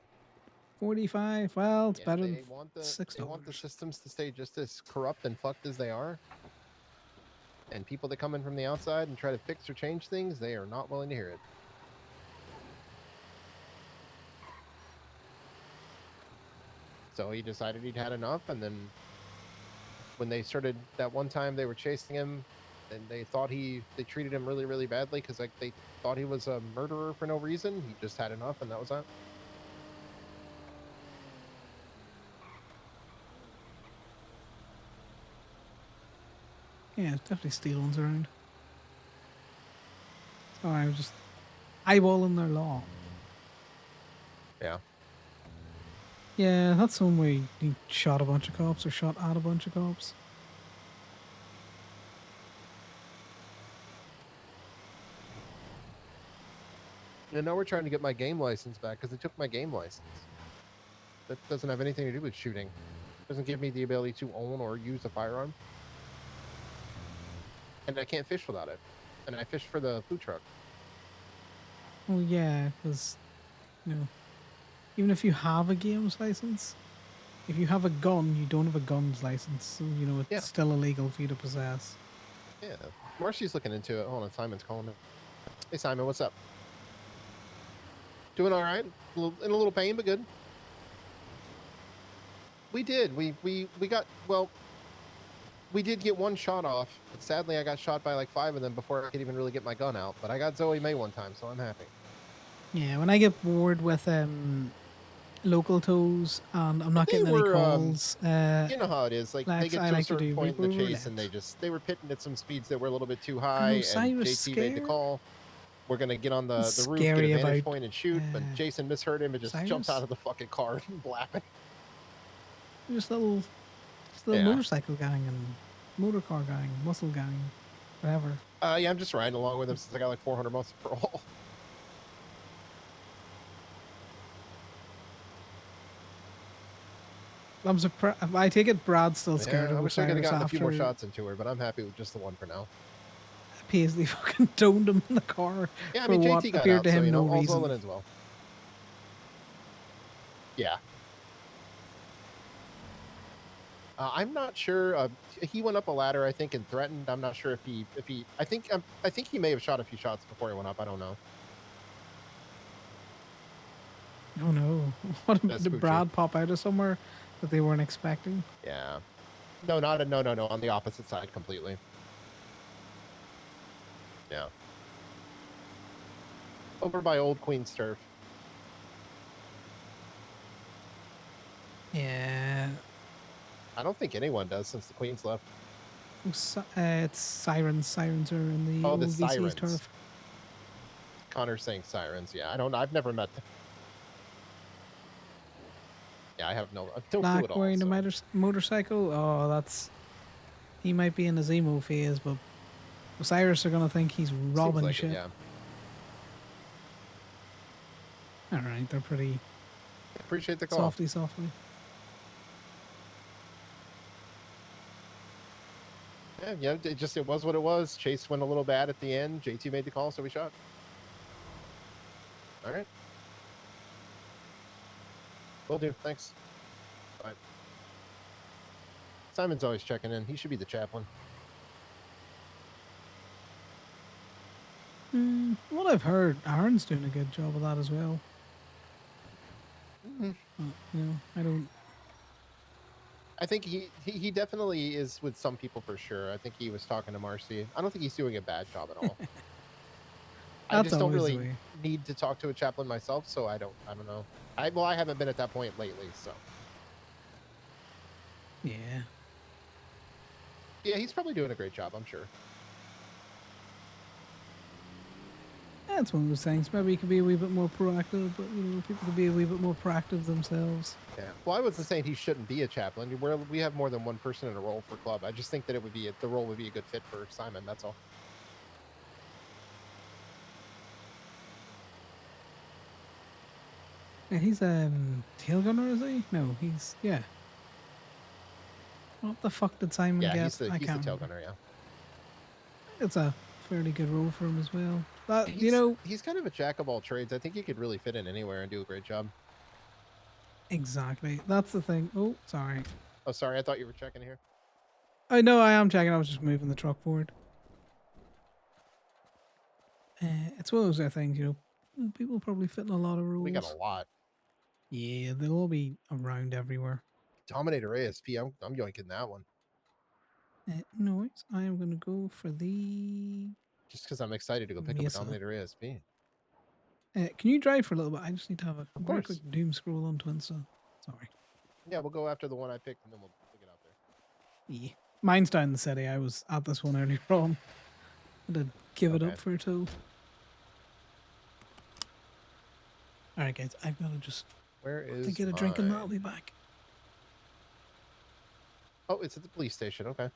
45. Well, it's Yeah, better they than want the $6. they want the systems to stay just as corrupt and fucked as they are. And people that come in from the outside and try to fix or change things, they are not willing to hear it. So he decided he'd had enough, and then when they started that one time they were chasing him, and they thought they treated him really, really badly because like they thought he was a murderer for no reason. He just had enough, and that was that. Yeah, there's definitely steel ones around. Sorry, I was just eyeballing their law. Yeah. Yeah, that's one where you shot a bunch of cops or shot at a bunch of cops. And now we're trying to get my game license back because they took my game license. That doesn't have anything to do with shooting. It doesn't give me the ability to own or use a firearm. And I can't fish without it. And I fish for the food truck. Well, yeah, because, even if you have a games license, if you have a gun, you don't have a guns license. So, it's still illegal for you to possess. Yeah. Marcy's looking into it. Hold on, Simon's calling me. Hey, Simon, what's up? Doing all right? In a little pain, but good. We did. We got, well, we did get one shot off. But sadly, I got shot by like 5 of them before I could even really get my gun out. But I got Zoe May one time, so I'm happy. Yeah, when I get bored with local tows and I'm not getting any calls, you know how it is. Like they get I to a like to certain do point in the repo chase, and roulette. they were pitting at some speeds that were a little bit too high. And Cyrus JT made the scared? call. We're gonna get on the roof, get Scary a vantage about, point, and shoot. But Jason misheard him and just jumped Cyrus? out of the fucking car and blapping. Just little Yeah. motorcycle gang and motor car gang, muscle gang, whatever. Yeah, I'm just riding along with him since I got like 400 muscle per all. I'm surprised. I take it Brad's still scared Yeah, I of wish I could have Osiris gotten a few more after shots into her, but I'm happy with just the one for now. Paisley fucking toned him in the car Yeah, I for mean, what JT got appeared out, to so, him no all's reason. well and ends well. Yeah. I'm not sure. He went up a ladder, I think, and threatened. I'm not sure if he. I think he may have shot a few shots before he went up. I don't know. Oh no! What That's did Poochie. Brad pop out of somewhere that they weren't expecting? Yeah. No, no. On the opposite side completely. Yeah. Over by Old Queen's Turf. Yeah. I don't think anyone does since the Queen's left. It's sirens. Sirens are in the Oh, old the VC's sirens. turf. Connor's saying sirens. Yeah, I don't. I've never met them. Yeah, I have no clue Black at all. wearing So. a motorcycle. Oh, that's. He might be in his emo phase, but Osiris are gonna think he's robbing like shit. it, yeah. All right, they're pretty. Appreciate the call. Softly. Yeah, it was what it was. Chase went a little bad at the end. JT made the call, so we shot. All right. Will do. Thanks. Bye. Simon's always checking in. He should be the chaplain. What I've heard, Aaron's doing a good job of that as well. I don't. I think he definitely is with some people for sure. I think he was talking to Marcy. I don't think he's doing a bad job at all. I just don't always the really way. need to talk to a chaplain myself, so I don't know. I haven't been at that point lately, so. Yeah. Yeah, he's probably doing a great job, I'm sure. That's one of those things. Maybe he could be a wee bit more proactive, but people could be a wee bit more proactive themselves. Yeah. Well, I wasn't saying he shouldn't be a chaplain. We have more than one person in a role for club. I just think that the role would be a good fit for Simon. That's all. Yeah, he's tail gunner, is he? No, he's yeah. What the fuck did Simon Yeah, get? he's the I can't tail remember. gunner. Yeah. It's a fairly good role for him as well. That He's kind of a jack of all trades. I think he could really fit in anywhere and do a great job. exactly. That's the thing. Oh, sorry. Oh, sorry. I thought you were checking here. I know I am checking. I was just moving the truck forward. It's one of those things, people probably fit in a lot of roles. We got a lot. Yeah, they'll all be around everywhere. Dominator ASP. I'm yoinking that one. Noise. I am going to go for the. Just because I'm excited to go pick Mesa. up a Dominator ASP. Can you drive for a little bit? I just need to have a very course. quick doom scroll on Twinsa. Sorry. Yeah, we'll go after the one I picked and then we'll get out there. Yeah. Mine's down in the city. I was at this one earlier on. I did give it Okay. up for a tow. Alright, guys. I've got to just Where is get a drink and mine? that'll be back. Oh, it's at the police station. Okay.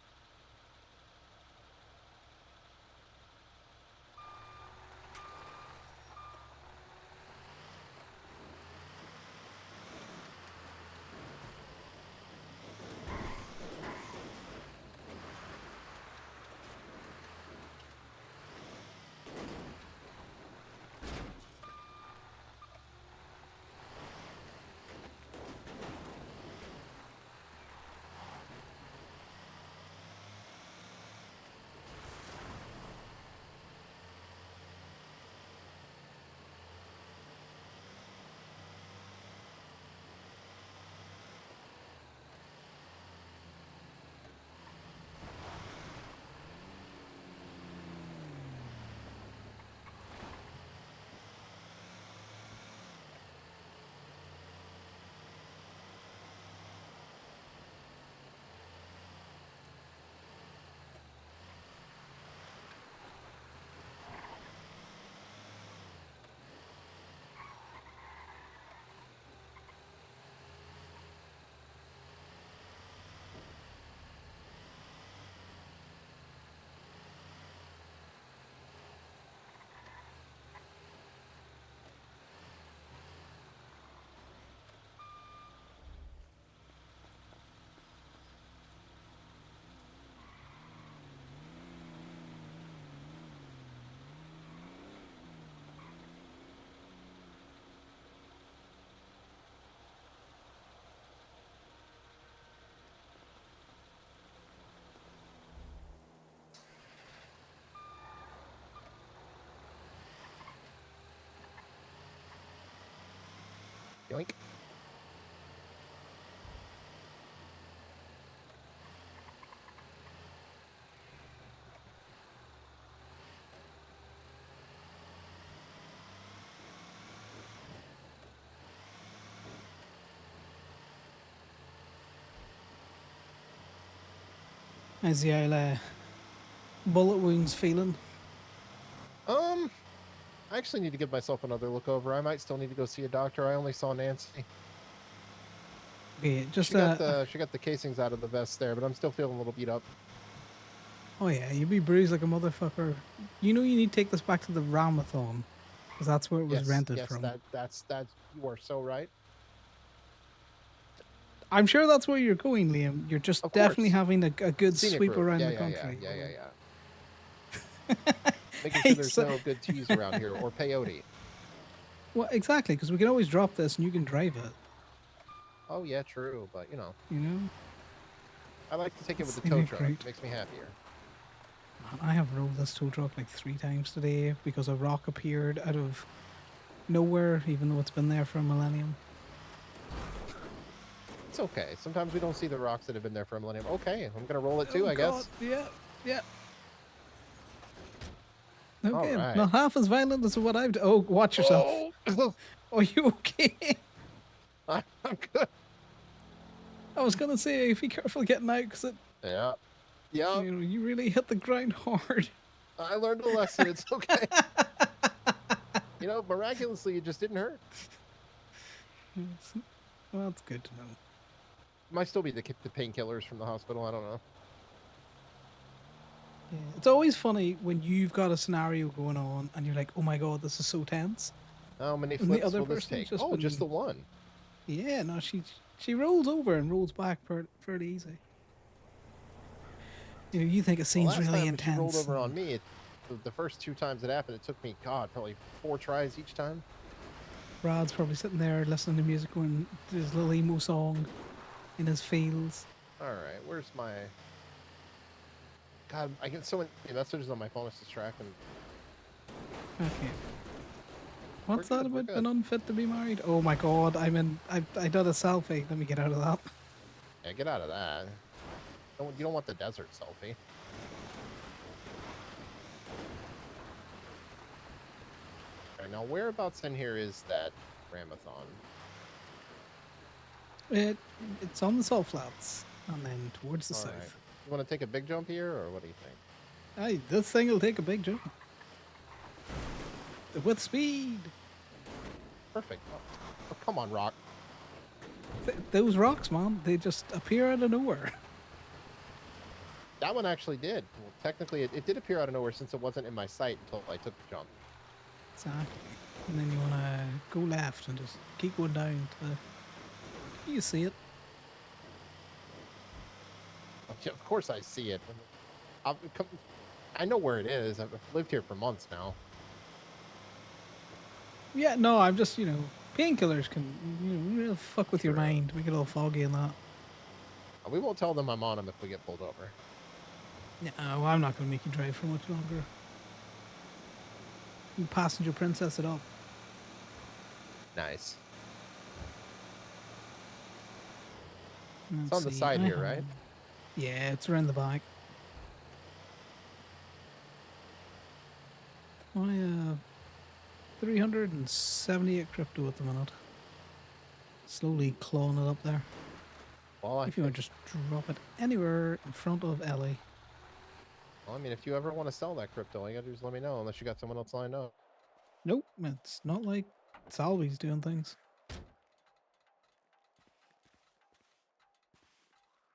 Yoink. How's the old bullet wounds feeling? I actually need to give myself another look over. I might still need to go see a doctor. I only saw Nancy. Okay, just she got the casings out of the vest there, but I'm still feeling a little beat up. Oh yeah, you'd be bruised like a motherfucker. You know you need to take this back to the Ramathon, because that's where it was rented from. That's you are so right. I'm sure that's where you're going, Liam. You're just definitely having a good Scenic sweep route. around Yeah, the yeah, country. Yeah. Making sure there's no good teas around here or peyote. Well, exactly, because we can always drop this and you can drive it. Oh yeah, true, but You know, I like to take it with the tow Scenic truck. route. It makes me happier. Man, I have rolled this tow truck like 3 times today because a rock appeared out of nowhere, even though it's been there for a millennium. It's okay. Sometimes we don't see the rocks that have been there for a millennium. Okay, I'm gonna roll it too, Oh, I guess. God. Yeah. Okay, Alright. not half as violent as what I've done. Oh, watch yourself. Oh. Are you okay? I'm good. I was gonna say, be careful getting out, because Yeah. you really hit the ground hard. I learned a lesson. It's okay. Miraculously, it just didn't hurt. Well, that's good to know. Might still be the painkillers from the hospital. I don't know. Yeah. It's always funny when you've got a scenario going on and you're like, oh my god, this is so tense. How many And the flips other will this person's take? just Oh, just the been- one. Yeah, no, she rolls over and rolls back fairly easy. You know, you think it The seems last really time intense. she rolled over on and- me, the first 2 times it happened, it took me, God, probably 4 tries each time. Brad's probably sitting there listening to music, going his little emo song in his fields. All right, where's my? God, I get so many messages on my phone. It's distracting. Okay. What's We're that good, we're about good. being unfit to be married? Oh my god, I did a selfie. Let me get out of that. Yeah, get out of that. You don't want the desert selfie. All right, now whereabouts in here is that Ramathon? It's on the salt flats and then towards the All south. right. You want to take a big jump here, or what do you think? Hey, this thing will take a big jump. With speed. Perfect. Oh, come on, Rock. Those rocks, man, they just appear out of nowhere. That one actually did. Well, technically, it did appear out of nowhere since it wasn't in my sight until I took the jump. Exactly. And then you want to go left and just keep going down to... You see it. Yeah, of course I see it. I know where it is. I've lived here for months now. Yeah, no, I'm just, painkillers can, really fuck with your mind. We get all foggy and that. We won't tell them I'm on them if we get pulled over. No, I'm not going to make you drive for much longer. You passenger princess it up. Nice. Let's It's on the see, side I here, have- right? Yeah, it's around the back. I have 378 crypto at the minute. Slowly clawing it up there. Well, If you want to just drop it anywhere in front of Ellie. Well, I mean, if you ever want to sell that crypto, all you gotta do is let me know, unless you got someone else lined up. Nope, it's not like Salvy's doing things.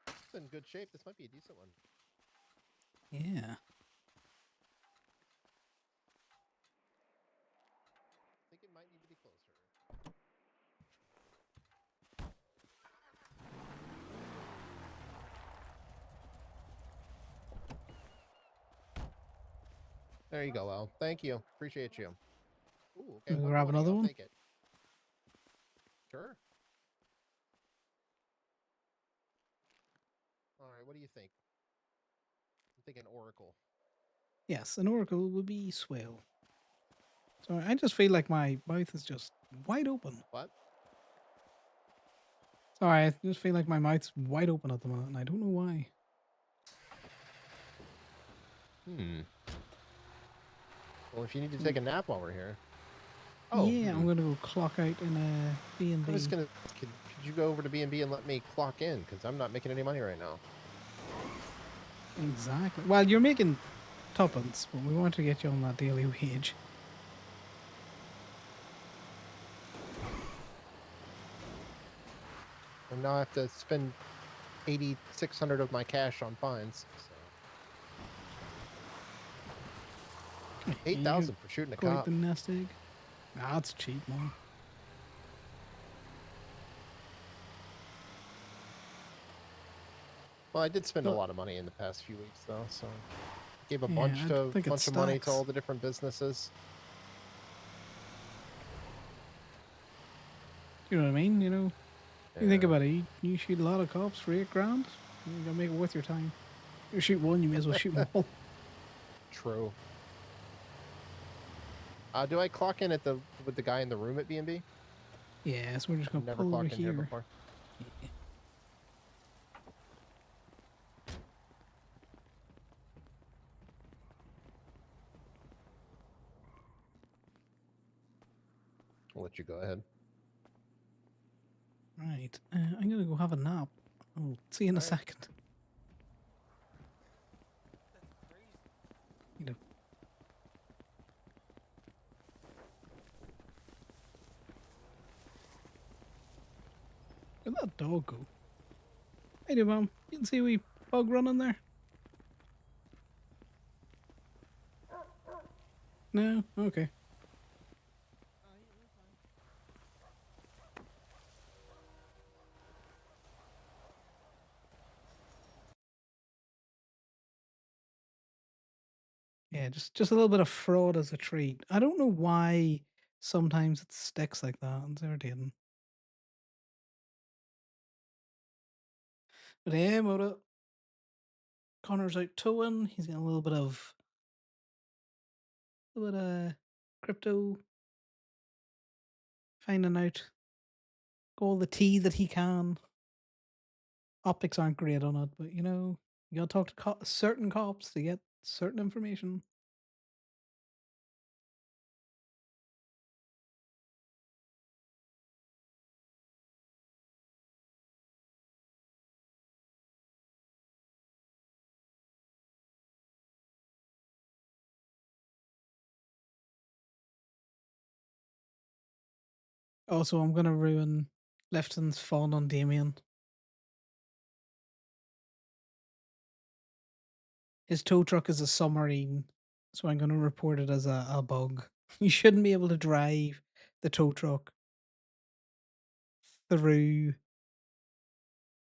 It's in good shape. This might be a decent one. Yeah. I think it might need to be closer. There you go, Al. Thank you. Appreciate you. Ooh, okay. Wanna grab 120, another I'll one? take it. Sure. All right. What do you think? I'm thinking Oracle. Yes, an oracle would be swell. Sorry, I just feel like my mouth is just wide open. What? Sorry, I just feel like my mouth's wide open at the moment, and I don't know why. Well, if you need to take a nap while we're here. Oh, Yeah, I'm gonna go clock out in a B&B. I was gonna. Could you go over to B&B and let me clock in? Because I'm not making any money right now. Exactly. Well, you're making tuppence, but we want to get you on that daily wage. And now I have to spend 8,600 of my cash on fines. So. 8,000 for shooting a Quite cop. the nest egg. Nah, that's cheap, man. Well, I did spend a Well- lot of money in the past few weeks, though. So gave a Yeah, bunch I don't think it of money to stacks. all the different businesses. You know what I mean? You think Yeah. about it. You shoot a lot of cops for $8,000. You gotta make it worth your time. You shoot one, you may as well shoot them all. True. Do I clock in with the guy in the room at B&B? Yeah, so we're just gonna Never pull over clocked in here here. before. Yeah. I'll let you go ahead. Right. I'm gonna go have a nap. I'll see you in a second. You know. Where'd that dog go? Hey there, Mom. You can see a wee bug running there? No? Okay. Yeah, just a little bit of fraud as a treat. I don't know why sometimes it sticks like that. It's irritating. But yeah, Moda. Connor's out towing. He's got a little bit of crypto, finding out all the tea that he can. Optics aren't great on it, but you know, you gotta talk to certain cops to get certain information. Also, I'm gonna ruin Lefton's fun on Damien. His tow truck is a submarine, so I'm gonna report it as a bug. You shouldn't be able to drive the tow truck through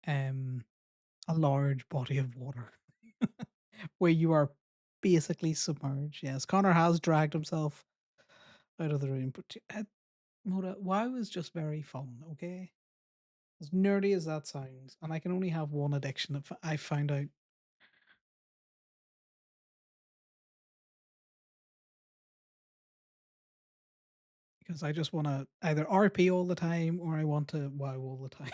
a large body of water where you are basically submerged. Yes, Connor has dragged himself out of the room, but Moda, WoW is just very fun, okay? As nerdy as that sounds, and I can only have one addiction if I find out. Because I just want to either RP all the time or I want to WoW all the time.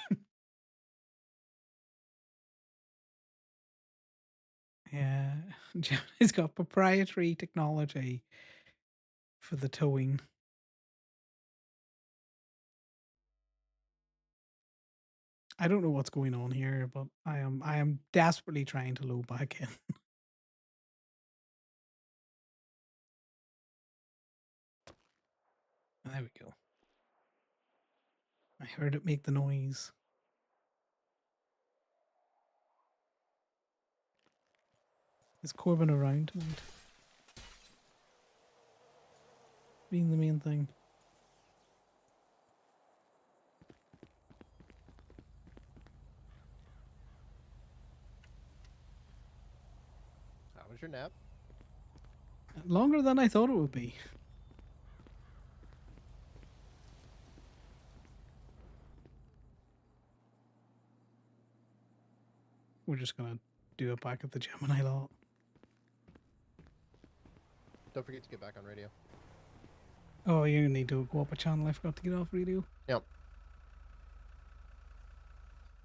Yeah, he's got proprietary technology for the towing. I don't know what's going on here, but I am desperately trying to load back in. There we go. I heard it make the noise. Is Corbin around tonight? Being the main thing. How was your nap? Longer than I thought it would be. We're just gonna do it back at the Gemini lot. Don't forget to get back on radio. Oh, you need to go up a channel. I forgot to get off radio. Yep.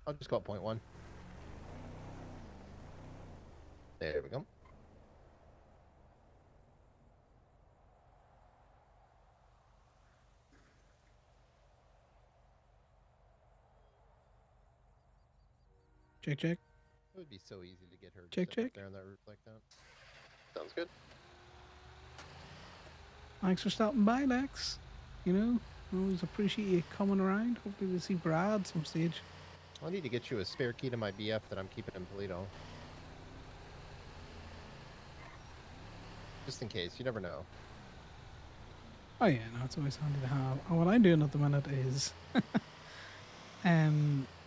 I'll just go up 0.1. There we go. Check, check. It would be so easy to get her Check, sitting check. up there on that roof like that. Sounds good. Thanks for stopping by, Lex. You know, always appreciate you coming around. Hopefully we'll see Brad some stage. I need to get you a spare key to my BF that I'm keeping in Toledo. Just in case. You never know. Oh yeah, no, it's always handy to have. And what I'm doing at the minute is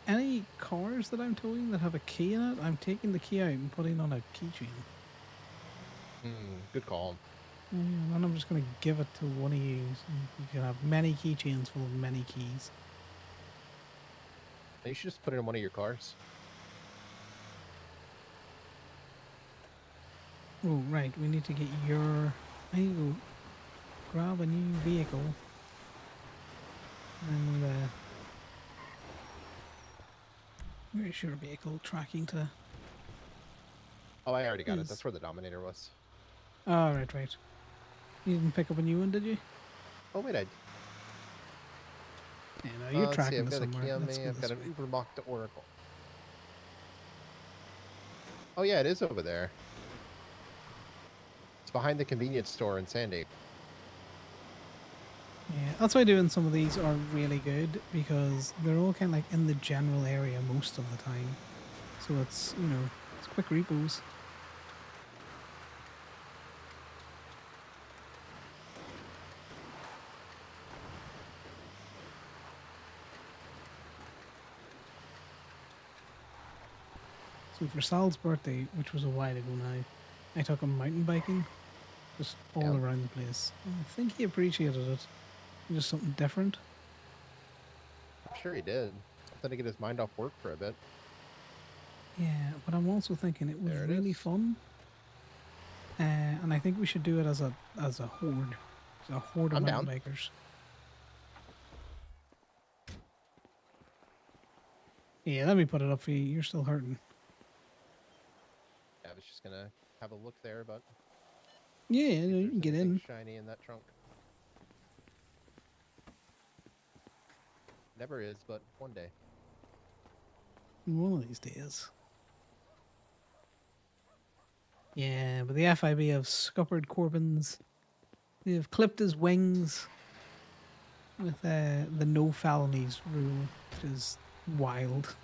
any cars that I'm towing that have a key in it, I'm taking the key out and putting on a keychain. Good call. Yeah, and then I'm just gonna give it to one of you. So you can have many keychains full of many keys. You should just put it in one of your cars. Oh right, we need to get your. I need to go grab a new vehicle. And where's your vehicle tracking to? Oh, I already got it. Is- That's where the Dominator was. Oh right, right. You didn't pick up a new one, did you? Oh wait, I. Yeah, no, you're Let's see, tracking I've to got a somewhere. key on Let's me. go I've this got an way. Uber Mach to Oracle. Oh yeah, it is over there. It's behind the convenience store in Sandy. Yeah, that's why doing some of these are really good because they're all kind of like in the general area most of the time. So it's, you know, it's quick repos. So for Sal's birthday, which was a while ago now, I took him mountain biking. just all around the place. I think he appreciated it. Just something different. I'm sure he did. Something to get his mind off work for a bit. Yeah, but I'm also thinking it was There it really is. fun. And I think we should do it as a horde. As a horde of I'm mountain down. bikers. Yeah, let me put it up for you. You're still hurting. Yeah, I was just gonna have a look there, but Yeah, see if you can there's get anything in. shiny in that trunk. Never is, but one day. One of these days. Yeah, but the FIB have scuppered Corbin's. They have clipped his wings with the no felonies rule, which is wild.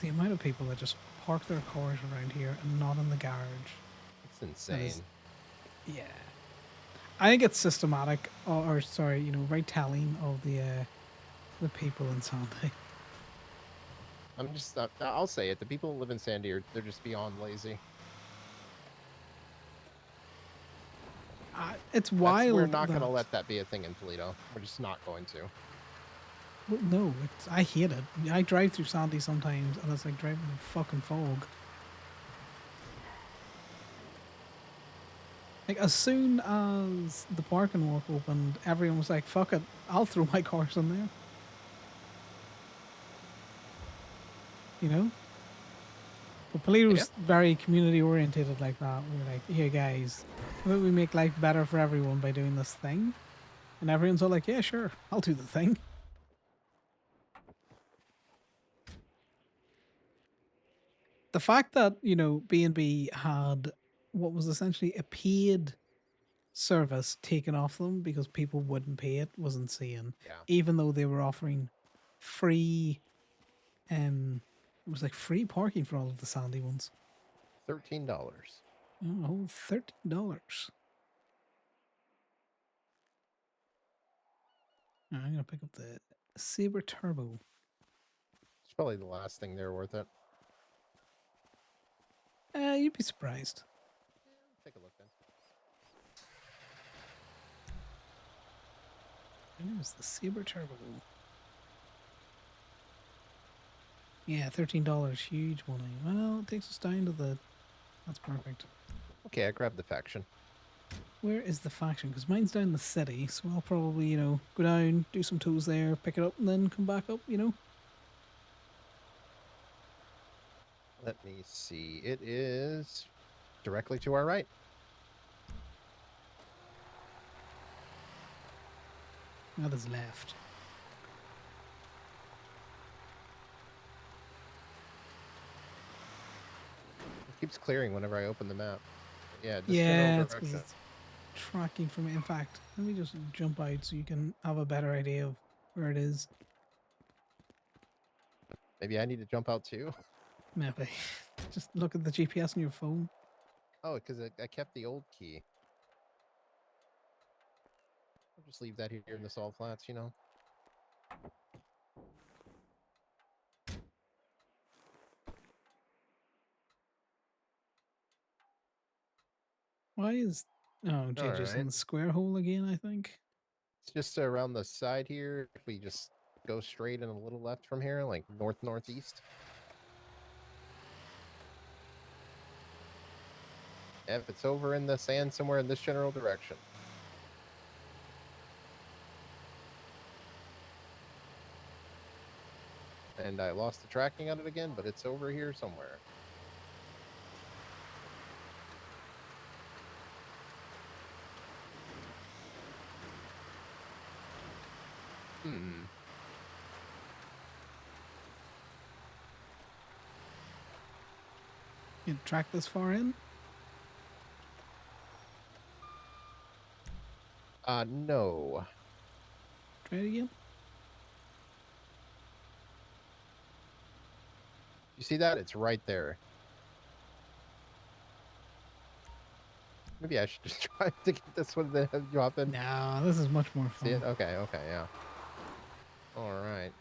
The amount of people that just park their cars around here and not in the garage. It's That insane. is, yeah. I think it's systematic, or sorry, very telling of the people in Sandy. I'm just, I'll say it. The people who live in Sandy they're just beyond lazy. It's wild. We're not going to that- let that be a thing in Toledo. We're just not going to. Well, no, I hate it. I drive through Sandy sometimes, and it's like driving in fucking fog. Like, as soon as the parking lot opened, everyone was like, fuck it, I'll throw my cars in there. You know? But Toledo's very community orientated like that. We're like, here guys, how about we make life better for everyone by doing this thing? And everyone's all like, yeah, sure, I'll do the thing. The fact that, B&B had what was essentially a paid service taken off them because people wouldn't pay it was insane. Yeah. Even though they were offering free, it was like free parking for all of the Sandy ones. $13. Oh, $13. I'm gonna pick up the Sabre Turbo. It's probably the last thing they're worth it. You'd be surprised. Take a look then. And there's the Sabre Turbo. Yeah, $13, huge money. Well, it takes us down to the. That's perfect. Okay, I grabbed the faction. Where is the faction? Because mine's down in the city, so I'll probably, go down, do some tows there, pick it up, and then come back up, Let me see. It is directly to our right. That is left. It keeps clearing whenever I open the map. Yeah, just Yeah, general it's because direction. it's tracking from it. In fact, let me just jump out so you can have a better idea of where it is. Maybe I need to jump out too. Maybe. Just look at the GPS on your phone. Oh, because I kept the old key. I'll just leave that here in the salt flats, Why is... Oh, JJ's in Alright. the square hole again, I think. It's just around the side here. If we just go straight and a little left from here, like northeast. If it's over in the sand somewhere in this general direction. And I lost the tracking on it again, but it's over here somewhere. You track this far in? No. Try it again. You see that? It's right there. Maybe I should just try to get this one then drop in. No, this is much more fun. See it? Okay, yeah. All right.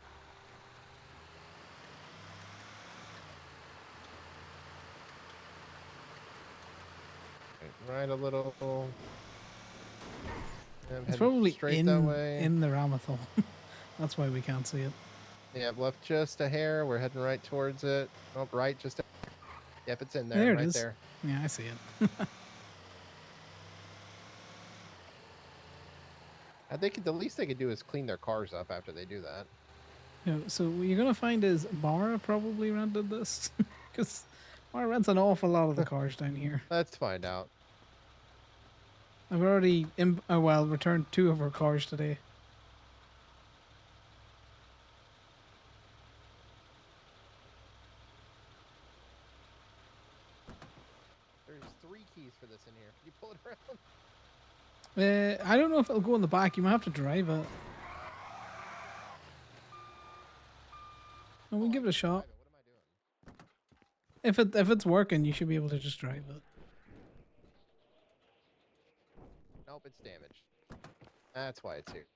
right a little. I'm It's heading probably straight that way. in the Ramathon. That's why we can't see it. Yeah, left just a hair. We're heading right towards it. Oh, right, just. Yep, it's in there. There it right is. there. Yeah, I see it. I think the least they could do is clean their cars up after they do that. No, so what you're gonna find is Mara probably rented this because Mara rents an awful lot of the cars down here. Let's find out. I've already returned 2 of her cars today. There's 3 keys for this in here. Can you pull it around? I don't know if it'll go in the back. You might have to drive it. We'll give it a shot. If it's working, you should be able to just drive it. Nope, it's damaged. That's why it's here.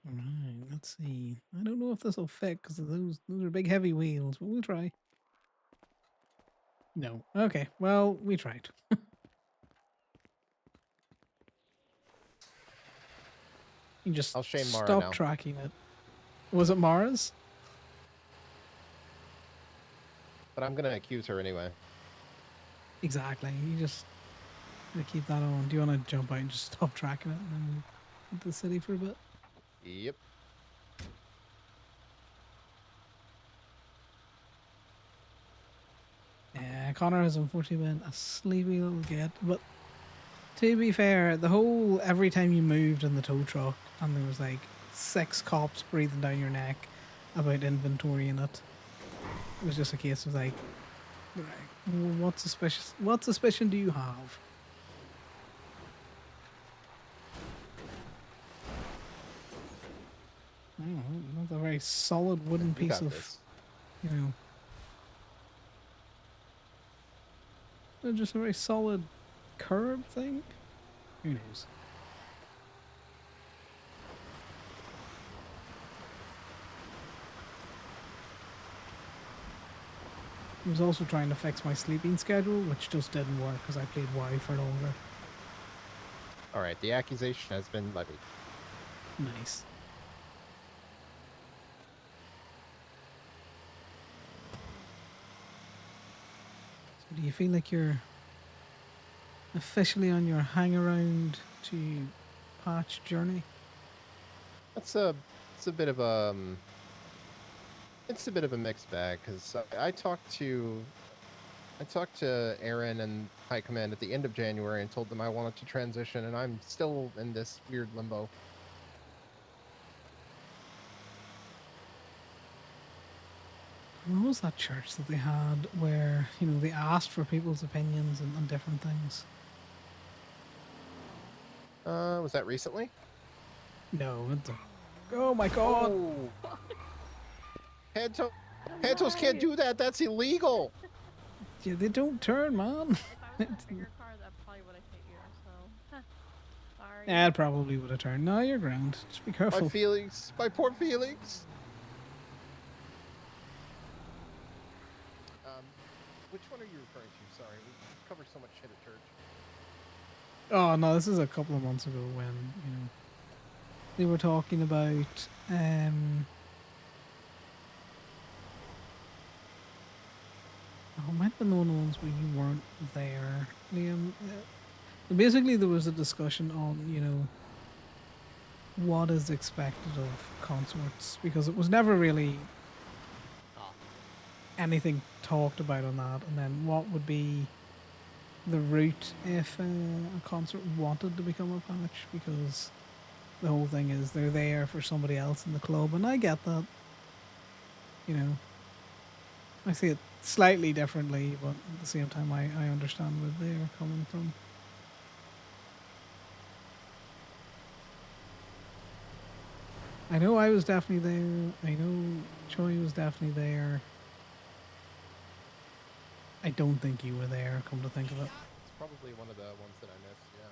Alright, let's see. I don't know if this will fit because those are big heavy wheels, but we'll try. No. Okay, well, we tried. You just I'll shame Mara stop now. tracking it. Was it Mara's? But I'm gonna accuse her anyway. Exactly. You just gotta keep that on. Do you want to jump out and just stop tracking it and then move into the city for a bit? Yep. Yeah, Connor has unfortunately been a sleepy little git, but to be fair, the whole every time you moved in the tow truck and there was like 6 cops breathing down your neck about inventory in it, it was just a case of like, right, what suspicion do you have? I don't know, that's a very solid wooden You piece got of, this. you know, just a very solid curb thing. Who knows? I was also trying to fix my sleeping schedule, which just didn't work because I played Y for longer. Alright, the accusation has been levied. Nice. So do you feel like you're officially on your hang around to patch journey? It's a bit of a it's a bit of a mixed bag because I talked to Aaron and High Command at the end of January and told them I wanted to transition, and I'm still in this weird limbo. What was that church that they had where, you know, they asked for people's opinions on different things? Was that recently? No. Oh my god! Oh. Head-toes can't do that. That's illegal. Yeah, they don't turn, man. If I was in a bigger car, that probably would have hit you. So, sorry. Yeah, it probably would have turned. No, you're ground. Just be careful. My feelings. My poor feelings. Which one are you referring to? Sorry, we covered so much shit at church. Oh no, this is a couple of months ago when, you know, they were talking about oh, it might have been one of the ones where you weren't there, Liam. Basically, there was a discussion on, you know, what is expected of consorts because it was never really anything talked about on that, and then what would be the route if a consort wanted to become a patch, because the whole thing is they're there for somebody else in the club, and I get that. You know, I see it slightly differently, but at the same time I understand where they're coming from. I know I was definitely there. I know Choi was definitely there. I don't think you were there, come to think of it. It's probably one of the ones that I missed, yeah.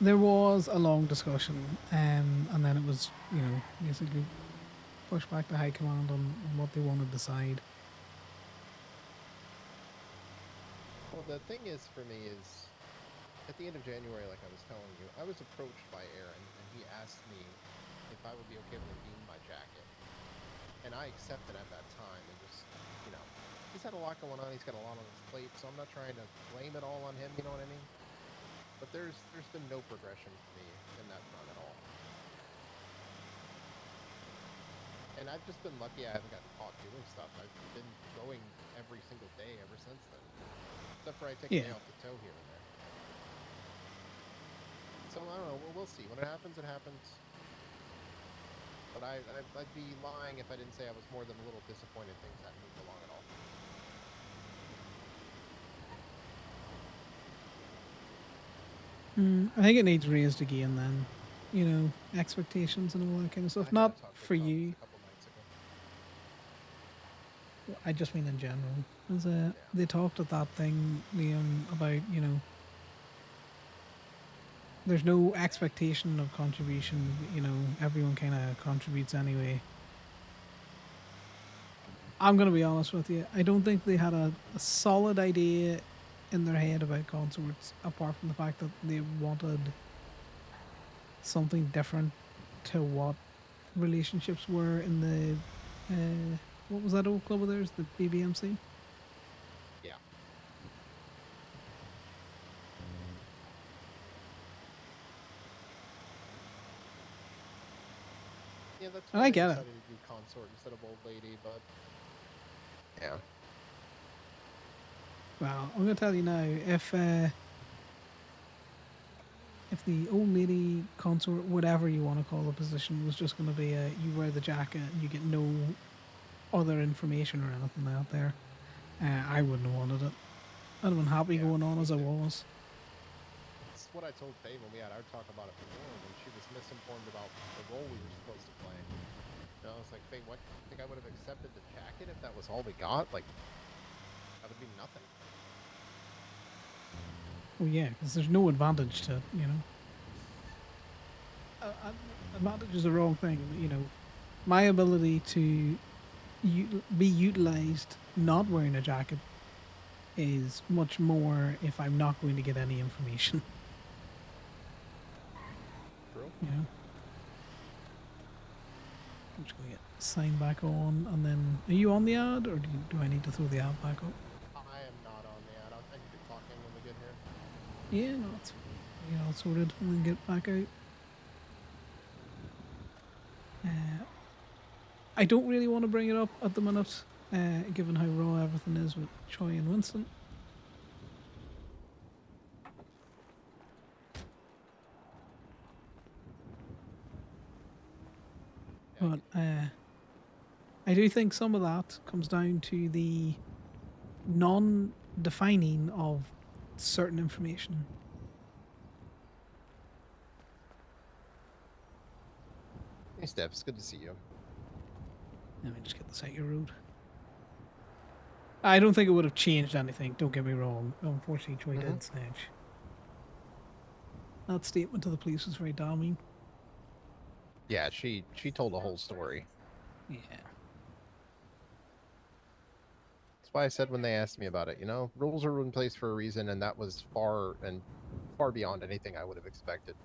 There was a long discussion, and then it was, you know, basically push back to high command on what they want to decide. Well, the thing is for me is, at the end of January, like I was telling you, I was approached by Aaron, and he asked me if I would be okay with him being my jacket. And I accepted at that time, and just, you know, he's had a lot going on, he's got a lot on his plate, so I'm not trying to blame it all on him, you know what I mean? But there's been no progression for me in that front at all. And I've just been lucky I haven't gotten caught doing stuff. I've been going every single day ever since then. Except for I take a day off the toe here and there. So I don't know, we'll see. When it happens, it happens. But I'd be lying if I didn't say I was more than a little disappointed things hadn't moved along at all. I think it needs raised again then. You know, expectations and all that kind of stuff. Not for you. I just mean in general. As they talked at that thing, Liam, about, you know, there's no expectation of contribution. You know, everyone kind of contributes anyway. I'm going to be honest with you. I don't think they had a solid idea in their head about consorts, apart from the fact that they wanted something different to what relationships were in the what was that old club of theirs, the BBMC? Yeah. Yeah, that's And why I they get it. decided to do consort instead of old lady, but yeah. Well, I'm going to tell you now, if the old lady consort, whatever you want to call the position, was just going to be you wear the jacket and you get no other information or anything out there, I wouldn't have wanted it. I'd have been happy going on as I was. It's what I told Faye when we had our talk about it before, when she was misinformed about the role we were supposed to play. You know, I was like, Faye, what? I think I would have accepted the jacket if that was all we got? Like, that would be nothing. Well, yeah, because there's no advantage to, you know. Advantage is the wrong thing, you know. My ability to be utilized not wearing a jacket is much more if I'm not going to get any information. True. You know. I'm just going to get signed back on, and then are you on the ad, or do I need to throw the ad back up? I am not on the ad. I can be talking when we get here. Yeah, no, it's all sorted, and then get back out. I don't really want to bring it up at the minute, given how raw everything is with Choi and Winston. But I do think some of that comes down to the non-defining of certain information. Hey, Steph, it's good to see you. Let me just get this out your road. I don't think it would have changed anything, don't get me wrong. Unfortunately, Choi did snitch. That statement to the police was very damning. Yeah, she told the whole story. Yeah. That's why I said when they asked me about it, you know, rules are in place for a reason, and that was far beyond anything I would have expected.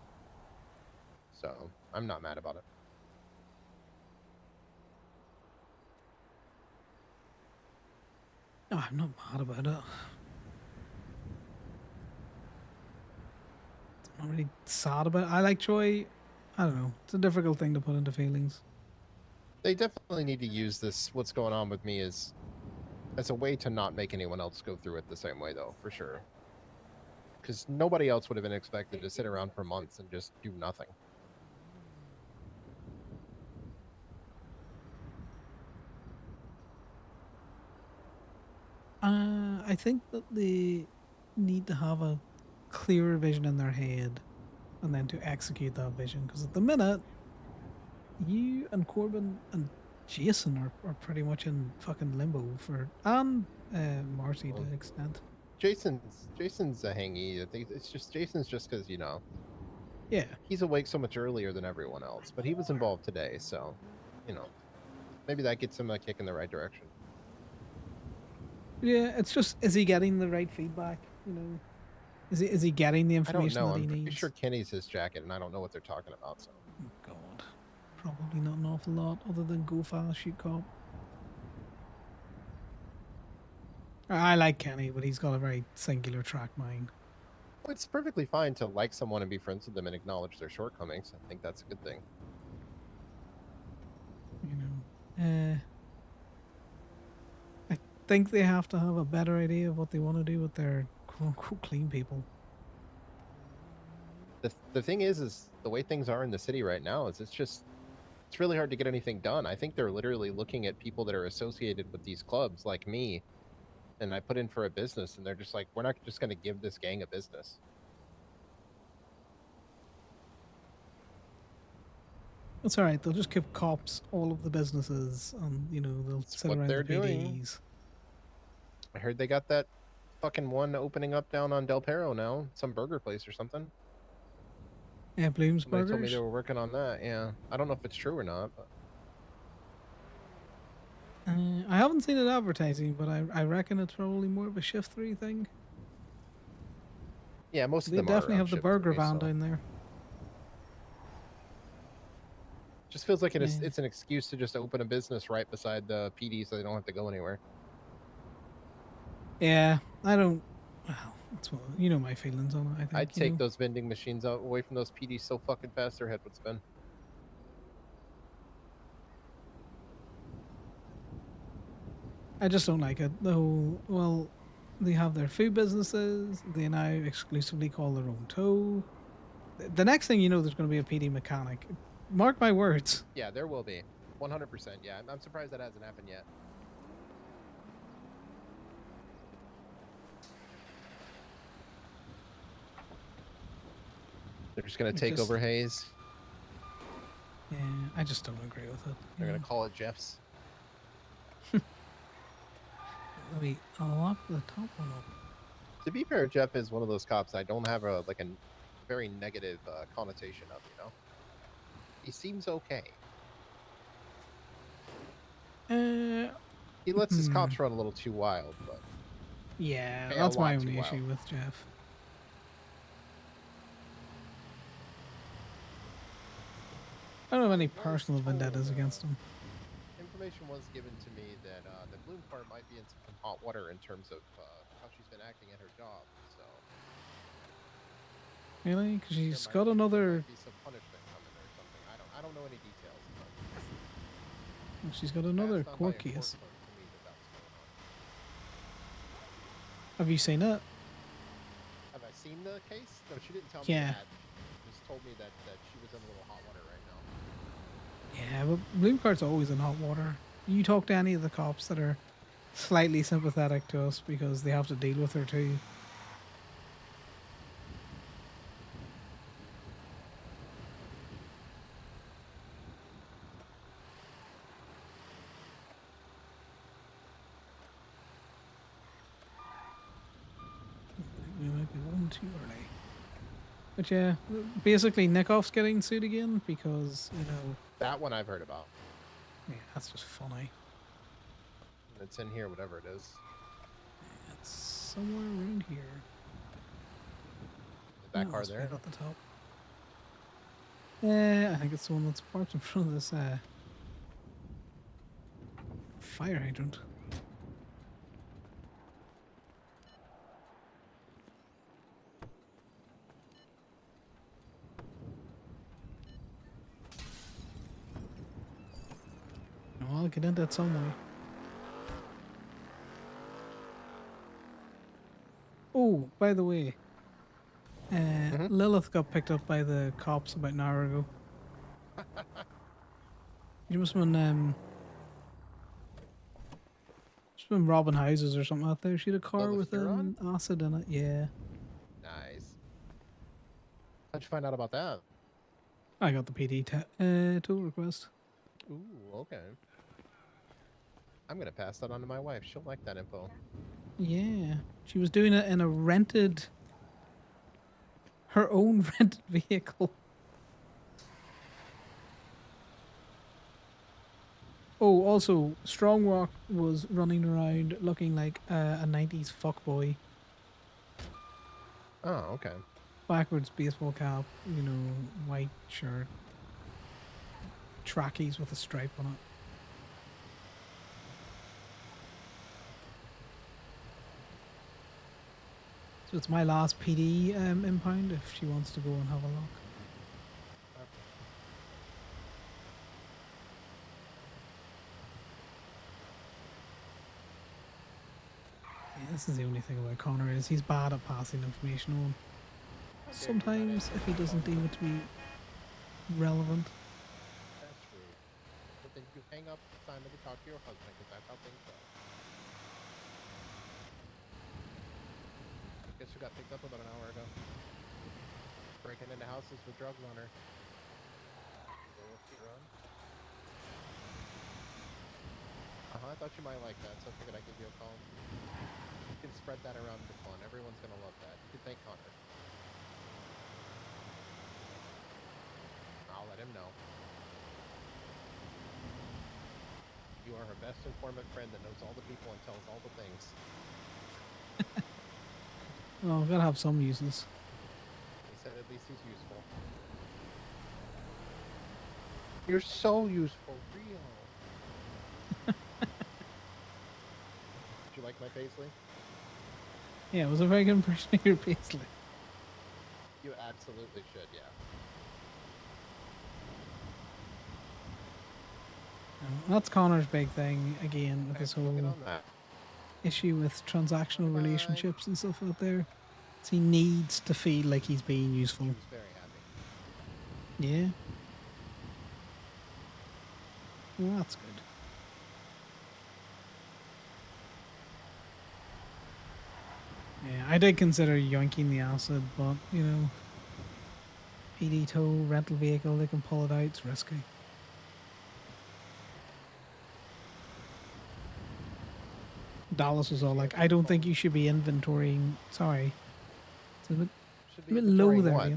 So I'm not mad about it. No, I'm not mad about it. I'm not really sad about it. I like Choi. I don't know. It's a difficult thing to put into feelings. They definitely need to use this, what's going on with me, as a way to not make anyone else go through it the same way, though, for sure. Because nobody else would have been expected to sit around for months and just do nothing. I think that they need to have a clearer vision in their head and then to execute that vision. Because at the minute, you and Corbin and Jason are pretty much in fucking limbo and Marcy to an extent. Jason's a hangy. I think it's just Jason's just because, you know, yeah, he's awake so much earlier than everyone else, but he was involved today, so, you know. maybe that gets him a kick in the right direction. Yeah, it's just, is he getting the right feedback? You know, is he getting the I don't information know. that he I'm pretty needs? sure Kenny's his jacket, and I don't know what they're talking about. So Oh God, probably not an awful lot other than go fast, shoot cop. I like Kenny, but he's got a very singular track mind. well, it's perfectly fine to like someone and be friends with them and acknowledge their shortcomings. I think that's a good thing. You know, I think they have to have a better idea of what they want to do with their quote unquote clean people. The thing is the way things are in the city right now is it's really hard to get anything done. I think they're literally looking at people that are associated with these clubs like me, and I put in for a business, and they're just like, we're not just going to give this gang a business. That's all right. They'll just give cops all of the businesses, and you know they'll sit what around they're the doing. PDs. I heard they got that fucking one opening up down on Del Perro now, some burger place or something. Yeah, Bloom's Somebody told me Burgers. they were working on that. Yeah, I don't know if it's true or not, but I haven't seen it advertising, but I reckon it's probably more of a shift 3 thing. yeah, most of They them definitely are have the burger van down there. Just feels like Yeah. it's an excuse to just open a business right beside the PD, so they don't have to go anywhere. Yeah, I don't. Well, that's what, you know my feelings on it. I think I'd you take know. those vending machines out away from those PDs so fucking fast their head would spin. I just don't like it. The whole, well, they have their food businesses. They now exclusively call their own tow. The next thing you know, there's going to be a PD mechanic. Mark my words. Yeah, there will be. 100%. Yeah, I'm surprised that hasn't happened yet. They're just going to take over Hayes. Yeah, I just don't agree with it. They're going to call it Jeff's. Let me lock the top one up. To be fair, Jeff is one of those cops I don't have a very negative connotation of, you know? He seems okay. He lets his cops run a little too wild, but yeah, okay, that's a lot my too only wild. issue with Jeff. I don't have any personal vendettas against him. Information was given to me that the Bloom part might be in some hot water in terms of how she's been acting at her job. So Really? Because there she's got another. might be some punishment coming or something. I don't know any details. But She's got another passed on by court a case. clerk to me that that's going on. Have you seen it? Have I seen the case? No, she didn't tell Yeah. me that. She just told me that she was in a little hot water right now. Yeah, but Bloom Cart's always in hot water. You talk to any of the cops that are slightly sympathetic to us because they have to deal with her too. We might be one too early. But yeah, basically Nikoff's getting sued again because, you know... That one I've heard about. Yeah, that's just funny. It's in here, whatever it is. It's somewhere around here. That Oh, car it's there? right at the top. I think it's the one that's parked in front of this fire hydrant. No, I'll get into it some way. Oh, by the way, Lilith got picked up by the cops about an hour ago. You must have been robbing houses or something out there. She had a car Lilith with acid in it. Yeah, Nice. How'd you find out about that? I got the PD tool request. Ooh, okay. I'm gonna pass that on to my wife. She'll like that info. Yeah, she was doing it in a her own rented vehicle. Oh, also, Strong Rock was running around looking like a 90s fuckboy. Oh, okay. Backwards baseball cap, you know, white shirt, trackies with a stripe on it. So it's my last PD impound if she wants to go and have a look. Yeah, this is the only thing about Connor is he's bad at passing information on. Sometimes if he doesn't deem it to be relevant. That's rude. But then you hang up Simon to talk to your husband because that's how things go. Guess who got picked up about an hour ago? Breaking into houses with drugs on her. I thought you might like that, so I figured I'd give you a call. You can spread that around for fun. Everyone's gonna love that. You can thank Connor. I'll let him know. You are her best informant friend that knows all the people and tells all the things. Well, I've got to have some uses. He said at least he's useful. You're so useful, real. Did you like my paisley? Yeah, it was a very good impression of your paisley. You absolutely should, yeah. That's Connor's big thing again with this whole on that. issue with transactional relationships and stuff out there. So he needs to feel like he's being useful. She was very happy. Yeah. Well, that's good. Yeah, I did consider yoinking the acid, but, you know, PD tow, rental vehicle, they can pull it out, it's risky. Dallas was all like, I don't think you should be inventorying. Sorry. It's a bit low there,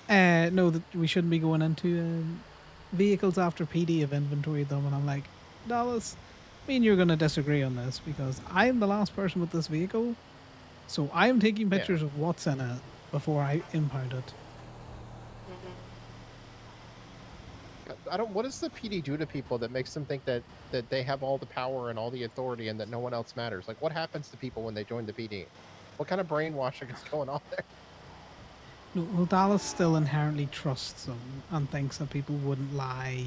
Ian. No, that we shouldn't be going into vehicles after PD have inventoried them. And I'm like, Dallas, me and you're going to disagree on this because I'm the last person with this vehicle. So I am taking pictures of what's in it before I impound it. What does the PD do to people that makes them think that they have all the power and all the authority and that no one else matters? Like, what happens to people when they join the PD? What kind of brainwashing is going on there? No, well, Dallas still inherently trusts them and thinks that people wouldn't lie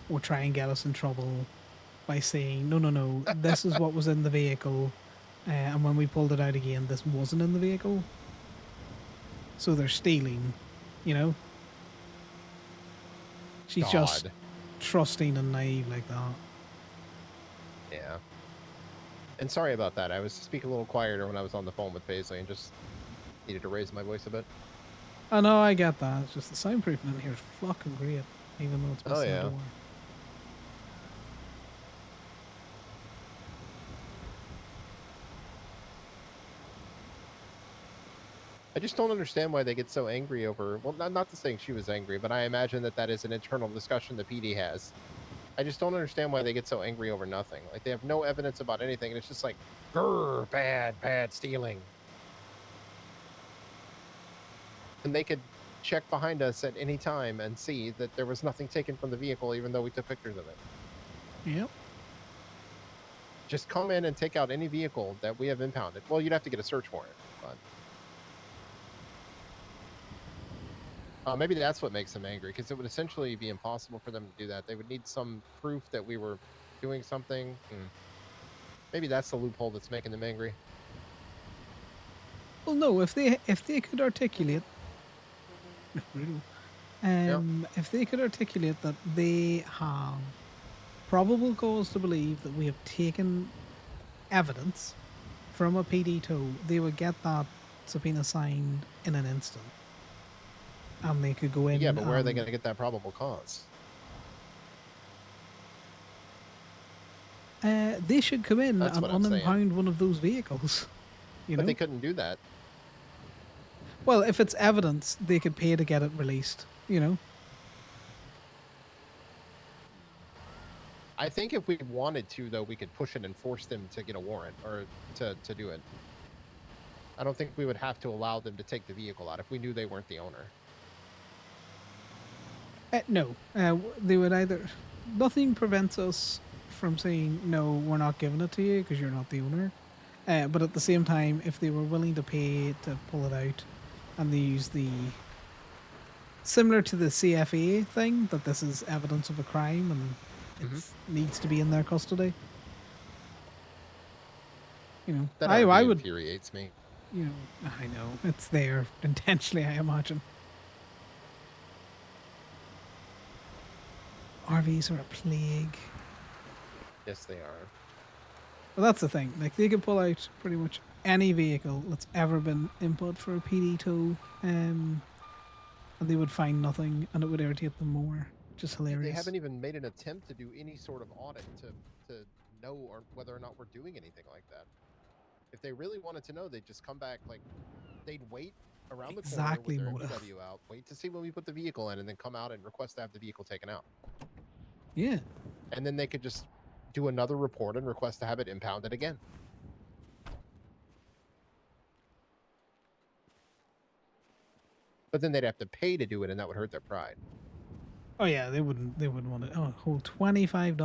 or try and get us in trouble by saying, no, this is what was in the vehicle. And when we pulled it out again, this wasn't in the vehicle. So they're stealing, you know? She's just trusting and naive like that. Yeah. And sorry about that. I was speaking a little quieter when I was on the phone with Paisley and just needed to raise my voice a bit. I know, I get that. It's just the soundproofing in here is fucking great, even though it's missing the door. I just don't understand why they get so angry over. Well, not to saying she was angry, but I imagine that is an internal discussion the PD has. I just don't understand why they get so angry over nothing. Like, they have no evidence about anything, and it's just like, grrr, bad stealing. And they could check behind us at any time and see that there was nothing taken from the vehicle, even though we took pictures of it. Yep. Just come in and take out any vehicle that we have impounded. Well, you'd have to get a search warrant, but maybe that's what makes them angry, because it would essentially be impossible for them to do that. They would need some proof that we were doing something. Maybe that's the loophole that's making them angry. Well, no, if they could articulate, if they could articulate that they have probable cause to believe that we have taken evidence from a PD tow, they would get that subpoena signed in an instant. And they could go in. Yeah, but where are they going to get that probable cause? They should come in and unimpound one of those vehicles. But they couldn't do that. Well, if it's evidence, they could pay to get it released, you know? I think if we wanted to, though, we could push it and force them to get a warrant or to do it. I don't think we would have to allow them to take the vehicle out if we knew they weren't the owner. No, they would either. Nothing prevents us from saying no. We're not giving it to you because you're not the owner. But at the same time, if they were willing to pay to pull it out, and they use the similar to the CFA thing that this is evidence of a crime and it needs to be in their custody. You know, That I would. Infuriates me. You know, I know it's there intentionally. I imagine. RVs are a plague. Yes, they are. Well, that's the thing. Like, they can pull out pretty much any vehicle that's ever been input for a PD tow, and they would find nothing, and it would irritate them more. Just hilarious. They haven't even made an attempt to do any sort of audit to know whether or not we're doing anything like that. If they really wanted to know, they'd just come back. Like, they'd wait around the corner with their MPW out, wait to see when we put the vehicle in, and then come out and request to have the vehicle taken out. Yeah. And then they could just do another report and request to have it impounded again. But then they'd have to pay to do it, and that would hurt their pride. Oh yeah, they wouldn't want it. Oh, whole $25.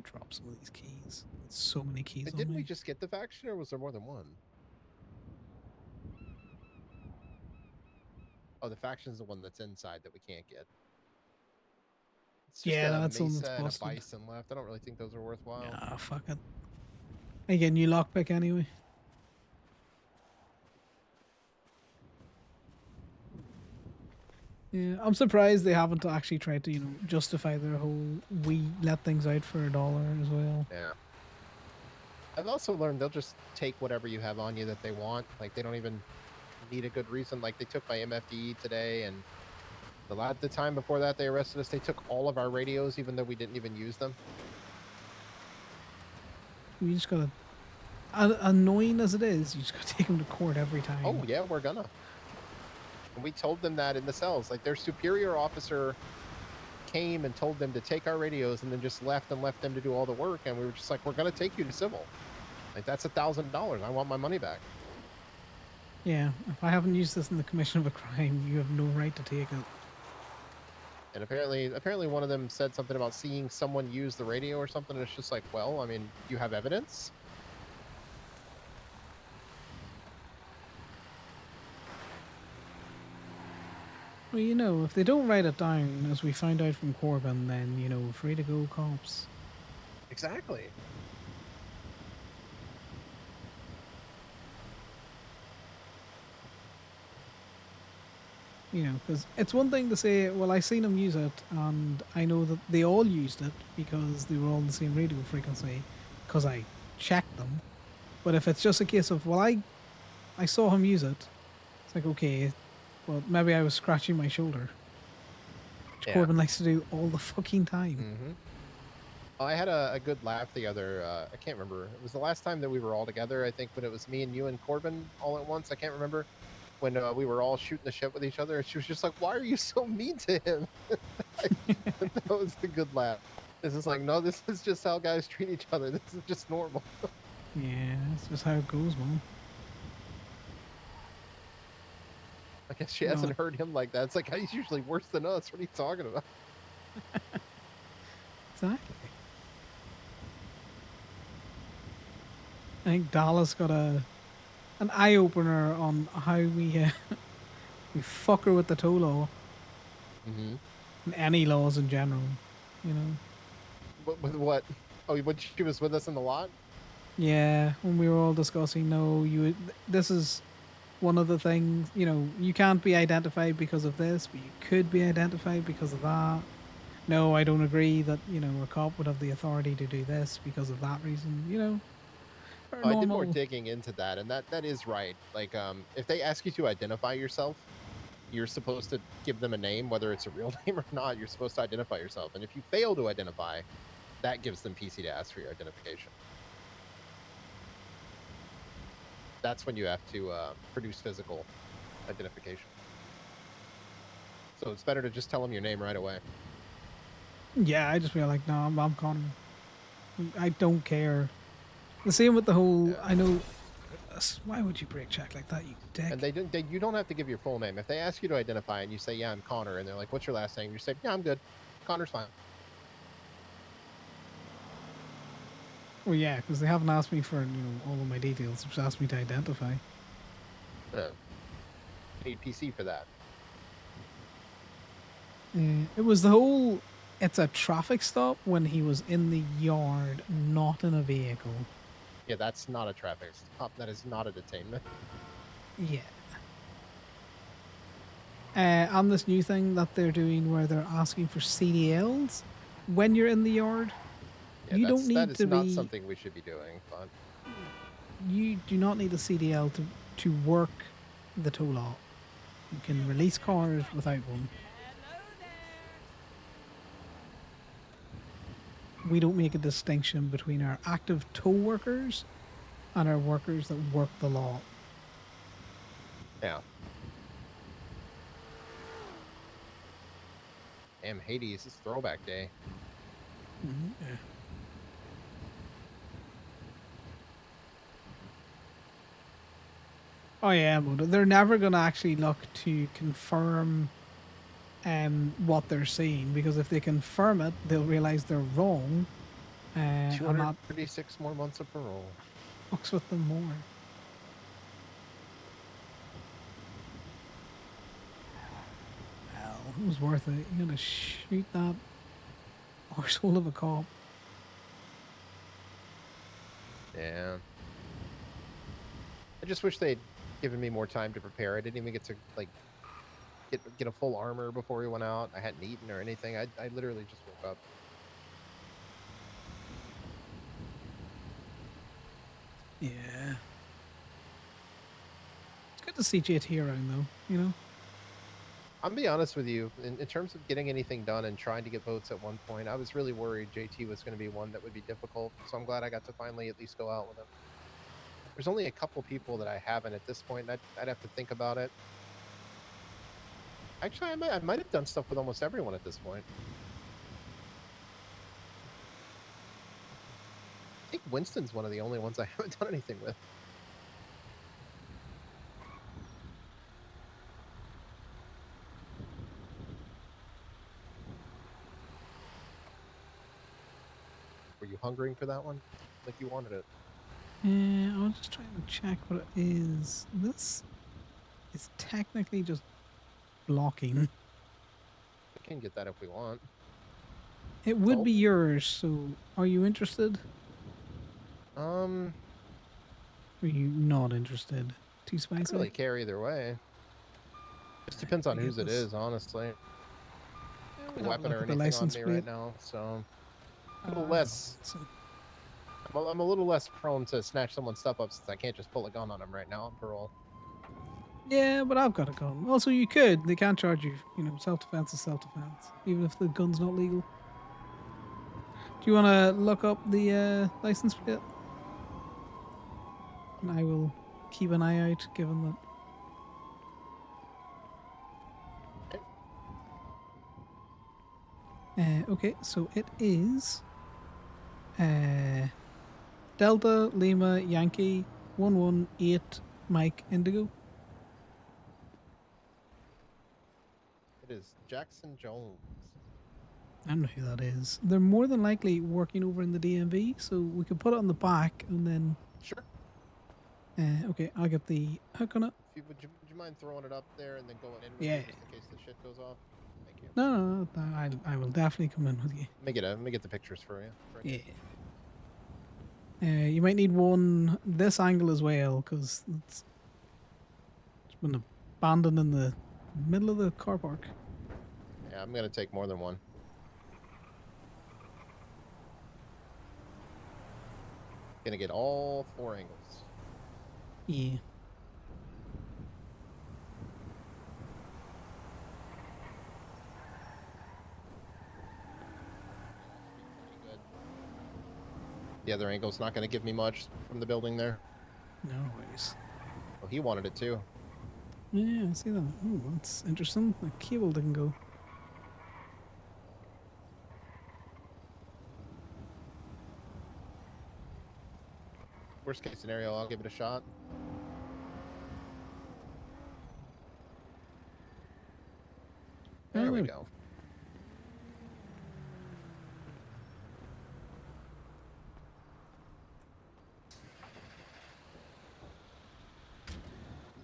Drop some of these keys. So many keys. And didn't we just get the faction, or was there more than one? Oh, the faction's the one that's inside that we can't get. It's just Yeah, a that's the one Mesa that's and a busted. Bison left. I don't really think those are worthwhile. Ah, fuck it. I get a new lockpick anyway. Yeah, I'm surprised they haven't actually tried to, you know, justify their whole we let things out for $1 as well. Yeah. I've also learned they'll just take whatever you have on you that they want. Like, they don't even need a good reason. Like, they took my MFDE today, and the time before that they arrested us, they took all of our radios, even though we didn't even use them. You just gotta, annoying as it is, you just gotta take them to court every time. Oh, yeah, we're gonna. And we told them that in the cells. Like, their superior officer came and told them to take our radios, and then just left them to do all the work. And we were just like, we're gonna take you to civil. Like, that's $1,000. I want my money back. Yeah, if I haven't used this in the commission of a crime, you have no right to take it. And apparently one of them said something about seeing someone use the radio or something. And it's just like, well, I mean, you have evidence? Well, you know, if they don't write it down, as we found out from Corbin, then, you know, free to go cops. Exactly. You know, because it's one thing to say, well, I seen them use it, and I know that they all used it because they were all on the same radio frequency, because I checked them. But if it's just a case of, well, I saw him use it, it's like, okay, well, maybe I was scratching my shoulder. Which Corbin likes to do all the fucking time. Mm-hmm. I had a good laugh the other, I can't remember. It was the last time that we were all together, I think, when it was me and you and Corbin all at once. I can't remember. When we were all shooting the shit with each other, and she was just like, why are you so mean to him? That was a good laugh. This is like, no, this is just how guys treat each other. This is just normal. Yeah, that's just how it goes, man. I guess she hasn't heard him like that. It's like, he's usually worse than us. What are you talking about? Exactly. I think Dallas got an eye opener on how we fuck her with the tow law. Mm-hmm. And any laws in general, you know. With what? Oh, when she was with us in the lot? Yeah, when we were all discussing, this is one of the things, you know, you can't be identified because of this, but you could be identified because of that. No, I don't agree that, you know, a cop would have the authority to do this because of that reason, you know. I did more digging into that, and that is right. Like, if they ask you to identify yourself, you're supposed to give them a name, whether it's a real name or not. You're supposed to identify yourself, and if you fail to identify, that gives them PC to ask for your identification. That's when you have to produce physical identification. So it's better to just tell them your name right away. Yeah, I just feel like, no, I'm Connor. I don't care. The same with the whole, I know, why would you brake check like that, you dick? And you don't have to give your full name. If they ask you to identify and you say, yeah, I'm Connor, and they're like, what's your last name? You say, yeah, I'm good. Connor's fine. Well, yeah, because they haven't asked me for all of my details. They've just asked me to identify. Need PC for that. It was the whole, it's a traffic stop when he was in the yard, not in a vehicle. Yeah, that's not a traffic stop. That is not a detainment. Yeah. On this new thing that they're doing where they're asking for CDLs when you're in the yard, Yeah, you don't that need is to not be. something we should be doing. But You do not need a CDL to work the tow lot. You can release cars without one. We don't make a distinction between our active tow workers and our workers that work the lot. yeah. Damn, Hades, it's throwback day. Yeah. Oh yeah, but they're never going to actually look to confirm what they're seeing, because if they confirm it, they'll realize they're wrong. And that 236 more months of parole. fucks with them more. Well, it was worth it. You're gonna shoot that arsehole of a cop. Yeah. I just wish they'd given me more time to prepare. I didn't even get to get a full armor before we went out. I hadn't eaten or anything. I literally just woke up. Yeah. It's good to see JT around though, I'm gonna be honest with you. In terms of getting anything done and trying to get votes at one point, I was really worried JT was going to be one that would be difficult. So I'm glad I got to finally at least go out with him. There's only a couple people that I haven't at this point. I'd have to think about it. Actually, I might have done stuff with almost everyone at this point. I think Winston's one of the only ones I haven't done anything with. Were you hungering for that one? Like you wanted it. I was just trying to check what it is. This is technically just blocking. We can get that if we want. It would be yours, so are you interested? Are you not interested? Too I spicy? don't really care either way. Just depends on whose it is, honestly. we'll No have a weapon look or at the anything on license me plate. right now, so a little less. I'm a little less prone to snatch someone's stuff up since I can't just pull a gun on them right now on parole. Yeah, but I've got a gun. Also, you could. They can't charge you. Self-defense is self-defense, even if the gun's not legal. Do you want to look up the license plate? And I will keep an eye out, given that. Okay, so it is Delta Lima Yankee 118 Mike Indigo. It is Jackson Jones. I don't know who that is. They're more than likely working over in the DMV, so we could put it on the back and then. Sure. Okay, I'll get the hook on it. Would you mind throwing it up there and then going in with Yeah. you just in case the shit goes off? Thank you. No, I will definitely come in with you. Let me get the pictures for you. Yeah. You might need one this angle as well, because it's been abandoned in the middle of the car park. Yeah, I'm gonna take more than one. Gonna get all 4 angles. Yeah. The other angle's not gonna give me much from the building there. No worries. Well, he wanted it too. Yeah, I see that. Oh, that's interesting. The cable didn't go. Worst case scenario, I'll give it a shot. There we go.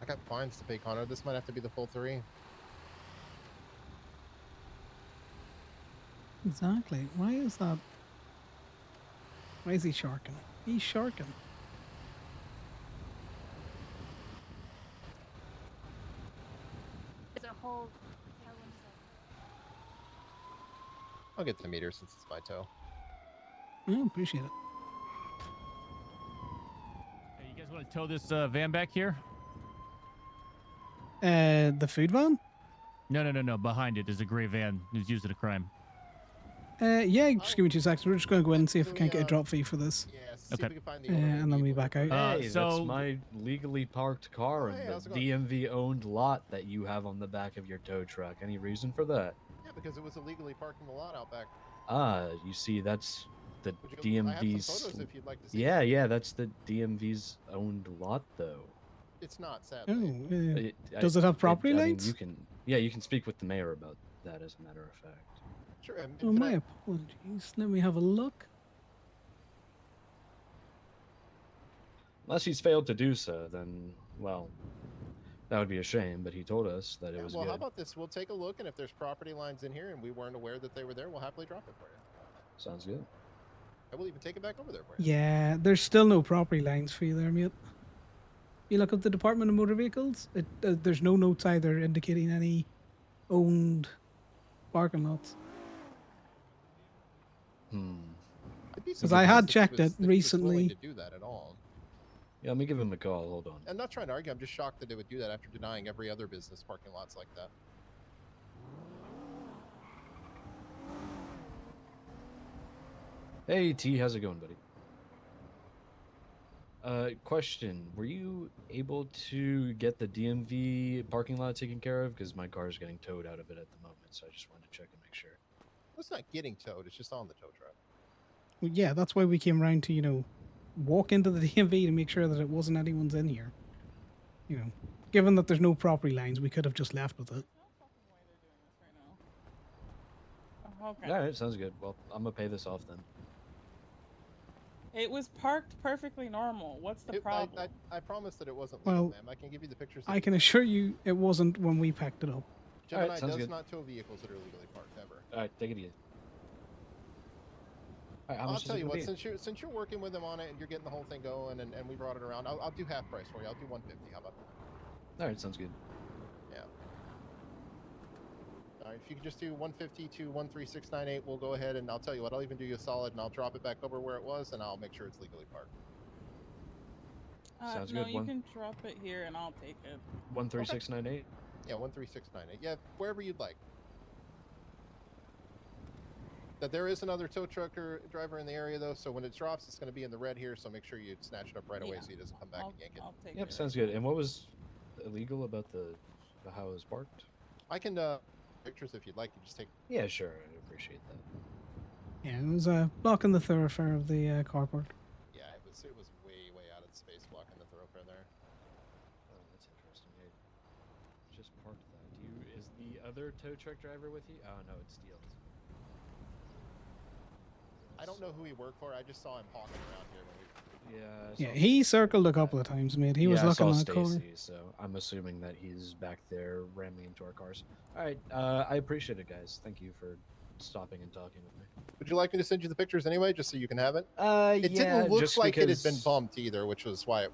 I got fines to pay, Connor. This might have to be the full 3. Exactly. Why is that? Why is he sharking? He's sharking. There's a whole I'll get the meter since it's my toe. I appreciate it. Hey, you guys want to tow this van back here? The food van? No. Behind it is a gray van. Who's used at a crime. Yeah, just give me 2 seconds. We're just going to go in and see if we can't get a drop fee for this. Okay. And then we back out. Hey, that's my legally parked car in the DMV-owned lot that you have on the back of your tow truck. Any reason for that? Yeah, because it was illegally parked in the lot out back. Ah, you see, that's the I have DMV's. some photos if you'd like to see. Yeah, that's the DMV's owned lot, though. It's not, sadly. Oh, does it have property I mean, lights? you can speak with the mayor about that, as a matter of fact. Sure. Oh, my apologies. Let me have a look. Unless he's failed to do so, then, well, that would be a shame, but he told us that it was Well, good. how about this? We'll take a look, and if there's property lines in here and we weren't aware that they were there, we'll happily drop it for you. Sounds good. I will even take it back over there for you. Yeah, there's still no property lines for you there, mate. You look up the Department of Motor Vehicles. There's no notes either indicating any owned parking lots. Because I had checked it recently. To do that at all. Yeah, let me give him a call. Hold on. I'm not trying to argue. I'm just shocked that they would do that after denying every other business parking lots like that. Hey, T, how's it going, buddy? Question. Were you able to get the DMV parking lot taken care of? Because my car's getting towed out of it at the moment, so I just wanted to check and make sure. Well, it's not getting towed. It's just on the tow truck. Well, yeah, that's why we came around to, walk into the DMV to make sure that it wasn't anyone's in here. Given that there's no property lines, we could have just left with it. Okay. All right, sounds good. Well, I'm gonna pay this off then. It was parked perfectly normal. What's the problem? I promise that it wasn't legal, Well, ma'am. I can give you the pictures. I can assure you it wasn't when we packed it up. Gemini sounds does good. not tow vehicles that are illegally parked ever. All right, take it easy. All right, how I'll much is tell it you gonna what, be? since you're working with them on it and you're getting the whole thing going and we brought it around, I'll do half price for you. I'll do 150. How about that? All right, sounds good. Yeah. All right, if you could just do 150 to 13698, we'll go ahead and I'll tell you what, I'll even do you a solid and I'll drop it back over where it was and I'll make sure it's legally parked. Sounds no, good. you can drop it here and I'll take it. 13698. Yeah, 13698. Yeah, wherever you'd like. That there is another tow truck driver in the area though, so when it drops, it's going to be in the red here. So make sure you snatch it up right away so he doesn't come back and yank it. I'll take Yep, it. sounds good. And what was illegal about the how it was parked? I can pictures if you'd like. You just take. Yeah, sure. I appreciate that. Yeah, it was blocking the thoroughfare of the carport. Yeah, it was way out of the space blocking the thoroughfare there. Oh, that's interesting. I just parked that. Is the other tow truck driver with you? Oh no, it's Steele. I don't know who he worked for. I just saw him hawking around here when we. Yeah, he circled a couple of times, mate. He was looking I at saw the car. Stacy, so I'm assuming that he's back there ramming into our cars. All right, I appreciate it, guys. Thank you for stopping and talking with me. Would you like me to send you the pictures anyway, just so you can have it? It Yeah, didn't look just like it had been because- bumped either, which was why.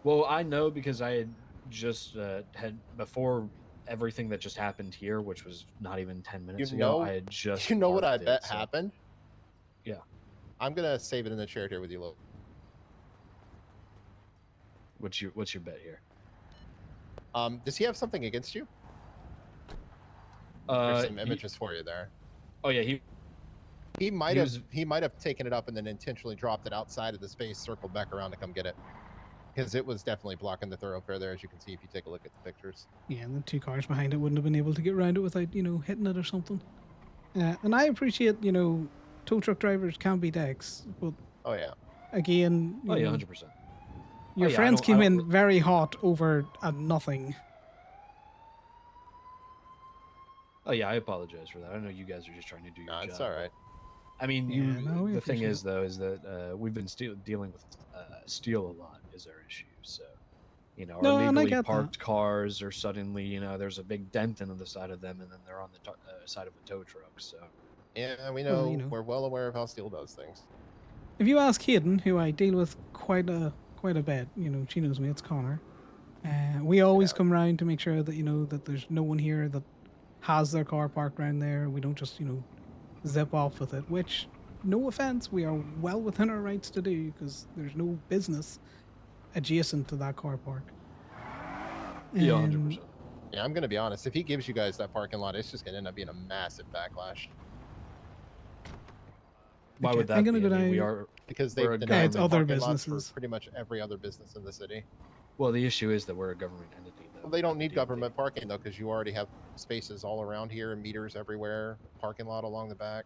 Well, I know because I had just had before everything that just happened here, which was not even 10 minutes ago. I had just. You know what I parked it, bet so- happened? Yeah. I'm gonna save it in the chat here with you, Lo. What's your bet here? Does he have something against you? There's some images for you there. Oh yeah, he might he have was- he might have taken it up and then intentionally dropped it outside of the space, circled back around to come get it. because it was definitely blocking the thoroughfare there, as you can see if you take a look at the pictures. Yeah, and the 2 cars behind it wouldn't have been able to get around it without, hitting it or something. And I appreciate, tow truck drivers can be dicks, but Oh yeah. again, Oh yeah, know, 100%. your yeah, I friends don't- I came don't in very hot over a nothing. Oh yeah, I apologize for that. I know you guys are just trying to do your job. It's all right. I mean, Yeah, no, we the thing appreciate is though is that we've been dealing with steel a lot is our issue. So, our No, and I legally get that. parked cars are suddenly, there's a big dent in the side of them, and then they're on the side of a tow truck. So, Yeah, we Well, know. We're well aware of how steel does things. If you ask Hayden, who I deal with quite a bit, she knows me. It's Connor. We always come round to make sure that that there's no one here that has their car parked around there. We don't just zip off with it. Which, no offense, we are well within our rights to do because there's no business adjacent to that car park. yeah, Um, 100%. Yeah, I'm gonna be honest. If he gives you guys that parking lot, it's just gonna end up being a massive backlash. Why Okay, would I'm that gonna be? go I mean, we down- are Because we're they've a denied it's the other parking lots businesses. for pretty much every other business in the city. Well, the issue is that we're a government entity, though. Well, they don't need government parking though, because you already have spaces all around here and meters everywhere. Parking lot along the back.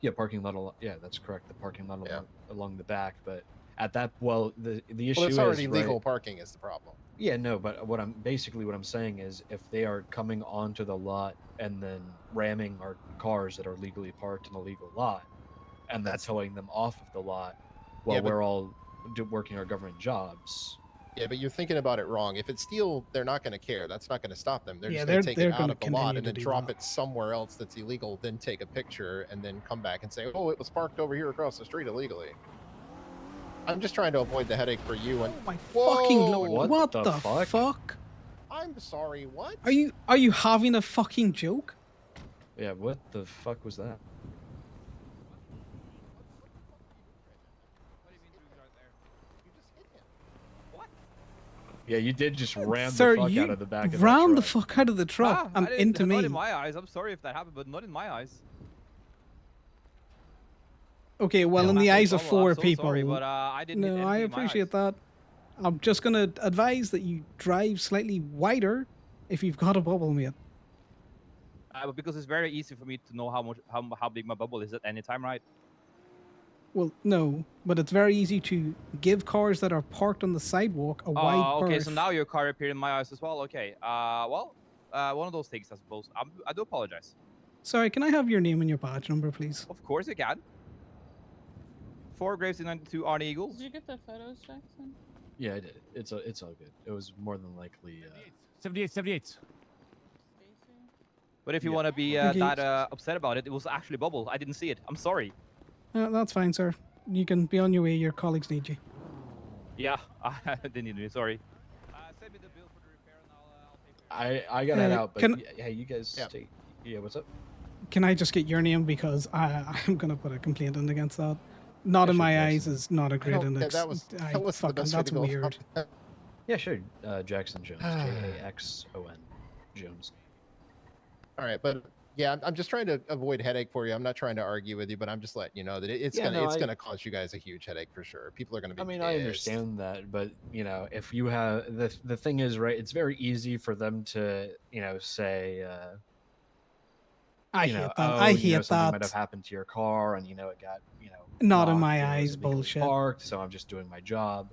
Yeah, parking lot. Yeah, that's correct. The parking lot along the back, but at that, the issue Well, it's already is legal right, parking is the problem. Yeah, no, but what I'm saying is if they are coming onto the lot and then ramming our cars that are legally parked in a legal lot, and then towing them off of the lot while Yeah, but- we're all working our government jobs. Yeah, but you're thinking about it wrong. If it's steel, they're not going to care. That's not going to stop them. They're Yeah, just going to they're take it out gonna of the lot continue and to then do drop that. it somewhere else that's illegal, then take a picture and then come back and say, oh, it was parked over here across the street illegally. I'm just trying to avoid the headache for you. And my fucking lord! What the fuck? fuck? I'm sorry. What? Are you having a fucking joke? Yeah, what the fuck was that? Yeah, you did just ram Sir, the fuck you out of the back of that ram the truck. fuck out of the truck and into me. Not in my eyes. I'm sorry if that happened, but not in my eyes. Okay, well, in the eyes of 4 I'm so people. sorry, but I didn't hit No, anything I in my appreciate that. I'm just gonna advise that you drive slightly wider if you've got a bubble, mate. But because it's very easy for me to know how big my bubble is at any time, right? Well, no, but it's very easy to give cars that are parked on the sidewalk a wide Okay, berth. so now your car appeared in my eyes as well. Okay. One of those things, I suppose. I do apologize. Sorry, can I have your name and your badge number, please? Of course you can. 4 Graves in 92 Arnie Eagles. Did you get the photos, Jackson? Yeah, I did. It's all good. It was more than likely 78. But if you want to be Okay. that upset about it, it was actually bubble. I didn't see it. I'm sorry. That's fine, sir. You can be on your way. Your colleagues need you. Yeah, they need me. Sorry. Send me the bill for the repair and I gotta head out, but can- hey, you guys take. Yeah, what's up? Can I just get your name because I'm gonna put a complaint in against that. Not in my eyes is not a great index. that was the fucking, best way that's to go weird. about that. Yeah, sure. Jackson Jones, Jaxon Jones. All right, but yeah, I'm just trying to avoid headache for you. I'm not trying to argue with you, but I'm just letting you know that it's Yeah, no, I- gonna cause you guys a huge headache for sure. People are gonna be. I mean, I pissed. understand that, but if you have the thing is right, it's very easy for them to say. I you know, hate that. oh, I you know, hate something that. might have happened to your car, and it got Not in knocked, my it was eyes, illegally bullshit. Parked, so I'm just doing my job.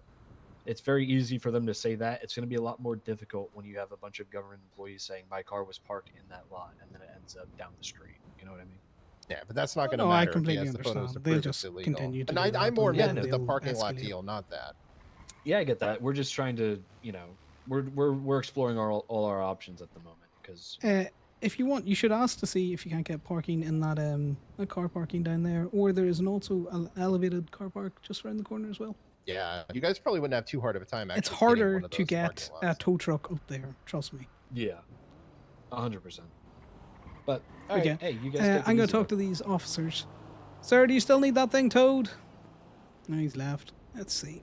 It's very easy for them to say that. It's going to be a lot more difficult when you have a bunch of government employees saying my car was parked in that lot, and then it ends up down the street. You know what I mean? Yeah, but that's not going to No, I matter if he completely has the photos to understand. They'll prove it's just illegal. continue to And do I that, more and meant then the they'll parking lot escalate. deal, not that. Yeah, I get that. We're just trying to, we're exploring all our options at the moment because If you want, you should ask to see if you can't get parking in that car parking down there, or there is an also elevated car park just around the corner as well. Yeah, you guys probably wouldn't have too hard of a time. It's Actually getting harder one of to those get parking a lots. tow truck up there. Trust me. yeah, 100%. But all Okay. right, hey, you guys. I'm going to talk to these officers. Sir, do you still need that thing towed? No, he's left. Let's see.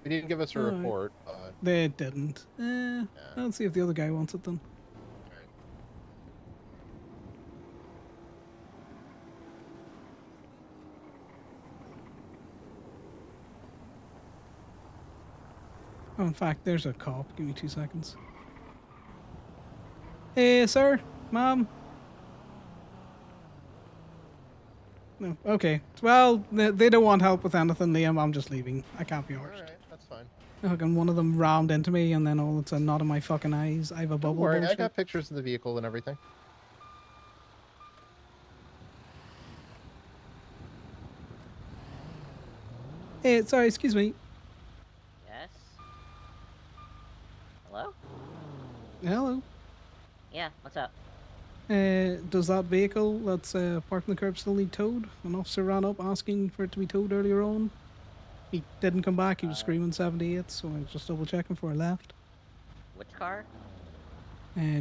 They didn't give us a Alright. report. They didn't. Let's see if the other guy wants it then. Oh, in fact, there's a cop. Give me 2 seconds. Hey, sir, ma'am. No, okay. Well, they don't want help with anything, Liam. I'm just leaving. I can't be All arsed. right, that's fine. Fucking one of them rammed into me, and then all it's a knot in my fucking eyes. I have a Don't bubble worry, I bullshit. got pictures of the vehicle and everything. Hey, sorry, excuse me. Yes. Hello? Hello. Yeah, what's up? Does that vehicle that's parked on the curb still need towed? An officer ran up asking for it to be towed earlier on. He didn't come back. He was screaming 78, so I was just double checking before I left. Which car?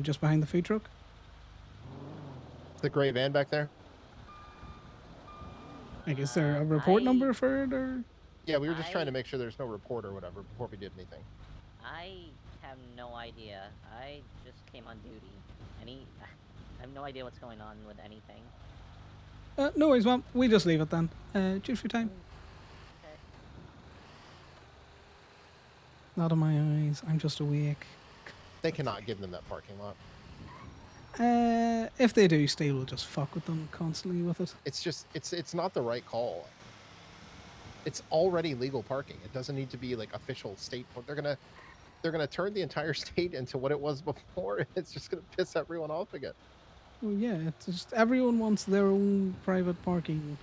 Just behind the food truck. The gray van back there? Like, is there a report number for it, or? Yeah, we were just trying to make sure there's no report or whatever before we did anything. I have no idea. I just came on duty. I have no idea what's going on with anything. No worries, ma'am. We just leave it then. Cheers for your time. Okay. Not in my eyes. I'm just awake. They cannot give them that parking lot. If they do, Steve will just fuck with them constantly with it. It's just it's not the right call. It's already legal parking. It doesn't need to be like official state. They're gonna turn the entire state into what it was before. It's just gonna piss everyone off again. Well, yeah, it's just everyone wants their own private parking.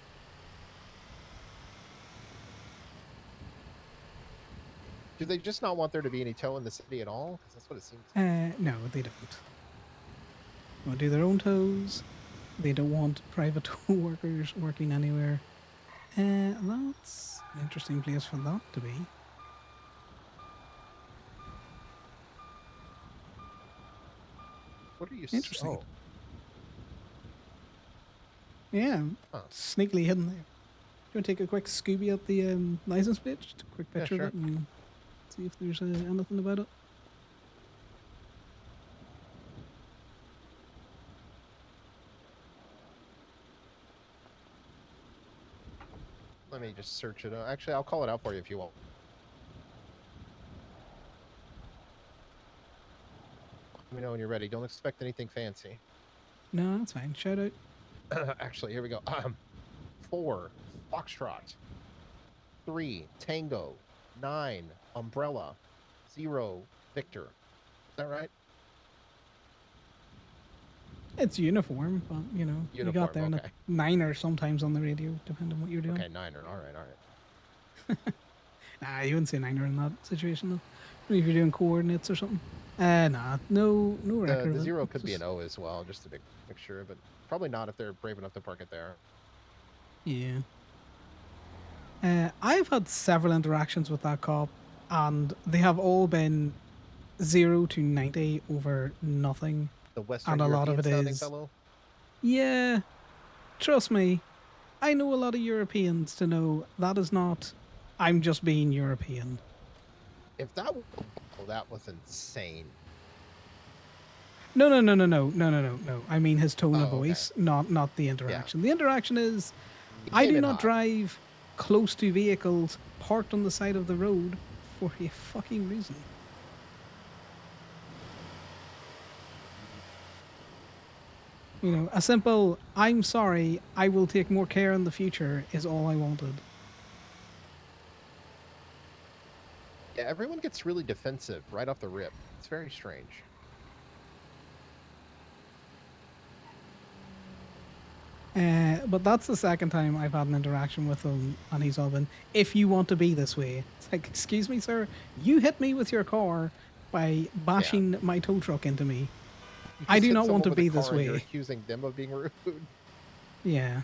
Do they just not want there to be any tow in the city at all? Because that's what it seems. No, they don't. They want to do their own tows. They don't want private tow workers working anywhere. That's an interesting place for that to be. What are you? Interesting. Oh. Yeah, Huh. sneakily hidden there. Do you want to take a quick Scooby at the license plate? Just a quick Yeah, picture sure. of it and see if there's anything about it. Let me just search it. Actually, I'll call it out for you if you want. Let me know when you're ready. Don't expect anything fancy. No, that's fine. Shout out. Actually, here we go. 4 Foxtrot, 3 Tango, 9 Umbrella, 0 Victor. Is that right? It's uniform, but you know, you Uniform, got there in a okay. 9er sometimes on the radio, depending on what you're doing. Okay, 9er. All right. Nah, you wouldn't say 9er in that situation though. Maybe if you're doing coordinates or something. Nah, no record. The of it. 0 It's could be just- an O as well, just to make sure, but probably not if they're brave enough to park it there. Yeah. I've had several interactions with that cop, and they have all been 0 to 90 over nothing. The Western And a lot of European it sounding is. fellow. Yeah, trust me, I know a lot of Europeans to know that is not. I'm just being European. If that was insane. No. I mean his tone of Oh, okay. voice, not the interaction. The interaction is, I came do in not hot. drive close to vehicles parked on the side of the road for a fucking reason. You know, a simple "I'm sorry, I will take more care in the future" is all I wanted. Yeah, everyone gets really defensive right off the rip. It's very strange. But that's the second time I've had an interaction with him, and he's all been, "If you want to be this way," it's like, "Excuse me, sir, you hit me with your car by bashing my tow truck into me. You I just do hit not someone want to with a be this car and You're way." accusing them of being rude. Yeah.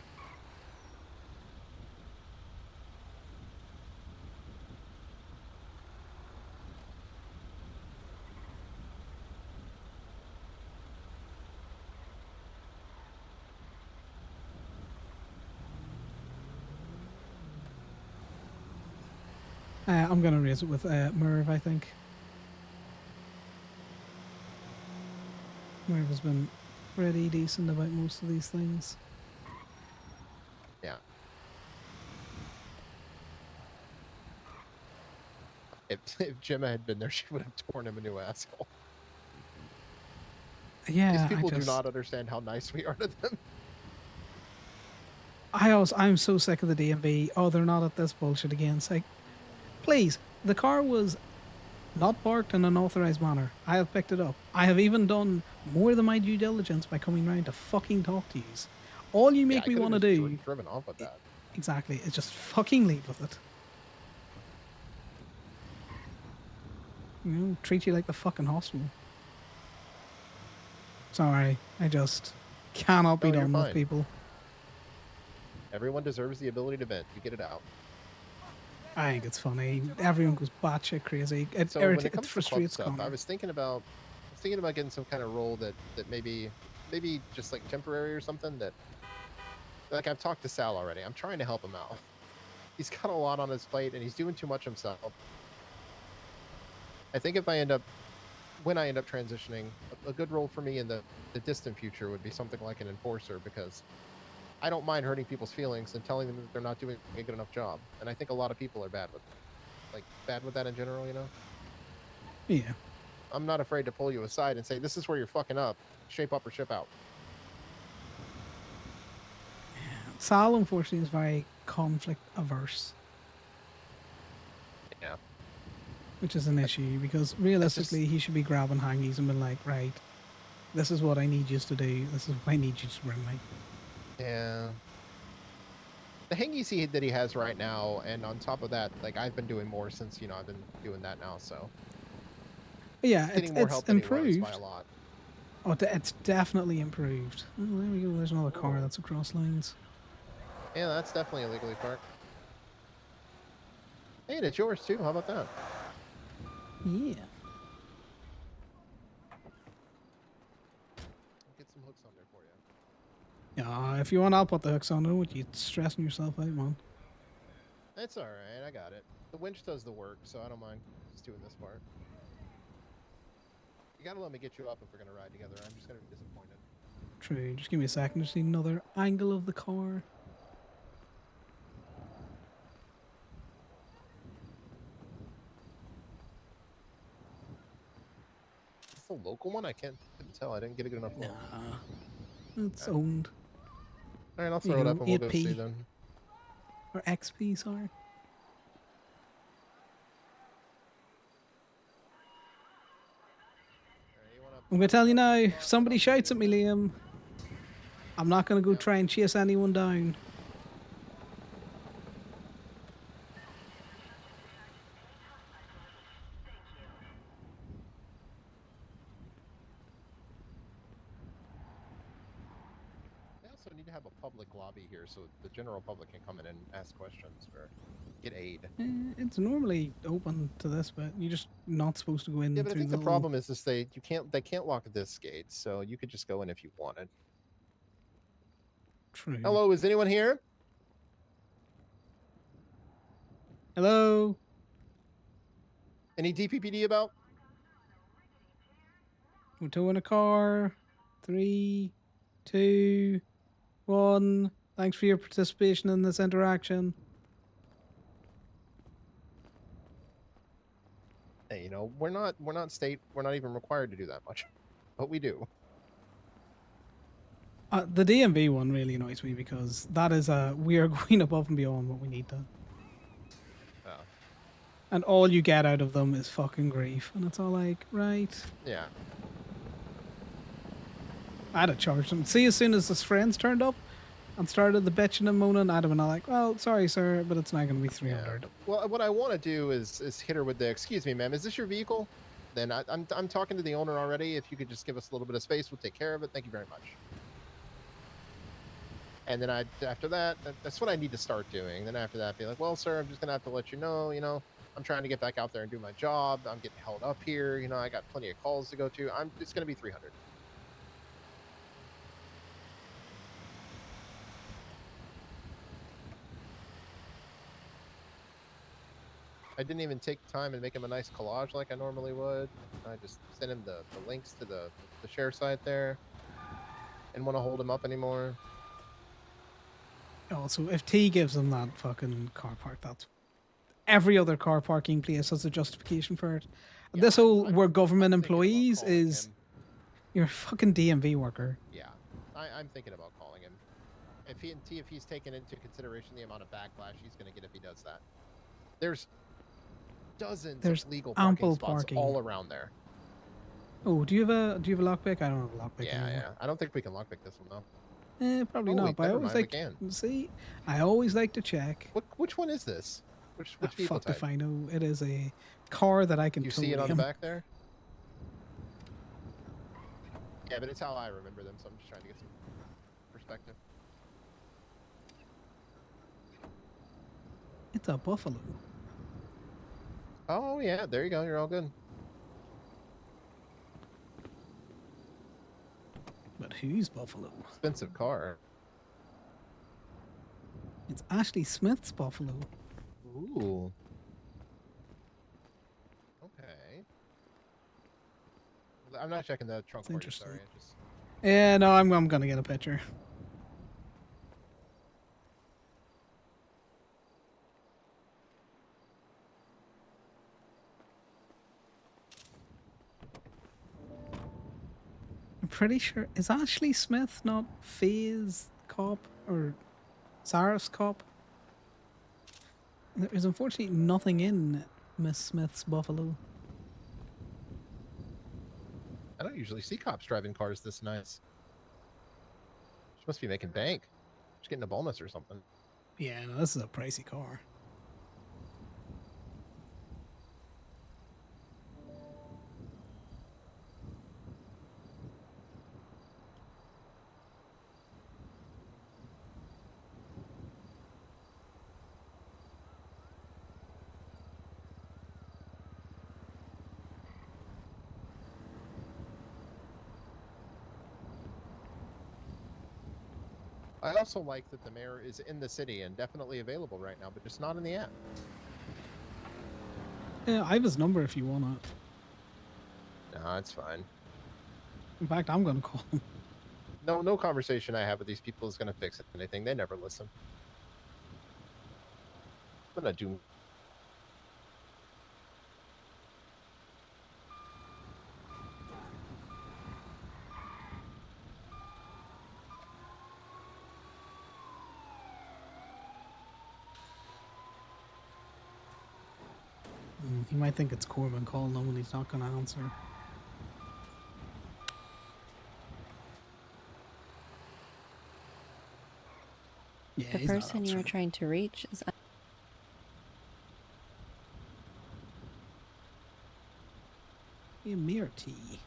I'm gonna raise it with Merv, I think. Merv has been pretty decent about most of these things. Yeah. If Gemma had been there, she would have torn him a new asshole. Yeah, These I people do just- not understand how nice we are to them. I'm so sick of the DMV. Oh, they're not at this bullshit again. It's like, please, the car was not parked in an authorized manner. I have picked it up. I have even done more than my due diligence by coming round to fucking talk to yous. All you make me want to do, Driven off with that. exactly, is just fucking leave with it. You know, treat you like the fucking hospital. Sorry, I just cannot be No, you're done with fine. people. Everyone deserves the ability to vent. You get it out. I think it's funny. Everyone goes batshit crazy. It So when irritates, it it comes to club frustrates stuff, I Connor. was thinking about getting some kind of role that maybe just like temporary or something that like I've talked to Sal already. I'm trying to help him out. He's got a lot on his plate and he's doing too much himself. I think if when I end up transitioning, a good role for me in the distant future would be something like an enforcer, because I don't mind hurting people's feelings and telling them that they're not doing a good enough job. And I think a lot of people are bad with that in general, you know? Yeah. I'm not afraid to pull you aside and say, this is where you're fucking up. Shape up or ship out. Sal, unfortunately, is very conflict averse. Yeah. Which is an issue, because realistically, he should be grabbing hangies and being like, right, this is what I need you to do. This is what I need you to bring me. Yeah. The hangies that he has right now, and on top of that, like I've been doing more since, you know, I've been doing that now, so. But yeah, Getting more help than he was improved. by a lot. Oh, it's definitely improved. Oh, there we go. There's another car that's across lanes. Yeah, that's definitely illegally parked. Hey, and it's yours too. How about that? Yeah. I'll get some hooks on there for you. Yeah, if you want, I'll put the hooks on. I don't want you stressing yourself out, man. That's all right. I got it. The winch does the work, so I don't mind just doing this part. You gotta let me get you up if we're gonna ride together. I'm just gonna be disappointed. True. Just give me a second. Just need another angle of the car. Is this a local one? I couldn't tell. I didn't get a good enough look. It's owned. All right, I'll There throw you it up go, and we'll go 8p. see then. Or XP, sorry. I'm gonna tell you now, if somebody shouts at me, Liam, I'm not gonna go try and chase anyone down. They also need to have a public lobby here so the general public can come in and ask questions or get aid. It's normally open to this, but you're just not supposed to go in Yeah, but I through think the little- problem is they can't lock this gate, so you could just go in if you wanted. True. Hello, is anyone here? Hello? Any DPPD about? We're towing a car. 3, 2, 1. Thanks for your participation in this interaction. Hey, you know, we're not state. We're not even required to do that much, but we do. The DMV one really annoys me because that is we are going above and beyond what we need to. Oh. And all you get out of them is fucking grief. And it's all like, right. Yeah. I had to charge them. See, as soon as his friends turned up and started the bitching and moaning, I'd have been like, well, sorry, sir, but it's not going to be 300. Well, what I want to do is hit her with the, excuse me, ma'am, is this your vehicle? Then I'm talking to the owner already. If you could just give us a little bit of space, we'll take care of it. Thank you very much. And then after that, that's what I need to start doing. Then after that, be like, well, sir, I'm just going to have to let you know, I'm trying to get back out there and do my job. I'm getting held up here. I got plenty of calls to go to. It's going to be 300. I didn't even take time and make him a nice collage like I normally would. I just sent him the links to the share site there. Didn't want to hold him up anymore. Also, if T gives them that fucking car park, that's every other car parking place has a justification for it. Yeah, This whole we're I'm government thinking about employees calling is him. you're a fucking DMV worker. Yeah, I'm thinking about calling him. If he's taken into consideration the amount of backlash he's going to get if he does that. There's dozens There's of legal parking ample spots parking. all around there. Oh, do you have a lockpick? I don't have a lockpick Yeah, anymore. yeah. I don't think we can lockpick this one though. Probably Oh, not. wait, But I never always mind, we like can. see. I always like to check. Which one is this? Which vehicle Fuck type? if I know. It is a car that I can. You see it on the back there? Yeah, but it's how I remember them, so I'm just trying to get some perspective. It's a Buffalo. Oh yeah, there you go. You're all good. But who's Buffalo? Expensive car. It's Ashley Smith's Buffalo. Ooh. Okay. I'm not checking the trunk for you, sorry. I just... Yeah, no, I'm gonna get a picture. I'm pretty sure is Ashley Smith not Faye's cop or Sarah's cop? There is unfortunately nothing in Miss Smith's Buffalo. I don't usually see cops driving cars this nice. She must be making bank. She's getting a bonus or something. Yeah, no, this is a pricey car. I also like that the mayor is in the city and definitely available right now, but just not in the app. Yeah, I have his number if you want it. No, it's fine. In fact, I'm gonna call him. No conversation I have with these people is going to fix anything. They never listen. I'm going to do... He might think it's Corbin calling him when he's not gonna answer. Yeah, The he's not person you were trying to reach is Mirti.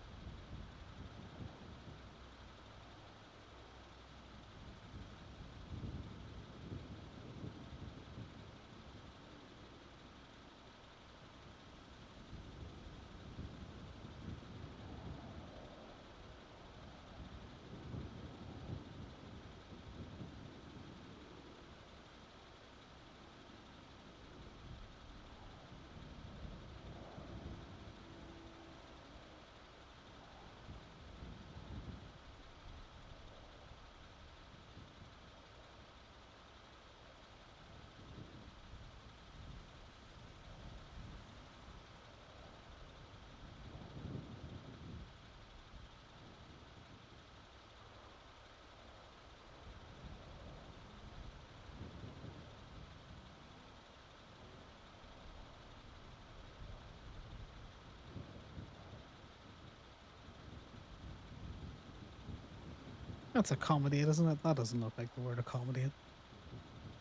That's accommodate, isn't it? That doesn't look like the word accommodate.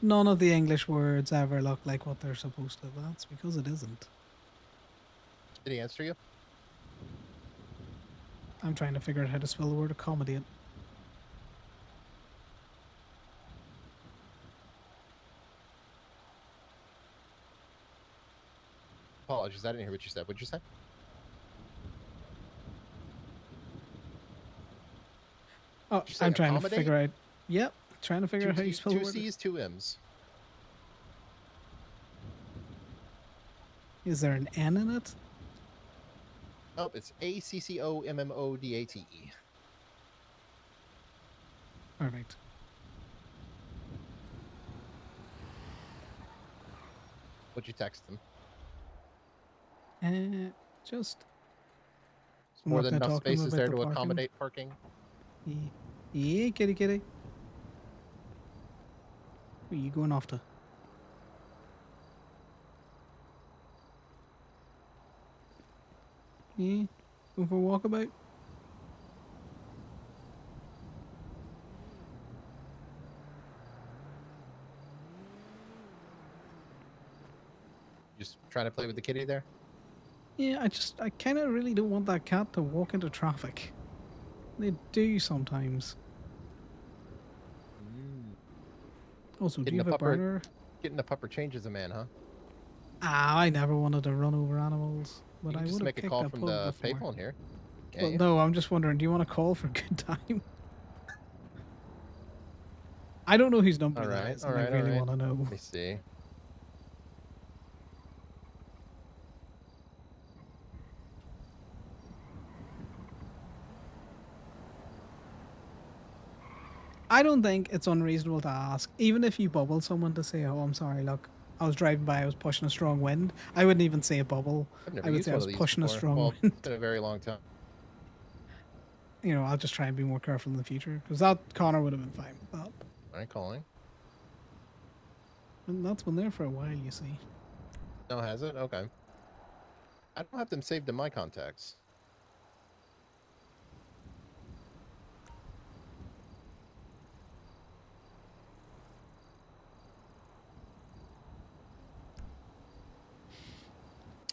None of the English words ever look like what they're supposed to. That's because it isn't. Did he answer you? I'm trying to figure out how to spell the word accommodate. Apologies, I didn't hear what you said. What'd you say? Oh, Did you say I'm trying to accommodate? figure out. Yep, trying to figure out how you spell the Two word. C's, two M's. Is there an N in it? Nope, it's ACCOMMODATE. Perfect. What'd you text them? Just. It's I'm more not than gonna enough talk to him spaces about there the to parking. accommodate parking. Yeah, kitty kitty. Where are you going off to? Yeah, going for a walkabout? Just trying to play with the kitty there. Yeah, I kind of really don't want that cat to walk into traffic. They do sometimes. Also, do you have a burner? Getting a pupper changes a man, huh? Ah, I never wanted to run over animals, but You I can would just have make a kicked call a from pug the before. payphone here. Well, no, I'm just wondering, do you want to call for a good time? I don't know whose number that is, and I really want to know. Let me see. I don't think it's unreasonable to ask, even if you bubble someone to say, "Oh, I'm sorry, look, I was driving by, I was pushing a strong wind." I wouldn't even say a bubble. I've never I would used say I one was of these pushing a before. strong Well, wind. it's been a very long time. You know, I'll just try and be more careful in the future, because that Connor would have been fine with that. All right, calling. And that's been there for a while, you see. No, has it? Okay. I don't have them saved in my contacts.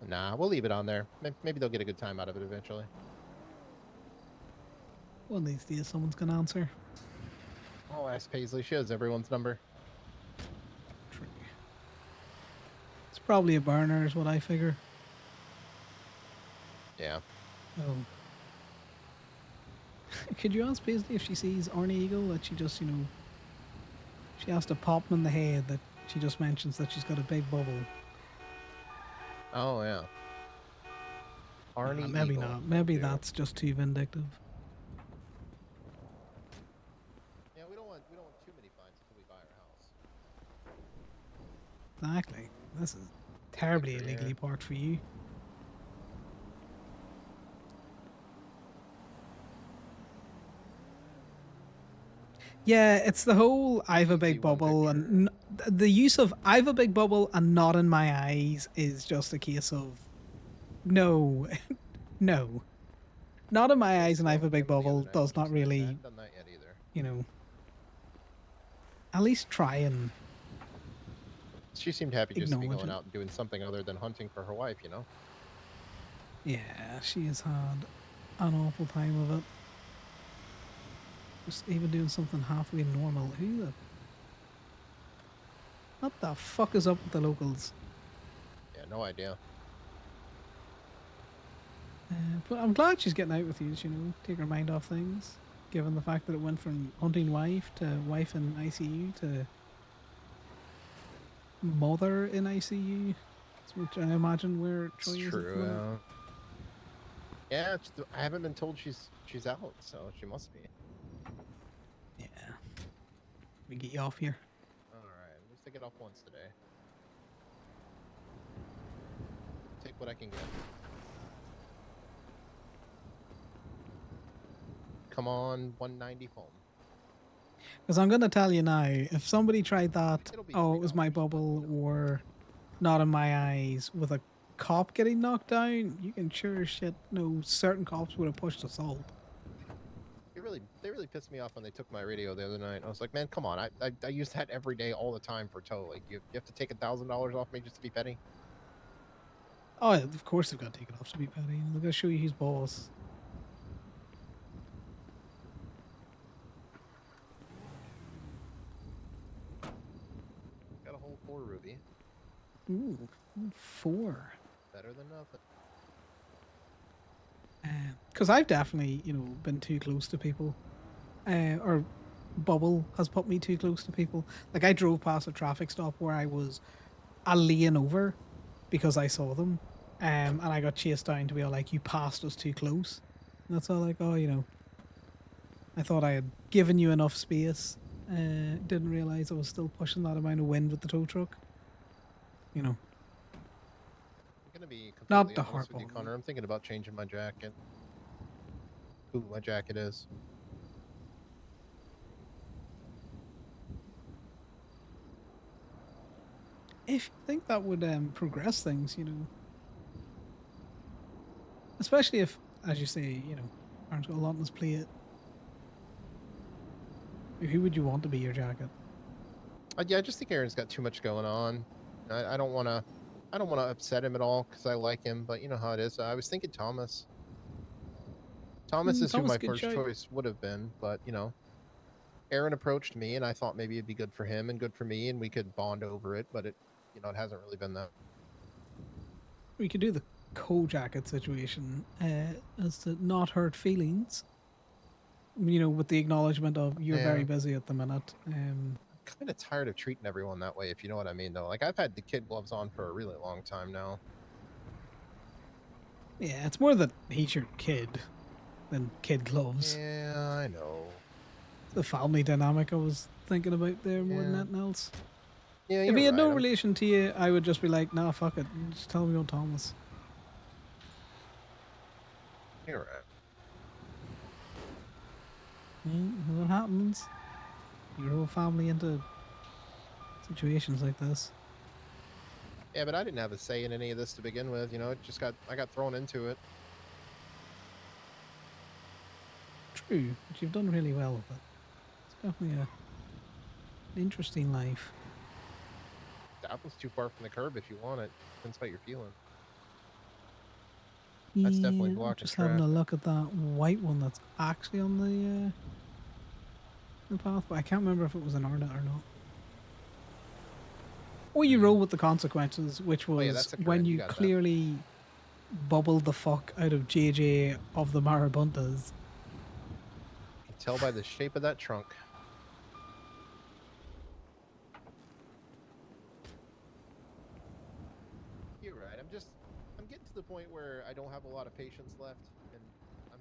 Nah, we'll leave it on there. Maybe they'll get a good time out of it eventually. One of these days, someone's gonna answer. I'll ask Paisley. She has everyone's number. It's probably a burner, is what I figure. Yeah. Oh. Could you ask Paisley if she sees Arnie Eagle that she just, you know, she has to pop him in the head that she just mentions that she's got a big bubble. Oh, yeah. Arnie maybe Eagle. not. Maybe that's just too vindictive. Yeah, we don't want too many fines until we buy our house. Exactly. This is terribly illegally parked for you. Yeah, it's the whole I have a big bubble and the use of I have a big bubble and not in my eyes is just a case of no, no. Not in my eyes and I have a big bubble does not really, Done that yet either. you know, at least try and She seemed happy just to be acknowledge going it. out and doing something other than hunting for her wife, you know? Yeah, she has had an awful time of it. Just even doing something halfway normal. What the fuck is up with the locals? Yeah, no idea. But I'm glad she's getting out with you, you know, take her mind off things. Given the fact that it went from hunting wife to wife in ICU to mother in ICU. Which I imagine where Troy is. True. Yeah, I haven't been told she's out, so she must be. Yeah. We get you off here. All right, at least I get off once today. Take what I can get. Come on, 190 foam. Because I'm going to tell you now, if somebody tried that, oh, it was my bubble, or not in my eyes, with a cop getting knocked down, you can sure as shit know certain cops would have pushed assault. They really pissed me off when they took my radio the other night. I was like, man, come on, I use that every day, all the time for tow. Like, you have to take $1,000 off me just to be petty? Oh, of course they've got to take it off to be petty. They're going to show you who's boss. Got a whole 4 ruby. Ooh, 4. Better than nothing. Because I've definitely, you know, been too close to people. Or bubble has put me too close to people. Like, I drove past a traffic stop where I was a lane over because I saw them. And I got chased down to be all like, you passed us too close. And that's all like, oh, you know, I thought I had given you enough space. Didn't realize I was still pushing that amount of wind with the tow truck. You know. be Not completely to honest harp with you, on them. Connor. I'm thinking about changing my jacket. Who my jacket is. If you think that would progress things, you know, especially if, as you say, you know, Aaron's got a lot on his plate. Who would you want to be your jacket? Yeah, I just think Aaron's got too much going on. I don't want to. I don't want to upset him at all because I like him, but you know how it is. I was thinking Thomas. Thomas is who Thomas, my good first shout. choice would have been, but you know, Aaron approached me, and I thought maybe it'd be good for him and good for me, and we could bond over it. But it, you know, it hasn't really been that. We could do the co-jacket situation as to not hurt feelings. You know, with the acknowledgement of you're very Yeah. busy at the minute. Kind of tired of treating everyone that way, if you know what I mean. Though, like I've had the kid gloves on for a really long time now. Yeah, it's more that he's your kid than kid gloves. Yeah, I know. The family dynamic I was thinking about there more than Yeah. anything else. Yeah, If you're he had no right. relation to you, I would just be like, nah, fuck it. Just tell me on Thomas. You're right. What happens? Your whole family into situations like this. Yeah, but I didn't have a say in any of this to begin with. You know, I got thrown into it. True, but you've done really well with it. It's definitely an interesting life. The apple's too far from the curb if you want it. Depends how you're feeling. That's definitely I'm blocking just having a traffic. look at that white one that's actually on the path, but I can't remember if it was an Arnott or not. Or you roll with the consequences, which was Oh, yeah, that's when correct. You you got that. clearly bubbled the fuck out of JJ of the Marabuntas. You can tell by the shape of that trunk. You're right. I'm getting to the point where I don't have a lot of patience left, and I'm.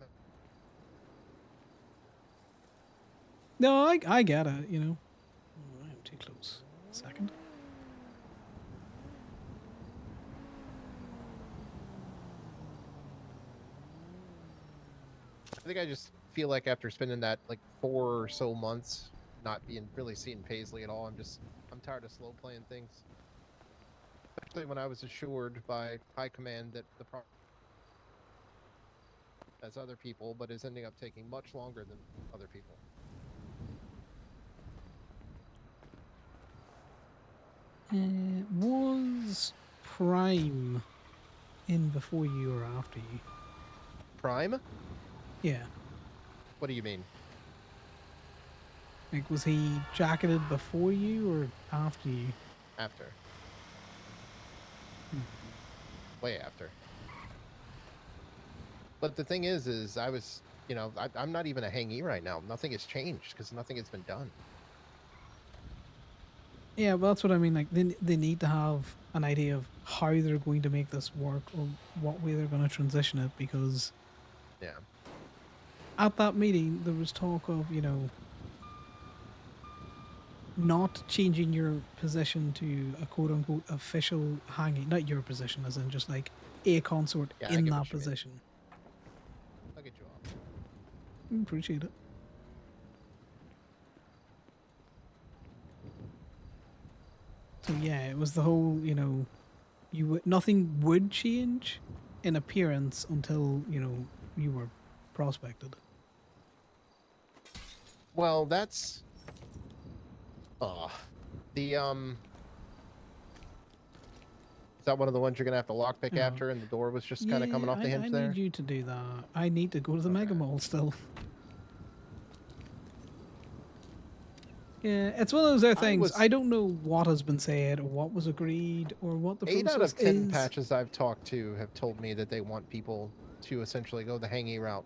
No, I get it, you know. Oh, I'm too close. Second. I think I just feel like after spending that like 4 or so months not being really seeing Paisley at all, I'm tired of slow playing things. Especially when I was assured by high command that the problem as other people, but is ending up taking much longer than other people. Was Prime in before you or after you? Prime? Yeah. What do you mean? Like, was he jacketed before you or after you? After. Way after. But the thing is I was, you know, I'm not even a hangee right now. Nothing has changed because nothing has been done. Yeah, well, that's what I mean. Like, they need to have an idea of how they're going to make this work or what way they're going to transition it, because yeah, at that meeting there was talk of, you know, not changing your position to a quote unquote official hanging, not your position, as in just like a consort Yeah, I in get that what you mean. position. I'll get you off. Appreciate it. So yeah, it was the whole, you know, nothing would change in appearance until, you know, you were prospected. Well, that's the is that one of the ones you're gonna have to lockpick Yeah. after, and the door was just kind of coming off the I hinge there? need you to do that. I need to go to the Mega Mall still. Yeah, it's one of those things. I don't know what has been said or what was agreed or what the 8 process out of 10 is. patches I've talked to have told me that they want people to essentially go the hanging route.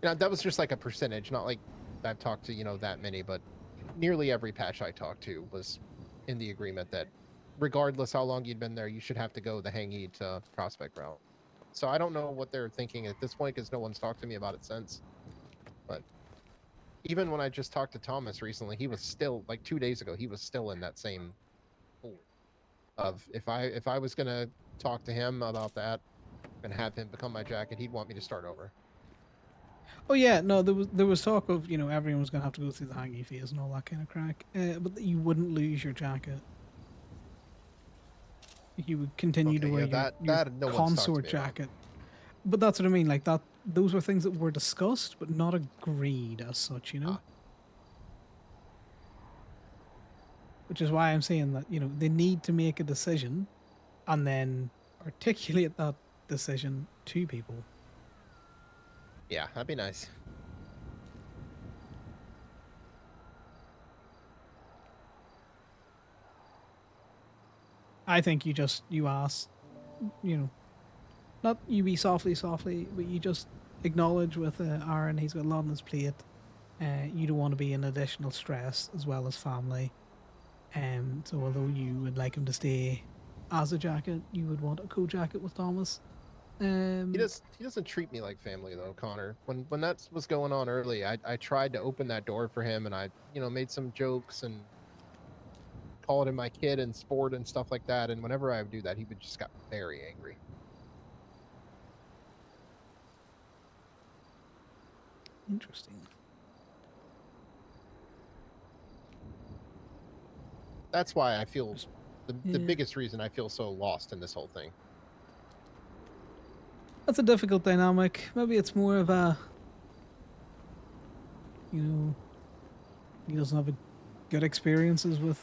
Now, that was just like a percentage, not like I've talked to, you know, that many, but nearly every patch I talked to was in the agreement that regardless how long you'd been there, you should have to go the hangee to prospect route. So I don't know what they're thinking at this point because no one's talked to me about it since. But even when I just talked to Thomas recently, he was still, like 2 days ago, he was still in that same pool Of if I was gonna talk to him about that and have him become my jacket, he'd want me to start over. Oh yeah, no, there was talk of everyone was gonna have to go through the hangy phase and all that kind of crack, but that you wouldn't lose your jacket. You would continue to Okay, wear yeah, your that no one's talked to consort me about. jacket. But that's what I mean. Like that, those were things that were discussed, but not agreed as such. Which is why I'm saying that they need to make a decision, and then articulate that decision to people. Yeah, that'd be nice. I think you ask, not you be softly, but you just acknowledge with Aaron, he's got a lot on his plate. You don't want to be an additional stress as well as family. So although you would like him to stay as a jacket, you would want a co-jacket with Thomas. He doesn't treat me like family though, Connor. When that was going on early, I tried to open that door for him, and I made some jokes and called him my kid and sport and stuff like that. And whenever I would do that, he would just got very angry. Interesting. That's why I feel the biggest reason I feel so lost in this whole thing. That's a difficult dynamic. Maybe it's more of a, he doesn't have good experiences with,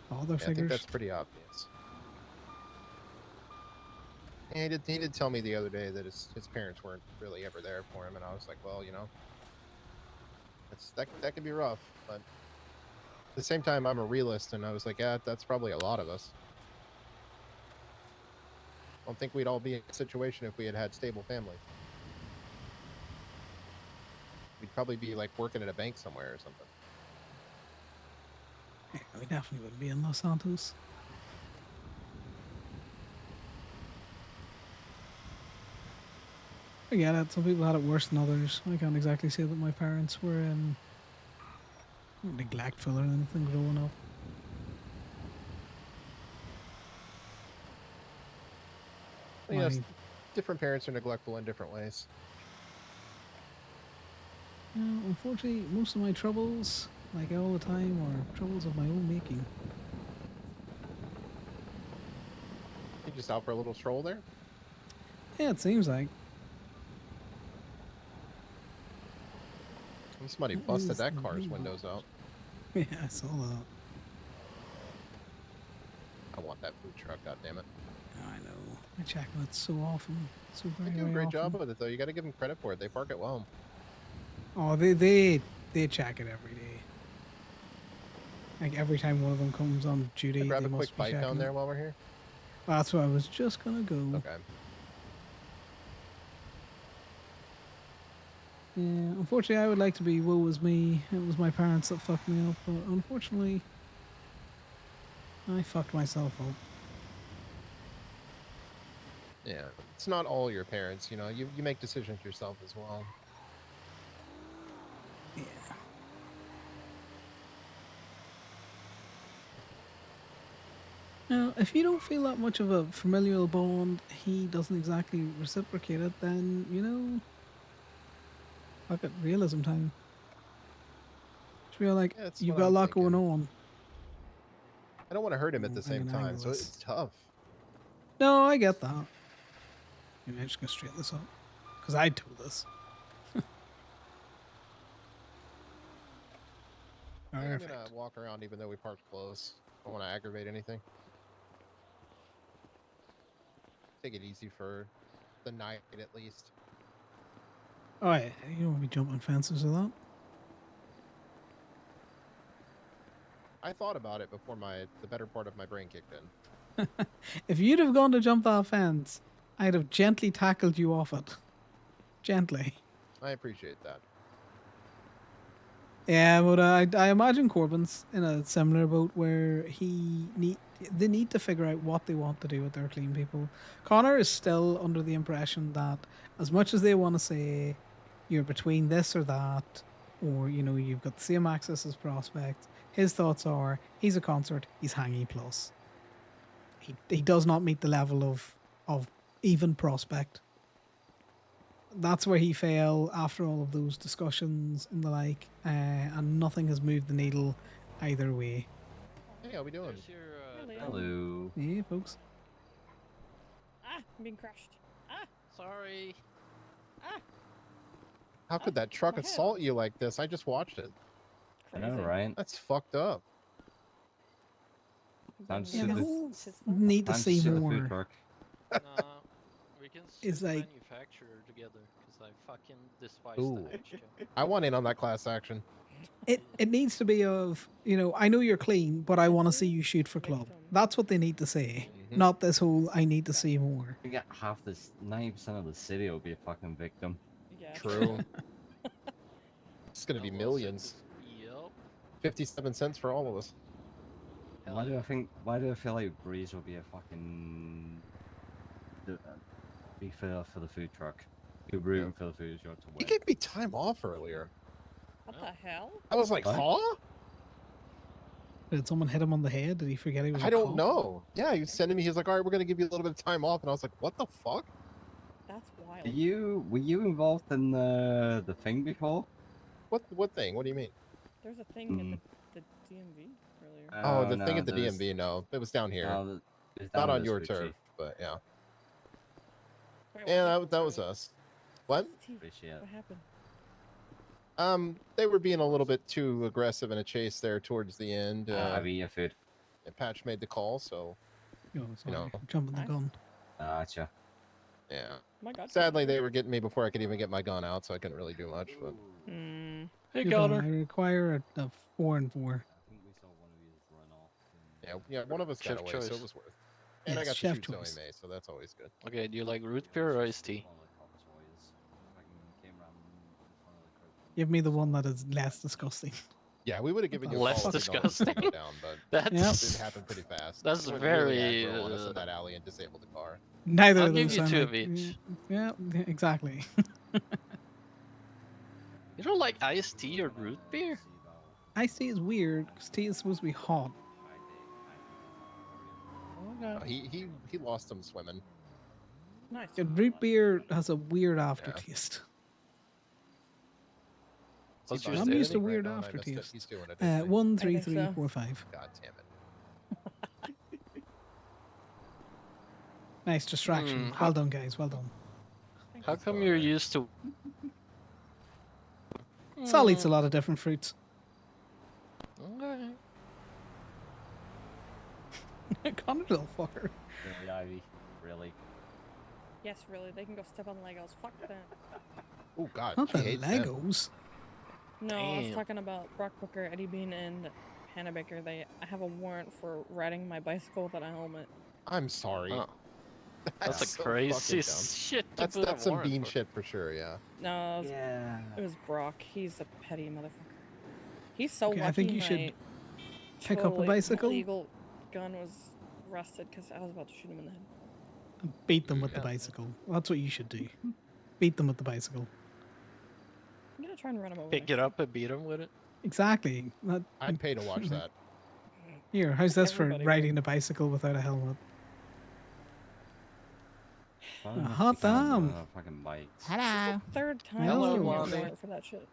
father Yeah, I think figures. that's pretty obvious. And he did tell me the other day that his parents weren't really ever there for him, and I was like, well, that could be rough, but at the same time, I'm a realist, and I was like, yeah, that's probably a lot of us. I don't think we'd all be in a situation if we had stable families. We'd probably be like working at a bank somewhere or something. Yeah, we definitely wouldn't be in Los Santos. I get it. Some people had it worse than others. I can't exactly say that my parents were neglectful or anything growing up. Different parents are neglectful in different ways. Unfortunately, most of my troubles, like all the time, are troubles of my own making. You just out for a little stroll there? Yeah, it seems like. Somebody busted that car's windows out. Yeah, I saw that. I want that food truck, goddammit. I know. I check it so often. So very, They do a very great often. job with it, though. You got to give them credit for it. They park it well. Oh, they check it every day. Like every time one of them comes on duty, Grab they a must quick be bite checking down it. there while we're here. That's where I was just gonna go. Okay. Yeah, unfortunately, I would like to be woe is me. It was my parents that fucked me up, but unfortunately, I fucked myself up. Yeah, it's not all your parents. You make decisions yourself as well. Yeah. Now, if you don't feel that much of a familial bond, he doesn't exactly reciprocate it, then, fuck it, realism time. Just feel like Yeah, that's you've what got a I'm lot thinking. going on. I don't want to hurt him at the same Bring an time, angle so this. it's tough. No, I get that. I'm just gonna straighten this up. Because I do this. I'm Perfect. gonna walk around even though we parked close. Don't want to aggravate anything. Take it easy for the night at least. Oh yeah, you don't want to be jumping fences or that. I thought about it before the better part of my brain kicked in. If you'd have gone to jump that fence, I'd have gently tackled you off it. Gently. I appreciate that. Yeah, but I imagine Corbin's in a similar boat where they need to figure out what they want to do with their clean people. Connor is still under the impression that as much as they want to say you're between this or that, or you've got the same access as Prospect, his thoughts are he's a consort, he's hangy plus. he does not meet the level of even prospect. That's where he fell after all of those discussions and the like, and nothing has moved the needle either way. Hey, how we doing? Hello. Yeah, folks. Ah, I'm being crushed. Ah, sorry. Ah, How could that truck my head. assault you like this? I just watched it. I know, right? That's fucked up. Time to Yeah, sue the the, whole need to time see sue the more. food truck. We can It's sue the like- manufacturer together because I fucking despise Ooh. the HQ. I want in on that class action. It needs to be of, I know you're clean, but I want to see you shoot for club. That's what they need to say. Not this whole I need to see more. You get half this, 90% of the city will be a fucking victim. Yeah. True. It's gonna be millions. Yep. 57 cents for all of us. Why do I feel like Breeze will be a fucking be for the food truck? Be rooting for the food truck to He win. gave me time off earlier. What the hell? I was like, What? huh? Did someone hit him on the head? Did he forget he was? I a don't cop? know. Yeah, he was sending me. He was like, all right, we're gonna give you a little bit of time off, and I was like, what the fuck? That's wild. Were you involved in the thing before? What thing? What do you mean? There's a thing at the DMV earlier. Oh, the no, thing at the there was- DMV. No, it was down here. No, it was Not down on this your way, turf, Chief. but yeah. Wait, Yeah, that was us. What? Appreciate it. What happened? They were being a little bit too aggressive in a chase there towards the end. I've eaten your food. And Patch made the call, so Oh, you know. sorry. Jumping the gun. Gotcha. Yeah. My God. Sadly, they were getting me before I could even get my gun out, so I couldn't really do much. But Hey, You're Connor. gonna require a 4 and 4. yeah, one of us got Chef away, so choice. it was worth. And I Yes, got chef to shoot Zoe choice. May, so that's always good. Okay, do you like root beer or iced tea? Give me the one that is less disgusting. Yeah, we would have given you a Less call if we known it was disgusting. gonna go down, but That's- it happened pretty fast. that's Went very, really aggro on us in that alley and disabled the car. Neither I'll of them give you sound 2 like- of each. Yeah, exactly. You don't like iced tea or root beer? Iced tea is weird because tea is supposed to be hot. He lost some swimming. Nice. And root beer has a weird aftertaste. What's He's yours, I'm doing used it to right weird now, and I missed it. aftertaste. He's doing it, isn't he? 1, I 3, think 3, so. 4, 5. God damn it. Nice distraction. Well done, guys. Well done. How come you're used to... Sal eats a lot of different fruits. Okay. Connor, little fucker. Really, Ivy? Really? Yes, really. They can go step on Legos. Fuck them. Oh God, Not she the hates them. Legos. No, I was Damn. talking about Brock Booker, Eddie Bean, and Hannah Baker. I have a warrant for riding my bicycle without a helmet. I'm sorry. Oh. That's a so crazy fucking dumb. shit to That's put a that's some warrant bean for. shit for sure. Yeah. No, it was, Yeah. it was Brock. He's a petty motherfucker. He's so Okay, lucky I think you my should pick up a totally bicycle. illegal gun was rusted because I was about to shoot him in the head. Beat them with the bicycle. That's what you should do. Beat them with the bicycle. I'm gonna try and run him over. Pick it up and beat him with it. Exactly. I'd pay to watch that. Here, how's this Everybody for riding a bicycle without a helmet? Why the hot fuck am I damn. on a fucking bikes? Hello. The third time Hello. I've given you a Hello. warrant for that shit.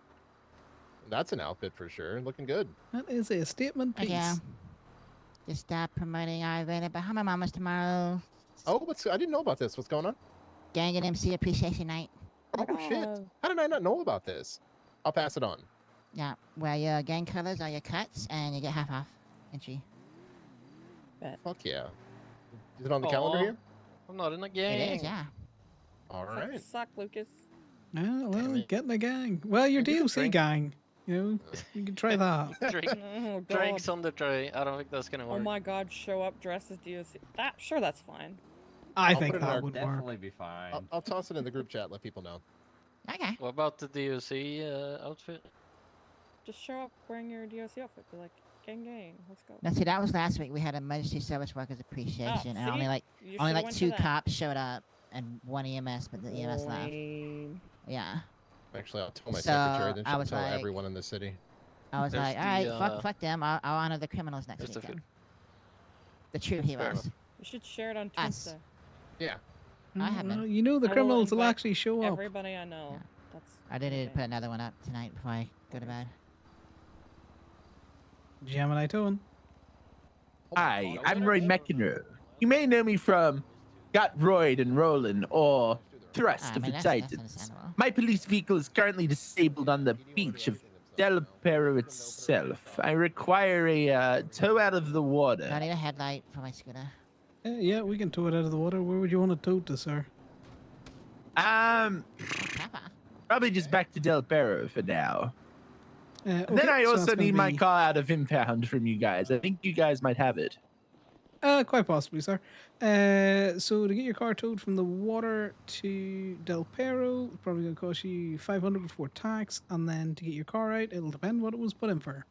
That's an outfit for sure. Looking good. That is a statement piece. Yeah. Just promoting our event at Bahama Mamas tomorrow. Oh, I didn't know about this. What's going on? Gang and MC Appreciation Night. Oh shit! How did I not know about this? I'll pass it on. Yeah, wear your gang colors or your cuts, and you get half off entry. Fuck yeah! Is it on the calendar Aw, here? I'm not in a gang. It is, yeah. All Fuck, right. suck, Lucas. Ah, well, get in the gang. Well, your DOC drink. gang. You know, you can try that. Drink, Oh, God. drinks on the tray. I don't think that's gonna Oh work. my God! Show up dressed as DOC. Sure, that's fine. I I'll think put it in that our- would work. Definitely be fine. I'll toss it in the group chat. Let people know. Okay. What about the DOC outfit? Just show up wearing your DOC outfit. Be like, gang, gang, let's go. Now, see, that was last week. We had Emergency Service Workers Appreciation, and only see? like You only shoulda like went to 2 that. cops showed up and 1 EMS, but the EMS left. Lame. Yeah. Actually, I'll tell my So, secretary. Then I she'll was tell like- everyone in the city. I was There's like, all right, the, fuck them. I'll honor the criminals next there's the weekend. food. The true Fair heroes. enough. We should share it on Us. Tuesday. Yeah. I have Well, been. you know the I will criminals will invite actually show up. Everybody I know. That's. I did need to put another one up tonight before I go to bed. Gemini tone. Hi, I'm Roy McEnroe. You may know me from Got Royd and Rollin' or Thrust of the Titans. My police vehicle is currently disabled on the beach of Del Perro itself. I require a tow out of the water. I need a headlight for my scooter. Yeah, we can tow it out of the water. Where would you want to tow to, sir? Probably just back to Del Perro for now. And then Okay, I so also that's gonna need my be- car out of impound from you guys. I think you guys might have it. Quite possibly, sir. So to get your car towed from the water to Del Perro, it's probably going to cost you $500 before tax, and then to get your car out, it'll depend what it was put in for.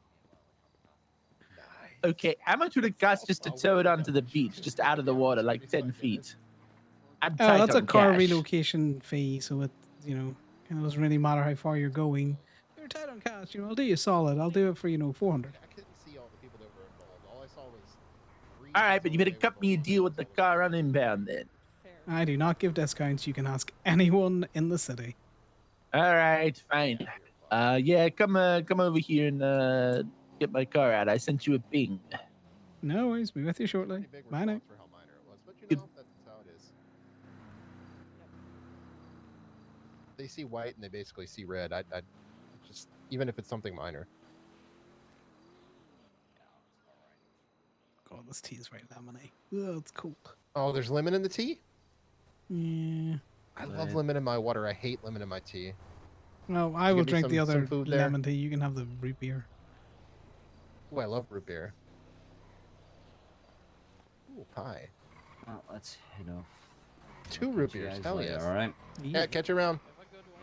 Okay, how much would it cost just to tow it onto the beach, just out of the water, like 10 feet? I'm Oh, tight that's a on car cash. relocation fee, so it kind of doesn't really matter how far you're going. You're tight on cash, I'll do you solid. I'll do it for, $400. I couldn't see all the people that were involved. All I saw was All right, but you better cut me a deal with the car on inbound then. I do not give discounts. You can ask anyone in the city. All right, fine. Yeah, come over here and get my car out. I sent you a ping. No worries. Be with you shortly. Bye now. for how minor it was, but that's how it is. They see white and they basically see red. I just, even if it's something minor. God, this tea is very lemony. Oh, it's cold. Oh, there's lemon in the tea? Yeah. I love lemon in my water. I hate lemon in my tea. Well, I You will give me drink the some other food there? lemon tea. You can have the root beer. Oh, I love root beer. Ooh, pie. Well, let's head off. 2 root beers. Hell yes. All right. Yeah, catch you around.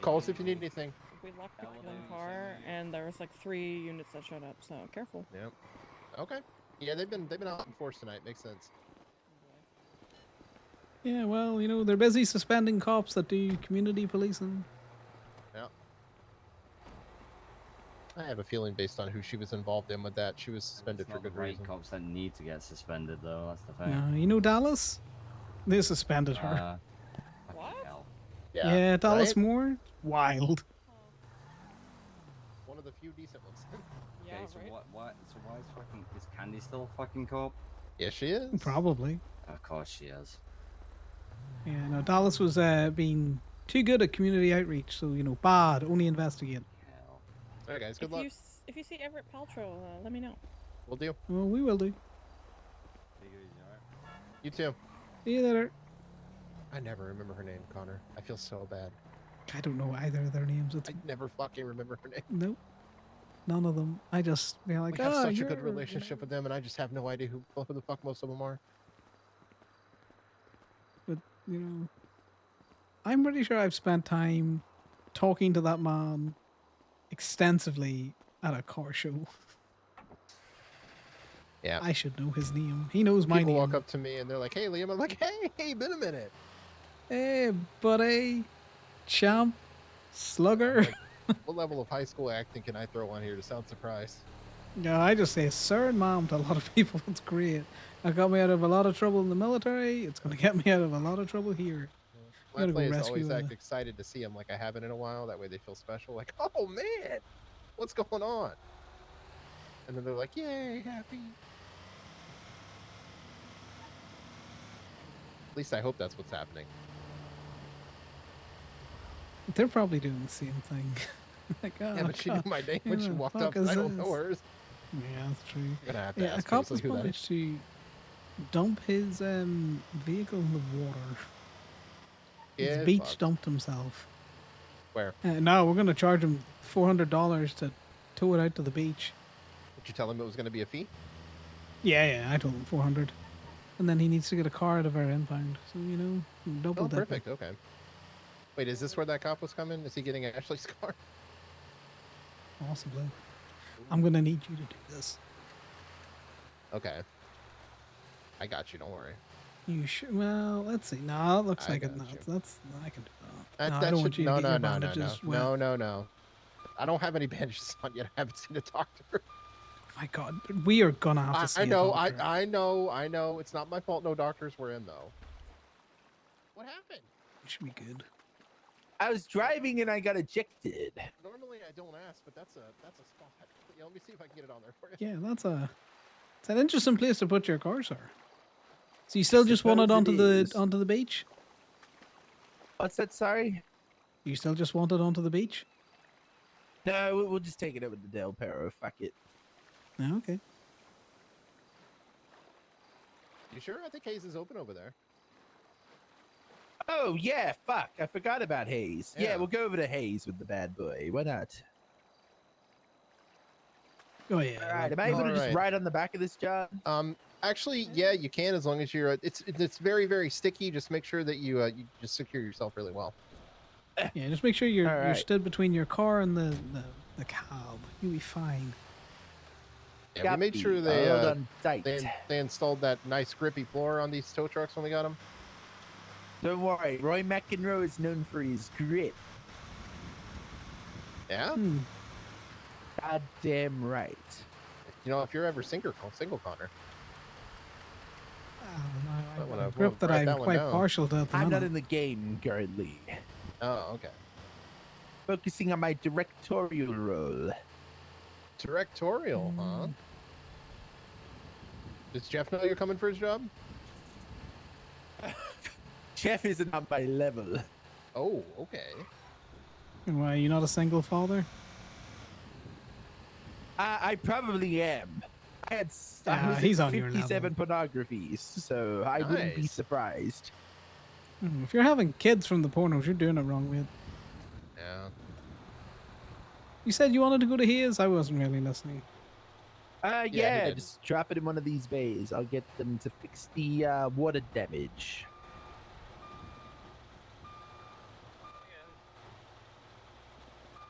Call us if you need anything. We locked the car, and there was like 3 units that showed up. So careful. Yep. Okay. Yeah, they've been out in force tonight. Makes sense. Yeah, well, they're busy suspending cops that do community policing. Yeah. I have a feeling based on who she was involved in with that, she was suspended for good reason. Cops that need to get suspended, though. That's the thing. Dallas? They suspended her. What? Yeah, Dallas right? Moore? Wild. One of the few decent ones. Yeah, Okay, so right? so why is Candy still a fucking cop? Yes, she is. Probably. Of course she is. Yeah, no, Dallas was being too good at community outreach, so, bad, only investigate. All right, guys, good luck. If you see Everett Paltrow, let me know. We'll do. Well, we will do. You too. See you later. I never remember her name, Connor. I feel so bad. I don't know either of their names. I never fucking remember her name. Nope. None of them. I just feel like, We have such a you're-" good relationship with them, and I just have no idea who the fuck most of them are. But, I'm pretty sure I've spent time talking to that man extensively at a car show. Yeah. I should know his name. He knows my People name. walk up to me and they're like, "Hey, Liam." I'm like, "Hey, been a minute." Hey, buddy. Champ. Slugger. What level of high school acting can I throw on here to sound surprised? No, I just say sir and mom to a lot of people. It's great. It got me out of a lot of trouble in the military. It's going to get me out of a lot of trouble here. My Gotta go players rescue always a- act excited to see them like I haven't in a while. That way they feel special. Like, "Oh man, what's going on?" And then they're like, "Yay, happy." At least I hope that's what's happening. They're probably doing the same thing. Like, Yeah, "Oh, but she knew God, my name who when she the walked fuck up, and is I don't know this?" hers. Yeah, that's true. I'm gonna have to Yeah, a ask cop Paisley was who that is. managed to dump his vehicle in the water. His Get beach fucked. dumped himself. Where? No, we're going to charge him $400 to tow it out to the beach. Did you tell him it was going to be a fee? Yeah, I told him 400. And then he needs to get a car out of our impound. So, double Oh, that. perfect. Okay. Wait, is this where that cop was coming? Is he getting Ashley's car? Possibly. I'm going to need you to do this. Okay. I got you. Don't worry. You should. Well, let's see. No, it looks I like it. got No, you. that's. I can do that. That, No, I that don't should, want you to no, get no, your no, no, bandages no, wet. no. I don't have any bandages on yet. I haven't seen to talk to her. My God, we are gonna have to see I a know, doctor. I know. It's not my fault. No doctors were in though. What happened? It should be good. I was driving and I got ejected. Normally I don't ask, but that's a spot. Yeah, let me see if I can get it on there for you. Yeah, it's an interesting place to put your car, sir. So you still just want it Suppose it onto is. the beach? What's that? Sorry. You still just want it onto the beach? No, we'll just take it over to Del Perro. Fuck it. Yeah, okay. You sure? I think Hayes is open over there. Oh yeah, fuck! I forgot about Hayes. Yeah, Yeah. we'll go over to Hayes with the bad boy. Why not? Oh yeah. All right. Am I able to just ride on the back of this job? Actually, yeah, you can as long as you're. It's very very sticky. Just make sure that you just secure yourself really well. Yeah, just make sure you're right. stood between your car and the cab. You'll be fine. Yeah, we made sure they Hold on tight. they installed that nice grippy floor on these tow trucks when we got them. Don't worry, Roy McEnroe is known for his grip. Yeah. Goddamn right. You know, if you're ever single Connor. A grip that I'm quite partial to. At the I'm not minute. in the game currently. Oh, okay. Focusing on my directorial role. Directorial, huh? Does Jeff know you're coming for his job? Jeff isn't on my level. Oh, okay. And why, are you not a single father? I probably am. I was he's in on your level. 57 pornographies, so I wouldn't be Nice. surprised. If you're having kids from the pornos, you're doing it wrong, man. Yeah. You said you wanted to go to his. I wasn't really listening. he Yeah, did. just drop it in one of these bays. I'll get them to fix the water damage.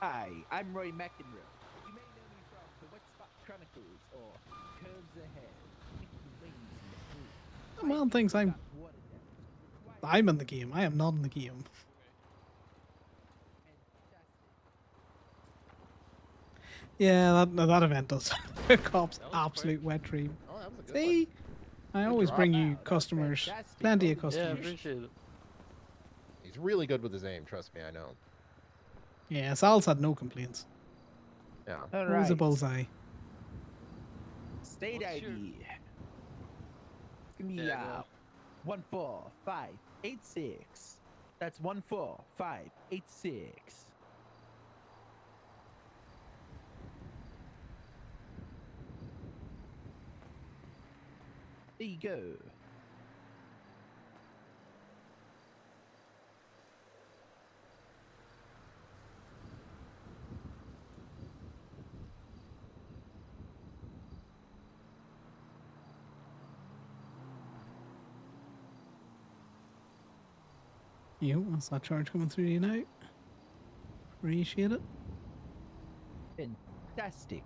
Hi, I'm Roy McEnroe. You may know me from the Wet Spot Chronicles or Curves Ahead. Well, things I'm in the game. I am not in the game. Yeah, that event does. Cops absolute wet dream. Oh, that was a good See, I always drop. bring you customers, plenty of Yeah, customers. appreciate it. He's really good with his aim. Trust me, I know. Yeah, Sal's had no complaints. Yeah. Always a bullseye. State ID. It's gonna be Yeah, go. 14586. That's 14586. There you go. What's that charge coming through to you now? Appreciate it. Fantastic.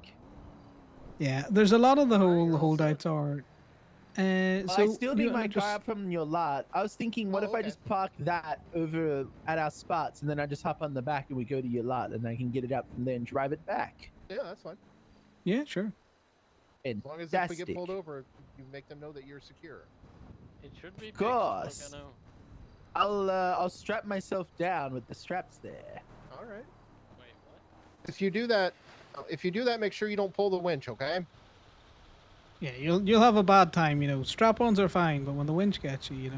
Yeah, there's a lot of the holdouts are. So I still need you- my just- car up from your lot. I was thinking, what if I just park that over at our spots, and then I just hop on the back and we go to your lot, and I can get it out from there and drive it back. Yeah, that's fine. Yeah, sure. As long as if we get pulled over, you make them know that you're secure. It should be Of course. I'll strap myself down with the straps there. All right. If you do that, make sure you don't pull the winch, okay? Yeah, you'll have a bad time. Strap-ons are fine, but when the winch gets you,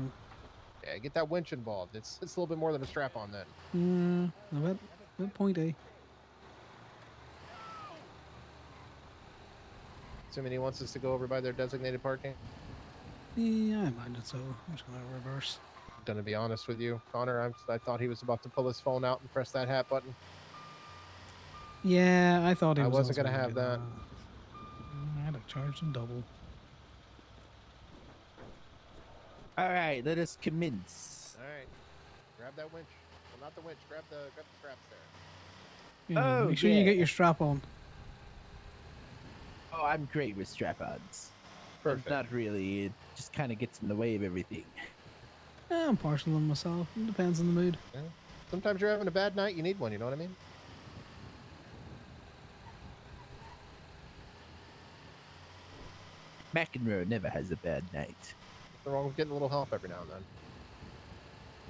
Yeah, get that winch involved. It's a little bit more than a strap-on then. a bit pointy. Assuming he wants us to go over by their designated parking. Yeah, I imagine so. I'm just gonna reverse. I'm gonna be honest with you, Connor. I thought he was about to pull his phone out and press that hat button. Yeah, I thought he I was. wasn't also gonna have do that. I'd have charged him double. All right, let us commence. All right. Grab that winch. Well, not the winch. Grab the straps there. Yeah, Oh, make sure you get yeah. your strap on. Oh, I'm great with strap-ons. Perfect. Not really. It just kind of gets in the way of everything. Yeah, I'm partial to them myself. It depends on the mood. Yeah. Sometimes you're having a bad night. You need one. You know what I mean? McEnroe never has a bad night. Nothing wrong with getting a little help every now and then.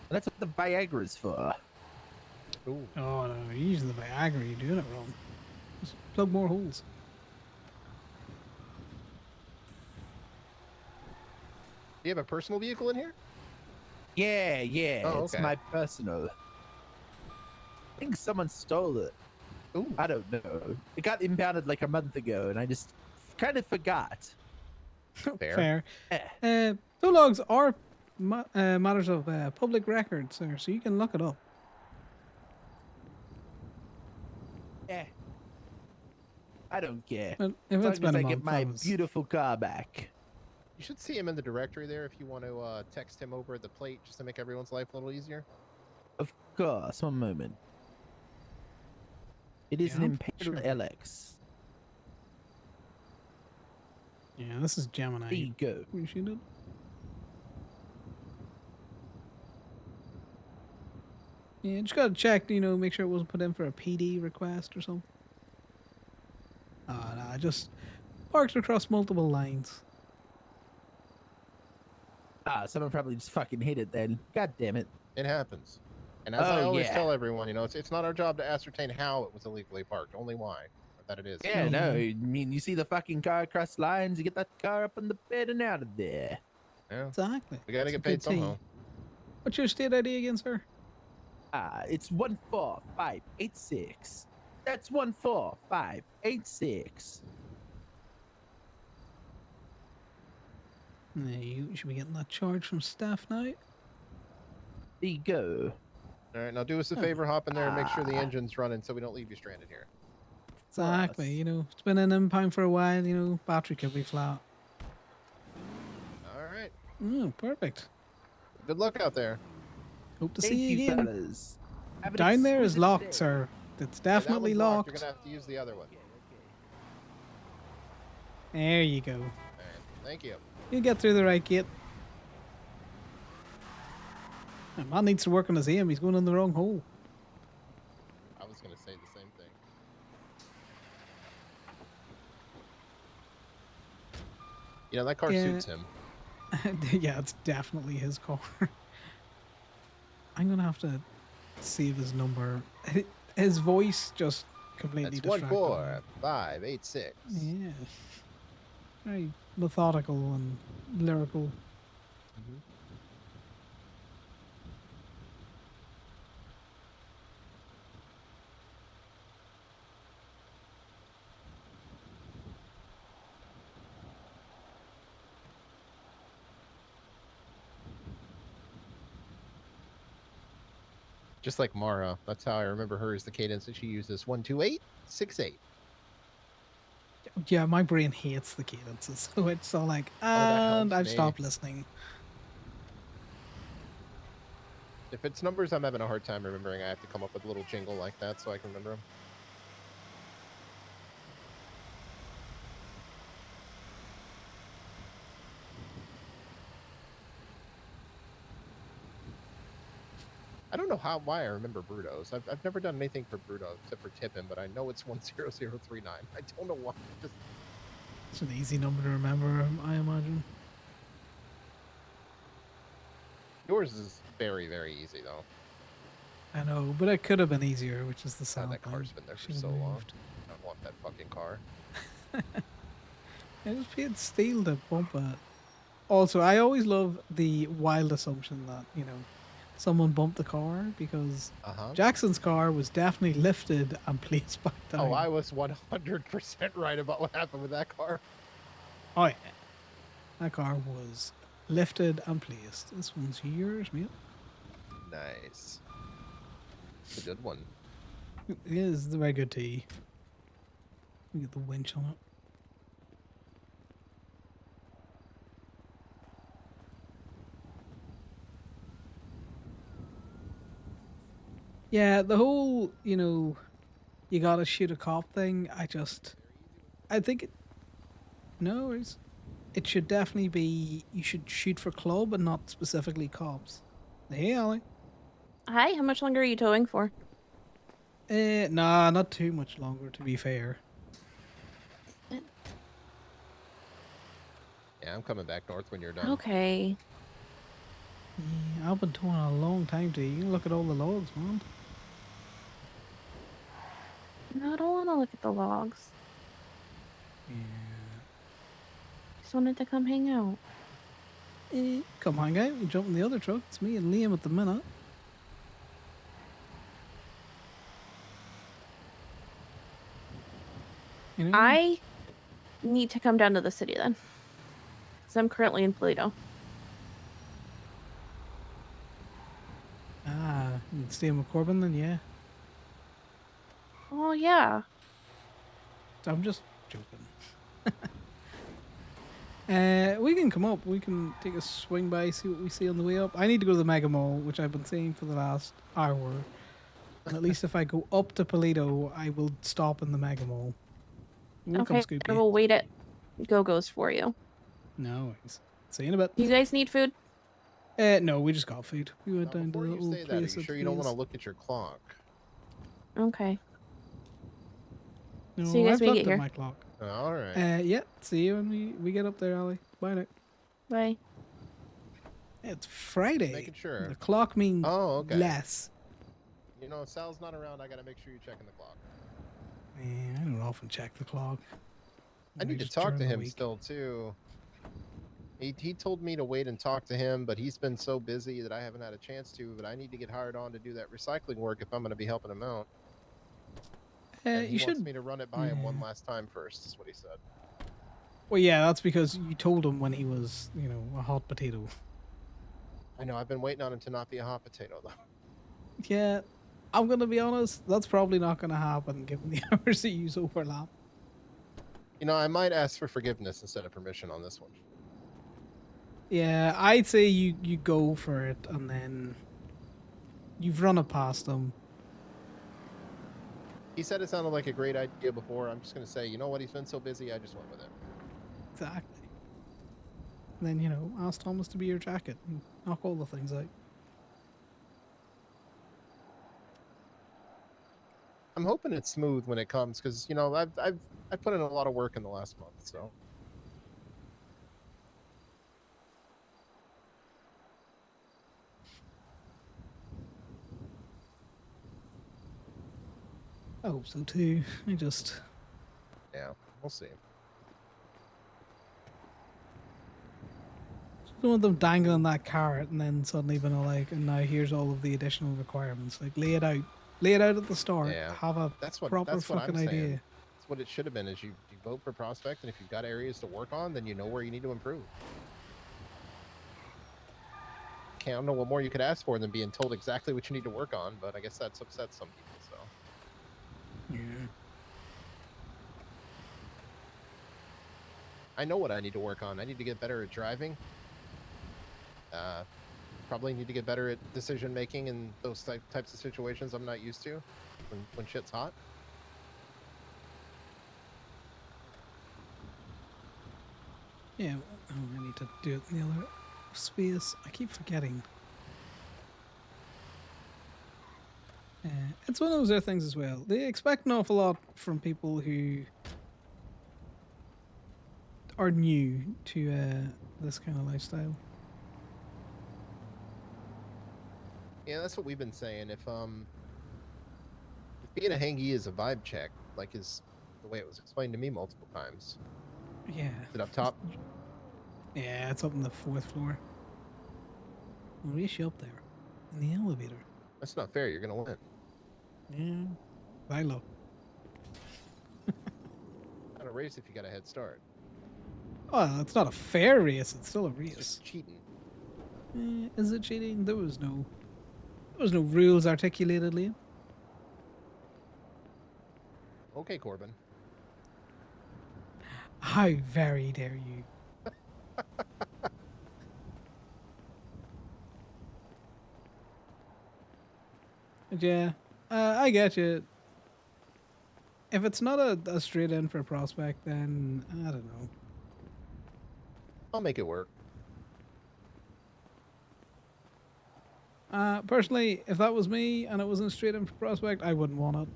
That's what the Viagra's for. Ooh. Oh no, you're using the Viagra. You're doing it wrong. Just plug more holes. Do you have a personal vehicle in here? Yeah, yeah. Oh, It's okay. my personal. I think someone stole it. Ooh. I don't know. It got impounded like a month ago, and I just kind of forgot. Fair. Tow logs are matters of public record, sir, so you can look it up. Yeah. I don't care. Well, if As it's long as been a I get month, my that was- beautiful car back. You should see him in the directory there if you want to text him over at the plate just to make everyone's life a little easier. Of course. One moment. It is Yeah, an I'm Imperial sure. LX. Yeah, this is Gemini. There you go. We should do. Yeah, just gotta check, make sure it wasn't put in for a PD request or something. Oh, no, I just parked across multiple lines. Ah, someone probably just fucking hit it then. God damn it. It happens. And as I Oh, always yeah. tell everyone, it's not our job to ascertain how it was illegally parked, only why. Or that it is. Yeah, no, I mean, you see the fucking car across lines, you get that car up on the bed and out of there. Yeah. Exactly. We gotta It's a get paid good tea. somehow. What's your state ID again, sir? It's 14586. That's 14586. Yeah, you should be getting that charge from staff now. There you go. All right, now do us a favor, hop in there and make sure the engine's running so we don't leave you stranded here. Exactly. It's been an impound for a while. Battery could be flat. All right. Perfect. Good luck out there. Hope to Thank see you you, again. fellas. Have an Down there is exquisite locked, day. sir. It's Yeah, that definitely one's locked. You're gonna have to use the other one. There you go. All right. Thank you. You get through the right gate. That man needs to work on his aim. He's going in the wrong hole. I was gonna say the same thing. That car Yeah. suits him. Yeah, it's definitely his car. I'm gonna have to save his number. His voice just completely That's distracted me. 14586. Yeah. Very methodical and lyrical. Just like Mara. That's how I remember her is the cadence that she uses. 12868. Yeah, my brain hates the cadences, so it's all like, that and helps I've me. stopped listening. If it's numbers I'm having a hard time remembering, I have to come up with a little jingle like that so I can remember them. I don't know why I remember Bruto's. I've never done anything for Bruto except for tip him, but I know it's 10039. I don't know why. Just It's an easy number to remember, I imagine. yours is very, very easy though. I know, but it could have been easier, which is the God, sad that thing. car's been there for Should've so long. moved. I don't want that fucking car. I just paid steel to bump it. Also, I always love the wild assumption that, someone bumped the car because Jackson's car was definitely lifted and placed back down. Oh, I was 100% right about what happened with that car. Oh, yeah. That car was lifted and placed. This one's yours, mate. Nice. It's a good one. It is the very good tea. We get the winch on it. Yeah, the whole, you gotta shoot a cop thing, I think no, it should definitely be, you should shoot for club and not specifically cops. Hey, Ollie. Hi, how much longer are you towing for? Nah, not too much longer, to be fair. Yeah, I'm coming back north when you're done. Okay. Yeah, I've been towing a long time, too. You can look at all the logs, man. No, I don't want to look at the logs. Yeah. Just wanted to come hang out. Come hang out and jump in the other truck. It's me and Liam at the minute. You know? I need to come down to the city then. Because I'm currently in Toledo. Ah, you can stay with Corbin then, yeah. Oh, yeah. I'm just joking. We can come up. We can take a swing by, see what we see on the way up. I need to go to the Mega Mall, which I've been saying for the last hour. And at least if I go up to Toledo, I will stop in the Mega Mall. We'll come Okay, scoop I you. will wait at Go-Go's for you. No worries. See you in a bit. You guys need food? No, we just got food. We went down to Before the you little say that, are place. you at sure the you don't want to place. look at your clock? Okay. No, So you guys I've make looked it at here. my clock. All right. Yeah, see you when we get up there, Ollie. Bye now. Bye. It's Friday. Making sure. The clock means okay. less. You know, if Sal's not around, I got to make sure you're checking the clock. Yeah, I don't often check the clock. I need to just talk to during the him week. still, too. He told me to wait and talk to him, but he's been so busy that I haven't had a chance to, but I need to get hired on to do that recycling work if I'm going to be helping him out. And he You wants should. me to run it by him one Yeah. last time first, is what he said. Well, yeah, that's because you told him when he was, a hot potato. I know, I've been waiting on him to not be a hot potato, though. Yeah, I'm gonna be honest. That's probably not gonna happen given the hours that you overlap. You know, I might ask for forgiveness instead of permission on this one. Yeah, I'd say you go for it, and then you've run it past him. He said it sounded like a great idea before. I'm just going to say, you know what? He's been so busy, I just went with it. Exactly. And then ask Thomas to be your jacket and knock all the things out. I'm hoping it's smooth when it comes because I've put in a lot of work in the last month, so. I hope so too. Yeah, we'll see. Don't want them dangling that carrot and then suddenly being like, and now here's all of the additional requirements. Like lay it out at the start. Yeah, Have a proper fucking I'm idea. saying. That's what it should have been. Is you vote for prospect, and if you've got areas to work on, then you know where you need to improve. I don't know what more you could ask for than being told exactly what you need to work on, but I guess that's upset some people. So. Yeah. I know what I need to work on. I need to get better at driving. Probably need to get better at decision making in those types of situations I'm not used to when shit's hot. Yeah, I need to do it in the other space. I keep forgetting. It's one of those other things as well. They expect an awful lot from people who are new to this kind of lifestyle. Yeah, that's what we've been saying. If being a hangy is a vibe check, like is the way it was explained to me multiple times. Yeah. Is it up top? Yeah, it's up on the 4th floor. I'll reach you up there in the elevator. That's not fair. You're gonna win. Yeah. I look. Not a race if you got a head start. Oh, it's not a fair race. It's still a race. It's just cheating. Is it cheating? There was no rules articulated, Liam. Okay, Corbin. How very dare you? Yeah, I get you. If it's not a straight in for prospect, then I don't know. I'll make it work. Personally, if that was me and it wasn't straight in for prospect, I wouldn't want it.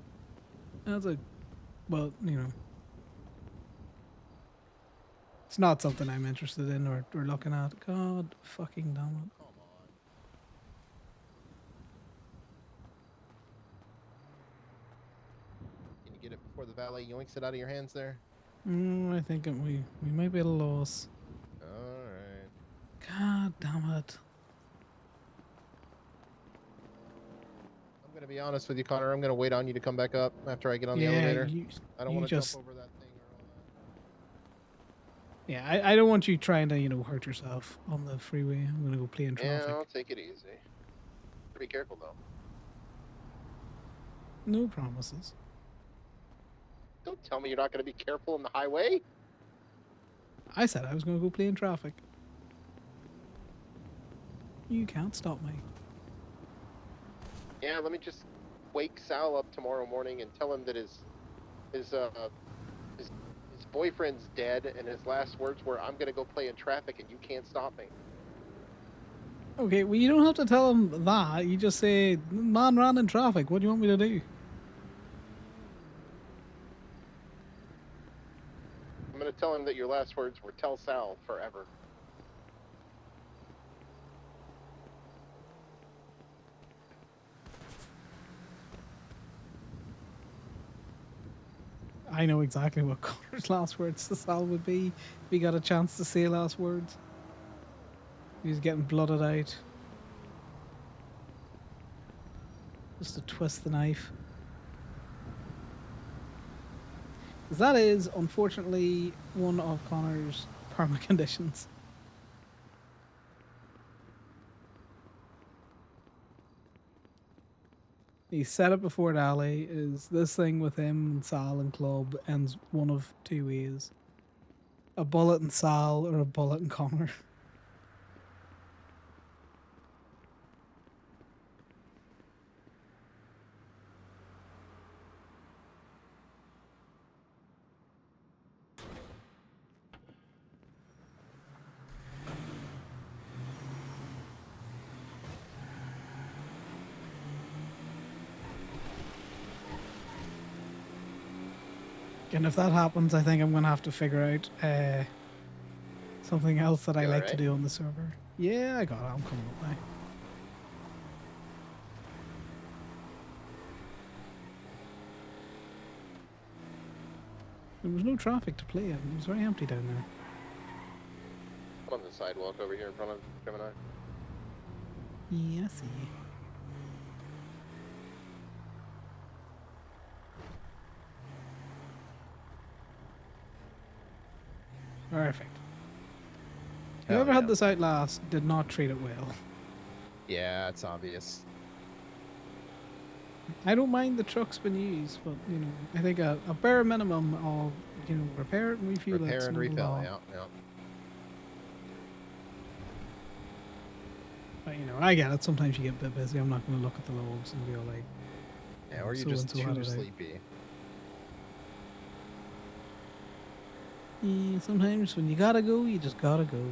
That's It's not something I'm interested in or looking at. God fucking damn it. Can you get it before the valet yoinks it out of your hands there? I think we might be at a loss. All right. God damn it. I'm gonna be honest with you, Connor. I'm gonna wait on you to come back up after I get on the Yeah, elevator. you- I don't you want to just- jump over that thing. Yeah, I don't want you trying to, hurt yourself on the freeway. I'm gonna go play in Yeah, traffic. I'll take it easy. Be careful though. No promises. Don't tell me you're not gonna be careful on the highway. I said I was gonna go play in traffic. You can't stop me. Yeah, let me just wake Sal up tomorrow morning and tell him that his boyfriend's dead, and his last words were, "I'm gonna go play in traffic, and you can't stop me." Okay, well, you don't have to tell him that. You just say, man ran in traffic. What do you want me to do? I'm gonna tell him that your last words were, "Tell Sal forever." I know exactly what Connor's last words to Sal would be if he got a chance to say last words. He was getting blooded out. Just to twist the knife. 'Cause that is, unfortunately, one of Connor's perma conditions. He said it before at alley, is this thing with him and Sal and Club ends one of two ways. A bullet in Sal or a bullet in Connor. And if that happens, I think I'm going to have to figure out something else that I You like to alright? do on the server. Yeah, I got it. I'm coming up now. There was no traffic to play in. It was very empty down there. I'm on the sidewalk over here in front of Gemini. Yeah, I see. Perfect. Hell Whoever yeah. had this out last did not treat it well. Yeah, it's obvious. I don't mind the trucks being used, but I think a bare minimum of repair it and refuel it. Repair and refill. Yeah, yeah. But I get it. Sometimes you get a bit busy. I'm not going to look at the logs and be all like, Yeah, or you're so just and so had too it out. sleepy. Yeah, sometimes when you gotta go, you just gotta go.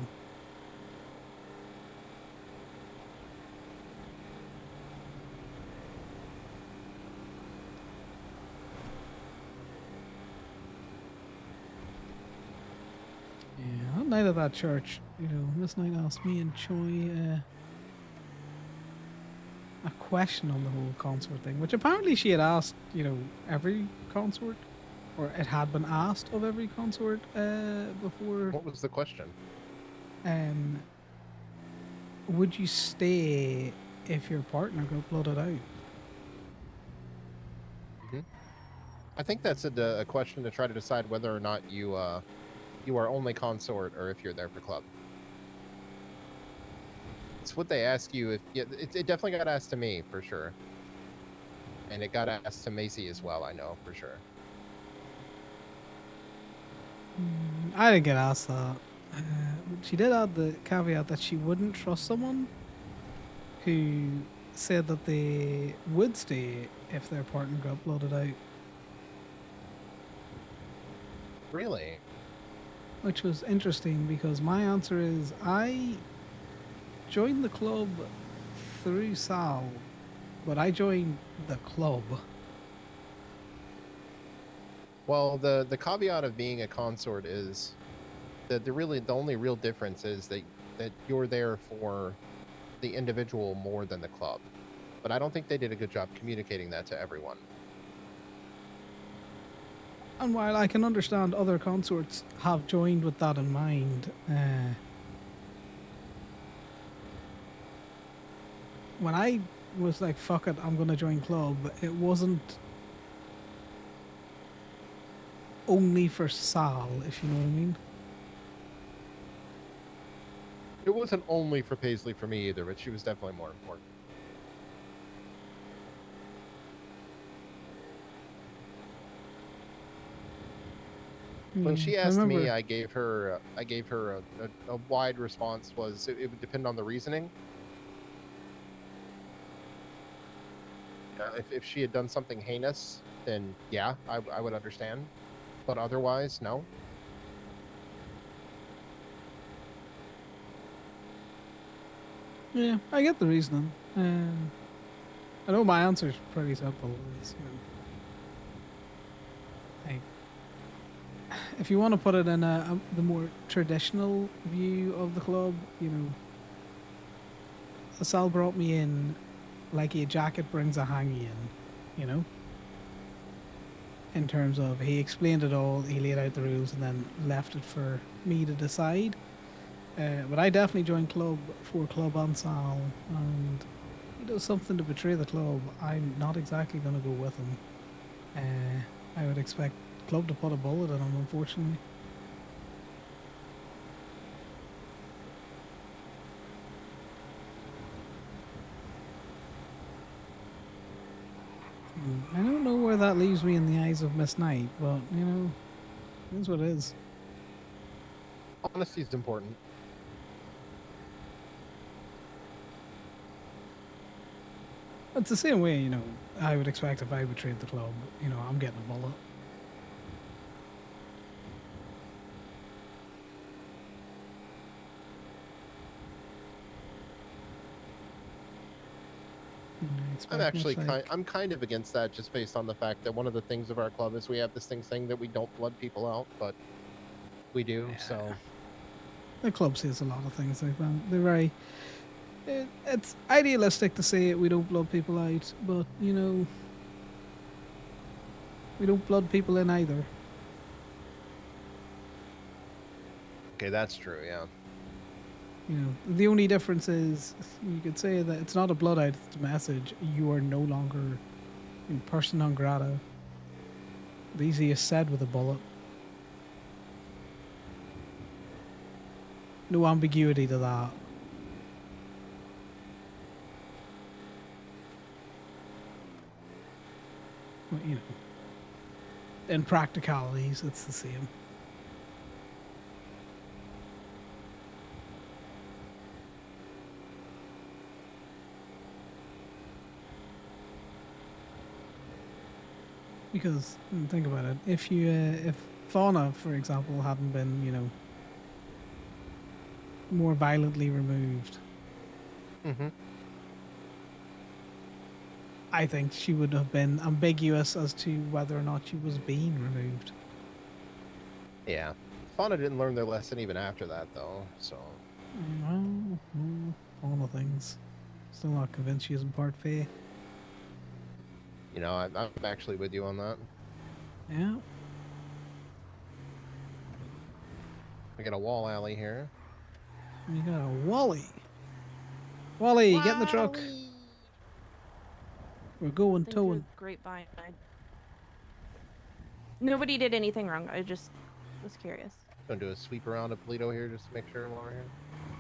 Yeah, that night at that church, Miss Knight asked me and Choi a question on the whole consort thing, which apparently she had asked, every consort, or it had been asked of every consort before. What was the question? Would you stay if your partner got blooded out? I think that's a question to try to decide whether or not you are only consort or if you're there for club. It's what they ask you. It definitely got asked to me for sure, and it got asked to Macy as well. I know for sure. I didn't get asked that. She did add the caveat that she wouldn't trust someone who said that they would stay if their partner got blooded out. Really? Which was interesting because my answer is I joined the club through Sal, but I joined the club. Well, the caveat of being a consort is the only real difference is that you're there for the individual more than the club. But I don't think they did a good job communicating that to everyone. And while I can understand other consorts have joined with that in mind, when I was like, fuck it, I'm going to join club, it wasn't only for Sal, if you know what I mean. It wasn't only for Paisley for me either, but she was definitely more important. When she asked me, I gave her a wide response. Was it would depend on the reasoning. If she had done something heinous, then yeah, I would understand. But otherwise, no. Yeah, I get the reasoning. I know my answer is pretty simple. Is, like, if you want to put it in the more traditional view of the club, Sal brought me in like a jacket brings a hangy in, in terms of he explained it all, he laid out the rules, and then left it for me to decide. But I definitely joined club for club on Sal, and he does something to betray the club. I'm not exactly going to go with him. I would expect club to put a bullet in him, unfortunately. I don't know where that leaves me in the eyes of Miss Knight, but, that's what it is. Honesty is important. It's the same way, I would expect if I betrayed the club, I'm getting a bullet. I'm kind of against that, just based on the fact that one of the things of our club is we have this thing saying that we don't blood people out, but we do. Yeah. So the club says a lot of things like that. They're very. It's idealistic to say we don't blood people out, but we don't blood people in either. Okay, that's true. Yeah. The only difference is you could say that it's not a blood out, it's a message. You are no longer in person non grata. The easiest said with a bullet. No ambiguity to that. But, in practicalities, it's the same. Because think about it, if Fauna, for example, hadn't been, more violently removed, I think she would have been ambiguous as to whether or not she was being removed. Yeah, Fauna didn't learn their lesson even after that, though. So, well, Fauna things. Still not convinced she isn't part Fae. I'm actually with you on that. Yeah. We got a wall alley here. We got a Wally. Wally, get in the truck. We're going towing. Grapevine. Nobody did anything wrong. I just was curious. Gonna do a sweep around a Polito here just to make sure while we're here.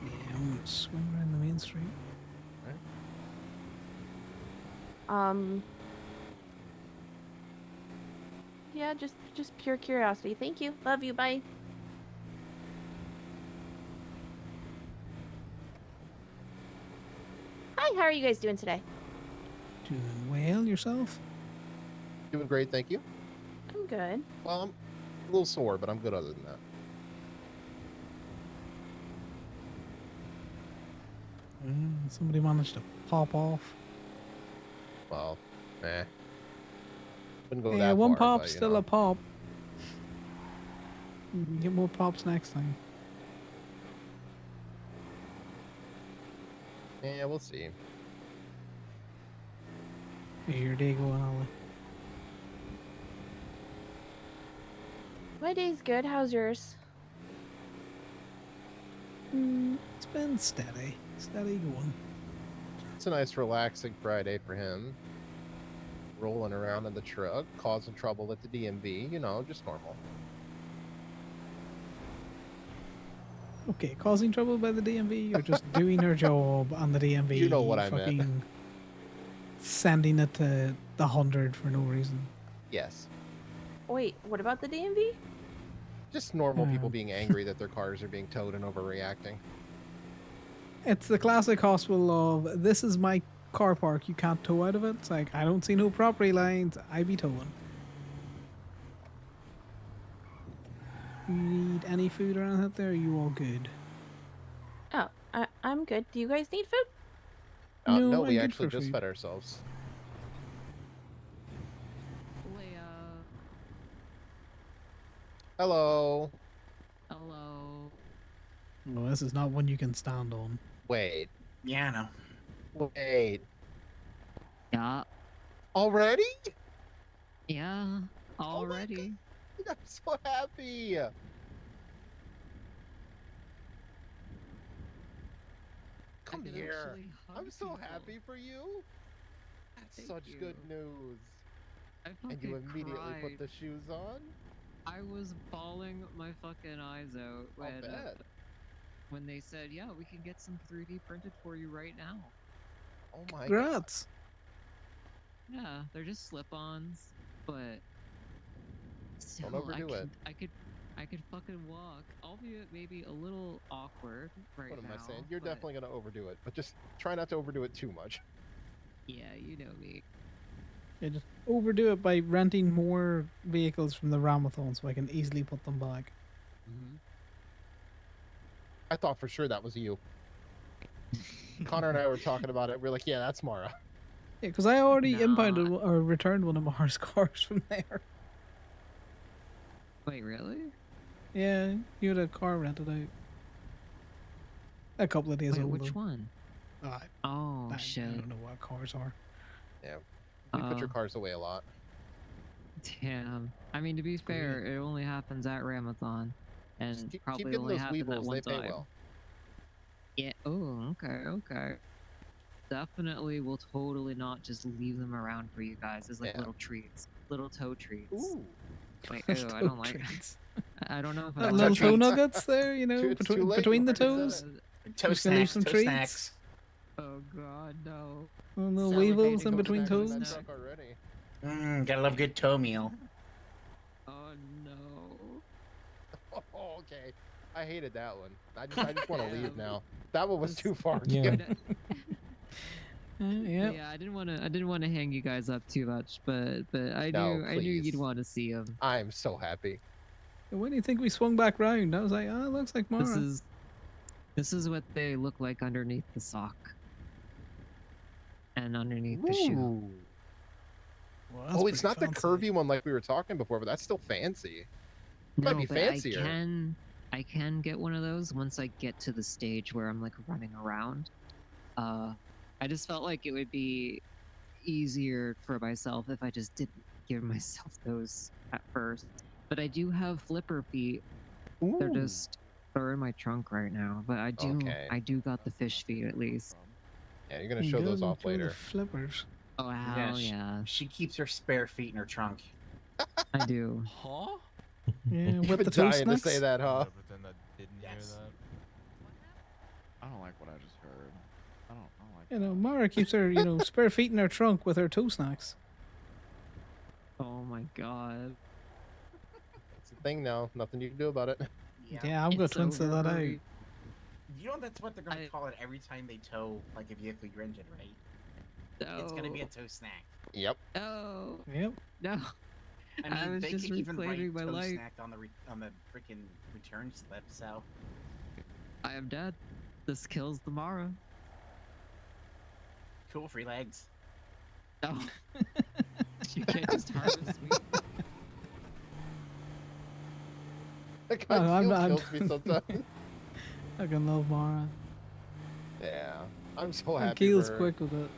Yeah, I'm gonna swing around the main street. Right. Yeah, just pure curiosity. Thank you. Love you. Bye. Hi, how are you guys doing today? Doing well yourself? Doing great, thank you. I'm good. Well, I'm a little sore, but I'm good other than that. Somebody managed to pop off. Well, wouldn't go one that far, pop's still a pop. You can get more pops next time. Yeah, we'll see. How's your day going, Ollie? My day's good. How's yours? It's been steady. Steady going. It's a nice, relaxing Friday for him. Rolling around in the truck, causing trouble at the DMV. You know, just normal. Okay, causing trouble by the DMV or just doing her job on the DMV? You know what I meant. fucking sending it to the 100 for no reason. Yes. Wait, what about the DMV? Just normal people being angry that their cars are being towed and overreacting. It's the classic hospital of, this is my car park, you can't tow out of it. It's like, I don't see no property lines, I be towing. You need any food or anything there? Are you all good? Oh, I'm good. Do you guys need food? No, I'm we good actually for just food. fed ourselves. Hello. Hello. Well, this is not one you can stand on. Wait. Yeah, I know. Wait. Yeah. Already? Yeah. Already. I'm so happy. Come here. I'm so happy for you. That's Thank such you. good news. I And you fucking immediately cried. put the shoes on? I was bawling my fucking eyes out when they said, "Yeah, we can get some 3D printed for you right now." Oh my Congrats. Yeah, they're just slip-ons, but still, Don't overdo it. I could fucking walk, albeit maybe a little awkward right What am now. I saying? You're but definitely going to overdo it, but just try not to overdo it too much. Yeah, you know me. Yeah, just overdo it by renting more vehicles from the Ramathon so I can easily put them back. I thought for sure that was you. Connor and I were talking about it. We're like, yeah, that's Mara. Yeah, because I already impounded or returned one of Mara's cars from there. Wait, really? Yeah, you had a car rented out. A couple of days Wait, old. which though. one? Oh, shit. I don't know what cars are. Yeah, we put your cars away a lot. Damn. I mean, to be fair, it only happens at Ramathon, and keep probably getting only those happened that Weevils, one they pay time. well. Yeah. Oh, okay. Definitely will totally not just leave them around for you guys as like little treats, little toe treats. Ooh. Wait, ew, I don't like. I don't know if I Little like toe treats. nuggets there, you know, It's too late, between you the already said toes. Toe Just gonna leave snacks, some toe treats. snacks. Oh god, no. Little Salivating weevils in toe between snacks toes. is Truck already. Gotta love good toe meal. Oh no. Oh, okay. I hated that one. I just want to leave now. That one was too far. Yeah. Yeah, I didn't want to hang you guys up too much, but I No, knew you'd please. want to see them. I'm so happy. When do you think we swung back round? I was like, oh, it looks like Mara. This is what they look like underneath the sock and underneath the shoe. Ooh. Well, Oh, it's not the curvy one like we were talking before, but that's still fancy. It might be but fancier. I can get one of those once I get to the stage where I'm like running around. I just felt like it would be easier for myself if I just didn't give myself those at first. But I do have flipper feet. They're in my trunk right now. But I do got the fish feet at least. Yeah, you're gonna show those off later. Flippers. Oh hell yeah! She keeps her spare feet in her trunk. I do. Huh? Yeah, You've with been the toe dying to snacks. say that, huh? Pretend I didn't hear that. I don't like what I just heard. I don't like You know, Mara keeps her, spare feet in her trunk with her toe snacks. Oh my god. It's a thing now. Nothing you can do about it. Yeah, I'm gonna It's twinset that out. You know that's what they're gonna call it every time they tow like a vehicle you're injured, right? It's gonna be a toe snack. Yep. Oh. Yep. No. I mean, was they just can even write reclaiming my toe life. snack on the freaking return slip. So I am dead. This kills the Mara. cool, free legs. No. You can't just harvest me. That Oh, guy I'm kills me sometimes. I can love Mara. Yeah. I'm so happy. Keel's for- quick with it.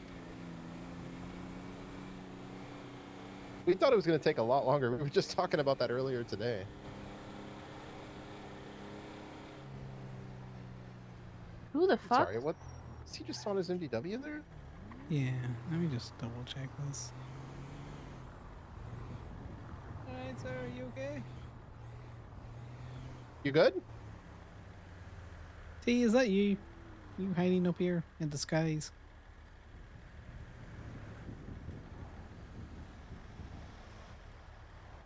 We thought it was going to take a lot longer. We were just talking about that earlier today. Who the fuck? Sorry, what? Is he just on his MDW there? Yeah, let me just double check this. Alright, sir, are you okay? You good? T, is that you? You hiding up here in the skies?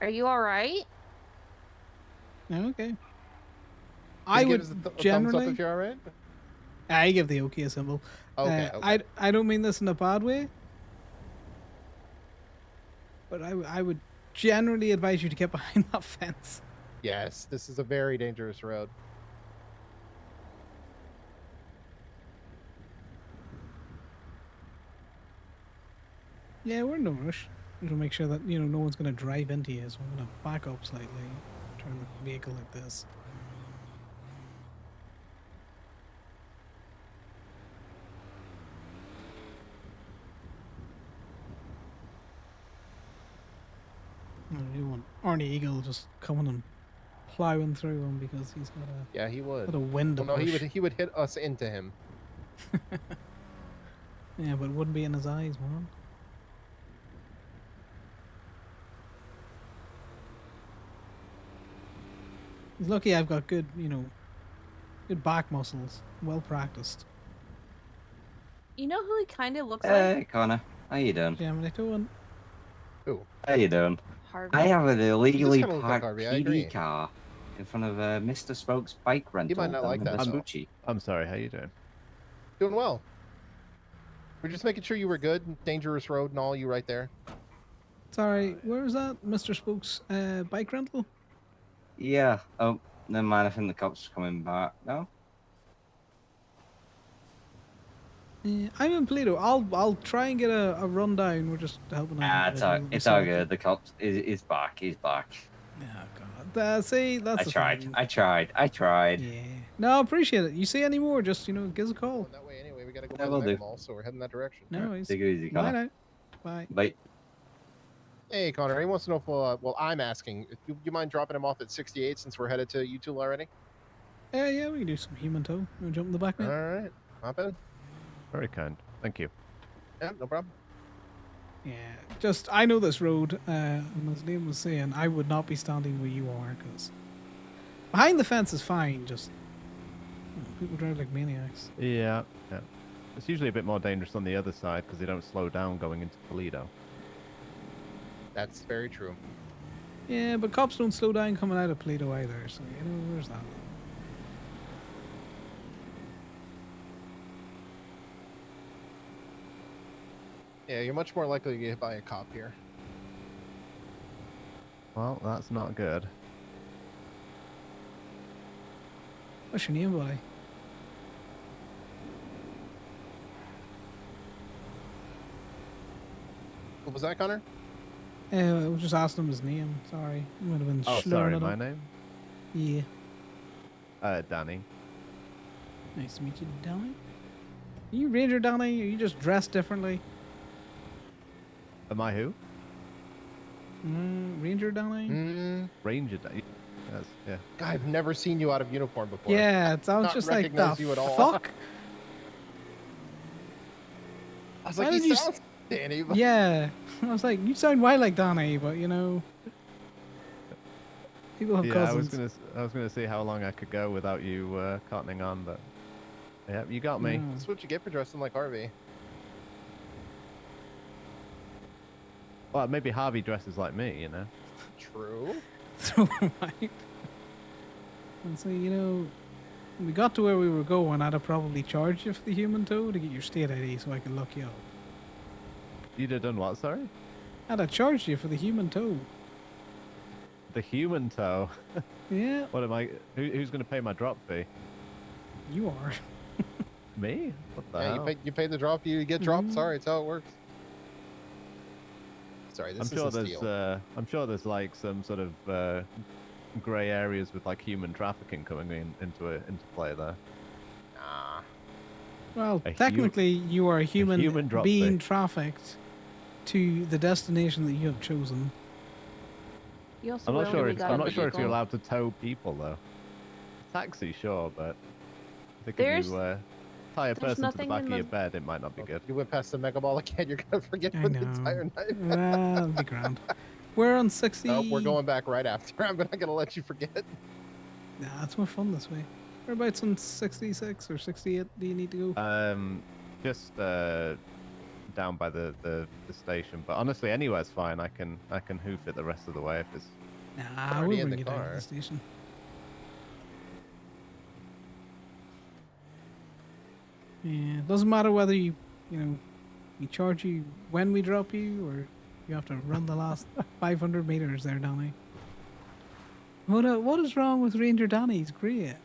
Are you alright? Okay. Can I you give would us a thumbs up generally. if you're all right. I give the okay symbol. Okay, okay. I don't mean this in a bad way. But I would generally advise you to get behind that fence. Yes, this is a very dangerous road. Yeah, we're in no rush. To make sure that, you know, no one's going to drive into you, so I'm going to back up slightly. Turn the vehicle like this. You want Arnie Eagle just coming and plowing through him because he's got a Yeah, he would. got a wind to Well, no, push. he would hit us into him. Yeah, but it wouldn't be in his eyes, man. He's lucky I've got good, you know, good back muscles, well practiced. You know who he kind of looks Hey, like? Connor. How you doing? Yeah, what are you doing? Who? How you doing? Harvey. I have an illegally kinda look like parked Harvey, I agree. PD car in front of Mr. Spoke's bike rental. might not down like in that, though. Vespucci. I'm sorry. How you doing? Doing well. We're just making sure you were good. Dangerous road and all, you right there. Sorry, where was that? Mr. Spook's bike rental? Yeah. Oh, never mind. I think the cops are coming back. No? I'm in Toledo. I'll try and get a rundown. We're just helping out. It's all good. The cops is back. He's back. Oh God. See, that's I the tried. thing. I tried. Yeah. No, I appreciate it. You see any more? Just, you know, give us a call. That way, anyway, we gotta go Yeah, by will the do. Mega Mall, so we're heading that direction. No worries. Take it easy, Bye Connor. now. Bye. Bye. Hey, Connor, he wants to know if, well, I'm asking, do you mind dropping him off at 68 since we're headed to Utul already? Yeah, we can do some human tow. Wanna jump in the back, mate? All right. Hop in. Very kind. Thank you. Yeah, no problem. Yeah, just, I know this road, and as Liam was saying, I would not be standing where you are, because behind the fence is fine, just, you know, people drive like maniacs. Yeah. Yeah. It's usually a bit more dangerous on the other side because they don't slow down going into Toledo. That's very true. Yeah, but cops don't slow down coming out of Toledo either, so, you know, where's that? Yeah, you're much more likely to get hit by a cop here. Well, that's not good. What's your name, buddy? What was that, Connor? I was just asking him his name. Sorry, might have been Oh, slurring sorry. it My up. name? Yeah. Danny. Nice to meet you, Danny. Are you Ranger Danny? Are you just dressed differently? Am I who? Ranger Danny? Ranger Danny. Yes. Yeah. God, I've never seen you out of uniform before. Yeah, it sounds Not just like recognize the you at all. fuck. I was Why like, did he you sounds Danny. But... Yeah, I was like, you sound white like Danny, but you know, people have Yeah, cousins. I was gonna see how long I could go without you cottoning on, but yeah, you got me. No. That's what you get for dressing like Harvey. Well, maybe Harvey dresses like me, you know. True. So right. And so, you know, when we got to where we were going, I'd have probably charged you for the human tow to get your state ID so I could look you up. You'd have done what? Sorry. I'd have charged you for the human tow. The human tow. Yeah. What am I? Who's gonna pay my drop fee? You are. Me? What the Yeah, hell? you pay the drop, you get dropped. Sorry, it's how it works. Sorry, this I'm sure is a there's steal. I'm sure there's like some sort of gray areas with like human trafficking coming into play there. Nah. Well, A hu- technically, you are a human, human drop being fee. trafficked to the destination that you have chosen. You also I'm not sure. willingly If, got I'm in not the sure if you're vehicle. allowed to tow people though. Taxi, sure, but I think There's- if you tie a there's person to the nothing back in of the- your bed, it might not be good. You went past the Mega Ball again. You're gonna forget I for the know. entire night. That'll be grand. We're on 60. Nope, we're going back right after. I'm not gonna let you forget. Nah, it's more fun this way. Whereabouts on 66 or 68 do you need to go? Just down by the station. But honestly, anywhere's fine. I can hoof it the rest of the way if it's. Nah, already we'll in bring the you down to car. the station. Yeah, it doesn't matter whether you know, we charge you when we drop you or you have to run the last 500 meters there, Danny. What is wrong with Ranger Danny? He's great.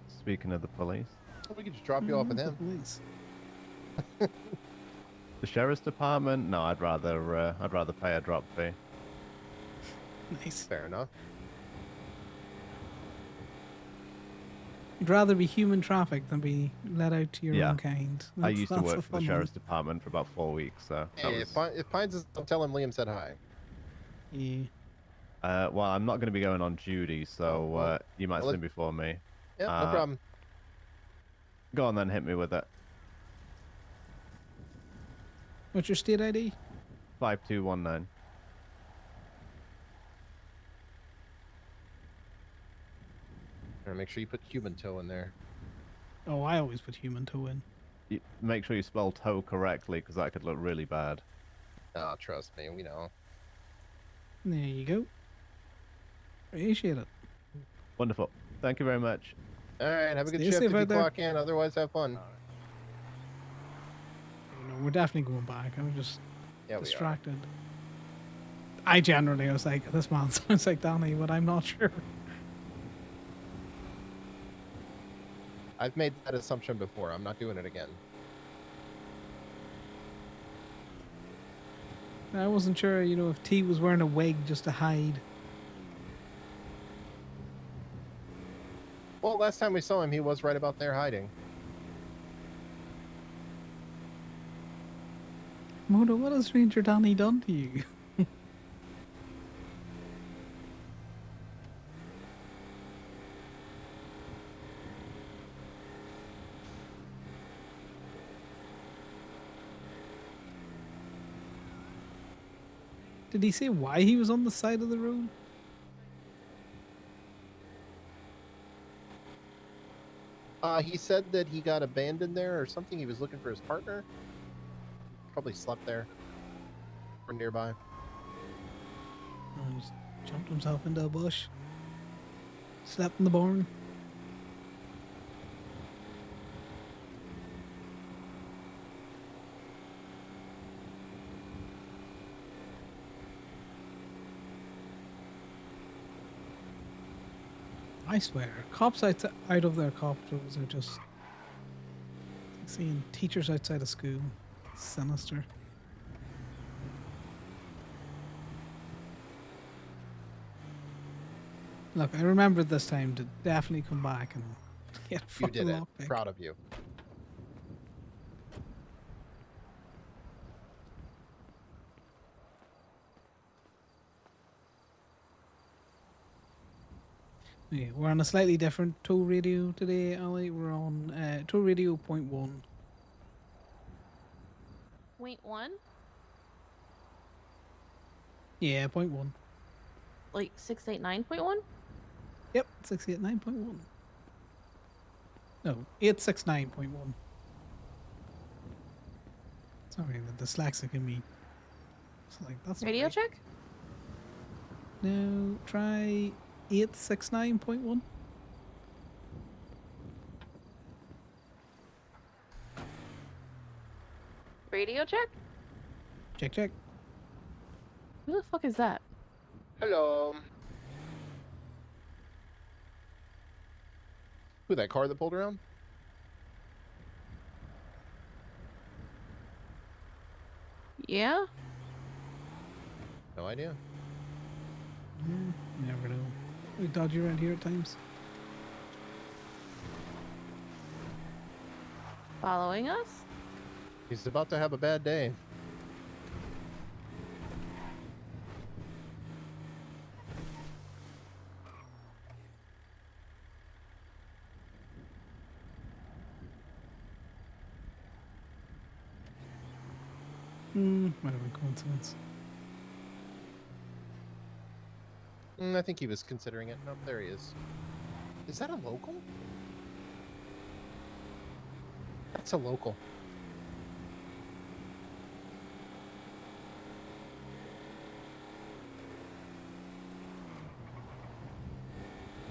Speaking of the police, We could just drop you off with The him. police. the sheriff's department. No, I'd rather pay a drop fee. Nice. Fair enough. You'd rather be human traffic than be let out to your Yeah. own kind. I used to That's work the for the fun sheriff's department for about 4 weeks, so that Hey, was. if Pines is, I'll tell him Liam said hi. one. Yeah. Well, I'm not going to be going on duty, so well, you might well, see him before me. Yeah, no problem. Go on then, hit me with it. What's your state ID? 5219. Make sure you put human toe in there. Oh, I always put human toe in. Make sure you spell toe correctly, because that could look really bad. Oh, trust me, we know. There you go. Appreciate it. Wonderful. Thank you very much. All right, have a good Stay shift safe if you out there. clock in. Otherwise, have fun. No, we're definitely going back. I'm just Yeah, we are. distracted. I generally was like, this man sounds like Danny, but I'm not sure. I've made that assumption before. I'm not doing it again. I wasn't sure, you know, if T was wearing a wig just to hide. Well, last time we saw him, he was right about there hiding. Moto, what has Ranger Danny done to you? Did he say why he was on the side of the road? He said that he got abandoned there or something. He was looking for his partner. Probably slept there or nearby. Oh, just jumped himself into a bush. Slept in the barn. I swear, cops out of their copters are just like seeing teachers outside of school. Sinister. Look, I remember this time to definitely come back and get a You fucking did it. lockpick. Proud of you. Yeah, we're on a slightly different tow radio today, Ali. We're on tow radio 0.1. Point one? Yeah, 0.1. Like 689.1? Yep, 689.1. No, 869.1. Sorry, the dyslexic in me. It's like, that's not Radio right. check? No, try 869.1. Radio check? Check, check. Who the fuck is that? Hello. Who, that car that pulled around? Yeah? No idea. You never know. We dodgy around here at times. Following us? He's about to have a bad day. Might have been coincidence. I think he was considering it. Nope, there he is. Is that a local? That's a local.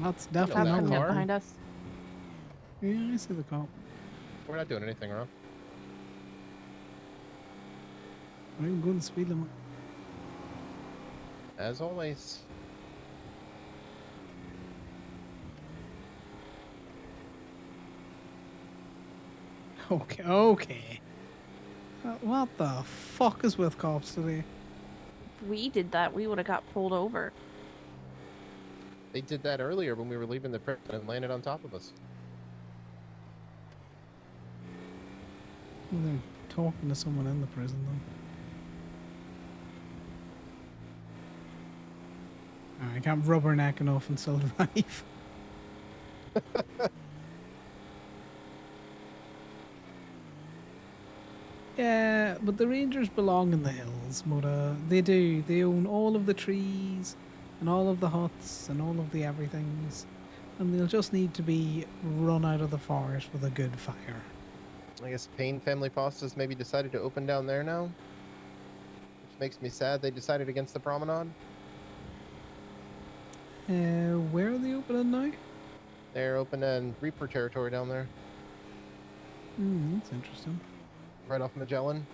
That's know definitely that not Coming up local. behind us. Yeah, I see the cop. We're not doing anything wrong. I'm even going the speed limit. As always. Okay, okay. What the fuck is with cops today? If we did that, we would have got pulled over. They did that earlier when we were leaving the prison and landed on top of us. Well, they're talking to someone in the prison, though. I can't rubberneck enough and still drive. Yeah, but the Rangers belong in the hills, Mora. They do. They own all of the trees and all of the huts and all of the everythings. And they'll just need to be run out of the forest with a good fire. I guess Payne Family Pastas maybe decided to open down there now. Which makes me sad they decided against the promenade. Where are they opening now? They're opening Reaper territory down there. That's interesting. Right off Magellan.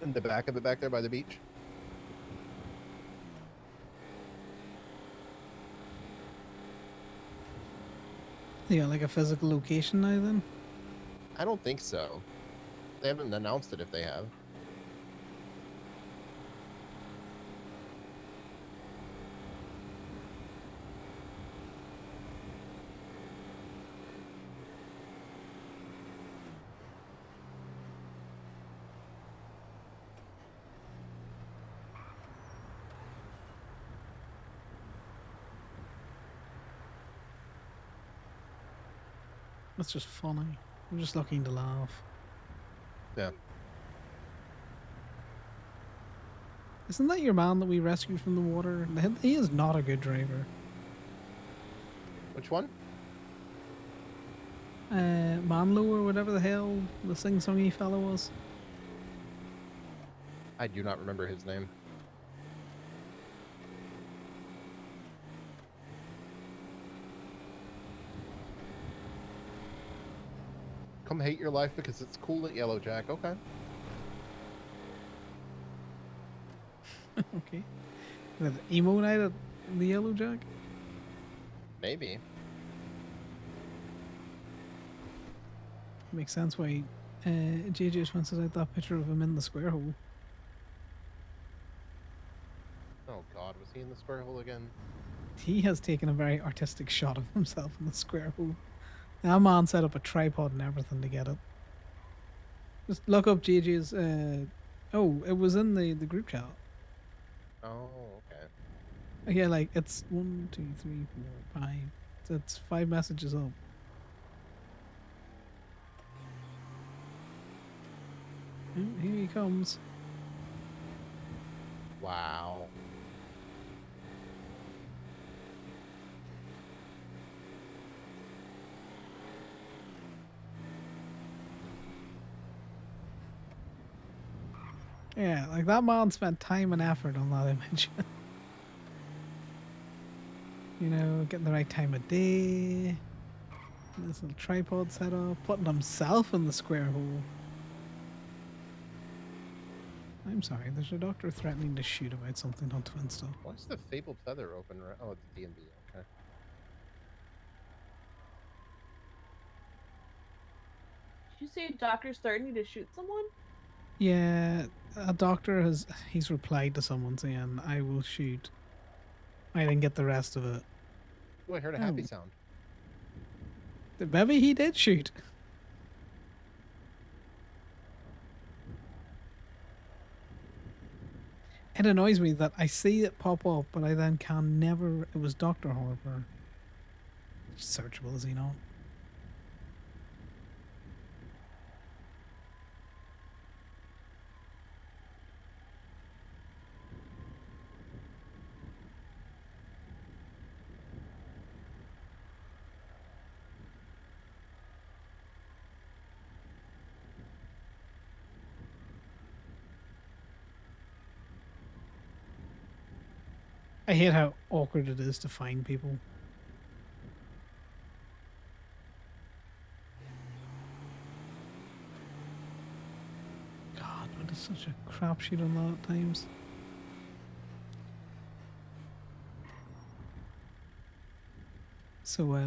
In the back of it back there by the beach. They got like a physical location now then? I don't think so. They haven't announced it if they have. That's just funny. I'm just looking to laugh. Yeah. Isn't that your man that we rescued from the water? He is not a good driver. Which one? Manlo or whatever the hell the sing-songy fellow was. I do not remember his name. Come hate your life because it's cool at Yellow Jack. Okay. Okay. Is that emo night at the Yellow Jack? Maybe. Makes sense why JJ just wants out that picture of him in the square hole. Oh God, was he in the square hole again? He has taken a very artistic shot of himself in the square hole. That man set up a tripod and everything to get it. Just look up JJ's. Oh, it was in the group chat. Oh, okay. Yeah, like it's 1, 2, 3, 4, 5. It's 5 messages up. Oh, here he comes. Wow. Yeah, like that man spent time and effort on that image. You know, getting the right time of day. This little tripod set up, putting himself in the square hole. I'm sorry, there's a doctor threatening to shoot about something on Twinstone. Why's the fabled feather open? Oh, it's D&D. Okay. Did you say a doctor's threatening to shoot someone? Yeah, a doctor he's replied to someone saying, "I will shoot." I didn't get the rest of it. Oh, I heard a happy sound. Maybe he did shoot. It annoys me that I see it pop up, but I then can never. It was Dr. Harper. Searchable, is he not? I hate how awkward it is to find people. God, what is such a crapshoot on that at times. So,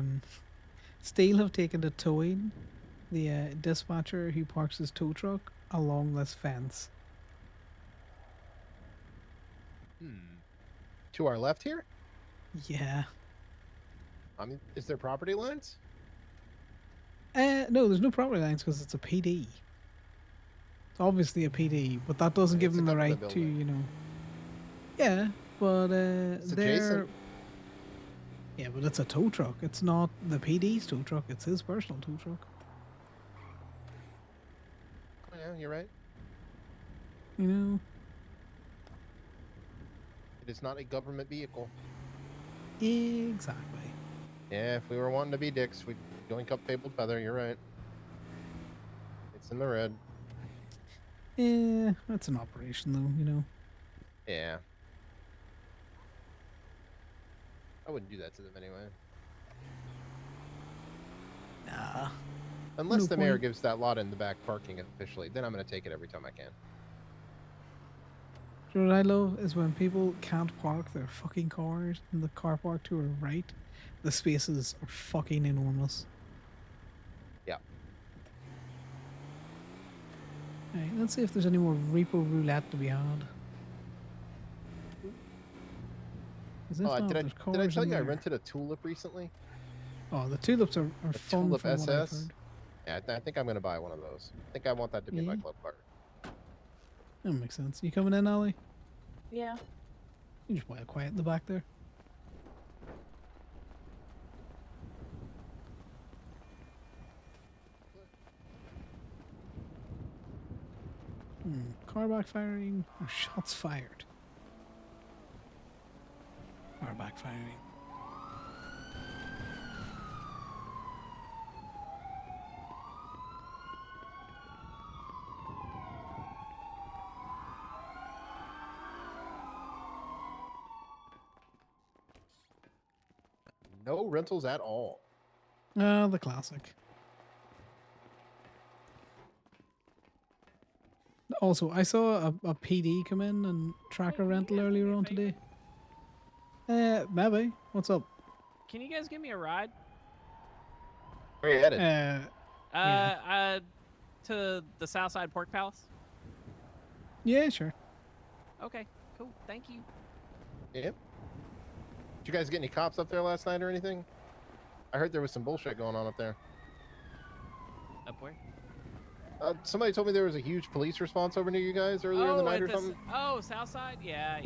Steele have taken to towing the dispatcher who parks his tow truck along this fence. To our left here? Yeah. I mean, is there property lines? No, there's no property lines because it's a PD. It's obviously a PD, but that doesn't give It's a them the government right to, building. you know. Yeah, but It's they're. adjacent. Yeah, but it's a tow truck. It's not the PD's tow truck. It's his personal tow truck. Oh, yeah, you're right. You know. It is not a government vehicle. Exactly. Yeah, if we were wanting to be dicks, we'd doink up fabled feather. You're right. It's in the red. Yeah, that's an operation though, you know. Yeah. I wouldn't do that to them anyway. Nah. Unless No the mayor point. gives that lot in the back parking officially, then I'm going to take it every time I can. You know what I love is when people can't park their fucking cars in the car park to our right. The spaces are fucking enormous. Yeah. Alright, let's see if there's any more repo roulette to be had. 'Cause if Oh, not, did there's I cars tell in you I there. rented a tulip recently? Oh, the tulips are A fun tulip from what I've SS? heard. Yeah, I think I'm going to buy one of those. I think I want that to be my Yeah. club card. That makes sense. You coming in, Ollie? Yeah. You just wait quiet in the back there. Car backfiring or shots fired? Car backfiring. No rentals at all. The classic. Also, I saw a PD come in and track a rental earlier on today. Maybe. What's up? Can you guys give me a ride? Where are you headed? Yeah. To the Southside Pork Palace. Yeah, sure. Okay, cool. Thank you. Yep. Did you guys get any cops up there last night or anything? I heard there was some bullshit going on up there. Up where? Somebody told me there was a huge police response over near you guys earlier in the night or something. Oh, Southside? Yeah.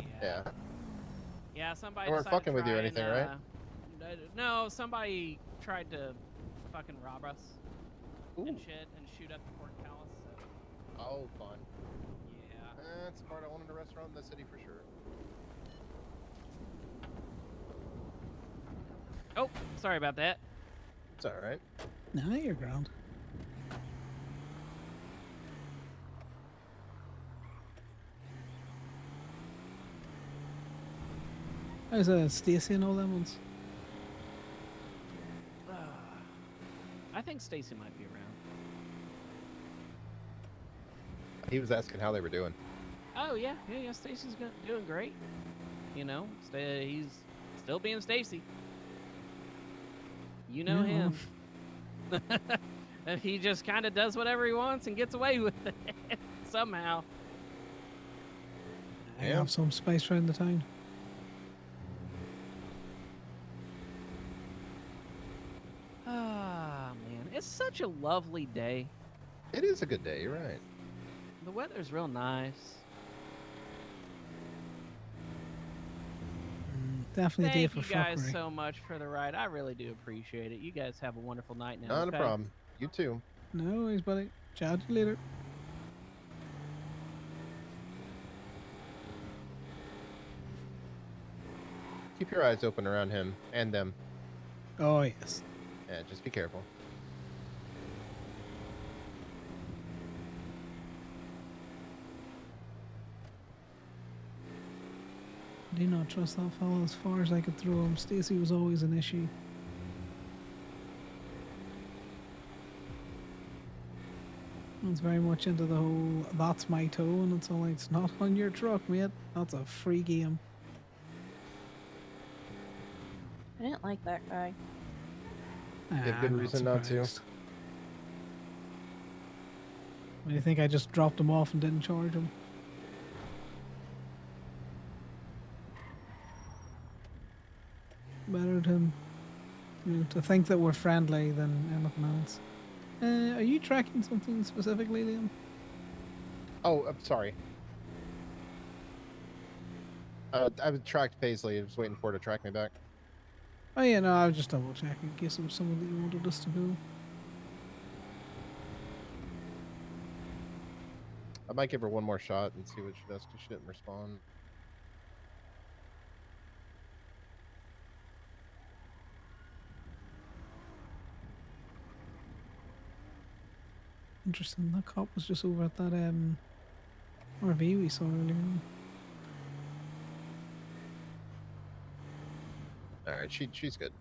Yeah, somebody They weren't decided fucking to with you or try anything, and, right? No, somebody tried to fucking rob us and Ooh. shit and shoot up the Pork Palace. So. Oh, fun. Yeah. That's the part I wanted a restaurant in the city for sure. Oh, sorry about that. It's all right. No, you're ground. How's Stacy and all them ones? I think Stacy might be around. He was asking how they were doing. Oh yeah. Stacy's doing great. You know, he's still being Stacy. You know him. He just kind of does whatever he wants and gets away with it somehow. I Yeah. have some space around the town. Ah, man, it's such a lovely day. It is a good day. You're right. The weather's real nice. Definitely a day Thank for you guys fuckery. so much for the ride. I really do appreciate it. You guys have a wonderful night now. Not a okay? problem. You too. No worries, buddy. Chat to you later. Keep your eyes open around him and them. Oh, yes. Yeah, just be careful. Do not trust that fellow as far as I could throw him. Stacy was always an issue. It's very much into the whole that's my toe, and it's all like, it's not on your truck, mate. That's a free game. I didn't like that guy. You have I'm good not reason not to. surprised. What do you think? I just dropped him off and didn't charge him? Better to think that we're friendly than anything else. Are you tracking something specifically, Liam? Oh, I'm sorry. I tracked Paisley. I was waiting for her to track me back. Oh yeah, no, I was just double checking in case it was someone that you wanted us to know. I might give her one more shot and see what she does because she didn't respond. Interesting. That cop was just over at that RV we saw earlier. All right, she's good.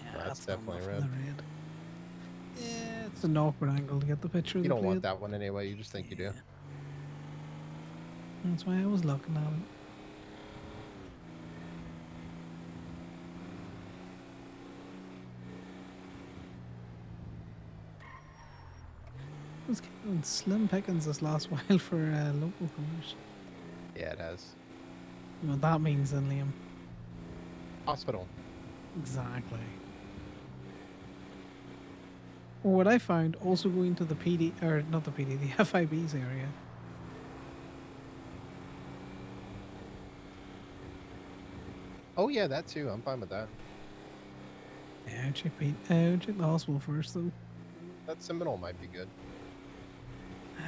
Yeah, That's not definitely enough red. in the red. Yeah, it's an awkward angle to get the picture of You the don't want plate. that one anyway. You just think you do. That's why I was looking at it. It's getting slim pickings this last while for local commerce. Yeah, it has. You know what that means then, Liam? Hospital. Exactly. Or what I found, also going to the PD, or not the PD, the FIB's area. Oh yeah, that too. I'm fine with that. Yeah, check the hospital first though. That Seminole might be good.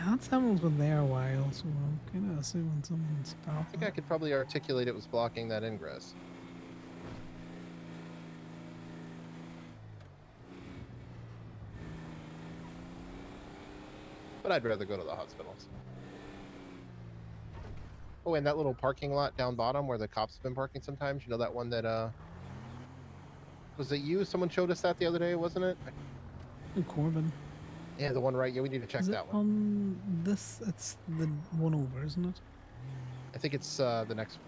That Seminole's been there a while, so I'm kind of assuming someone I stopped think that. I could probably articulate it was blocking that ingress. But I'd rather go to the hospitals. Oh, and that little parking lot down bottom where the cops have been parking sometimes. You know that one that was it you? Someone showed us that the other day, wasn't it? In Corbin. Yeah, the one right. Yeah, we need to check Is it that one. on this? It's the one over, isn't it? I think it's the next one.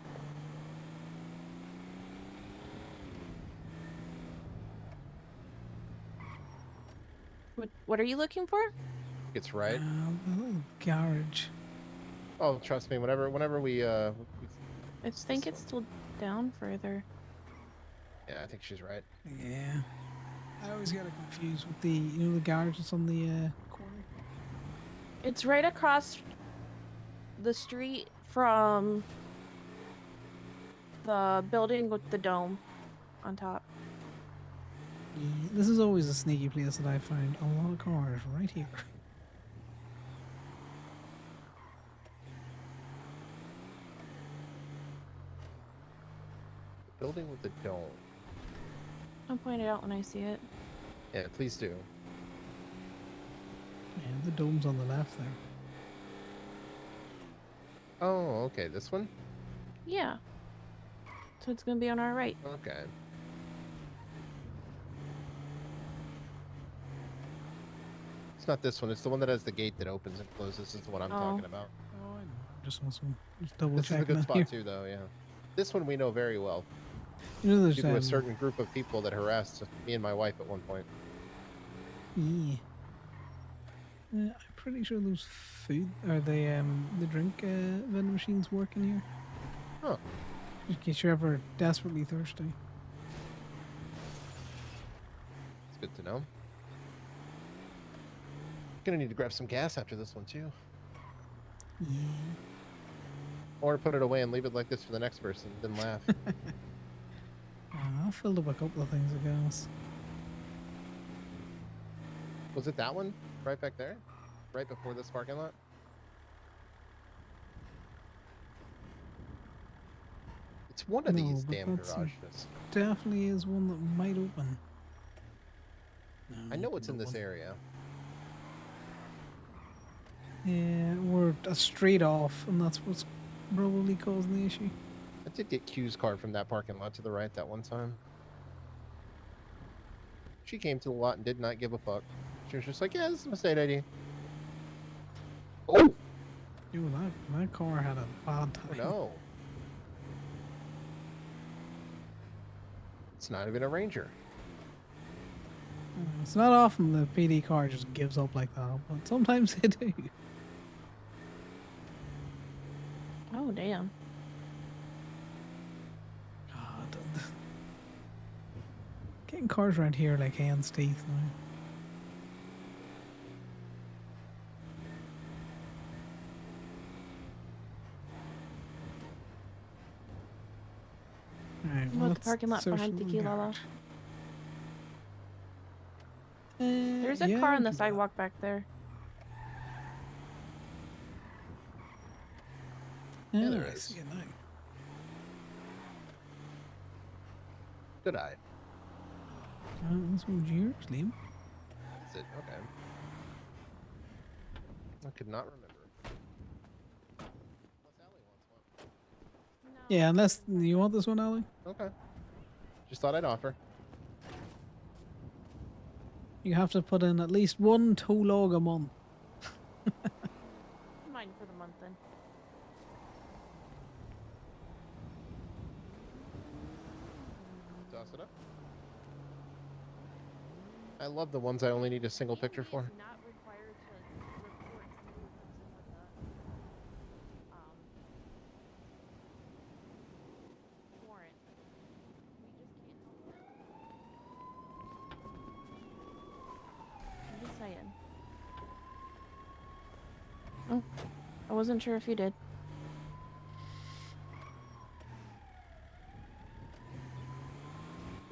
What are you looking for? It's right. The little garage. Oh, trust me. Whenever we I think it's still down further. yeah, I think she's right. Yeah. I always get it confused with the the garage that's on the corner. It's right across the street from the building with the dome on top. Yeah, this is always a sneaky place that I find a lot of cars right here. The building with the dome. I'll point it out when I see it. Yeah, please do. Yeah, the dome's on the left there. Oh, okay. This one? Yeah. So it's gonna be on our right. Okay. It's not this one. It's the one that has the gate that opens and closes. This is the one I'm talking about. Oh, I know. Just want some. Just double This is a checking good it spot here. too, though. Yeah. This one we know very well. You know, there's Due to a certain group of people that harassed me and my wife at one point. Yeah. I'm pretty sure those food are the drink vending machines working here. Huh. In case you're ever desperately thirsty. It's good to know. Gonna need to grab some gas after this one too. Yeah. Or put it away and leave it like this for the next person. Then laugh. I filled up a couple of things of gas. Was it that one? Right back there? Right before this parking lot? It's one of these but damn that's garages. Definitely is one that might open. I know it's in this area. Yeah, we're a street off, and that's what's probably causing the issue. I did get Q's car from that parking lot to the right that one time. She came to the lot and did not give a fuck. She was just like, yeah, this is my state ID. Oh! Dude, that car had a bad time. No. It's not even a Ranger. It's not often the PD car just gives up like that, but sometimes they do. Oh, damn. God. Getting cars around here like hands teeth now. Alright, What, well, the let's parking lot search behind the Tequila guard. Lala? There's a yeah, car we on the can do that. sidewalk back there. Yeah, there I is. see it now. Good eye. This one's yours, Liam. Is it? Okay. I could not remember. Yeah, unless you want this one, Allie. Okay. Just thought I'd offer. You have to put in at least one tow log a month. Mine for the month then. Toss it up. I love the ones I only need a single picture for. Not required to report somebody who comes in with a warrant. We just can't help it. I'm just saying. Oh, I wasn't sure if you did.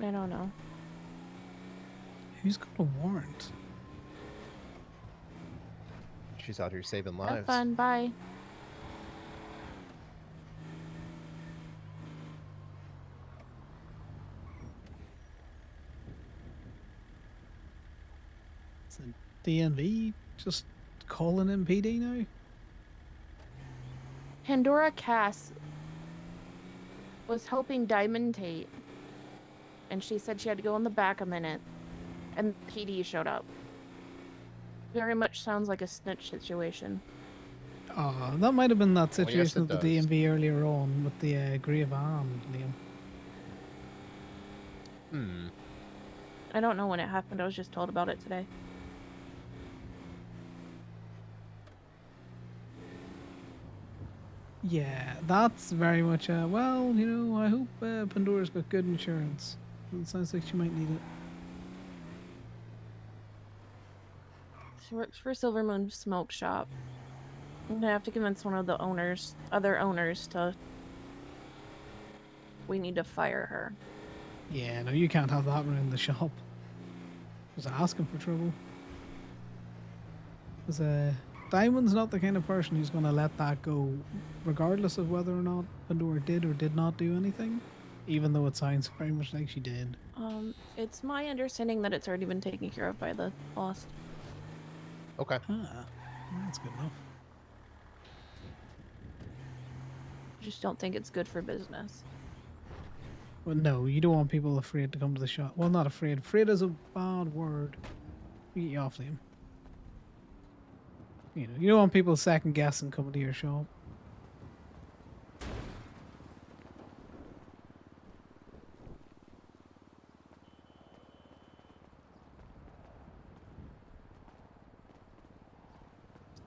I don't know. Who's got a warrant? She's out here saving Have lives. fun. Bye. Is it DNV just calling in PD now? Pandora Cass was helping Diamond Tate, and she said she had to go in the back a minute, and PD showed up. Very much sounds like a snitch situation. That might have been that yes, situation it at the does. DMV earlier on with the grey van, Liam. Hmm. I don't know when it happened. I was just told about it today. Yeah, that's very much well, you know, I hope Pandora's got good insurance. It sounds like she might need it. She works for Silver Moon Smoke Shop. I'm gonna have to convince one of the other owners to... We need to fire her. Yeah, no, you can't have that around the shop. Just asking for trouble. Because Diamond's not the kind of person who's going to let that go, regardless of whether or not Pandora did or did not do anything, even though it sounds very much like she did. It's my understanding that it's already been taken care of by the boss. Okay. That's good enough. Just don't think it's good for business. Well, no, you don't want people afraid to come to the shop. Well, not afraid. Afraid is a bad word. We get you off, Liam. You don't want people second guessing coming to your shop.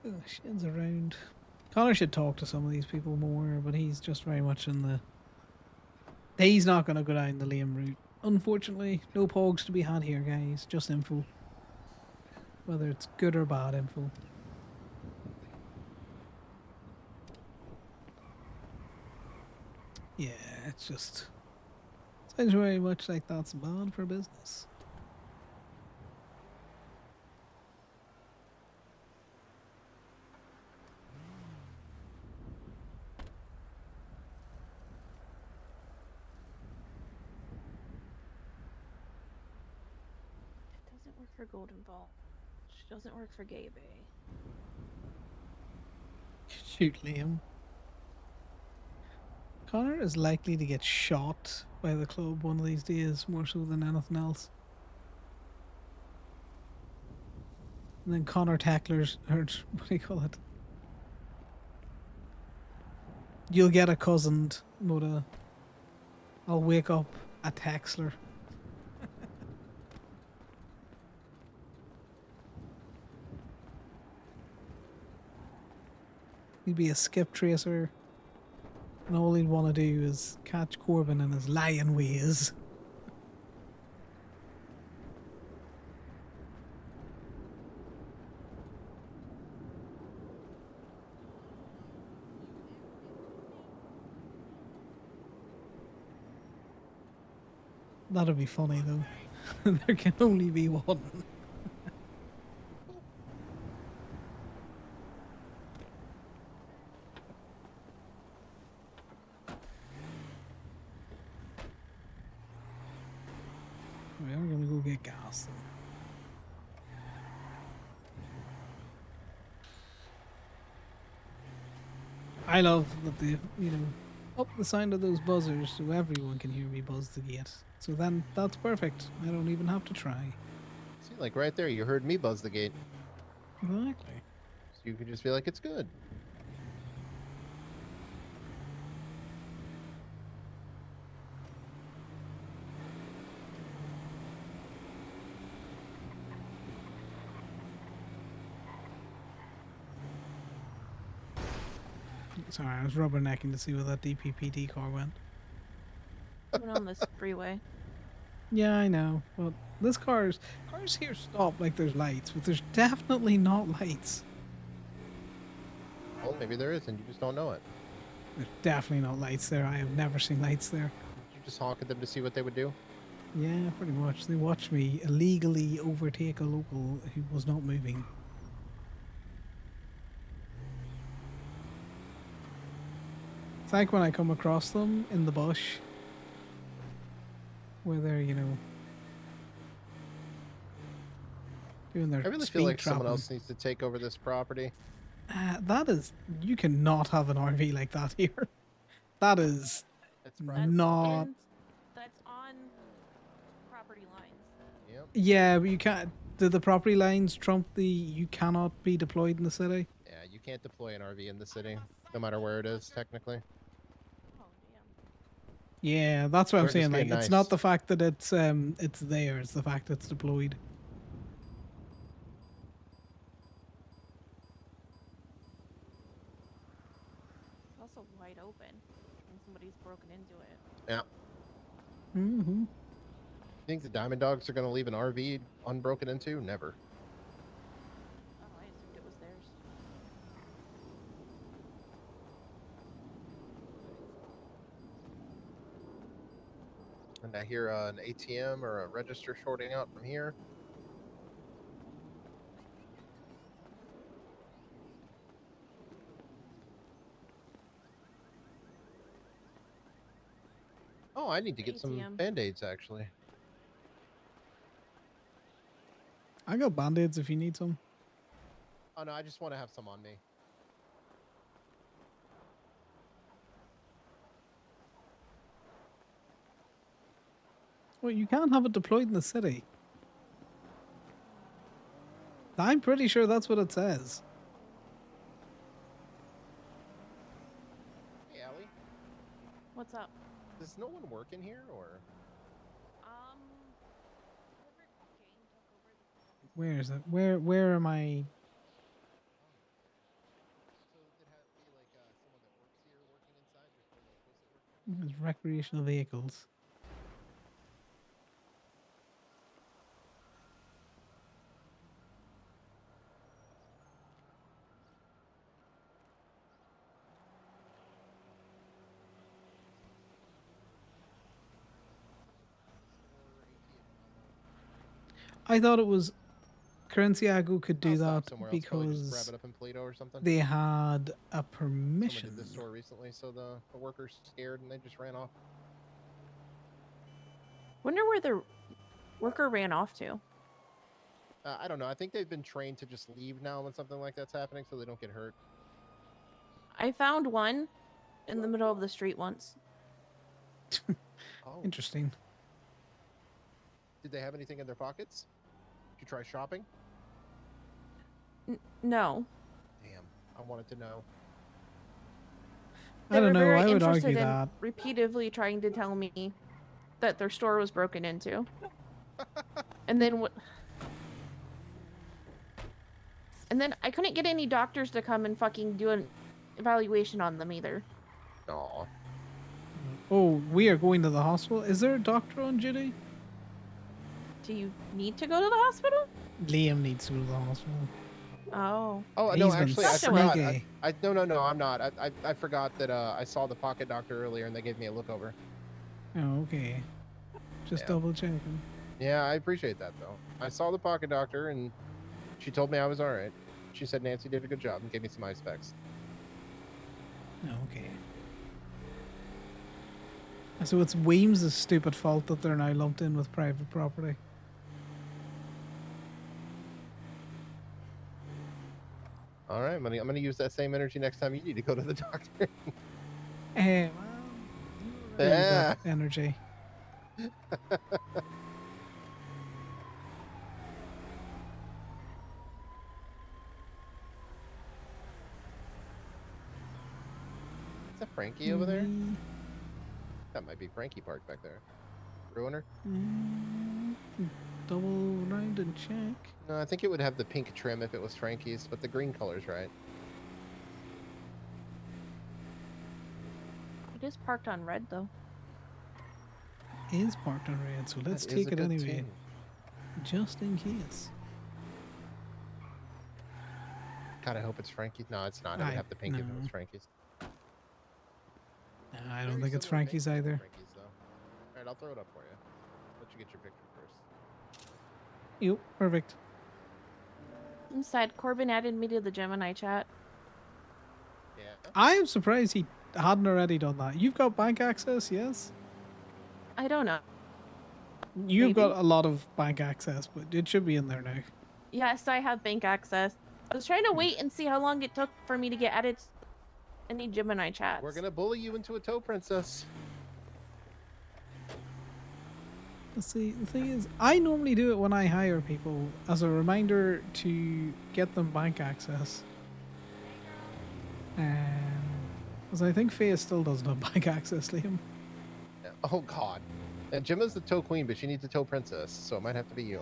Ugh, Shin's around. Connor should talk to some of these people more, but he's just very much in the. He's not going to go down the Liam route. Unfortunately, no pogs to be had here, guys. Just info. Whether it's good or bad info. Yeah, it's just. Sounds very much like that's bad for business. It doesn't work for Golden Ball. She doesn't work for Gay Bay. Shoot, Liam. Connor is likely to get shot by the club one of these days, more so than anything else. And then Connor tacklers, or what do you call it? You'll get a cousined, Moda. I'll wake up a taxler. He'd be a skip tracer. And all he'd want to do is catch Corbin in his lion ways. That'd be funny though. There can only be one. We are gonna go get gas. I love that they, up the sound of those buzzers so everyone can hear me buzz the gate. So then that's perfect. I don't even have to try. See, like right there, you heard me buzz the gate. Exactly. So you could just be like, it's good. Sorry, I was rubbernecking to see where that DPPD car went. Went on this freeway. Yeah, I know. Well, this cars here stop like there's lights, but there's definitely not lights. Well, maybe there is, and you just don't know it. There's definitely not lights there. I have never seen lights there. You just honk at them to see what they would do. Yeah, pretty much. They watched me illegally overtake a local who was not moving. It's like when I come across them in the bush, where they're, doing their I really speed feel like trapping. someone else needs to take over this property. That is, you cannot have an RV like that here. That is not. And that's on property lines. Yep. Yeah, but you can't. Do the property lines trump the you cannot be deployed in the city? Yeah, you can't deploy an RV in the city, no matter where it is, technically. Yeah, that's what I'm We're just saying. Like, being it's nice. not the fact that it's there; it's the fact that it's deployed. It's also wide open, and somebody's broken into it. Yeah. Mm-hmm. You think the Diamond Dogs are going to leave an RV unbroken into? Never. Oh, I assumed it was theirs. And I hear an ATM or a register shorting out from here. Oh, I need to get some ATM. Band-Aids, actually. I got band-aids if you need some. Oh, no, I just want to have some on me. Well, you can't have it deployed in the city. I'm pretty sure that's what it says. What's up? Does no one work in here, or? Where is it? Where am I? There's recreational vehicles. I thought it was Currenciago could do I'll stop that somewhere else. Probably just grab because it up in Plato or something. they had a Someone permission. did this store recently, so the workers scared and they just ran off. Wonder where the worker ran off to. I don't know. I think they've been trained to just leave now when something like that's happening, so they don't get hurt. I found one in the middle of the street once. Oh. Interesting. Did they have anything in their pockets? Did you try shopping? No. Damn, I wanted to know. They I don't were know. very I would interested argue in that. repeatedly trying to tell me that their store was broken into. And then what? And then I couldn't get any doctors to come and fucking do an evaluation on them either. Aw. Oh, we are going to the hospital. Is there a doctor on duty? Do you need to go to the hospital? Liam needs to go to the hospital. Oh. Oh He's no, been actually, I forgot. sneaky. No, I'm not. I forgot that I saw the pocket doctor earlier, and they gave me a look over. Oh, okay. Just Yeah. double checking. Yeah, I appreciate that though. I saw the pocket doctor, and she told me I was all right. She said Nancy did a good job and gave me some ice packs. Oh, okay. So it's Weems' stupid fault that they're now lumped in with private property. All right, I'm gonna use that same energy next time you need to go to the doctor. Well, you already Yeah. got energy. Is that Frankie over there? That might be Frankie parked back there. Ruiner? Double round and check. No, I think it would have the pink trim if it was Frankie's, but the green color's right. It is parked on red though. Is parked on red, so let's That is take a it good anyway. tune. Just in case. God, I hope it's Frankie's. No, it's not. It would have the pink if it no. was Frankie's. No, I don't think it's Frankie's either. Frankie's though. All right, I'll throw it up for you. Let you get your picture first. Yep, perfect. Inside, Corbin added me to the Gemini chat. Yeah. I am surprised he hadn't already done that. You've got bank access, yes? I don't know. You've Maybe. got a lot of bank access, but it should be in there now. Yes, I have bank access. I was trying to wait and see how long it took for me to get added to any Gemini chats. We're gonna bully you into a tow princess. Let's see, the thing is, I normally do it when I hire people as a reminder to get them bank access. Because I think Faye still doesn't have bank access, Liam. Yeah. Oh God. And Gemma's the tow queen, but she needs a tow princess, so it might have to be you.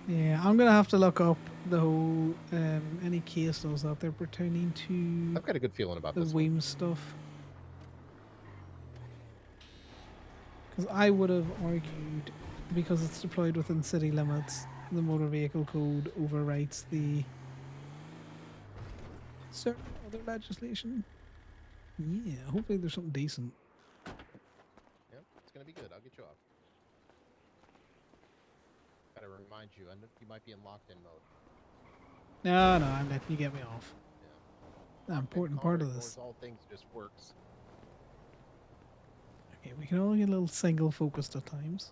Yeah, I'm gonna have to look up the whole any case laws out there pertaining to I've got a good feeling about the this one. Weems stuff. Because I would have argued, because it's deployed within city limits, the motor vehicle code overwrites the certain other legislation. Yeah, hopefully there's something decent. Yep, it's gonna be good. I'll get you off. Gotta remind you, you might be in locked-in mode. No, I'm letting you get me off. Yeah. The important part of this. All things just works. Okay, we can all get a little single focused at times.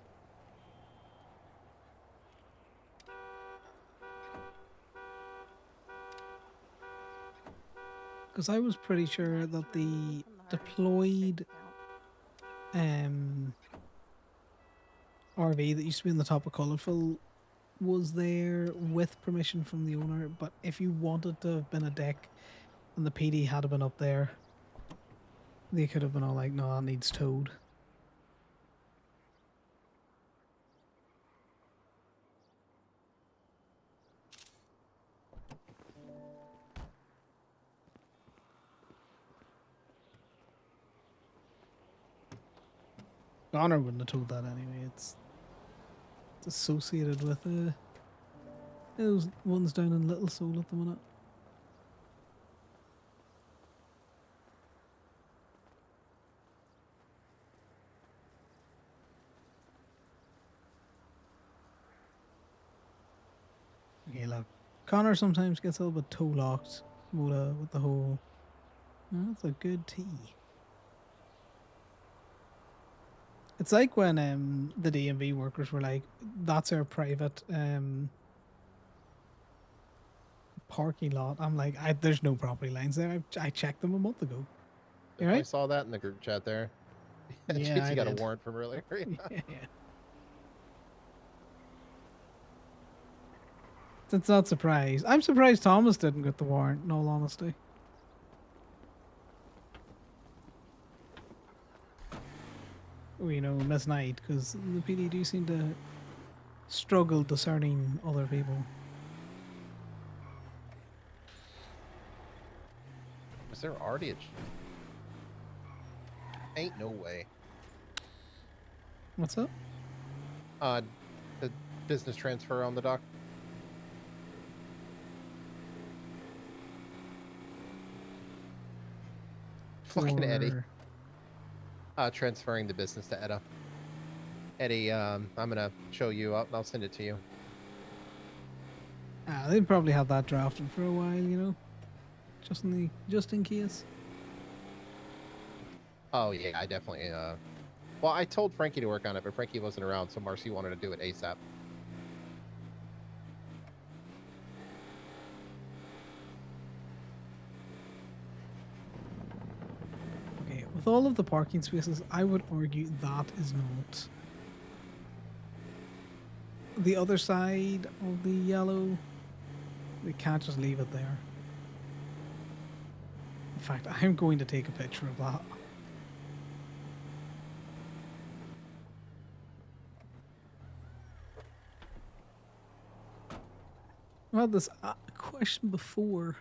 Because I was pretty sure that the deployed RV that used to be on the top of Colourful was there with permission from the owner, but if you wanted to have been a deck and the PD had been up there, they could have been all like, no, that needs towed. Connor wouldn't have told that anyway. It's associated with those ones down in Little Soul at the minute. Okay, look, Connor sometimes gets a little bit toe locked with the whole. Oh, that's a good tea. It's like when the DMV workers were like, "That's our private parking lot." I'm like, "There's no property lines there. I checked them a month ago." You I right? saw that in the group chat there. Yeah, JT I got did. a warrant from earlier. Yeah. That's not surprised. I'm surprised Thomas didn't get the warrant, in all honesty. You know, Miss Knight, because the PD do seem to struggle discerning other people. Was there already a... Ain't no way. What's up? The business transfer on the dock. Fucking Eddie. Transferring the business to Edda. Eddie, I'm gonna show you up. I'll send it to you. They'd probably have that drafted for a while, you know, just in case. Oh yeah, I definitely. Well, I told Frankie to work on it, but Frankie wasn't around, so Marcy wanted to do it ASAP. Okay, with all of the parking spaces, I would argue that is not. The other side of the yellow, they can't just leave it there. In fact, I'm going to take a picture of that. I had this question before.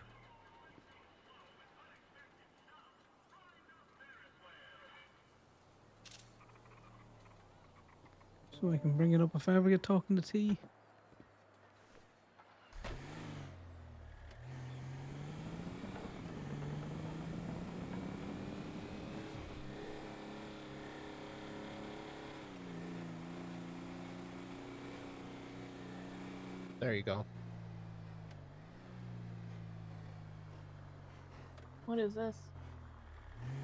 So I can bring it up if I ever get talking to T. There you go. What is this?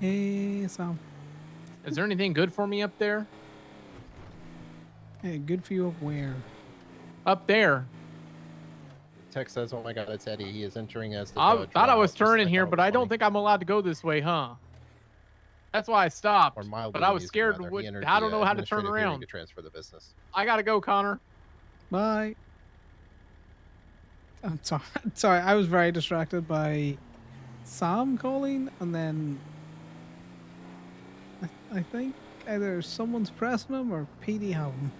Hey, Sam. Is there anything good for me up there? Hey, good for you up where? Up there. Text says, "Oh my God, it's Eddie. He is entering as the I judge." thought I Wow, was just- turning here, thought it but was I don't funny. think I'm allowed to go this way, huh? That's why I stopped. Or mildly But I was amusing, scared. rather. He entered I the, don't know how to turn administrative hearing around. to transfer the business. I gotta go, Connor. Bye. I'm sorry. Sorry, I was very distracted by Sam calling, and then I think either someone's pressing him or PD have him.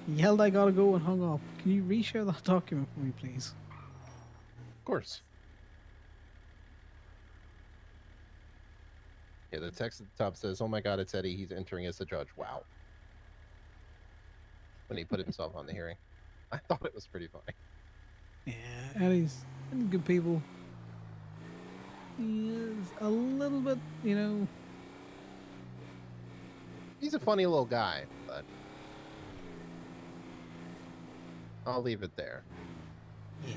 He yelled, "I gotta go," and hung up. Can you reshare that document for me, please? Of course. Yeah, the text at the top says, "Oh my God, it's Eddie. He's entering as the judge." Wow. When he put himself on the hearing, I thought it was pretty funny. Yeah, Eddie's good people. He is a little bit, you know. He's a funny little guy, but I'll leave it there. Yeah.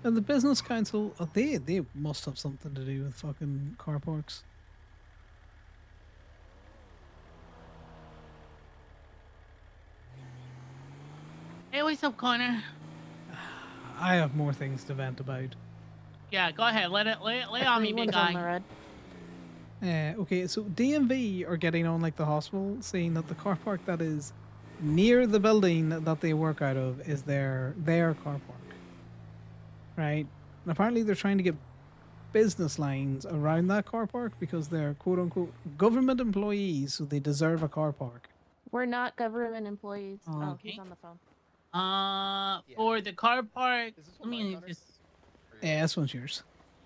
And the business council, they must have something to do with fucking car parks. Hey, what's up, Connor? I have more things to vent about. Yeah, go ahead. Lay on me, big Everyone's on the guy. red. Okay, so DMV are getting on like the hospital, saying that the car park that is near the building that they work out of is their car park, right? And apparently they're trying to get business lines around that car park because they're quote unquote government employees, so they deserve a car park. We're not government employees. Oh, he's Okay. on the phone. For the car park, let me just. Yeah, this one's yours.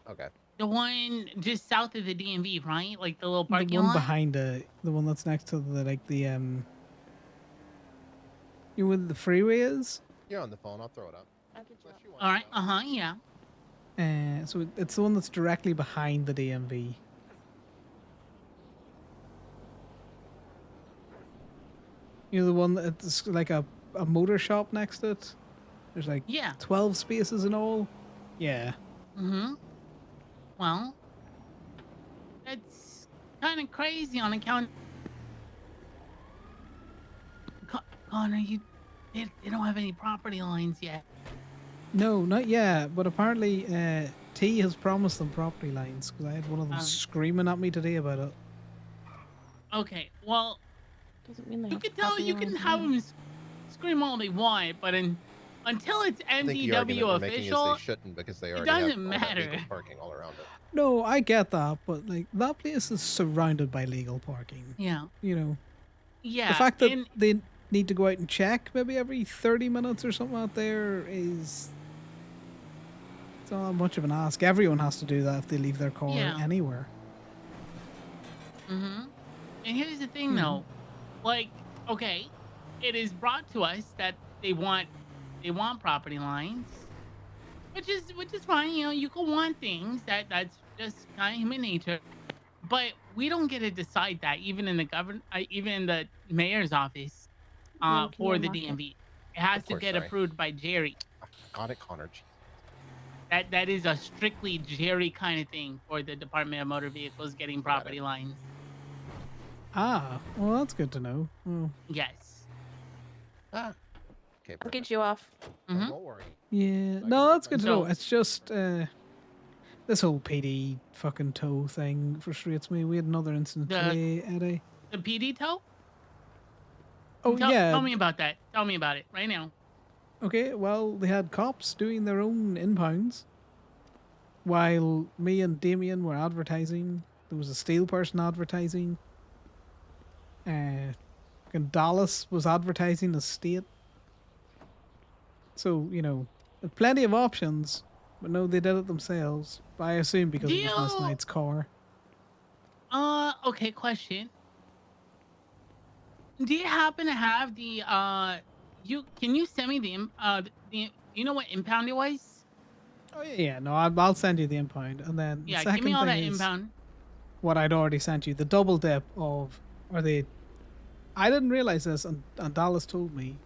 Okay. The one just south of the DMV, right? Like the little parking The one lot? behind the one that's next to the you know where the freeway is? You're on the phone. I'll throw it up. All right. Yeah. So it's the one that's directly behind the DMV. You know the one that's like a motor shop next to it? There's like 12 spaces in all. Yeah. Mm-hmm. Well, that's kind of crazy on account. Connor, they don't have any property lines yet. No, not yet. But apparently, T has promised them property lines because I had one of them screaming at me today about it. Okay, well, doesn't mean you can tell you can have them scream all they want, but until it's I think the argument MDW we're making is official, they shouldn't because they it already have doesn't all that matter. legal parking all around it. No, I get that, but like that place is surrounded by legal parking. Yeah. You know. Yeah. The fact that they need to go out and check maybe every 30 minutes or something out there is it's not much of an ask. Everyone has to do that if they leave their car anywhere. Mm-hmm. And here's the thing, though, like, okay, it is brought to us that they want property lines, which is fine. You know, you can want things that's just kind of human nature, but we don't get to decide that even in the even in the mayor's office, Can for you the unlock it? DMV. It has Of to course, get sorry. approved by Jerry. Got it, Connor. That is a strictly Jerry kind of thing for the Department of Motor Vehicles getting property lines. Ah, well, that's good to know. Oh. Yes. Ah. Okay. I'll get you off. Mm-hmm. Don't worry. Yeah, no, that's good to know. So- It's just this whole PD fucking tow thing frustrates me. We had another incident today, Eddie. The PD tow? Oh, yeah. Tell me about that. Tell me about it right now. Okay, well, they had cops doing their own impounds while me and Damien were advertising. There was a steel person advertising. And Dallas was advertising the state. So, you know, plenty of options, but no, they did it themselves. I assume because it was Miss Knight's car. Okay, question. Do you happen to have the can you send me the you know what impound it was? Oh yeah, no, I'll send you the impound, and then the Yeah, second give me all thing that is impound. what I'd already sent you, the double dip of, I didn't realize this, and Dallas told me,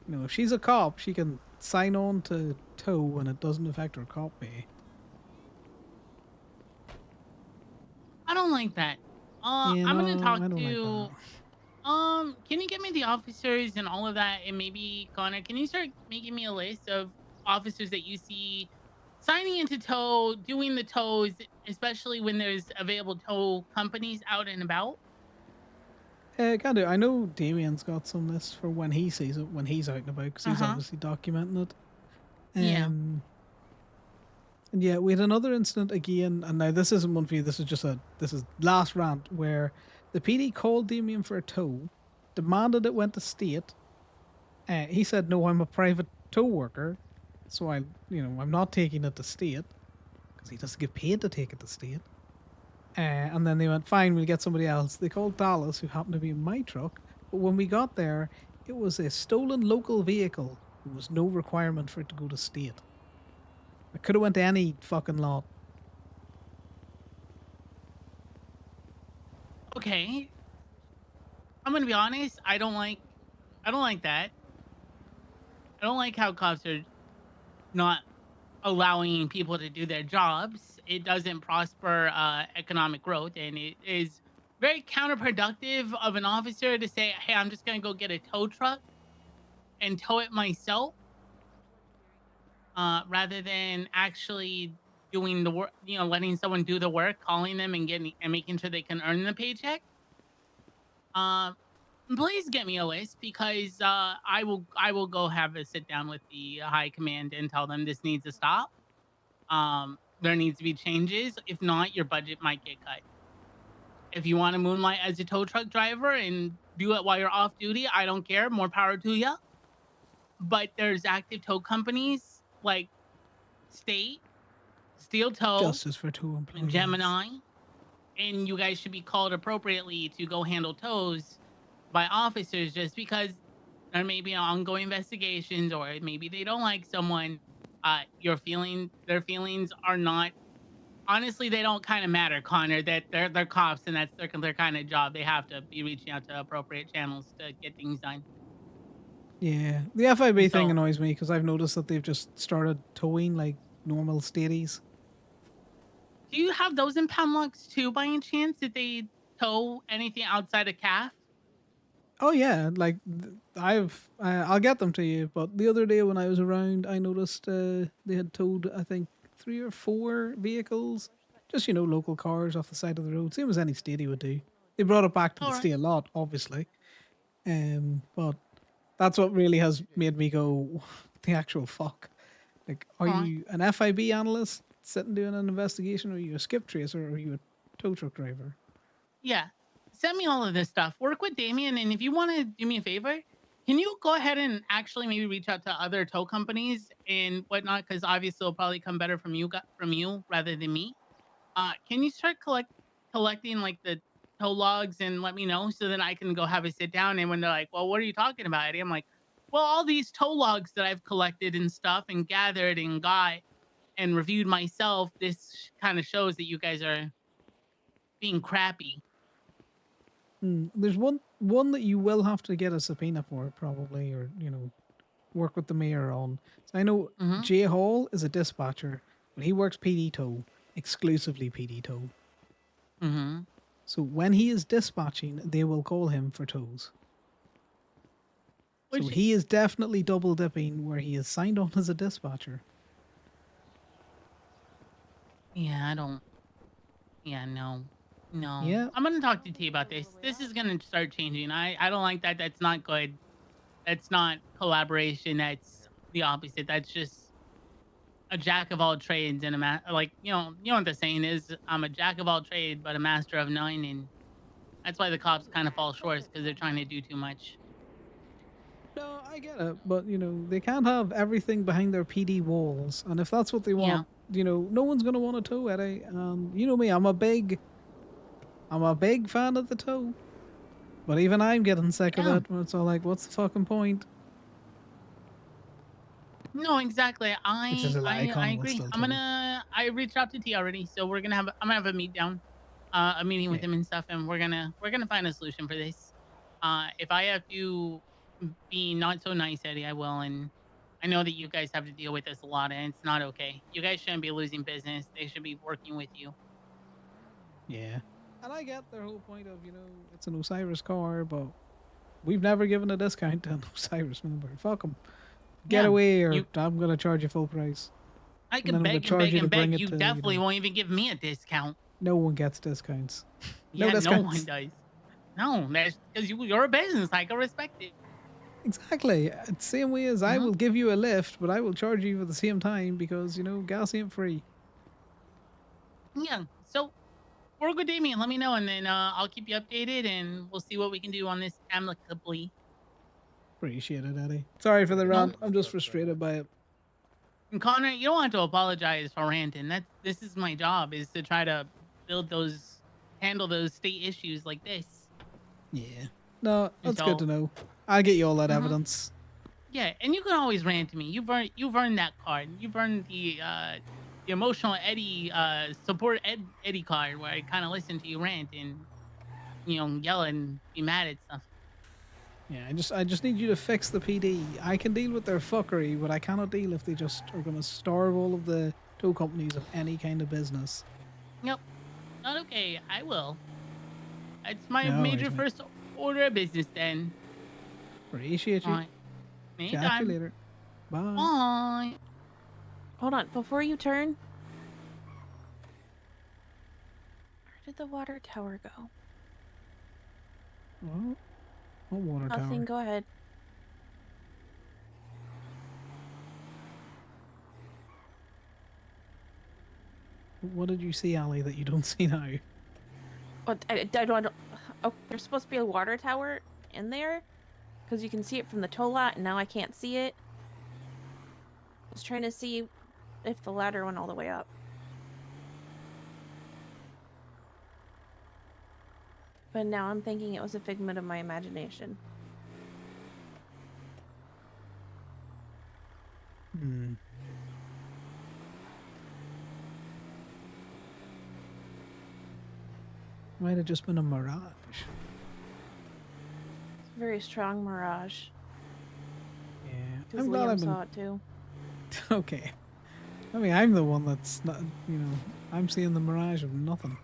you know, if she's a cop, she can sign on to tow and it doesn't affect her cop pay. I don't like that. Yeah, I'm gonna no, talk I don't like to can you get me the officers and all of that, and maybe Connor, can you start making me a list of officers that you see signing into tow, doing the tows, especially when there's available tow companies out and about? Can do. I know Damien's got some lists for when he sees it, when he's out and about, because he's obviously documenting it. Yeah. And yeah, we had another incident again, and now this isn't one for you. This is last rant where the PD called Damien for a tow, demanded it went to state. He said, "No, I'm a private tow worker, so I'm not taking it to state because he doesn't get paid to take it to state." And then they went, "Fine, we'll get somebody else." They called Dallas, who happened to be in my truck. But when we got there, it was a stolen local vehicle. There was no requirement for it to go to state. It could have went to any fucking lot. Okay. I'm gonna be honest, I don't like that. I don't like how cops are not allowing people to do their jobs. It doesn't prosper economic growth, and it is very counterproductive of an officer to say, "Hey, I'm just gonna go get a tow truck and tow it myself," rather than actually doing the work, letting someone do the work, calling them and making sure they can earn the paycheck, please get me a list because I will go have a sit down with the high command and tell them this needs to stop. There needs to be changes. If not, your budget might get cut. If you want to moonlight as a tow truck driver and do it while you're off duty, I don't care. More power to you. But there's active tow companies like State, Steel Tow, Justice for tow and employees. Gemini, and you guys should be called appropriately to go handle tows by officers just because there may be ongoing investigations or maybe they don't like someone. Their feelings are not. Honestly, they don't kind of matter, Connor. That they're cops and that's their kind of job. They have to be reaching out to appropriate channels to get things done. Yeah, the FIB thing So- annoys me because I've noticed that they've just started towing like normal stadies. Do you have those impound logs too, by any chance? Did they tow anything outside of CAF? Oh yeah, like I'll get them to you. But the other day when I was around, I noticed they had towed I think 3 or 4 vehicles, just local cars off the side of the road, same as any stadium would do. They brought it back to the Alright. state lot, obviously. But that's what really has made me go, the actual fuck. Like, are Alright. you an FIB analyst sitting doing an investigation, or are you a skip tracer, or are you a tow truck driver? Yeah. Send me all of this stuff. Work with Damien, and if you want to do me a favor, can you go ahead and actually maybe reach out to other tow companies and whatnot? Because obviously it'll probably come better from you rather than me. Can you start collecting like the tow logs and let me know so then I can go have a sit down? And when they're like, "Well, what are you talking about, Eddie?" I'm like, "Well, all these tow logs that I've collected and stuff and gathered and got and reviewed myself. This kind of shows that you guys are being crappy." There's one that you will have to get a subpoena for, probably, or work with the mayor on. So I know Jay Hall is a dispatcher, but he works PD tow, exclusively PD tow. Mm-hmm. So when he is dispatching, they will call him for tows. So he is definitely double dipping where he is signed on as a dispatcher. Yeah, I don't. Yeah, no. Yeah. I'm gonna talk to T about this. This is gonna start changing. I don't like that. That's not good. That's not collaboration. That's the opposite. That's just a jack of all trades and you know what the saying is. I'm a jack of all trades, but a master of none, and that's why the cops kind of fall short because they're trying to do too much. No, I get it, but they can't have everything behind their PD walls, and if that's what they want, no one's gonna want to tow, Eddie. You know me, I'm a big fan of the tow, but even I'm getting sick of it. When it's all like, what's the fucking point? No, exactly. Which is a lie, I Connor will agree. still I reached out to T already, so I'm gonna have a meet down, a meeting with him and stuff, and we're gonna find a solution for this. If I have to be not so nice, Eddie, I will. And I know that you guys have to deal with this a lot, and it's not okay. You guys shouldn't be losing business. They should be working with you. Yeah. And I get their whole point of, it's an Osiris car, but we've never given a discount to an Osiris member. Fuck them. Get Yeah, away, or I'm going to charge you full price. I And can then I'm gonna beg and charge beg you to and bring beg. it You to, definitely won't even give me a discount. No one gets discounts. Yeah, no discounts. one does. No, that's because you're a business. I can respect it. Exactly. It's the same way as I will give you a lift, but I will charge you for the same time because, gas ain't free. Yeah. So work with Damien. Let me know, and then I'll keep you updated, and we'll see what we can do on this amicably. Appreciate it, Eddie. Sorry for the rant. I'm just frustrated by it. And Connor, you don't have to apologize for ranting. This is my job, is to try to handle those state issues like this. Yeah. No, And that's good to so- know. I'll get you all that evidence. Yeah, and you can always rant to me. You've earned that card. You've earned the emotional Eddie support Eddie card, where I kind of listen to you rant and yell and be mad at stuff. Yeah, I just need you to fix the PD. I can deal with their fuckery, but I cannot deal if they just are going to starve all of the tow companies of any kind of business. Nope, not okay. I will. It's my No major worries, mate. first order of business then. Appreciate you. All right. Chat you Anytime. later. Bye. Bye. Hold on, before you turn, Where'd the water tower go? What? What water Nothing. tower? Go ahead. What did you see, Ali, that you don't see now? What? I don't. Oh, there's supposed to be a water tower in there, because you can see it from the tow lot, and now I can't see it. I was trying to see if the ladder went all the way up. But now I'm thinking it was a figment of my imagination. Hmm. Might have just been a mirage. It's a very strong mirage. Yeah. Because I'm glad Liam I've been... saw it too. Okay. I mean, I'm the one that's not, you know, I'm seeing the mirage of nothing.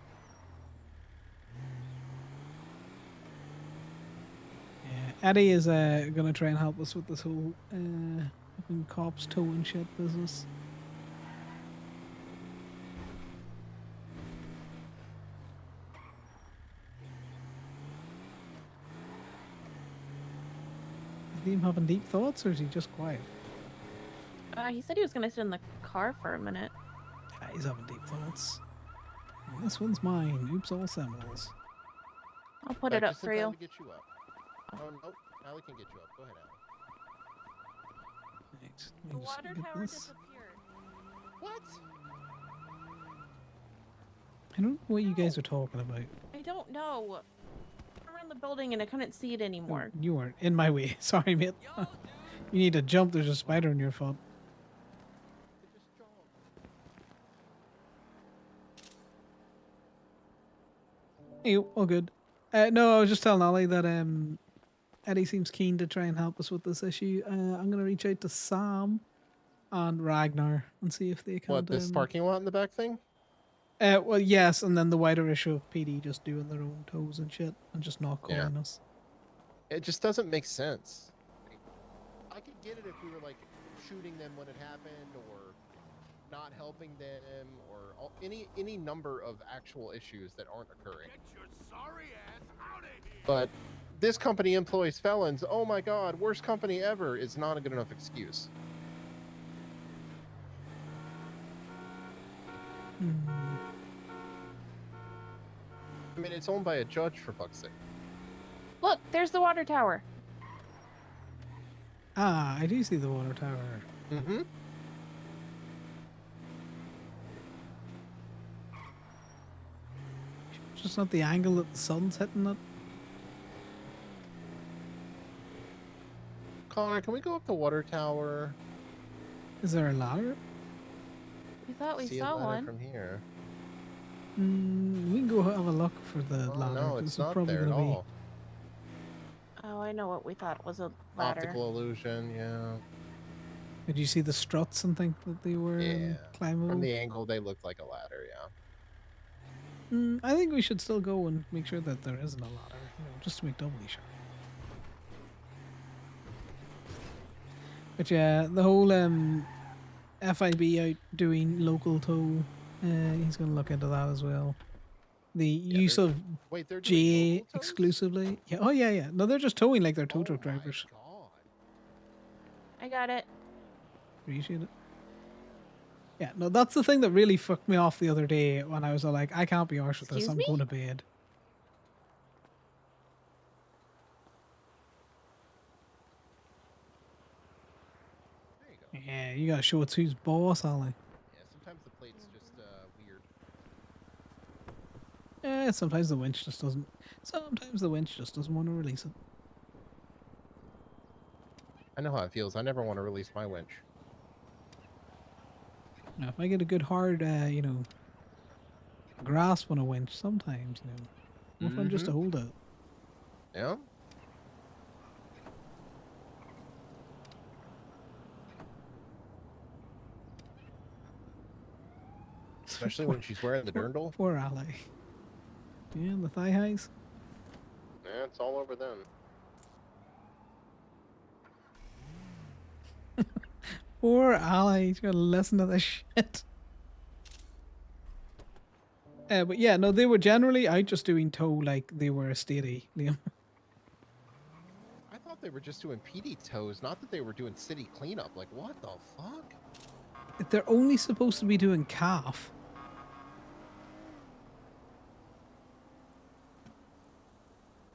Yeah, Eddie is gonna try and help us with this whole fucking cops towing shit business. Is Liam having deep thoughts, or is he just quiet? He said he was going to sit in the car for a minute. Yeah, he's having deep thoughts. Well, this one's mine. Oops, all seminoles. I'll put it up just in for time you. to get you up. Oh, nope. Allie can get you up. Go ahead, Allie. Right, The water tower disappeared. What? I don't know what you guys are talking about. I don't know. Around the building and I couldn't see it anymore. You weren't in my way. Sorry, mate. You need to jump. There's a spider in your foot. Hey, all good. No, I was just telling Ollie that Eddie seems keen to try and help us with this issue. I'm gonna reach out to Sam and Ragnar and see if they can. What, this parking lot in the back thing? Well, yes, and then the wider issue of PD just doing their own tows and shit and just not calling us. It just doesn't make sense. I could get it if we were like shooting them when it happened, or not helping them, or any number of actual issues that aren't occurring. Get your sorry ass out of here. But this company employs felons. Oh my God, worst company ever is not a good enough excuse. I mean, it's owned by a judge, for fuck's sake. Look, there's the water tower. Ah, I do see the water tower. Mm-hmm. Just not the angle that the sun's hitting it. Connor, can we go up the water tower? Is there a ladder? We thought we See saw a ladder one. from here. We can go have a look for the Oh, ladder. no, 'cause it's there's not probably there at gonna be- all. Oh, I know what we thought was a ladder. Optical illusion, yeah. Did you see the struts and think that they were Yeah. climbable? From the angle, they looked like a ladder, yeah. I think we should still go and make sure that there isn't a ladder, you know, just to make doubly sure. But yeah, the whole FIB out doing local tow, he's going to look into that as well. The use of Wait, they're doing J local tows? exclusively. Yeah. Oh yeah, yeah. No, they're just towing like they're tow truck drivers. I got it. Appreciate it. Yeah, no, that's the thing that really fucked me off the other day when I was all like, I can't be arsed with this. Excuse I'm me? going to bed. Yeah, you gotta show it's who's boss, Ali. Yeah, sometimes the plate's just weird. Yeah, sometimes the winch just doesn't. Sometimes the winch just doesn't want to release it. I know how it feels. I never want to release my winch. Now, if I get a good hard, you know, grasp on a winch, sometimes, you know, more fun just to hold it. Yeah. Especially when she's wearing the dirndl. Poor Ali. Yeah, the thigh highs. Yeah, it's all over them. Poor Ali, he's gotta listen to this shit. But yeah, no, they were generally out just doing tow like they were a statey, Liam. I thought they were just doing PD tows, not that they were doing city cleanup. Like, what the fuck? They're only supposed to be doing calf.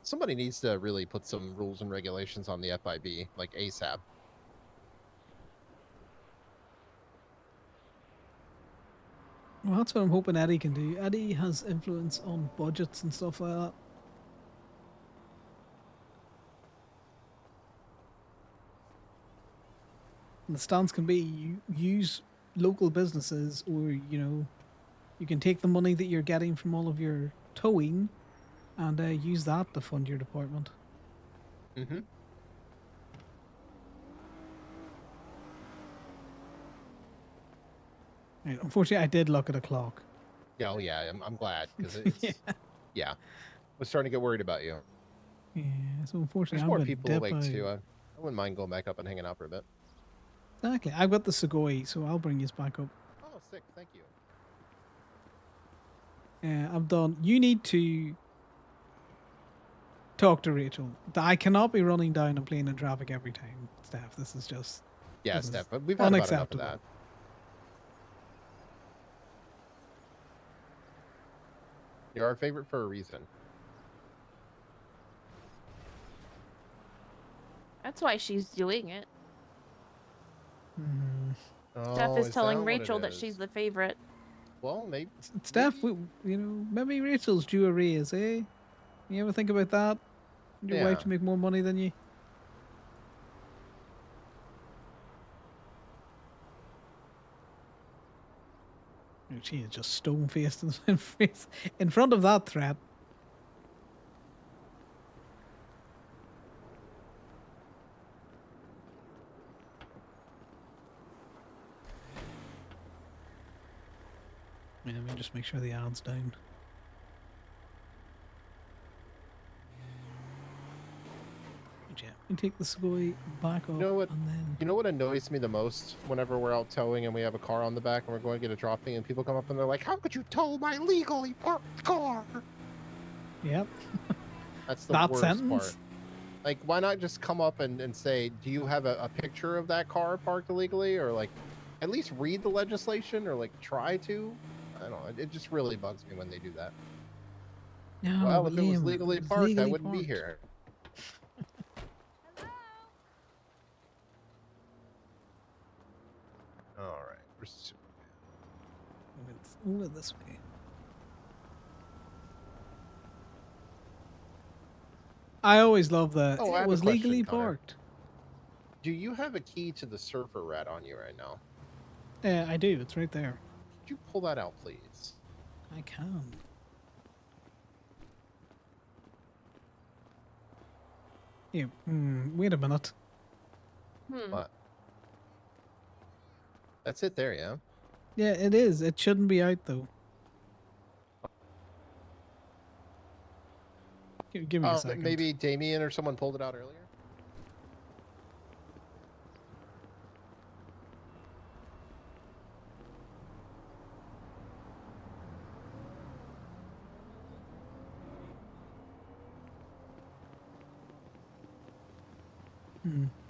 Somebody needs to really put some rules and regulations on the FIB, like ASAP. Well, that's what I'm hoping Eddie can do. Eddie has influence on budgets and stuff like that. And the stance can be you use local businesses, or you can take the money that you're getting from all of your towing and use that to fund your department. Mm-hmm. Right, unfortunately, I did look at a clock. Yeah, oh yeah, I'm glad because it's yeah. I was starting to get worried about you. Yeah, so unfortunately, There's I'm more gonna people dip awake out. too. I wouldn't mind going back up and hanging out for a bit. Exactly. I've got the Sugoi, so I'll bring you back up. Oh, sick! Thank you. I'm done. You need to talk to Rachel. I cannot be running down and playing in traffic every time, Steph. This is just Yeah, this is Steph, but we've had about enough of unacceptable. that. You're our favorite for a reason. That's why she's doing it. Steph Oh, is telling that what it Rachel that is? she's the favorite. Well, maybe. Steph, maybe Rachel's due a raise, eh? You ever think about that? Your wife Yeah. to make more money than you? She is just stone-faced in front of that threat. Yeah, let me just make sure the ad's down. Yeah, we take the Sugoi back up, You know what? and then You know what annoys me the most? Whenever we're out towing and we have a car on the back and we're going to get a drop fee, and people come up and they're like, "How could you tow my legally parked car?" Yep. That's the That worst sentence? part. Like, why not just come up and say, "Do you have a picture of that car parked illegally?" Or like, at least read the legislation, or like try to. I don't know. It just really bugs me when they do that. No, Well, but if it was Liam, legally it was parked, I legally wouldn't be parked. here. All right. Where's Superman? It's over this way. I always love that. Oh, I It have a was question, legally Connor. parked. Do you have a key to the surfer rat on you right now? I do. It's right there. Could you pull that out, please? I can. Yeah. Wait a minute. What? That's it there, yeah? Yeah, it is. It shouldn't be out though. Give me a second. Maybe Damien or someone pulled it out earlier?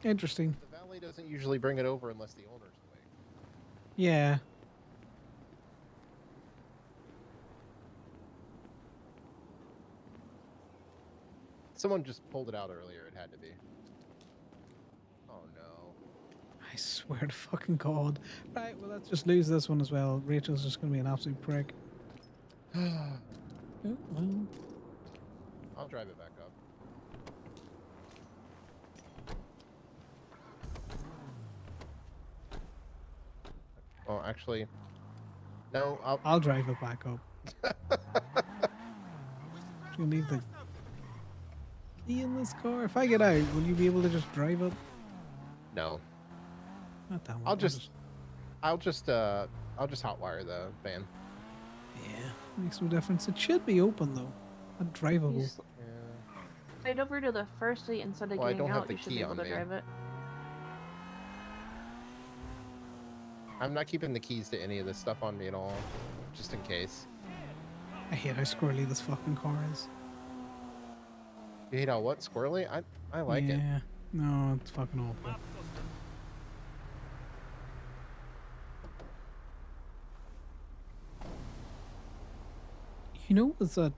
Interesting. The valet doesn't usually bring it over unless the owner's away. Yeah. Someone just pulled it out earlier. It had to be. Oh no. I swear to fucking God. Right, well, let's just lose this one as well. Rachel's just going to be an absolute prick. Oh, well. I'll drive it back up. Well, actually, no. I'll drive it back up. You leave the key in this car. If I get out, will you be able to just drive it? No. Not that one. I'll just hotwire the van. Yeah, makes no difference. It should be open though, and drivable. Slide over to the first seat instead of Well, I getting don't have out. the You should key be able on to me. drive it. I'm not keeping the keys to any of this stuff on me at all, just in case. I hate how squirrely this fucking car is. You hate how what? Squirrely? I like it. Yeah. No, it's fucking awful. You know, as a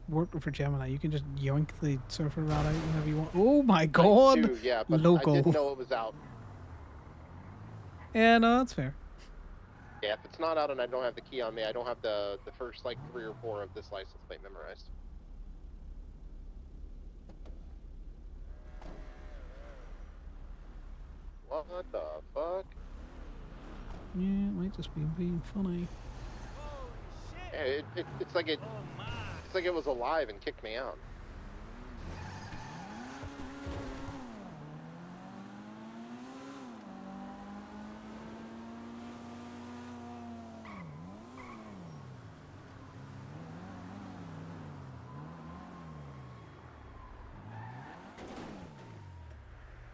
worker for Gemini, you can just yoink the surfer rat out whenever you want. Oh my god! I do, yeah, but I Local. didn't know it was out. Yeah, no, that's fair. Yeah, if it's not out and I don't have the key on me, I don't have the first like 3 or 4 of this license plate memorized. What the fuck? Yeah, it might just be being funny. Yeah, it's like it's like it was alive and kicked me out.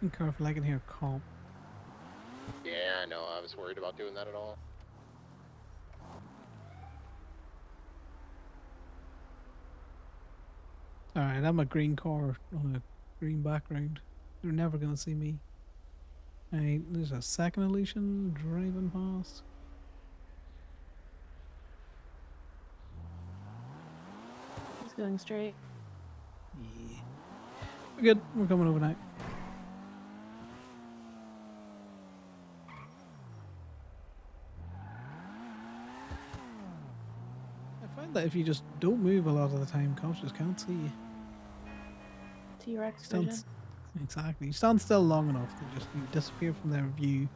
Be careful, I can hear a cop. Yeah, I know. I was worried about doing that at all. Alright, I'm a green car on a green background. They're never gonna see me. Alright, there's a second illusion driving past. He's going straight. Yeah. We're good. We're coming over now. I find that if you just don't move a lot of the time, cops just can't see you. T-Rex Stand, vision. exactly. You stand still long enough to just you disappear from their view.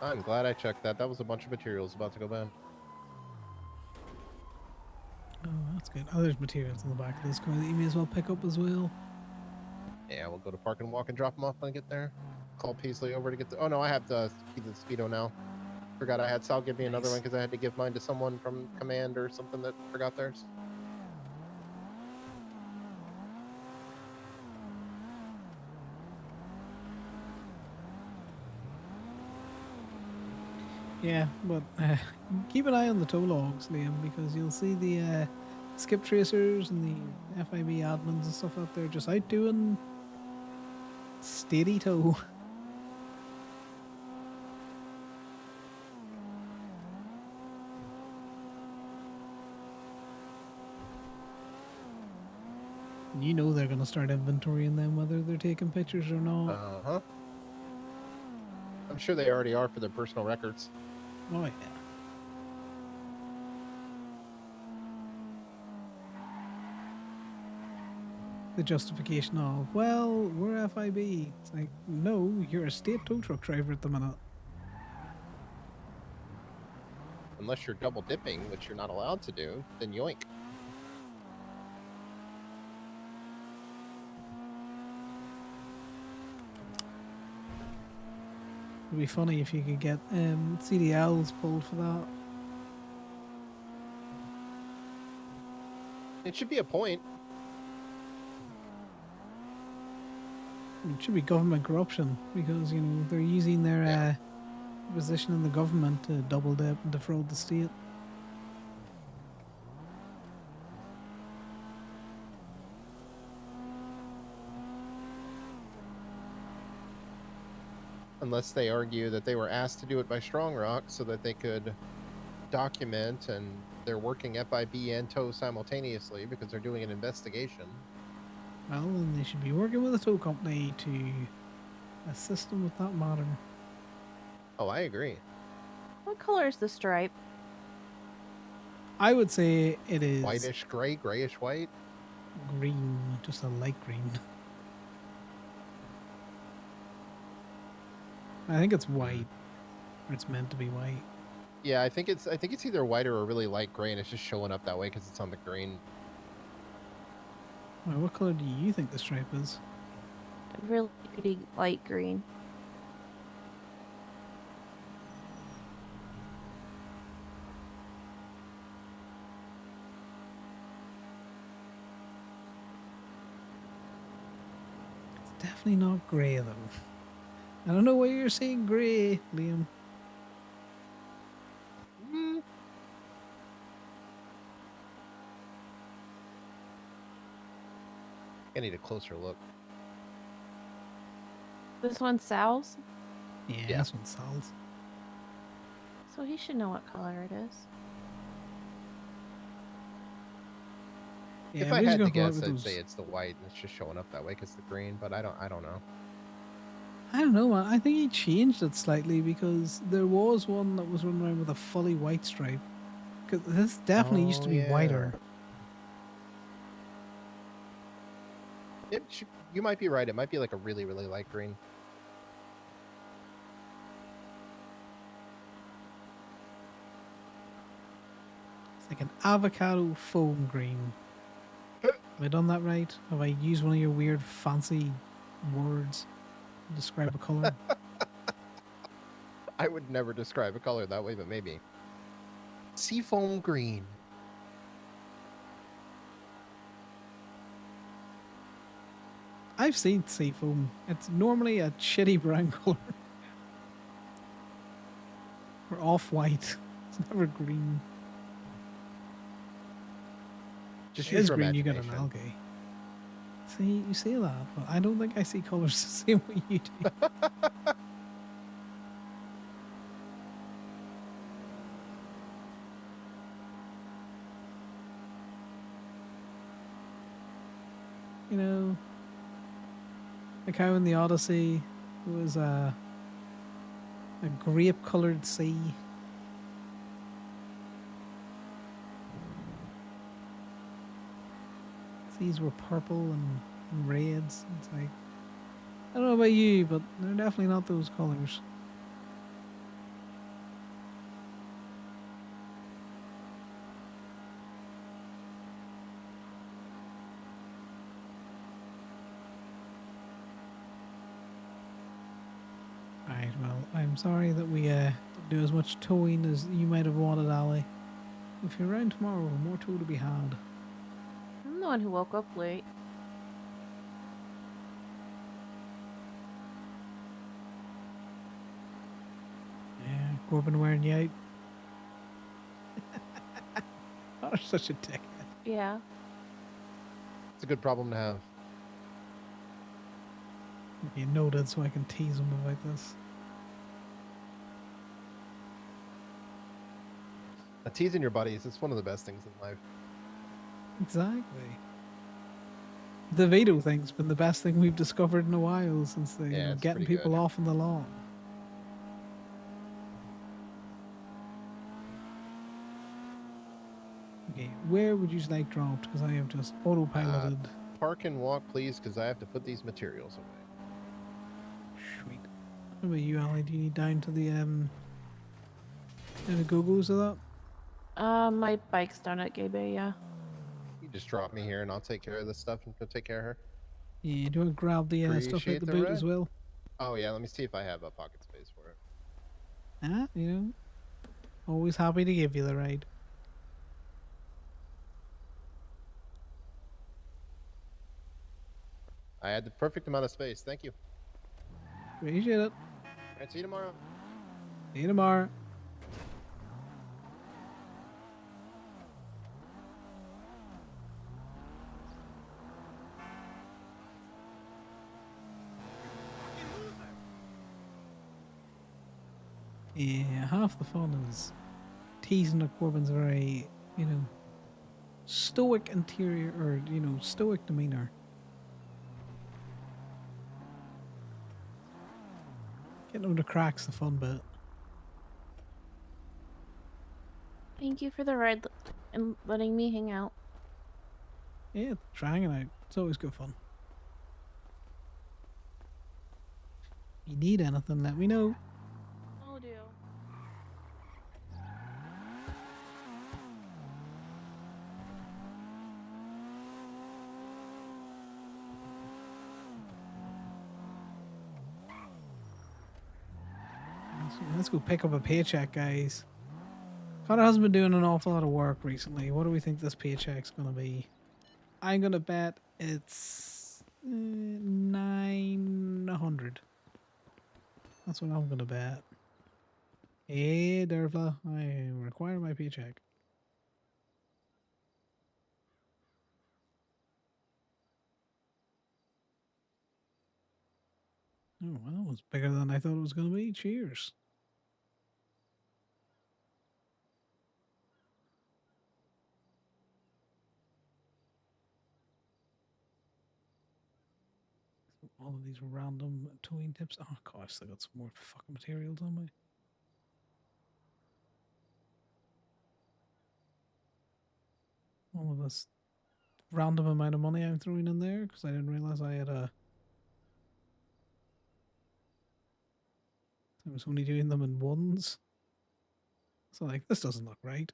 I'm glad I checked that. That was a bunch of materials about to go bad. Oh, that's good. Oh, there's materials in the back of this car that you may as well pick up as well. Yeah, we'll go to Park and Walk and drop them off when I get there. Call Paisley over to get the... Oh, no, I have the Speedo now. Forgot I had Sal give me another one because I had to give mine to someone from Command or something that forgot theirs. Yeah, but keep an eye on the tow logs, Liam, because you'll see the skip tracers and the FIB admins and stuff out there just out doing steady tow. And you know they're going to start inventorying them whether they're taking pictures or not. Uh-huh. I'm sure they already are for their personal records. Oh, yeah. The justification of, well, we're FIB. It's like, no, you're a state tow truck driver at the minute. Unless you're double dipping, which you're not allowed to do, then yoink. It'd be funny if you could get CDLs pulled for that. It should be a point. It should be government corruption because, you know, they're using their position in the government to double dip and defraud the state. Unless they argue that they were asked to do it by Strong Rock so that they could document and they're working FIB and tow simultaneously because they're doing an investigation. Well, then they should be working with a tow company to assist them with that matter. Oh, I agree. What color is the stripe? I would say it is Whitish gray, grayish white. green, just a light green. I think it's white, or it's meant to be white. Yeah, I think it's either white or a really light gray, and it's just showing up that way because it's on the green. Well, what color do you think the stripe is? Really pretty light green. It's definitely not gray though. I don't know why you're saying gray, Liam. I need a closer look. This one's Sal's, Yeah, this one's Sal's. so he should know what color it is. Yeah, If I'm I just had to gonna go out guess, with I'd those- say it's the white, and it's just showing up that way because the green. But I don't know. I don't know, man. I think he changed it slightly because there was one that was running around with a fully white stripe. Because this definitely used to be whiter. You might be right. It might be like a really, really light green. It's like an avocado foam green. Have I done that right? Have I used one of your weird fancy words to describe a color? I would never describe a color that way, but maybe. Seafoam green. I've seen seafoam. It's normally a shitty brown color. Or off-white. It's never green. Just It use is your green, you got an imagination. algae. See, you say that, but I don't think I see colors the same way you do. You know, like how in the Odyssey it was a grape-colored sea. Seas were purple and reds. It's like, I don't know about you, but they're definitely not those colors. Right, well, I'm sorry that we didn't do as much towing as you might have wanted, Ali. If you're around tomorrow, more tow to be had. I'm the one who woke up late. Yeah, Corbin wearing you out. Oh, such a dick. Yeah. It's a good problem to have. You noted so I can tease him about this. Teasing your buddies, it's one of the best things in life. Exactly. The veto thing's been the best thing we've discovered in a while since the Yeah, it's getting pretty people good. off on the lawn. Okay, where would you like dropped? Because I have just autopiloted. Park and walk, please, because I have to put these materials away. Sweet. What about you, Ali? Do you need down to the go-go's of that? My bike's down at Gay Bay, yeah. You just drop me here, and I'll take care of this stuff and go take care of her. Yeah, do you want to grab the stuff out Appreciate the the boot ride. as well? Oh yeah, let me see if I have a pocket space for it. Ah, you know, always happy to give you the ride. I had the perfect amount of space. Thank you. Appreciate it. All right, see you tomorrow. See you tomorrow. Yeah, half the fun is teasing that Corbin's very, stoic interior, or, stoic demeanor. Getting him to crack's the fun bit. Thank you for the ride and letting me hang out. Yeah, trying it out. It's always good fun. If you need anything, let me know. Will do. Let's go pick up a paycheck, guys. Connor hasn't been doing an awful lot of work recently. What do we think this paycheck's gonna be? I'm gonna bet it's 900. That's what I'm gonna bet. Hey, Dervla, I require my paycheck. Oh, well, that was bigger than I thought it was gonna be. Cheers. All of these random towing tips. Oh, gosh, I got some more fucking materials on me. All of this random amount of money I'm throwing in there because I didn't realize I was only doing them in ones. So, like, this doesn't look right.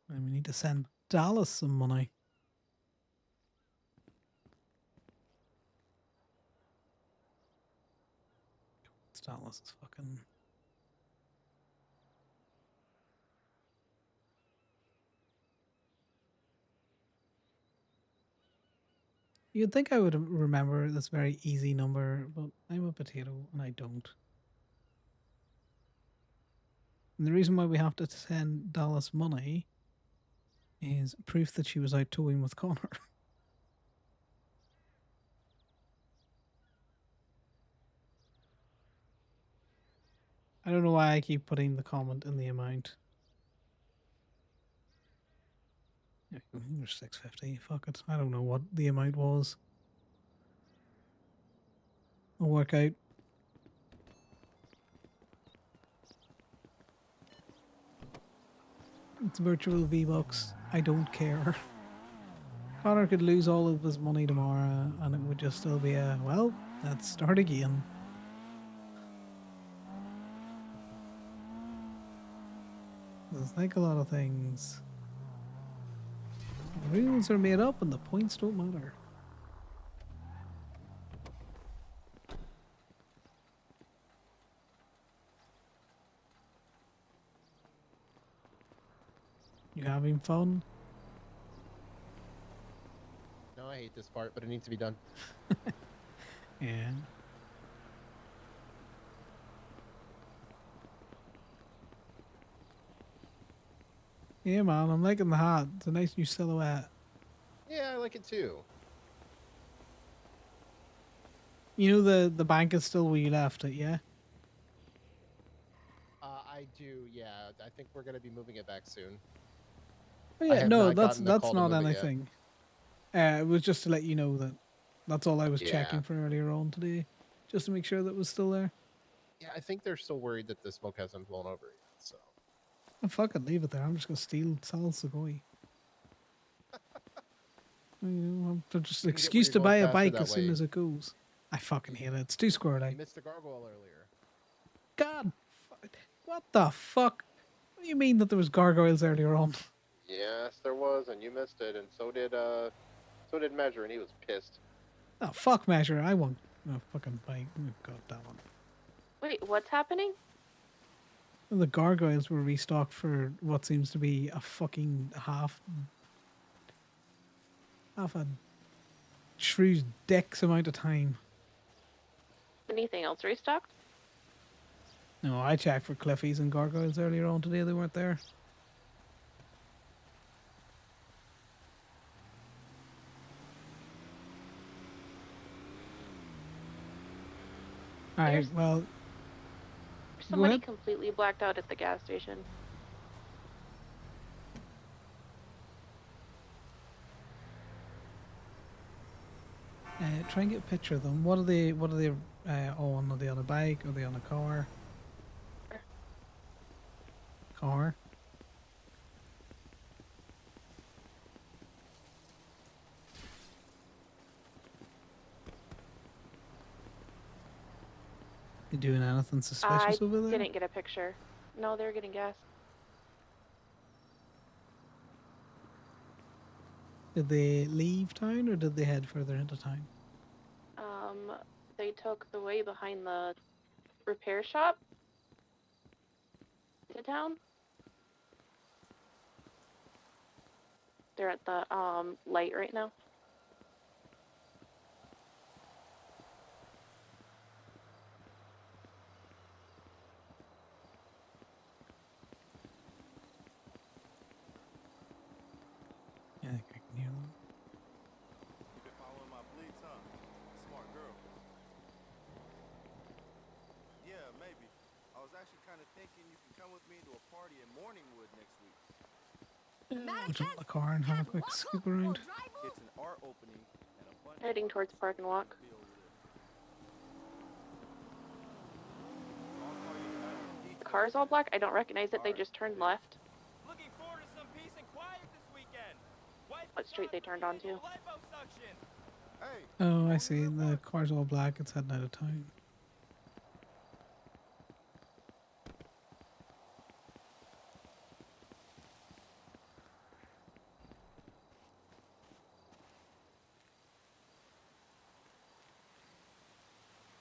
And we need to send Dallas some money. Dallas is fucking. You'd think I would remember this very easy number, but I'm a potato and I don't. And the reason why we have to send Dallas money is proof that she was out towing with Connor. I don't know why I keep putting the comment in the amount. Yeah, there's 650. Fuck it. I don't know what the amount was. I'll work out. It's virtual V-Bucks. I don't care. Connor could lose all of his money tomorrow and it would just still be a, well, let's start again. There's like a lot of things. The rules are made up and the points don't matter. You having fun? No, I hate this part, but it needs to be done. Yeah. Yeah, man, I'm liking the hat. It's a nice new silhouette. Yeah, I like it too. You know the bank is still where you left it, yeah? I do, yeah. I think we're going to be moving it back soon. Oh, I yeah, have no, not that's gotten the call to not move it yet. anything. It was just to let you know that that's all I was Yeah. checking for earlier on today, just to make sure that it was still there. Yeah, I think they're still worried that the smoke hasn't blown over yet, so. Oh, fuck it, leave it there. I'm just gonna sell Sugoi. You know, just an You can get where excuse you're to going buy a faster bike that as soon way. as it goes. I fucking hate it. It's too squirrely. You missed the gargoyle earlier. God, what the fuck? What do you mean that there was gargoyles earlier on? Yes, there was, and you missed it, and so did Measure, and he was pissed. Oh, fuck Measure. I won't. Oh, fucking bike. Oh, God damn it. Wait, what's happening? The gargoyles were restocked for what seems to be a fucking half a shrew's dick's amount of time. Anything else restocked? No, I checked for Cliffies and gargoyles earlier on today. They weren't there. Alright, well... Somebody completely blacked out at the gas station. Try and get a picture of them. What are they on? Are they on a bike? Are they on a car? Car? You doing anything suspicious I over there? didn't get a picture. No, they're getting gas. Did they leave town or did they head further into town? They took the way behind the repair shop to town. They're at the light right now. Yeah, I think I can hear them. You've been following my bleeds, huh? Smart girl. Yeah, maybe. I was actually kind of thinking you can come with me to a party in Morningwood next week. I'll jump in the car and have a quick scoop around. It's an art opening and a bunch Heading towards Park and Walk. The car's all black. I don't recognize it. They just turned left. Looking forward to some peace and quiet this weekend. What street they turned onto? Hey, Oh, I see. The car's all black. It's heading out of town.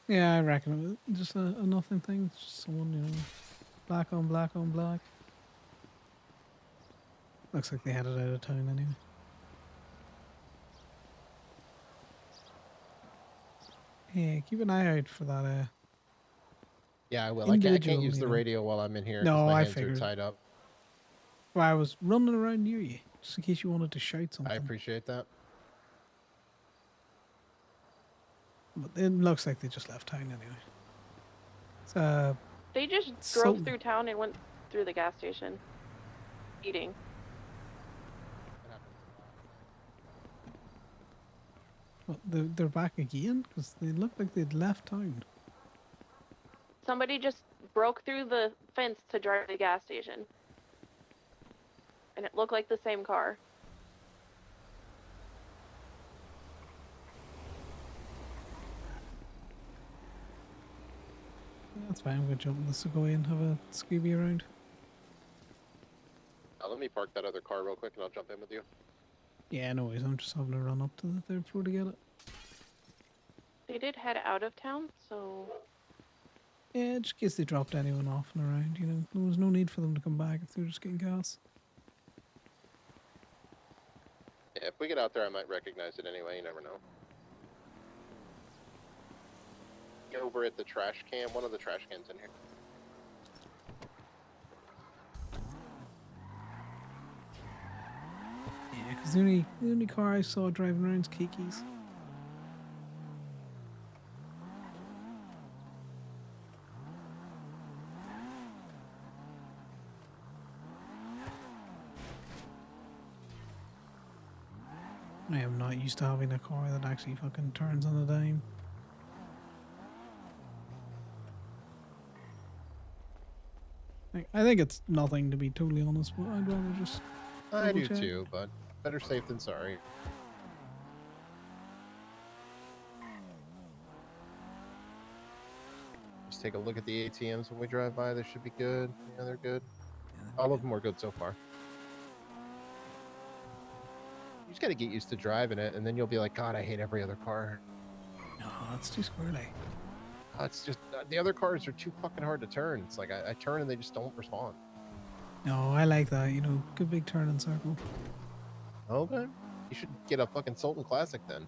Yeah, I reckon it was just a nothing thing. It's just someone, you know, black on black on black. Looks like they headed out of town anyway. Yeah, keep an eye out for that. Yeah, I will. I can't Individual, use you the know. radio while I'm in here No, because my I hands figured. are tied up. Well, I was running around near you, just in case you wanted to shout something. I appreciate that. But it looks like they just left town anyway. So, They just drove through town and went through the gas station. Eating. well, they're back again? Because they looked like they'd left town. Somebody just broke through the fence to drive to the gas station. And it looked like the same car. That's fine, I'm going to jump in the Sequoia and have a Scooby around. Let me park that other car real quick and I'll jump in with you. Yeah, no worries, I'm just having to run up to the third floor to get it. They did head out of town, so... Yeah, just in case they dropped anyone off and around, you know. There was no need for them to come back if they were just getting gas. Yeah, if we get out there, I might recognize it anyway. You never know. Over at the trash can, one of the trash cans in here. Yeah, because the only car I saw driving around is Kiki's. I am not used to having a car that actually fucking turns on a dime. I think it's nothing, to be totally honest, but I'd rather just I do double check. too, but better safe than sorry. Just take a look at the ATMs when we drive by. They should be good. Yeah, they're good. All of them were good so far. You just got to get used to driving it, and then you'll be like, God, I hate every other car. No, that's too squirrely. It's just the other cars are too fucking hard to turn. It's like I turn and they just don't respond. No, I like that, you know, good big turn and circle. Okay. You should get a fucking Sultan Classic then.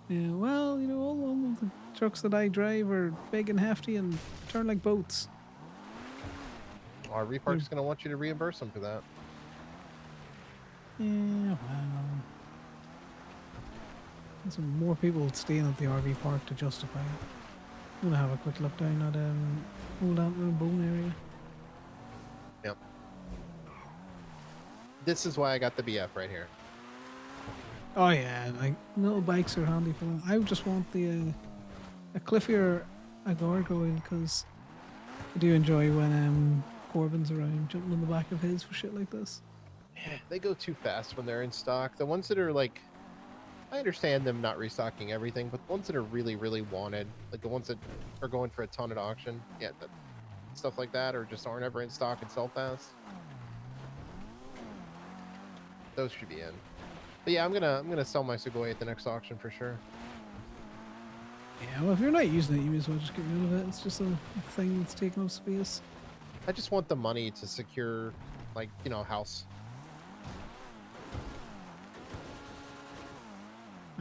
Yeah, well, you know, all of the trucks that I drive are big and hefty and turn like boats. Our repark's going to want you to reimburse them for that. Yeah, well. There's some more people staying at the RV park to justify it. I'm gonna have a quick look down at Old Antler Bone area. Yep. This is why I got the BF right here. Oh yeah, like little bikes are handy for that. I just want the a Cliffy or a gargoyle because I do enjoy when Corbin's around jumping in the back of his for shit like this. They go too fast when they're in stock. The ones that are like, I understand them not restocking everything, but the ones that are really, really wanted, like the ones that are going for a ton at auction, yeah, stuff like that, or just aren't ever in stock and sell fast. those should be in. But yeah, I'm gonna sell my Sugoi at the next auction for sure. Yeah, well, if you're not using it, you may as well just get rid of it. It's just a thing that's taking up space. I just want the money to secure, like, you know, a house.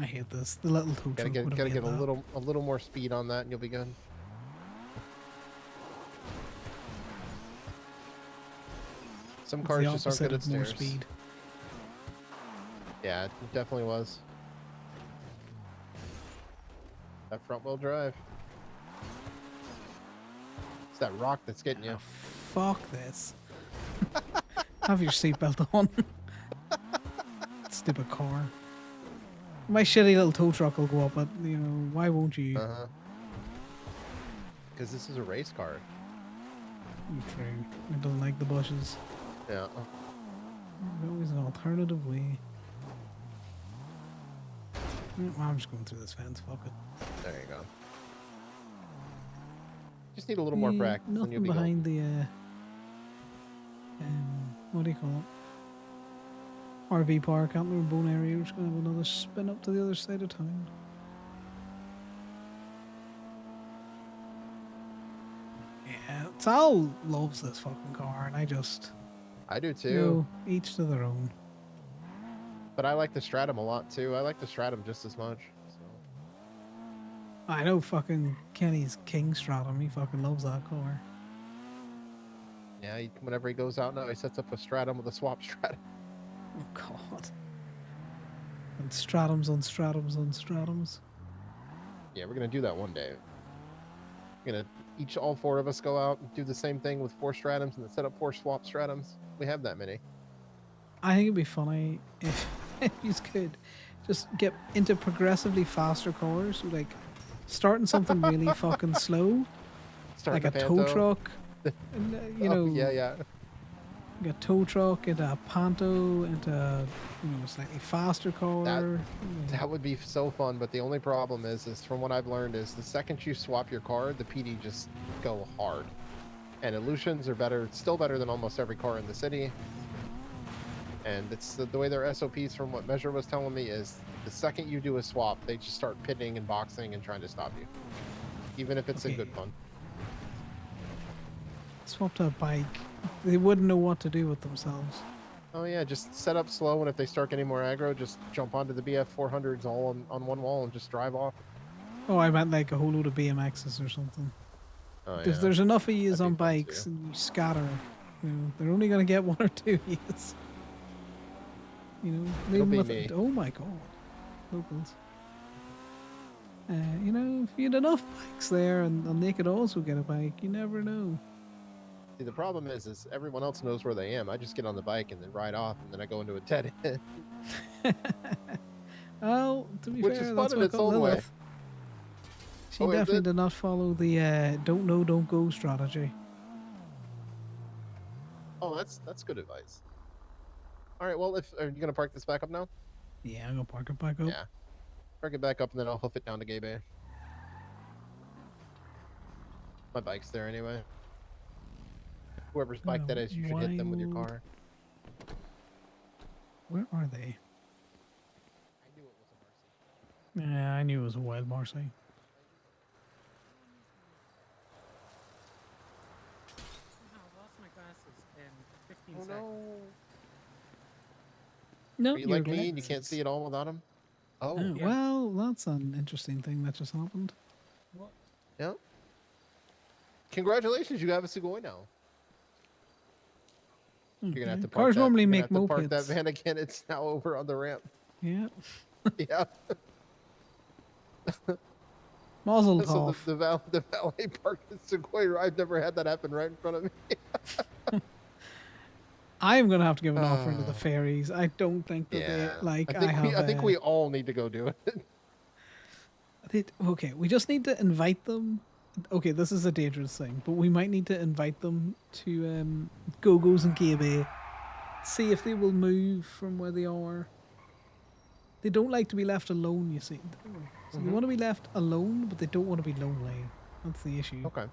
I hate this. The little tow truck would have Gotta made get that. a little more speed on that, and you'll be good. Some It's cars the just aren't opposite good at of more stairs. speed. Yeah, it definitely was. That front wheel drive. It's that rock that's getting you. Fuck this. Have your seatbelt on. Stupid car. My shitty little tow truck will go up, but you know, why won't you? Because this is a race car. True. I don't like the bushes. Yeah. There's always an alternative way. I'm just going through this fence. Fuck it. There you go. Just need a little more practice, and Nothing you'll be behind the what do you call it? RV park, Antler and Bone area. We're just gonna have another spin up to the other side of town. Yeah, Sal loves this fucking car, and I I do too. you know, each to their own. But I like the Stratum a lot too. I like the Stratum just as much. So. I know fucking Kenny's King Stratum. He fucking loves that car. Yeah, whenever he goes out now, he sets up a Stratum with a swap Stratum. Oh god. And Stratums on Stratums on Stratums. Yeah, we're gonna do that one day. We're gonna all four of us go out and do the same thing with 4 Stratums and then set up 4 swap Stratums. We have that many. I think it'd be funny if you could just get into progressively faster cars, like starting something really fucking slow, Starting like a the tow Panto. truck. And, you know, yeah. Like a tow truck into a Panto into a, you know, slightly faster car. That would be so fun, but the only problem is from what I've learned is the second you swap your car, the PD just go hard. And Illusions are better, still better than almost every car in the city. And it's the way their SOPs from what Measure was telling me is the second you do a swap, they just start pitting and boxing and trying to stop you. Even if it's in good fun. Swapped a bike. They wouldn't know what to do with themselves. Oh yeah, just set up slow, and if they start getting more aggro, just jump onto the BF 400s all on one wall and just drive off. Oh, I meant like a whole load of BMXs or something. Oh, Because yeah. there's enough of yous That'd on be fun, bikes too. and you scatter. You know, they're only gonna get 1 or 2 yous. You know, It'll leave be them me. with oh my god, locals. You know, if you had enough bikes there and they could also get a bike, you never know. See, the problem is everyone else knows where they am. I just get on the bike and then ride off, and then I go into a dead end. Well, to be Which fair, is fun that's in what its got own way. Lilith. She Oh, is definitely it? did not follow the don't know, don't go strategy. Oh, that's good advice. All right, well, are you gonna park this back up now? Yeah, I'm gonna park it back up. Yeah, park it back up, and then I'll hoof it down to Gay Bay. My bike's there anyway. Whoever's bike that is, you should hit them with your Wild. car. Where are they? Yeah, I knew it was a wild Marcy. I lost my glasses in 15 Oh seconds. No, Are you like me and you can't see it all without them? Oh, Oh, well, that's an interesting thing that just happened. yeah. Congratulations, you have a Sugoi now. You're gonna have to park Cars that, normally you're gonna make have to park that mopeds. van again. It's now over on the ramp. Yeah. Yeah. Mazel So tov. the valet parked the Sugoi. I've never had that happen right in front of me. I am gonna have to give an offering to the fairies. I don't think that they like. I think we all need to go do it. Okay, we just need to invite them. Okay, this is a dangerous thing, but we might need to invite them to Go-Go's and Gabe. See if they will move from where they are. They don't like to be left alone, you see. So they want to be left alone, but they don't want to be lonely. That's the issue. Okay.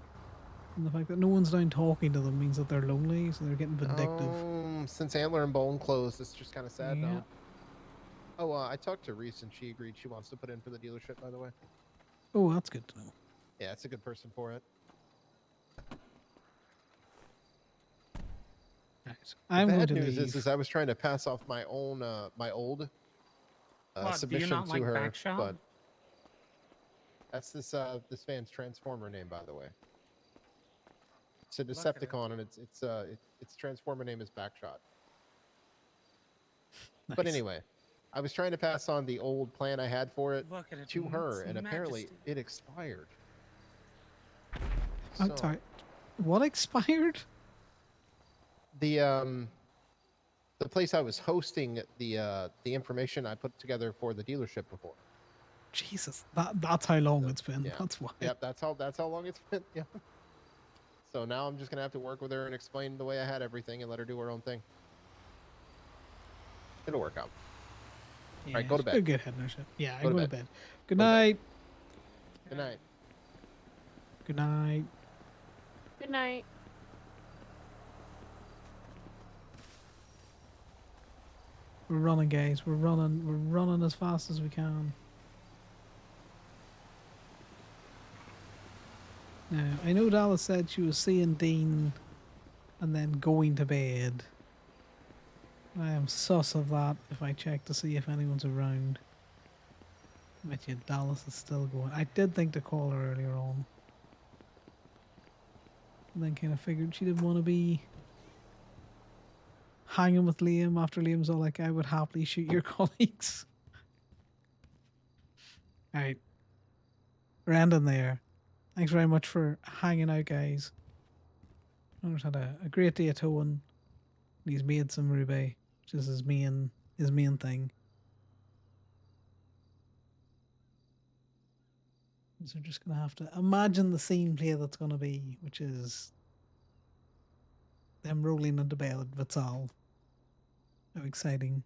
And the fact that no one's down talking to them means that they're lonely, so they're getting vindictive. Since Antler and Bone closed, it's just kind of sad Yeah. now. Oh, I talked to Reese and she agreed she wants to put in for the dealership, by the way. Oh, that's good to know. Yeah, it's a good person for it. Right. The I'm going bad to news leave. is I was trying to pass off my own, my old What, do you submission not to like her, Backshot? but that's this fan's Transformer name, by the way. It's a at it. Decepticon, and its Transformer name is Backshot. But Nice. anyway, I was trying to pass on the old plan I had for it Look at it, to her, its and apparently majesty. it expired. I'm So, sorry. What expired? the place I was hosting the information I put together for the dealership before. Jesus, that's how long it's been. Yeah. That's why. Yep, that's how long it's been. Yeah. So now I'm just gonna have to work with her and explain the way I had everything and let her do her own thing. It'll work out. Yeah, All right, go to bed. Good head nurse. Yeah, Go I to go to bed. bed. Good Go to bed. night. Good night. Good night. Good night. We're running, guys. We're running. We're running as fast as we can. Now, I know Dallas said she was seeing Dean and then going to bed. I am sus of that if I check to see if anyone's around. I bet you Dallas is still going. I did think to call her earlier on. And then kind of figured she didn't want to be hanging with Liam after Liam's all like, I would happily shoot your colleagues. Alright. We're ending there. Thanks very much for hanging out, guys. I've had a great day at towing. He's made some Ruby, which is his main thing. So we're just gonna have to imagine the scene play that's gonna be, which is them rolling into bed with Val. How exciting.